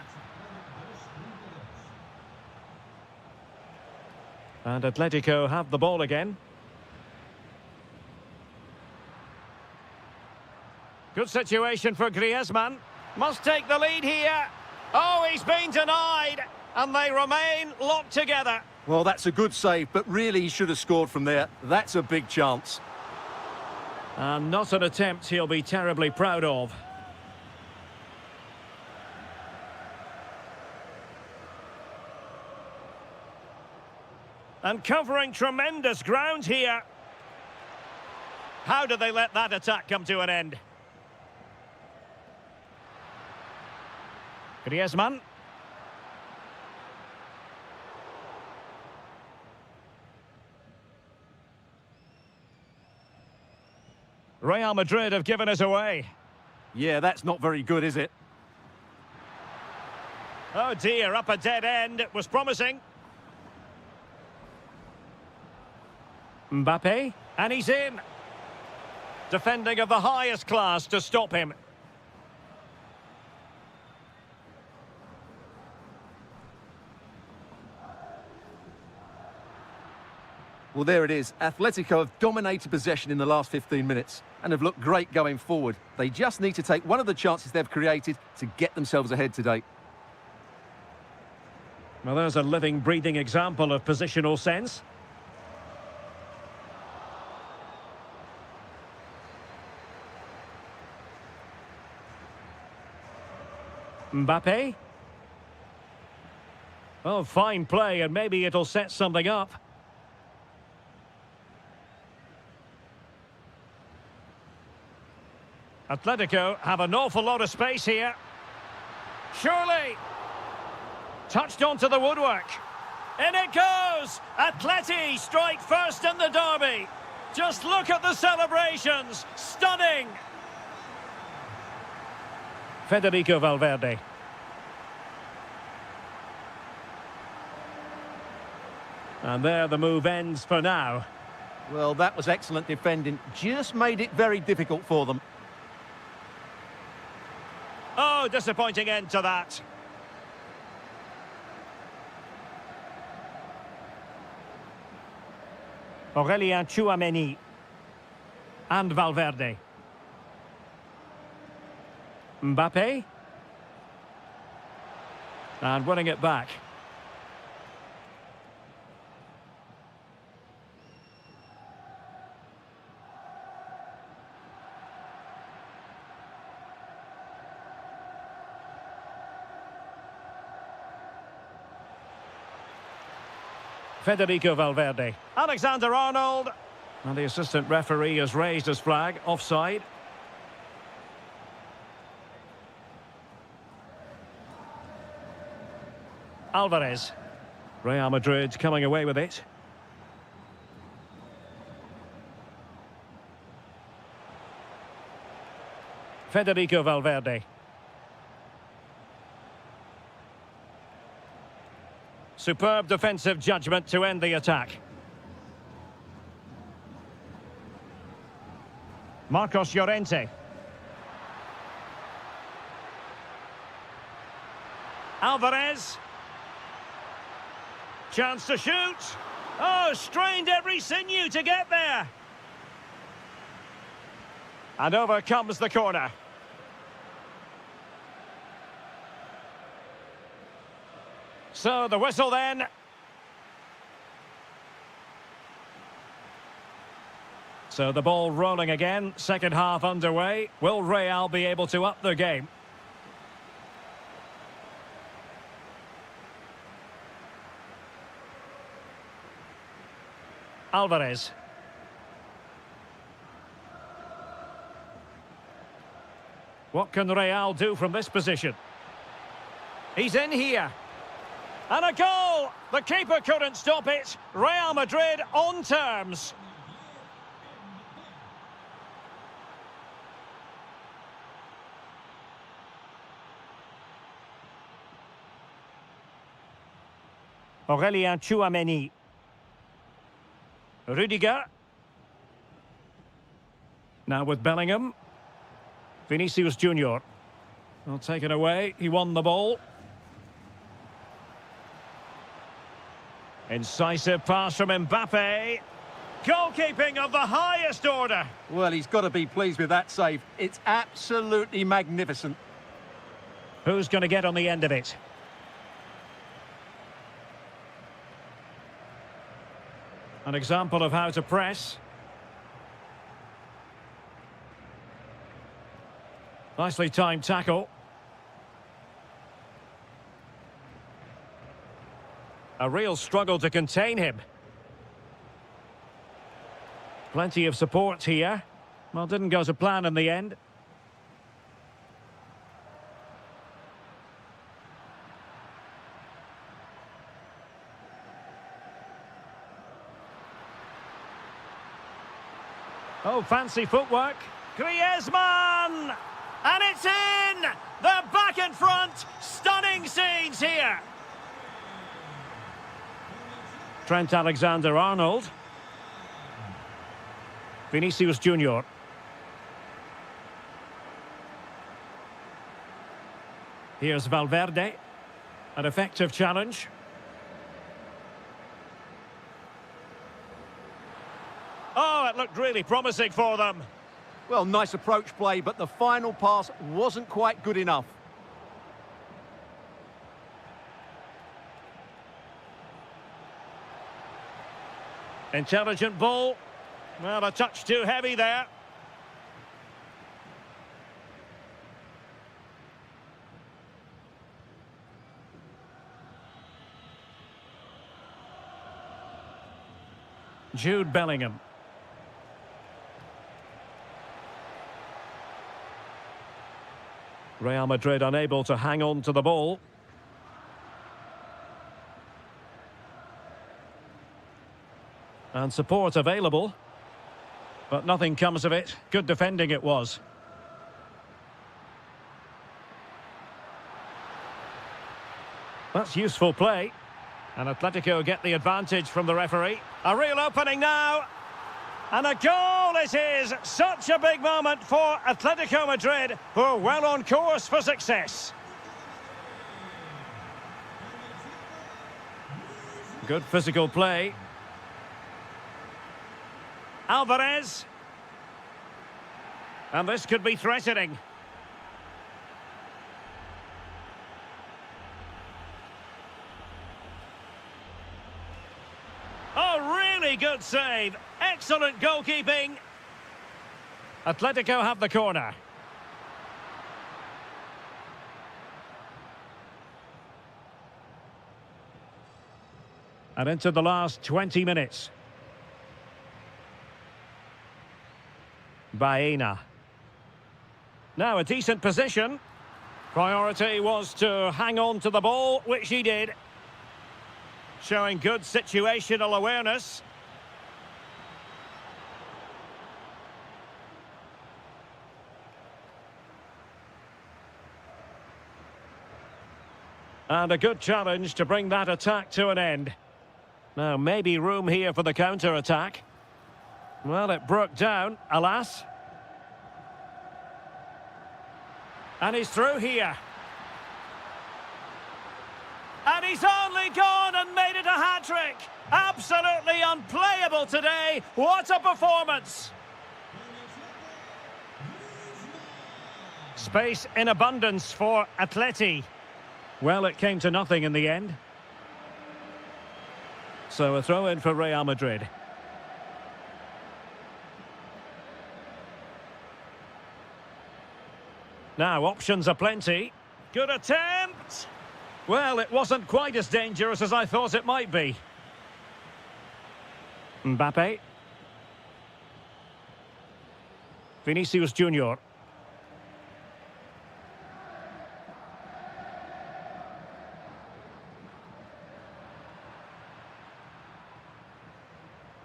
And Atletico have the ball again. Good situation for Griezmann. Must take the lead here. Oh, he's been denied. And they remain locked together. Well, that's a good save, but really he should have scored from there. That's a big chance. And not an attempt he'll be terribly proud of. And covering tremendous ground here. How did they let that attack come to an end? Griezmann. Real Madrid have given us away. Yeah, that's not very good, is it? Oh dear, up a dead end. It was promising. Mbappé, and he's in. Defending of the highest class to stop him. Well, there it is. Atletico have dominated possession in the last 15 minutes and have looked great going forward. They just need to take one of the chances they've created to get themselves ahead today. Well, there's a living, breathing example of positional sense. Mbappé. Oh, fine play, and maybe it'll set something up. Atletico have an awful lot of space here. Surely. Touched onto the woodwork. In it goes! Atleti strike first in the derby. Just look at the celebrations. Stunning. Federico Valverde. And there the move ends for now. Well, that was excellent defending. Just made it very difficult for them. Oh, disappointing end to that. Aurélien Tchouameni. And Valverde. Mbappe. And winning it back. Federico Valverde. Alexander-Arnold. And the assistant referee has raised his flag. Offside. Alvarez. Real Madrid coming away with it. Federico Valverde. Superb defensive judgment to end the attack. Marcos Llorente. Alvarez. Chance to shoot. Oh, strained every sinew to get there. And over comes the corner. So the whistle then. So the ball rolling again, second half underway. Will Real be able to up their game? Alvarez. What can Real do from this position? He's in here. And a goal! The keeper couldn't stop it. Real Madrid on terms. Aurélien Tchouameni. Rudiger. Now with Bellingham. Vinicius Junior. Well, taken away. He won the ball. Incisive pass from Mbappe. Goalkeeping of the highest order. Well, he's got to be pleased with that save. It's absolutely magnificent. Who's going to get on the end of it? An example of how to press. Nicely timed tackle. A real struggle to contain him. Plenty of support here. Well, didn't go to plan in the end. Oh, fancy footwork. Griezmann! And it's in! They're back in front! Stunning scenes here! Trent Alexander-Arnold. Vinicius Junior. Here's Valverde. An effective challenge. Oh, it looked really promising for them. Well, nice approach play, but the final pass wasn't quite good enough. Intelligent ball. Well, a touch too heavy there. Jude Bellingham. Real Madrid unable to hang on to the ball. And support available. But nothing comes of it. Good defending it was. That's useful play. And Atletico get the advantage from the referee. A real opening now. And a goal it is. Such a big moment for Atletico Madrid, who are well on course for success. Good physical play. Alvarez. And this could be threatening. Oh, really good save. Excellent goalkeeping. Atletico have the corner. And into the last 20 minutes. Baena. Now a decent position. Priority was to hang on to the ball, which he did. Showing good situational awareness. And a good challenge to bring that attack to an end. Now, maybe room here for the counter-attack. Well, it broke down, alas. And he's through here. And he's only gone and made it a hat-trick. Absolutely unplayable today. What a performance. Space in abundance for Atleti. Well, it came to nothing in the end. So a throw-in for Real Madrid. Now, options are plenty. Good attempt. Well, it wasn't quite as dangerous as I thought it might be. Mbappe. Vinicius Junior.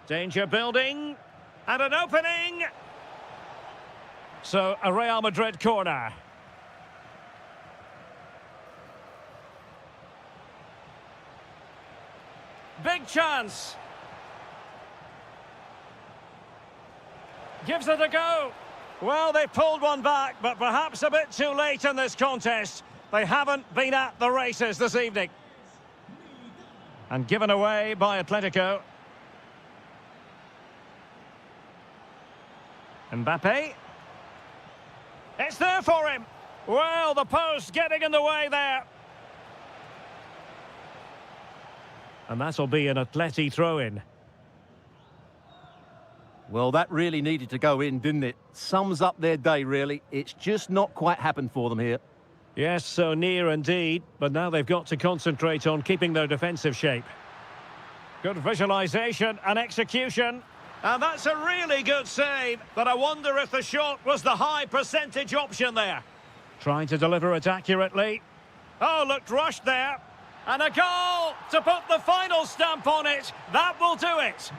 Danger building. And an opening. So, a Real Madrid corner. Big chance. Gives it a go. Well, they pulled one back, but perhaps a bit too late in this contest. They haven't been at the races this evening. And given away by Atletico. Mbappe. It's there for him. Well, the post getting in the way there. And that'll be an Atleti throw-in. Well, that really needed to go in, didn't it? Sums up their day, really. It's just not quite happened for them here. Yes, so near indeed. But now they've got to concentrate on keeping their defensive shape. Good visualisation and execution. And that's a really good save. But I wonder if the shot was the high percentage option there. Trying to deliver it accurately. Oh, looked rushed there. And a goal to put the final stamp on it. That will do it.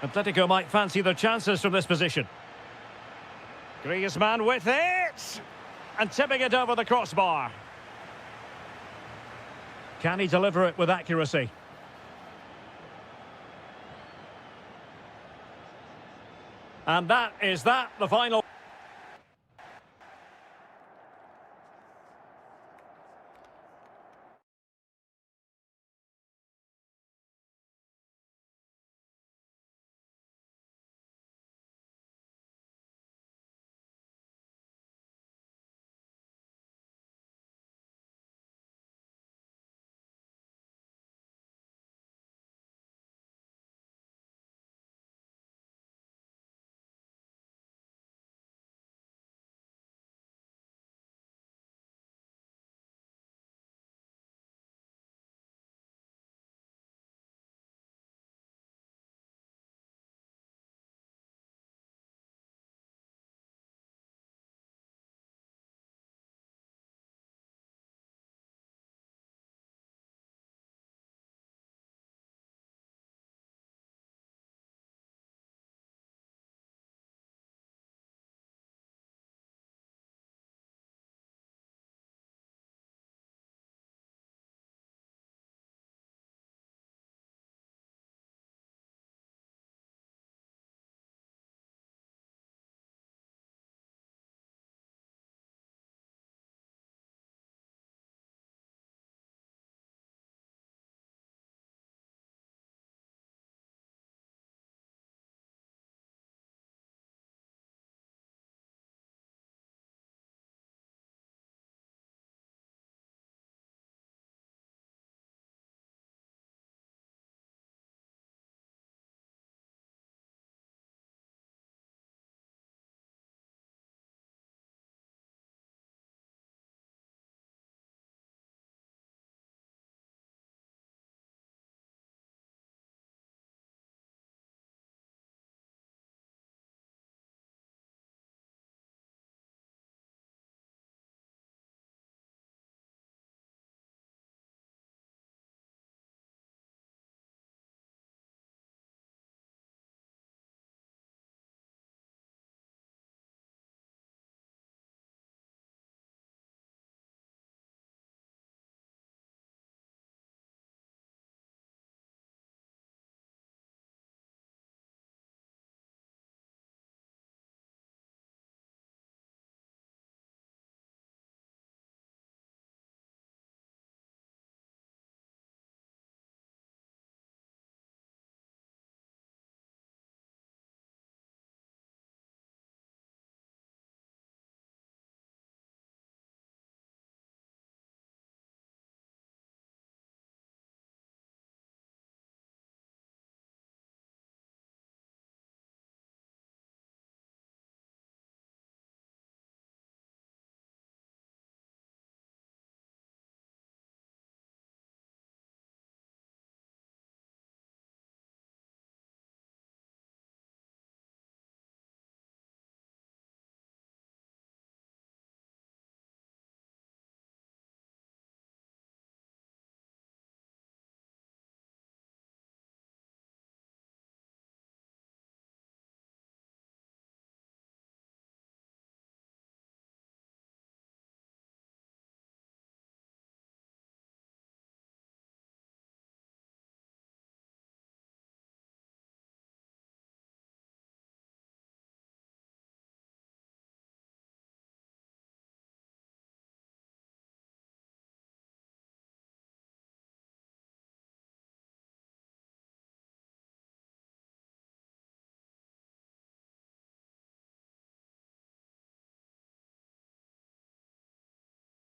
Atletico might fancy their chances from this position. Griezmann with it. And tipping it over the crossbar. Can he deliver it with accuracy? And that is the final.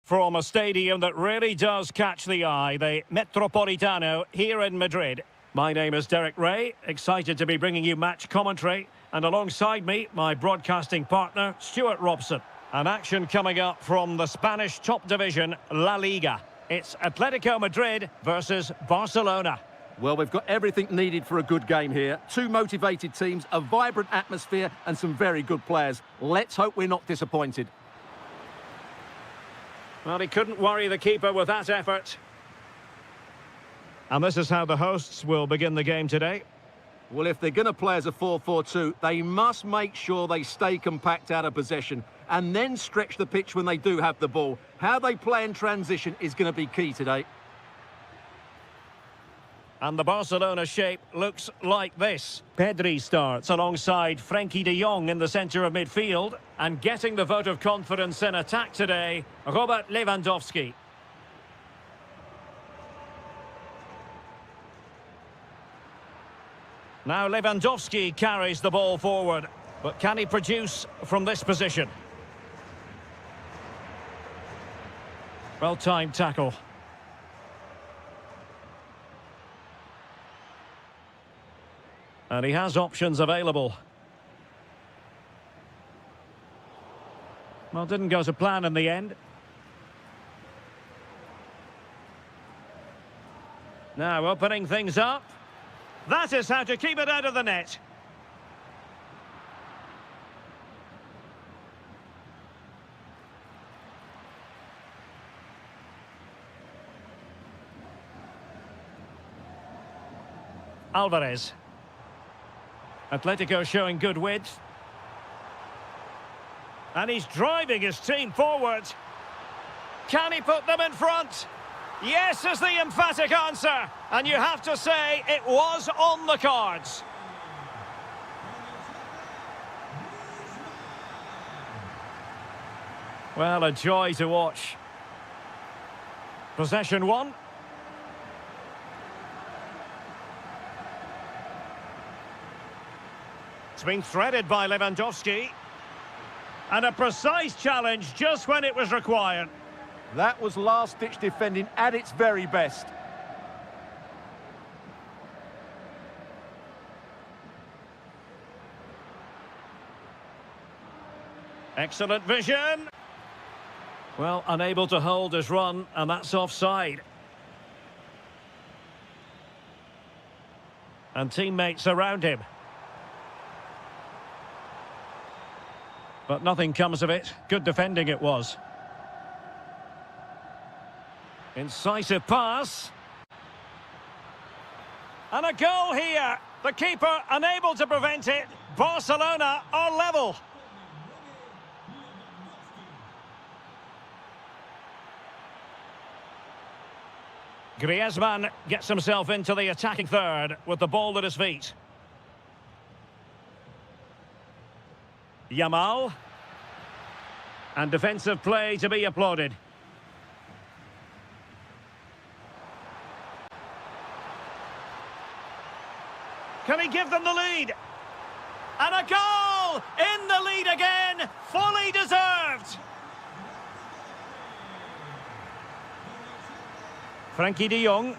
From a stadium that really does catch the eye, the Metropolitano here in Madrid. My name is Derek Ray, excited to be bringing you match commentary, and alongside me, my broadcasting partner, Stuart Robson. An action coming up from the Spanish top division, La Liga. It's Atletico Madrid versus Barcelona. Well, we've got everything needed for a good game here. Two motivated teams, a vibrant atmosphere, and some very good players. Let's hope we're not disappointed. Well, he couldn't worry the keeper with that effort. And this is how the hosts will begin the game today. Well, if they're going to play as a 4-4-2, they must make sure they stay compact out of possession and then stretch the pitch when they do have the ball. How they play in transition is going to be key today. And the Barcelona shape looks like this. Pedri starts alongside Frenkie de Jong in the centre of midfield. And getting the vote of confidence in attack today, Robert Lewandowski. Now Lewandowski carries the ball forward. But can he produce from this position? Well-timed tackle. And he has options available. Well, didn't go to plan in the end. Now opening things up. That is how to keep it out of the net. Alvarez. Atletico showing good width. And he's driving his team forward. Can he put them in front? Yes is the emphatic answer. And you have to say it was on the cards. Well, a joy to watch. Possession one. It's been threaded by Lewandowski. And a precise challenge just when it was required. That was last-ditch defending at its very best. Excellent vision. Well, unable to hold his run, and that's offside. And teammates around him. But nothing comes of it. Good defending it was. Incisive pass. And a goal here. The keeper unable to prevent it. Barcelona are level. Griezmann gets himself into the attacking third with the ball at his feet. Yamal. And defensive play to be applauded. Can he give them the lead? And a goal! In the lead again! Fully deserved! Frenkie de Jong.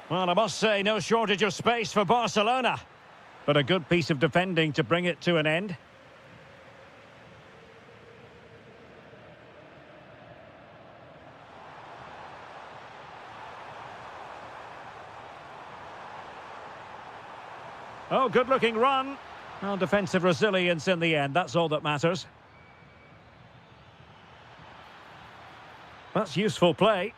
Well, I must say, no shortage of space for Barcelona. But a good piece of defending to bring it to an end. Oh, good-looking run. Well, defensive resilience in the end, that's all that matters. That's useful play.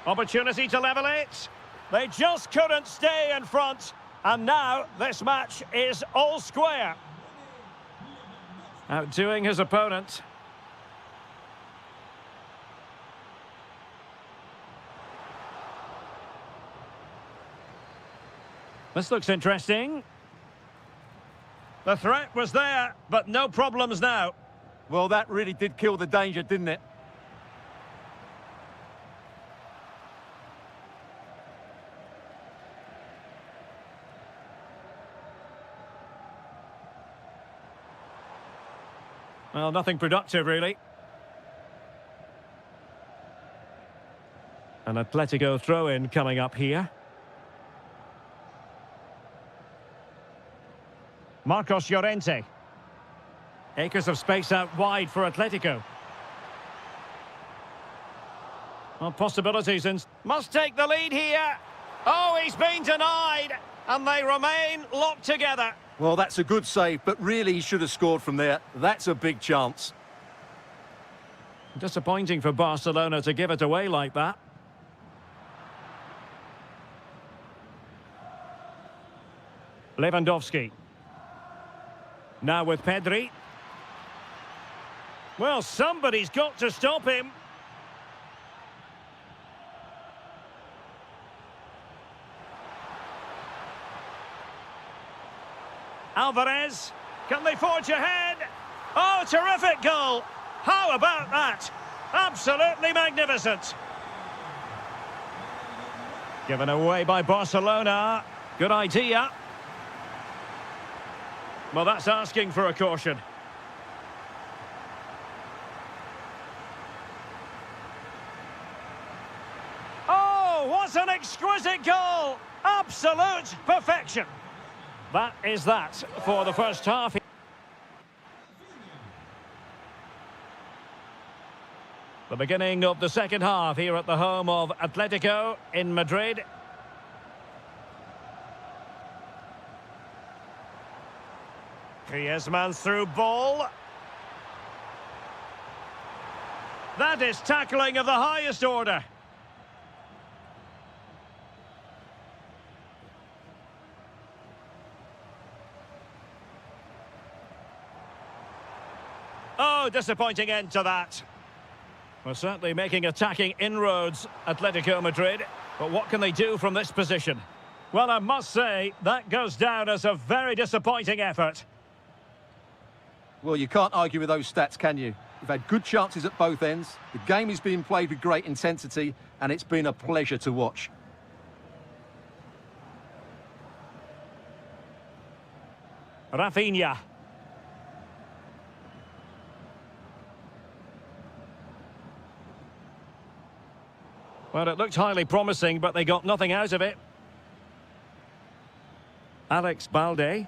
Opportunity to level it. They just couldn't stay in front. And now this match is all square. Outdoing his opponent. This looks interesting. The threat was there, but no problems now. Well, that really did kill the danger, didn't it? Well, nothing productive, really. An Atletico throw-in coming up here. Marcos Llorente. Acres of space out wide for Atletico. Well, possibilities and must take the lead here. Oh, he's been denied, and they remain locked together. Well, that's a good save, but really he should have scored from there. That's a big chance. Disappointing for Barcelona to give it away like that. Lewandowski. Now with Pedri. Well, somebody's got to stop him. Alvarez, can they forge ahead? Oh, terrific goal! How about that? Absolutely magnificent. Given away by Barcelona. Good idea. Well, that's asking for a caution. Oh, what an exquisite goal! Absolute perfection. That is that for the first half. The beginning of the second half here at the home of Atletico in Madrid. Griezmann's through ball. That is tackling of the highest order. Oh, disappointing end to that. Well, certainly making attacking inroads, Atletico Madrid. But what can they do from this position? Well, I must say, that goes down as a very disappointing effort. Well, you can't argue with those stats, can you? You've had good chances at both ends. The game is being played with great intensity, and it's been a pleasure to watch. Rafinha. Well, it looked highly promising, but they got nothing out of it. Alex Balde.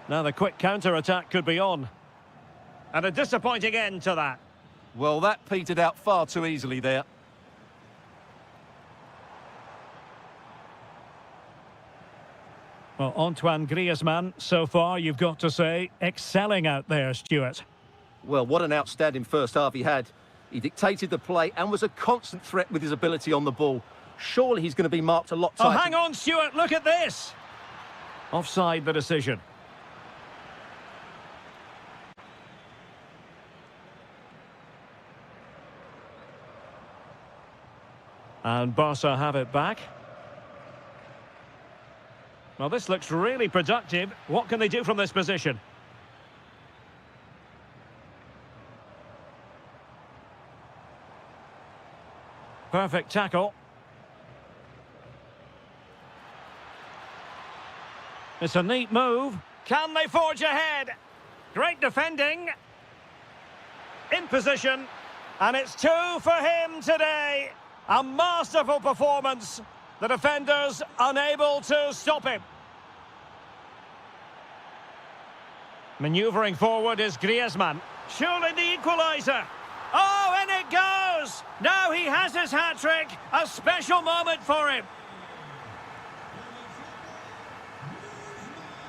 Now the quick counter-attack could be on. And a disappointing end to that. Well, that petered out far too easily there. Well, Antoine Griezmann, so far, you've got to say, excelling out there, Stuart. Well, what an outstanding first half he had. He dictated the play and was a constant threat with his ability on the ball. Surely he's going to be marked a lot tighter. Oh, hang on, Stuart, look at this! Offside the decision. And Barca have it back. Well, this looks really productive. What can they do from this position? Perfect tackle. It's a neat move. Can they forge ahead? Great defending. In position. And it's 2 for him today. A masterful performance. The defenders unable to stop him. Manoeuvring forward is Griezmann. Surely the equaliser. Oh, and it goes! Now he has his hat-trick. A special moment for him.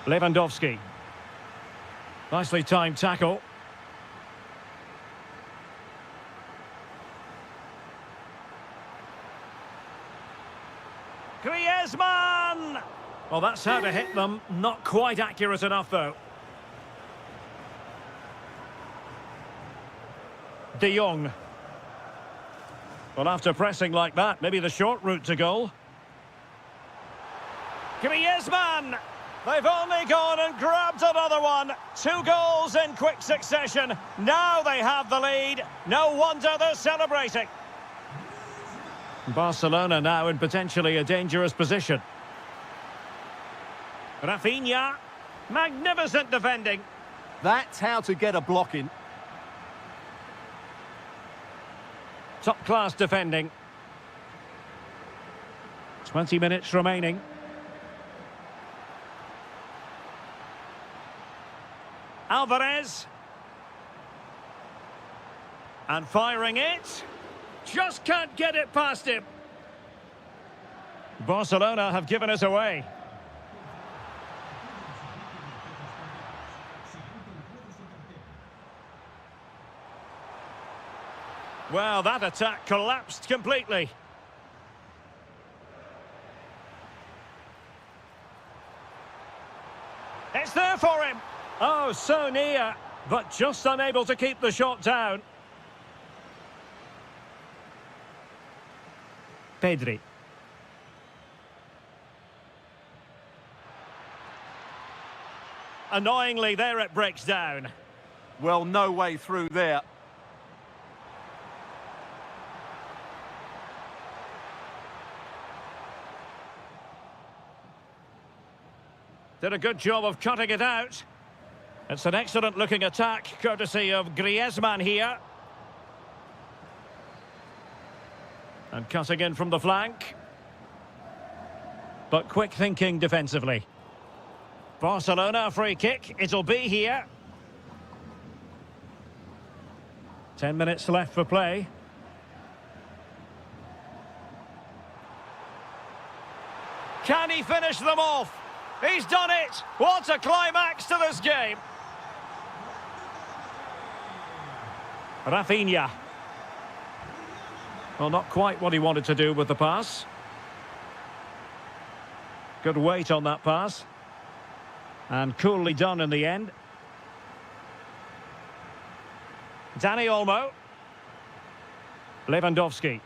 Lewandowski. Nicely timed tackle. Griezmann! Well, that's how to hit them. Not quite accurate enough, though. De Jong. Well, after pressing like that, maybe the short route to goal. Griezmann! They've only gone and grabbed another one. 2 goals in quick succession. Now they have the lead. No wonder they're celebrating. Barcelona now in potentially a dangerous position. Rafinha. Magnificent defending. That's how to get a block in. Top-class defending. 20 minutes remaining. Alvarez. And firing it. Just can't get it past him. Barcelona have given us away. Well, that attack collapsed completely. It's there for him. Oh, so near, but just unable to keep the shot down. Pedri. Annoyingly, there it breaks down. Well, no way through there. Did a good job of cutting it out. It's an excellent looking attack, courtesy of Griezmann here. And cutting in from the flank. But quick thinking defensively. Barcelona free kick, it'll be here. 10 minutes left for play. Can he finish them off? He's done it! What a climax to this game! Rafinha. Well, not quite what he wanted to do with the pass. Good weight on that pass. And coolly done in the end. Dani Olmo. Lewandowski.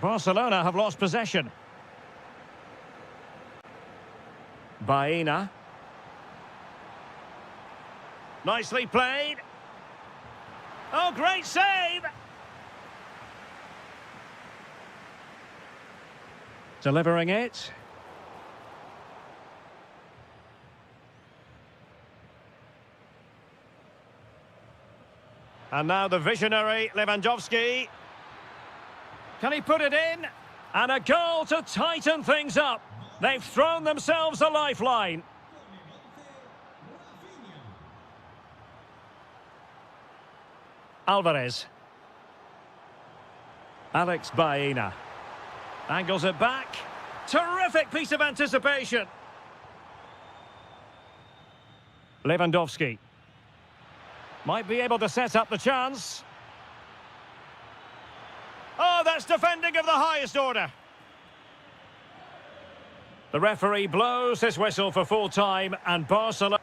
Barcelona have lost possession. Baena. Nicely played. Oh, great save! Delivering it. And now the visionary Lewandowski. Can he put it in? And a goal to tighten things up. They've thrown themselves a lifeline. Alvarez. Alex Baena. Angles it back. Terrific piece of anticipation. Lewandowski. Might be able to set up the chance. Oh, that's defending of the highest order. The referee blows his whistle for full time and Barcelona...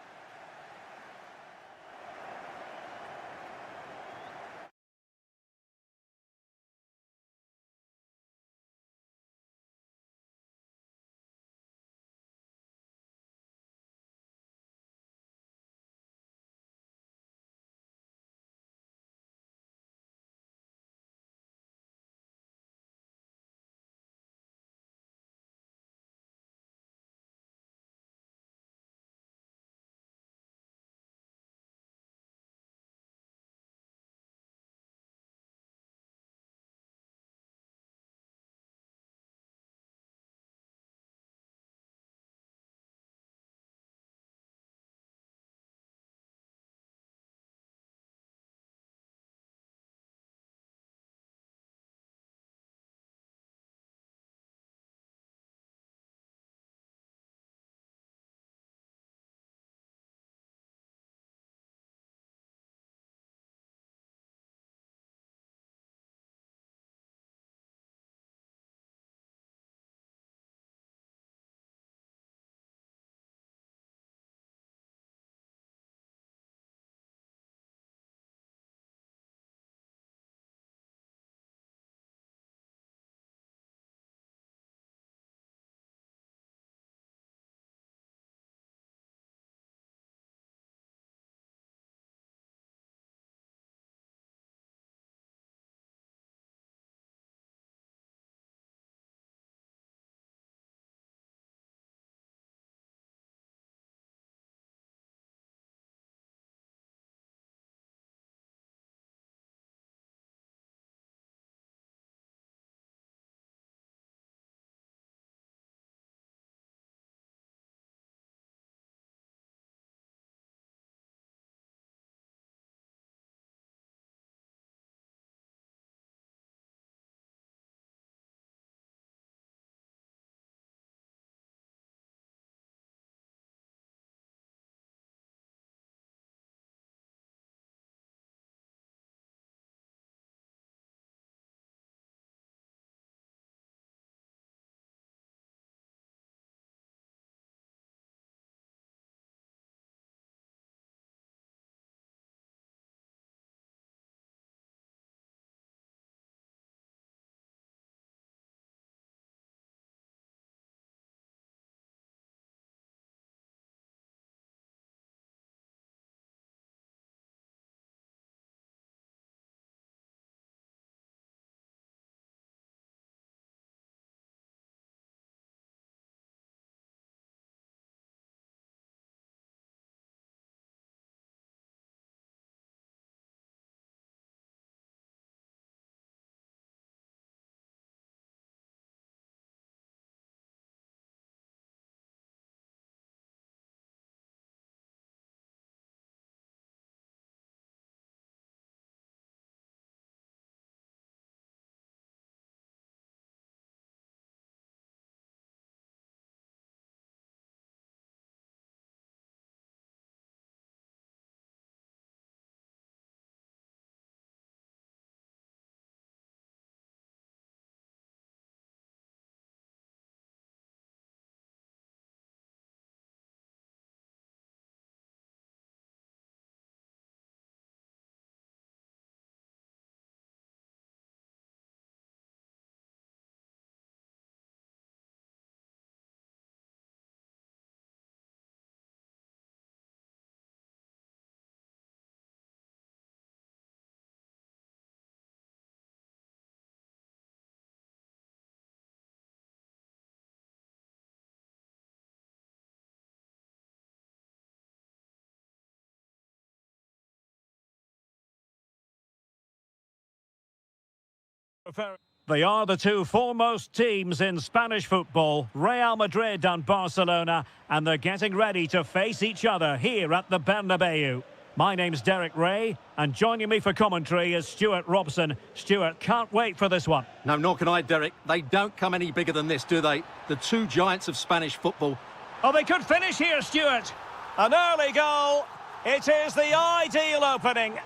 They are the two foremost teams in Spanish football, Real Madrid and Barcelona, and they're getting ready to face each other here at the Bernabeu. My name's Derek Ray, and joining me for commentary is Stuart Robson. Stuart, can't wait for this one. No, nor can I, Derek. They don't come any bigger than this, do they? The two giants of Spanish football. Oh, they could finish here, Stuart. An early goal. It is the ideal opening.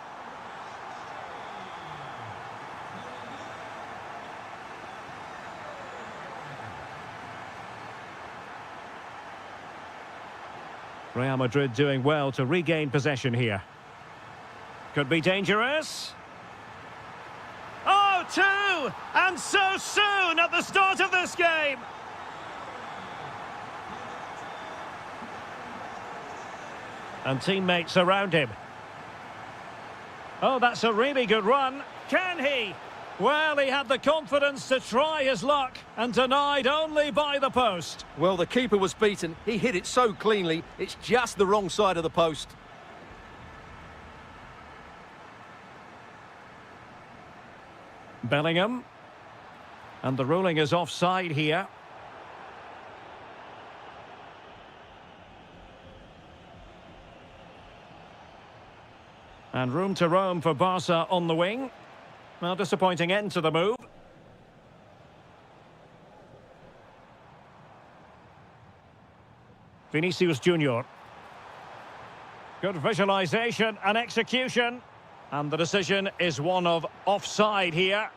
Real Madrid doing well to regain possession here. Could be dangerous. Oh, two! And so soon at the start of this game! And teammates around him. Oh, that's a really good run. Can he? Well, he had the confidence to try his luck and denied only by the post. Well, the keeper was beaten. He hit it so cleanly, it's just the wrong side of the post. Bellingham. And the ruling is offside here. And room to roam for Barca on the wing. Well, disappointing end to the move. Vinicius Junior. Good visualization and execution. And the decision is one of offside here.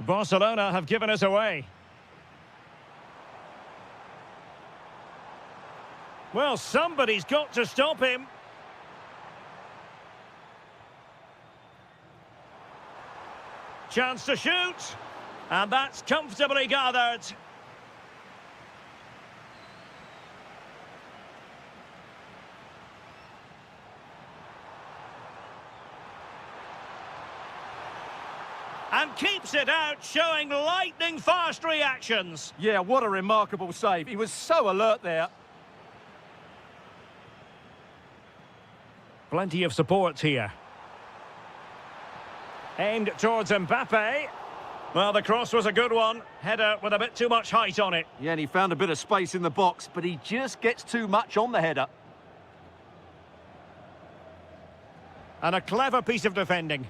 Barcelona have given us away. Well, somebody's got to stop him. Chance to shoot. And that's comfortably gathered. And keeps it out, showing lightning-fast reactions. Yeah, what a remarkable save. He was so alert there. Plenty of support here. Aimed towards Mbappe. Well, the cross was a good one. Header with a bit too much height on it. Yeah, and he found a bit of space in the box, but he just gets too much on the header. And a clever piece of defending.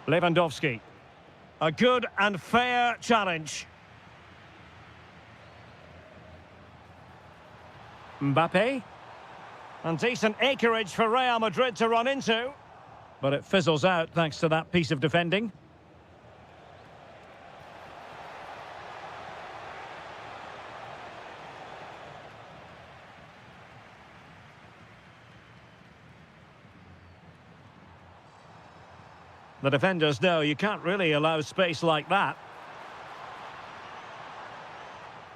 Lewandowski. A good and fair challenge. Mbappe. And decent acreage for Real Madrid to run into. But it fizzles out thanks to that piece of defending. The defenders know you can't really allow space like that.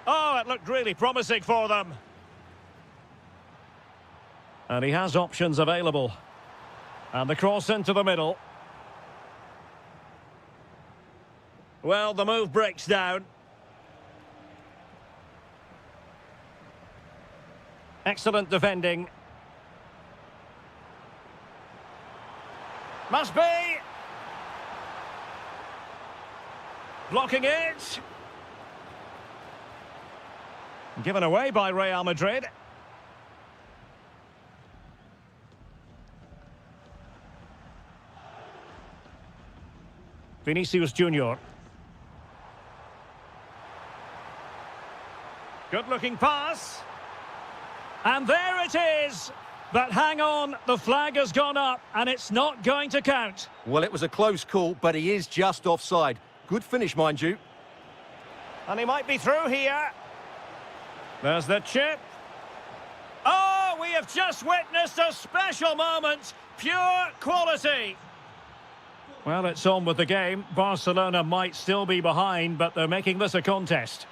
Oh, it looked really promising for them. And he has options available. And the cross into the middle. Well, the move breaks down. Excellent defending. Must be. Blocking it. Given away by Real Madrid. Vinicius Junior. Good-looking pass. And there it is. But hang on, the flag has gone up and it's not going to count. Well, it was a close call, but he is just offside. Good finish, mind you. And he might be through here. There's the chip. Oh, we have just witnessed a special moment. Pure quality. Well, it's on with the game. Barcelona might still be behind, but they're making this a contest.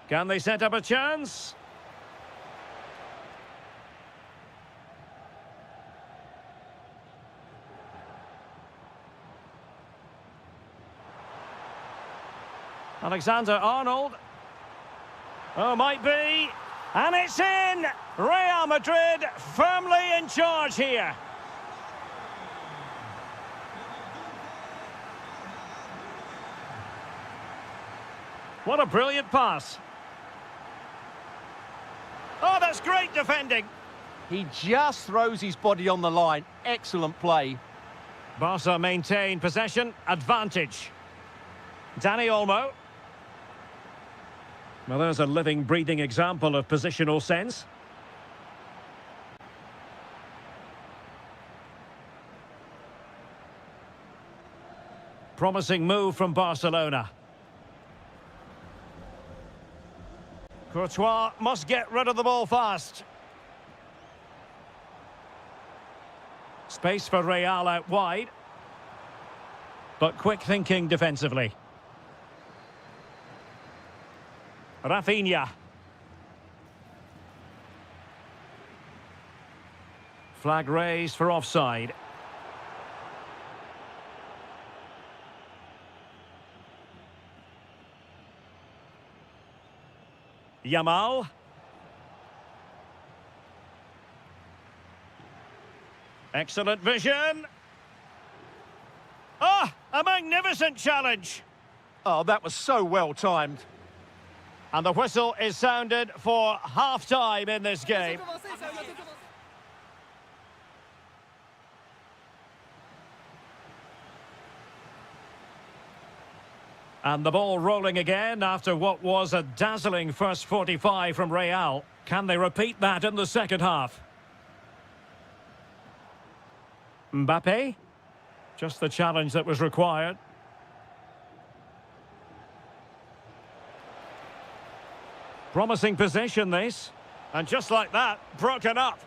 Can they set up a chance? Alexander-Arnold. Oh, might be. And it's in! Real Madrid firmly in charge here. What a brilliant pass. Oh, that's great defending. He just throws his body on the line. Excellent play. Barca maintain possession, advantage. Dani Olmo. Well, there's a living, breathing example of positional sense. Promising move from Barcelona. Courtois must get rid of the ball fast. Space for Real out wide. But quick thinking defensively. Rafinha. Flag raised for offside. Yamal. Excellent vision. Ah, a magnificent challenge. Oh, that was so well timed. And the whistle is sounded for half-time in this game. And the ball rolling again after what was a dazzling first 45 from Real. Can they repeat that in the second half? Mbappe. Just the challenge that was required. Promising possession, this. And just like that, broken up.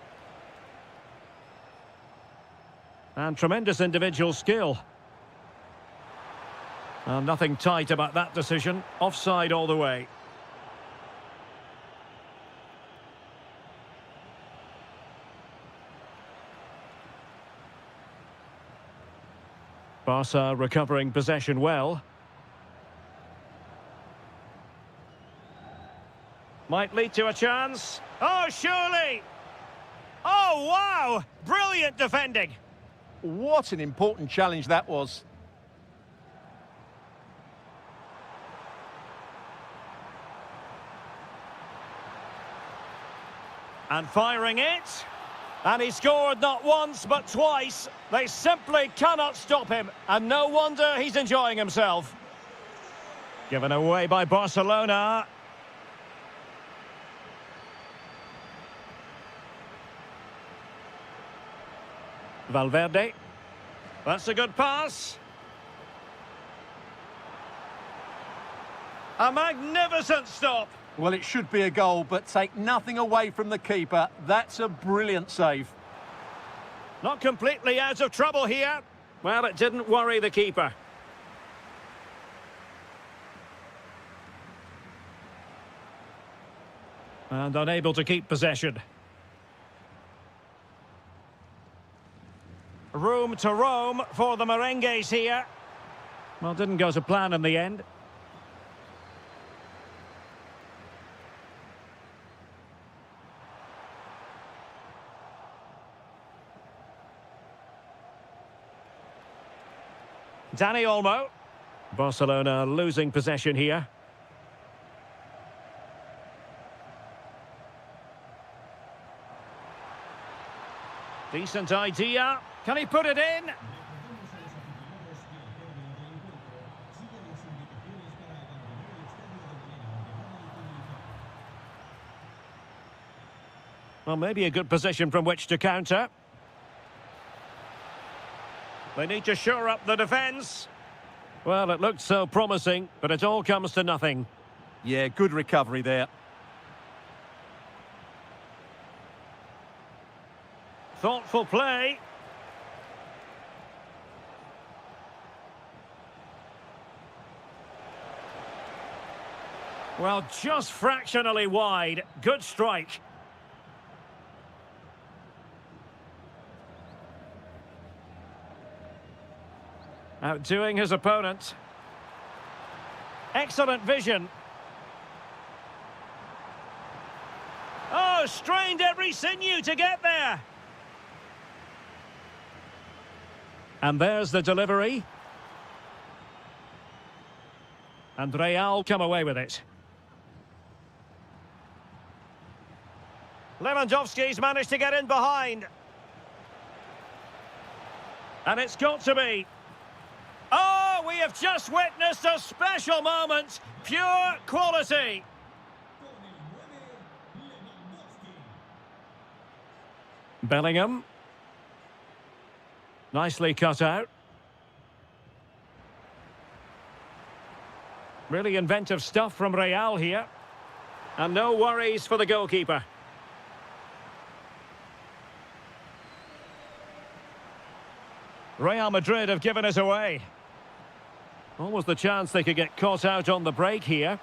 And tremendous individual skill. And nothing tight about that decision. Offside all the way. Barca recovering possession well. Might lead to a chance. Oh, surely! Oh, wow! Brilliant defending. What an important challenge that was. And firing it. And he scored not once, but twice. They simply cannot stop him. And no wonder he's enjoying himself. Given away by Barcelona. Valverde. That's a good pass. A magnificent stop. Well, it should be a goal, but take nothing away from the keeper. That's a brilliant save. Not completely out of trouble here. Well, it didn't worry the keeper. And unable to keep possession. Room to roam for the merengues here. Well, didn't go to plan in the end. Dani Olmo. Barcelona losing possession here. Decent idea. Can he put it in? Well, maybe a good position from which to counter. They need to shore up the defence. Well, it looked so promising, but it all comes to nothing. Yeah, good recovery there. Thoughtful play. Well, just fractionally wide. Good strike. Outdoing his opponent. Excellent vision. Oh, strained every sinew to get there. And there's the delivery. And Real come away with it. Lewandowski's managed to get in behind. And it's got to be. Oh, we have just witnessed a special moment. Pure quality. Bellingham. Nicely cut out. Really inventive stuff from Real here. And no worries for the goalkeeper. Real Madrid have given it away. Almost the chance they could get caught out on the break here.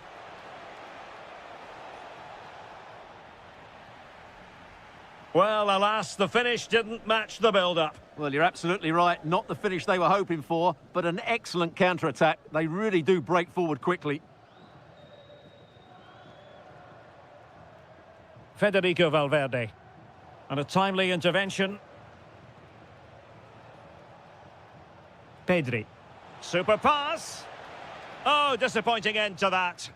Well, alas, the finish didn't match the build-up. Well, you're absolutely right. Not the finish they were hoping for, but an excellent counter-attack. They really do break forward quickly. Federico Valverde. And a timely intervention. Pedri. Super pass. Oh, disappointing end to that.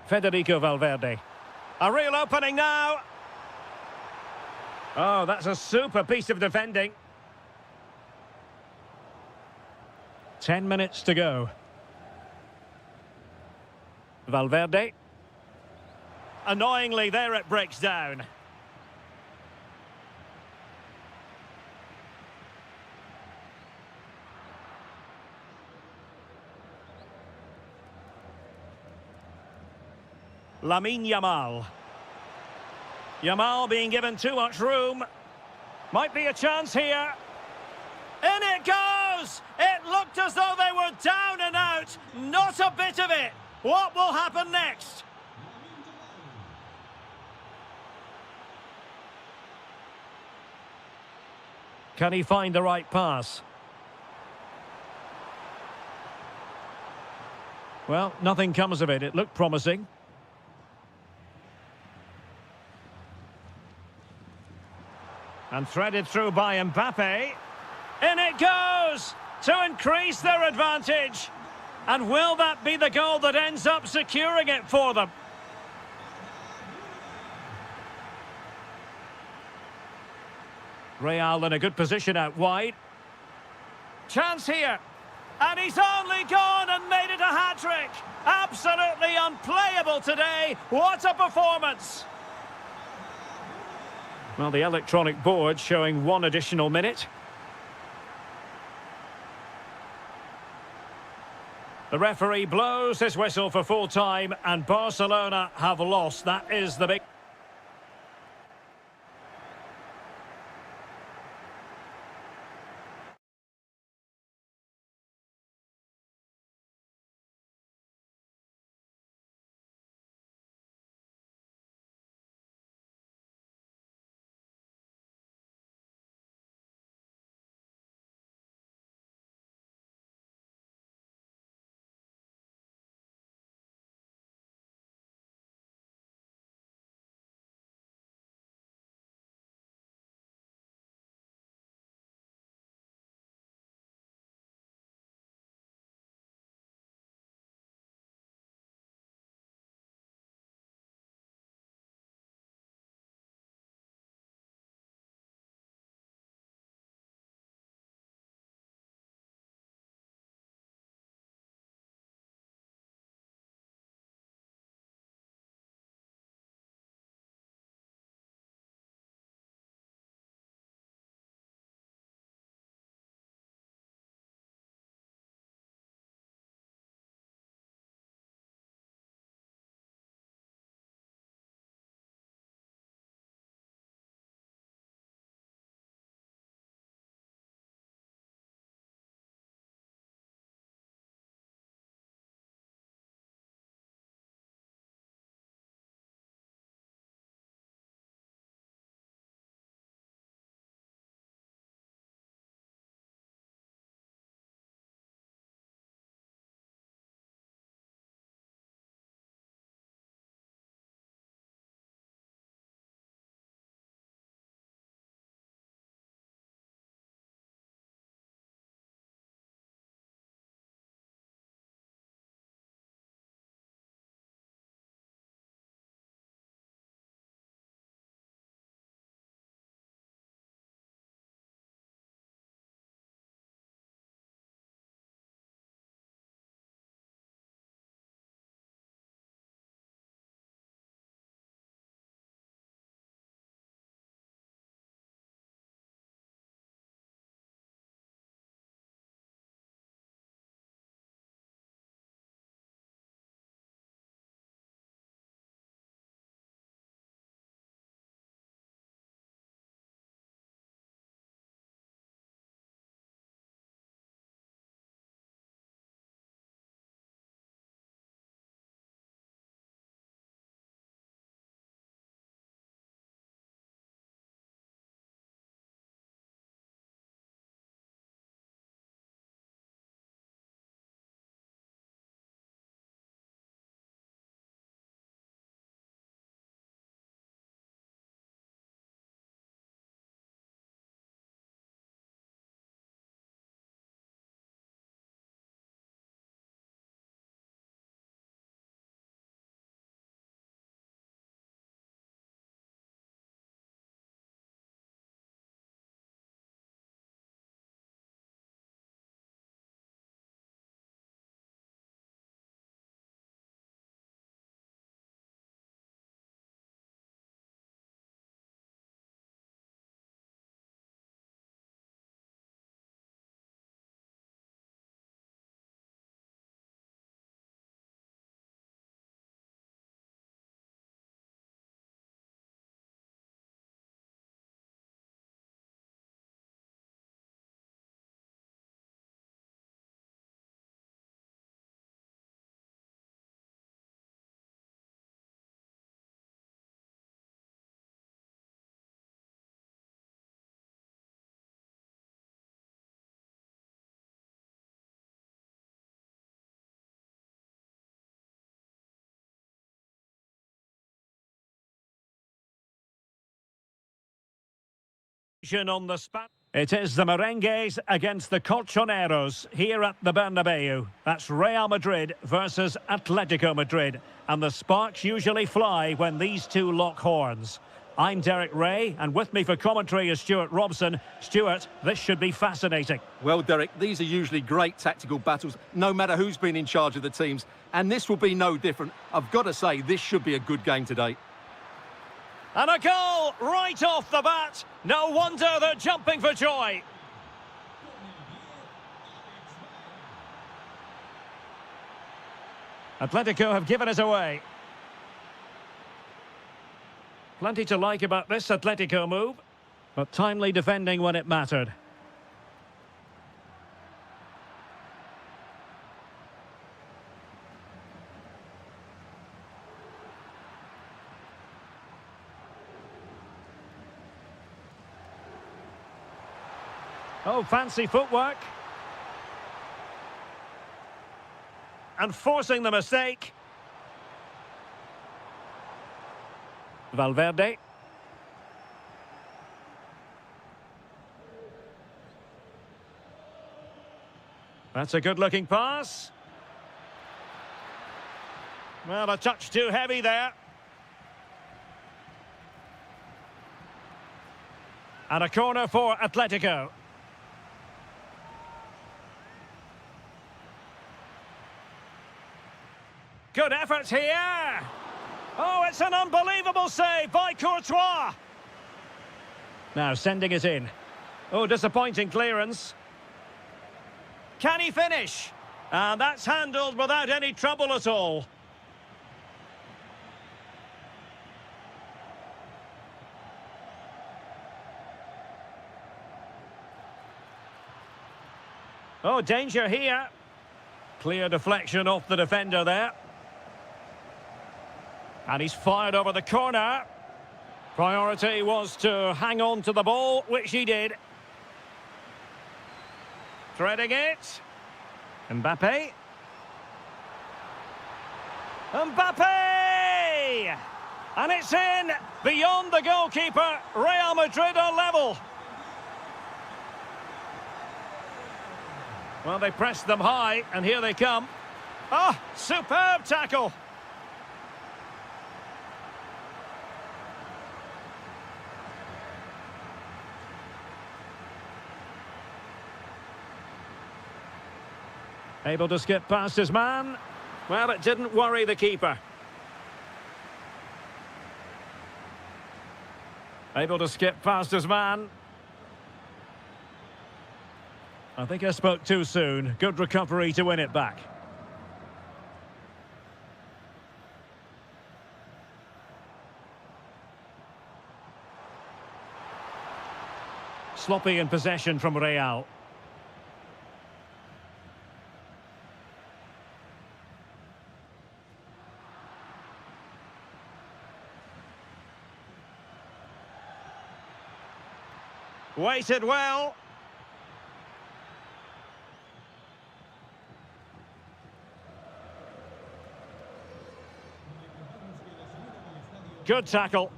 Federico Valverde. A real opening now. Oh, that's a super piece of defending. 10 minutes to go. Valverde. Annoyingly, there it breaks down. Lamine Yamal. Yamal being given too much room. Might be a chance here. In it goes! It looked as though they were down and out. Not a bit of it. What will happen next? Can he find the right pass? Well, nothing comes of it. It looked promising. And threaded through by Mbappe. In it goes! To increase their advantage. And will that be the goal that ends up securing it for them? Real in a good position out wide. Chance here. And he's only gone and made it a hat-trick. Absolutely unplayable today. What a performance. Well, the electronic board showing one additional minute. The referee blows his whistle for full time, and Barcelona have lost. That is the big... On the spot. It is the Merengues against the Colchoneros here at the Bernabeu. That's Real Madrid versus Atletico Madrid. And the sparks usually fly when these two lock horns. I'm Derek Ray, and with me for commentary is Stuart Robson. Stuart, this should be fascinating. Well, Derek, these are usually great tactical battles, no matter who's been in charge of the teams. And this will be no different. I've got to say, this should be a good game today. And a goal right off the bat. No wonder they're jumping for joy. Atletico have given us away. Plenty to like about this Atletico move, but timely defending when it mattered. Oh, fancy footwork. And forcing the mistake. Valverde. That's a good-looking pass. Well, a touch too heavy there. And a corner for Atletico. Good effort here. Oh, it's an unbelievable save by Courtois. Now sending it in. Oh, disappointing clearance. Can he finish? And that's handled without any trouble at all. Oh, danger here. Clear deflection off the defender there. And he's fired over the corner. Priority was to hang on to the ball, which he did. Threading it. Mbappe. Mbappe! And it's in! Beyond the goalkeeper, Real Madrid are level. Well, they pressed them high, and here they come. Ah, superb tackle! Able to skip past his man. Well, it didn't worry the keeper. Able to skip past his man. I think I spoke too soon. Good recovery to win it back. Sloppy in possession from Real. Waited well. Good tackle.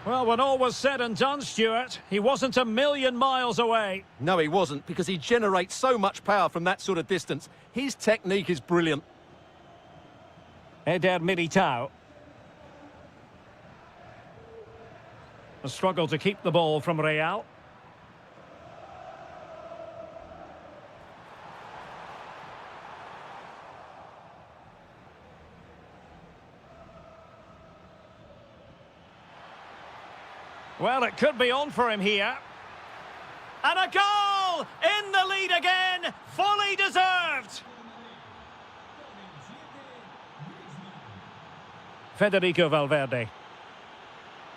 Well, when all was said and done, Stuart, he wasn't a million miles away. No, he wasn't, because he generates so much power from that sort of distance. His technique is brilliant. Eder Militao. A struggle to keep the ball from Real. Well, it could be on for him here. And a goal! In the lead again! Fully deserved! Federico Valverde.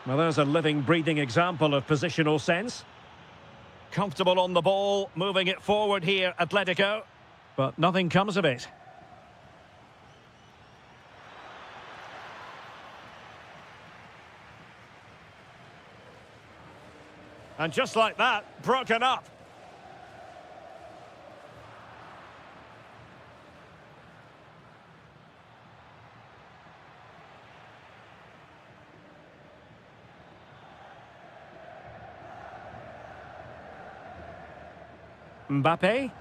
Well, there's a living, breathing example of positional sense. Comfortable on the ball, moving it forward here, Atletico. But nothing comes of it. And just like that, broken up. Mbappe.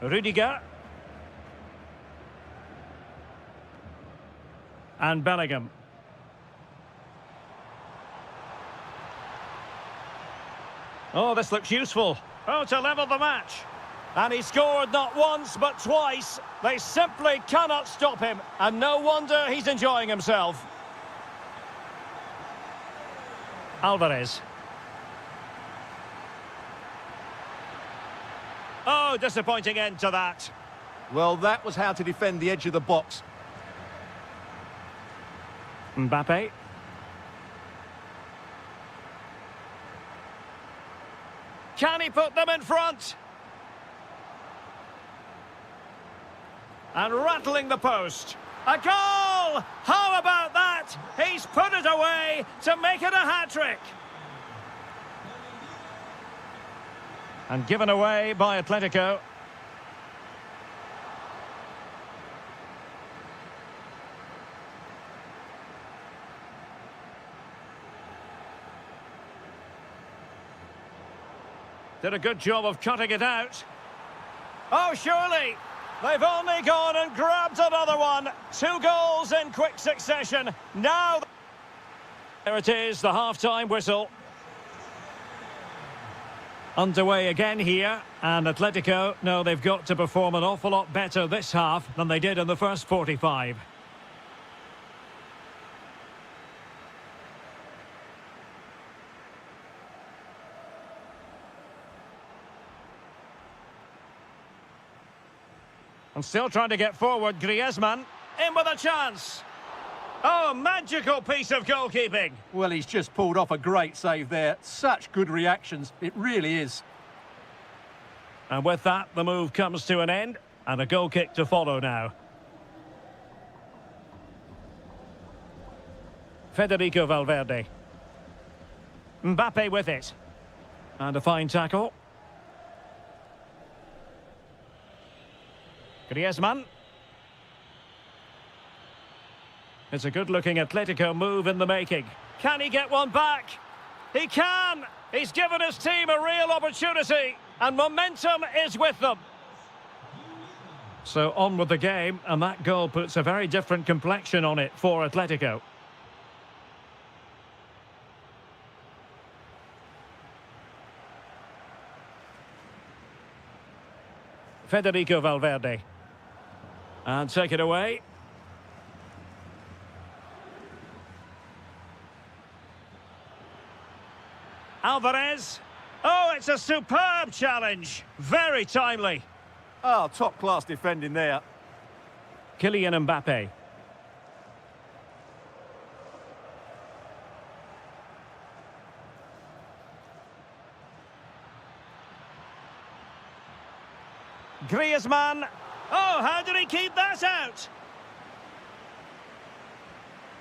Rudiger. And Bellingham. Oh, this looks useful. Oh, to level the match. And he scored not once, but twice. They simply cannot stop him. And no wonder he's enjoying himself. Alvarez. Oh, disappointing end to that. Well, that was how to defend the edge of the box. Mbappe. Can he put them in front? And rattling the post. A goal! How about that? He's put it away to make it a hat-trick. And given away by Atletico. Did a good job of cutting it out. Oh, surely! They've only gone and grabbed another one. 2 goals in quick succession. Now... There it is, the half-time whistle. Underway again here, and Atletico know they've got to perform an awful lot better this half than they did in the first 45. And still trying to get forward, Griezmann. In with a chance. Oh, magical piece of goalkeeping. Well, he's just pulled off a great save there. Such good reactions. It really is. And with that, the move comes to an end. And a goal kick to follow now. Federico Valverde. Mbappe with it. And a fine tackle. Griezmann. It's a good-looking Atletico move in the making. Can he get one back? He can! He's given his team a real opportunity, and momentum is with them. So on with the game, and that goal puts a very different complexion on it for Atletico. Federico Valverde. And take it away. Alvarez. Oh, it's a superb challenge. Very timely. Oh, top-class defending there. Kylian Mbappe. Griezmann. Oh, how did he keep that out?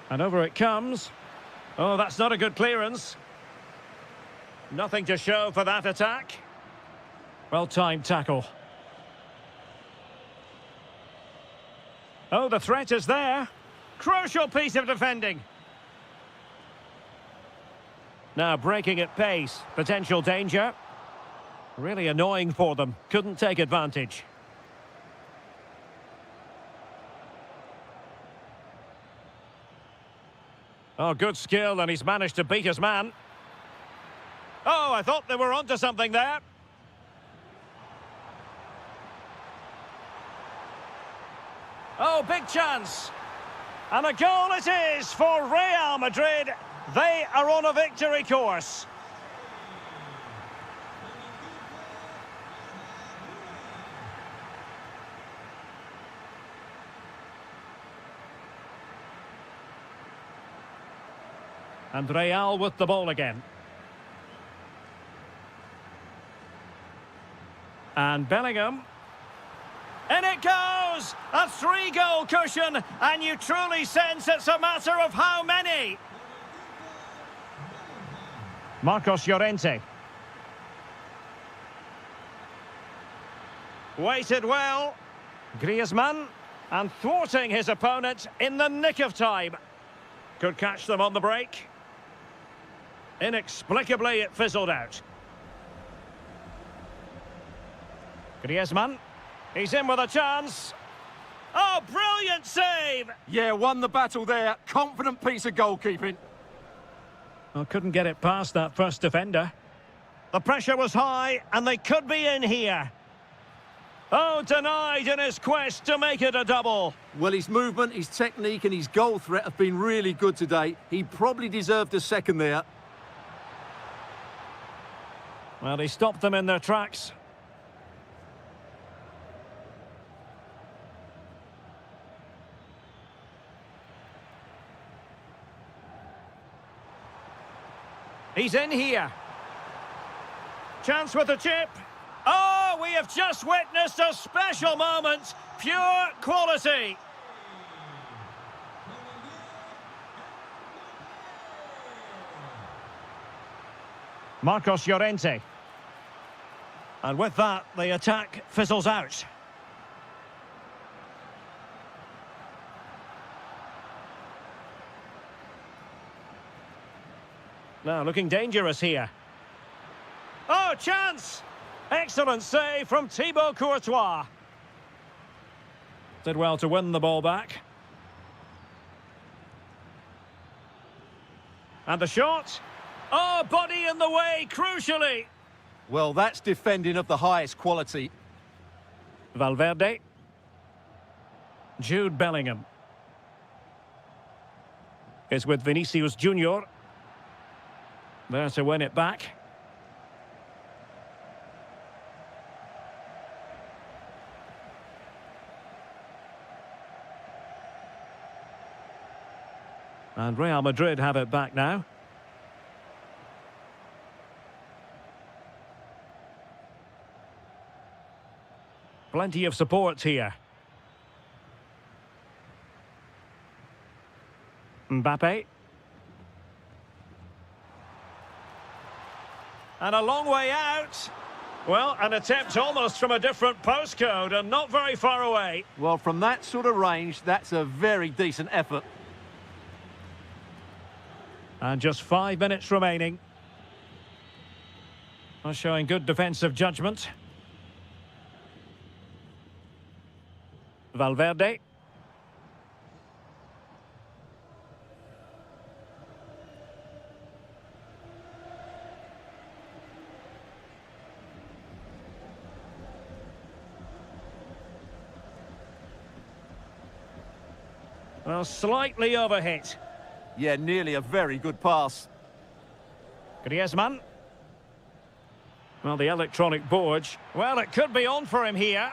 And over it comes. Oh, that's not a good clearance. Nothing to show for that attack. Well-timed tackle. Oh, the threat is there. Crucial piece of defending. Now breaking at pace. Potential danger. Really annoying for them. Couldn't take advantage. Oh, good skill, and he's managed to beat his man. Oh, I thought they were onto something there. Oh, big chance. And a goal it is for Real Madrid. They are on a victory course. And Real with the ball again. And Bellingham. In it goes! A 3-goal cushion, and you truly sense it's a matter of how many. Marcos Llorente. Waited well. Griezmann. And thwarting his opponent in the nick of time. Could catch them on the break. Inexplicably, it fizzled out. Griezmann. He's in with a chance. Oh, brilliant save! Yeah, won the battle there. Confident piece of goalkeeping. Well, couldn't get it past that first defender. The pressure was high, and they could be in here. Oh, denied in his quest to make it a double. Well, his movement, his technique and his goal threat have been really good today. He probably deserved a second there. Well, he stopped them in their tracks. He's in here. Chance with the chip. Oh, we have just witnessed a special moment. Pure quality. Marcos Llorente. And with that, the attack fizzles out. Now looking dangerous here. Oh, chance! Excellent save from Thibaut Courtois. Did well to win the ball back. And the shot. Oh, body in the way, crucially. Well, that's defending of the highest quality. Valverde. Jude Bellingham. Is with Vinicius Junior. There to win it back. And Real Madrid have it back now. Plenty of support here. Mbappe. And a long way out. Well, an attempt almost from a different postcode and not very far away. Well, from that sort of range, that's a very decent effort. And just 5 minutes remaining. Showing good defensive judgment. Valverde. Well, slightly overhit. Yeah, nearly a very good pass. Griezmann. Well, the electronic board. Well, it could be on for him here.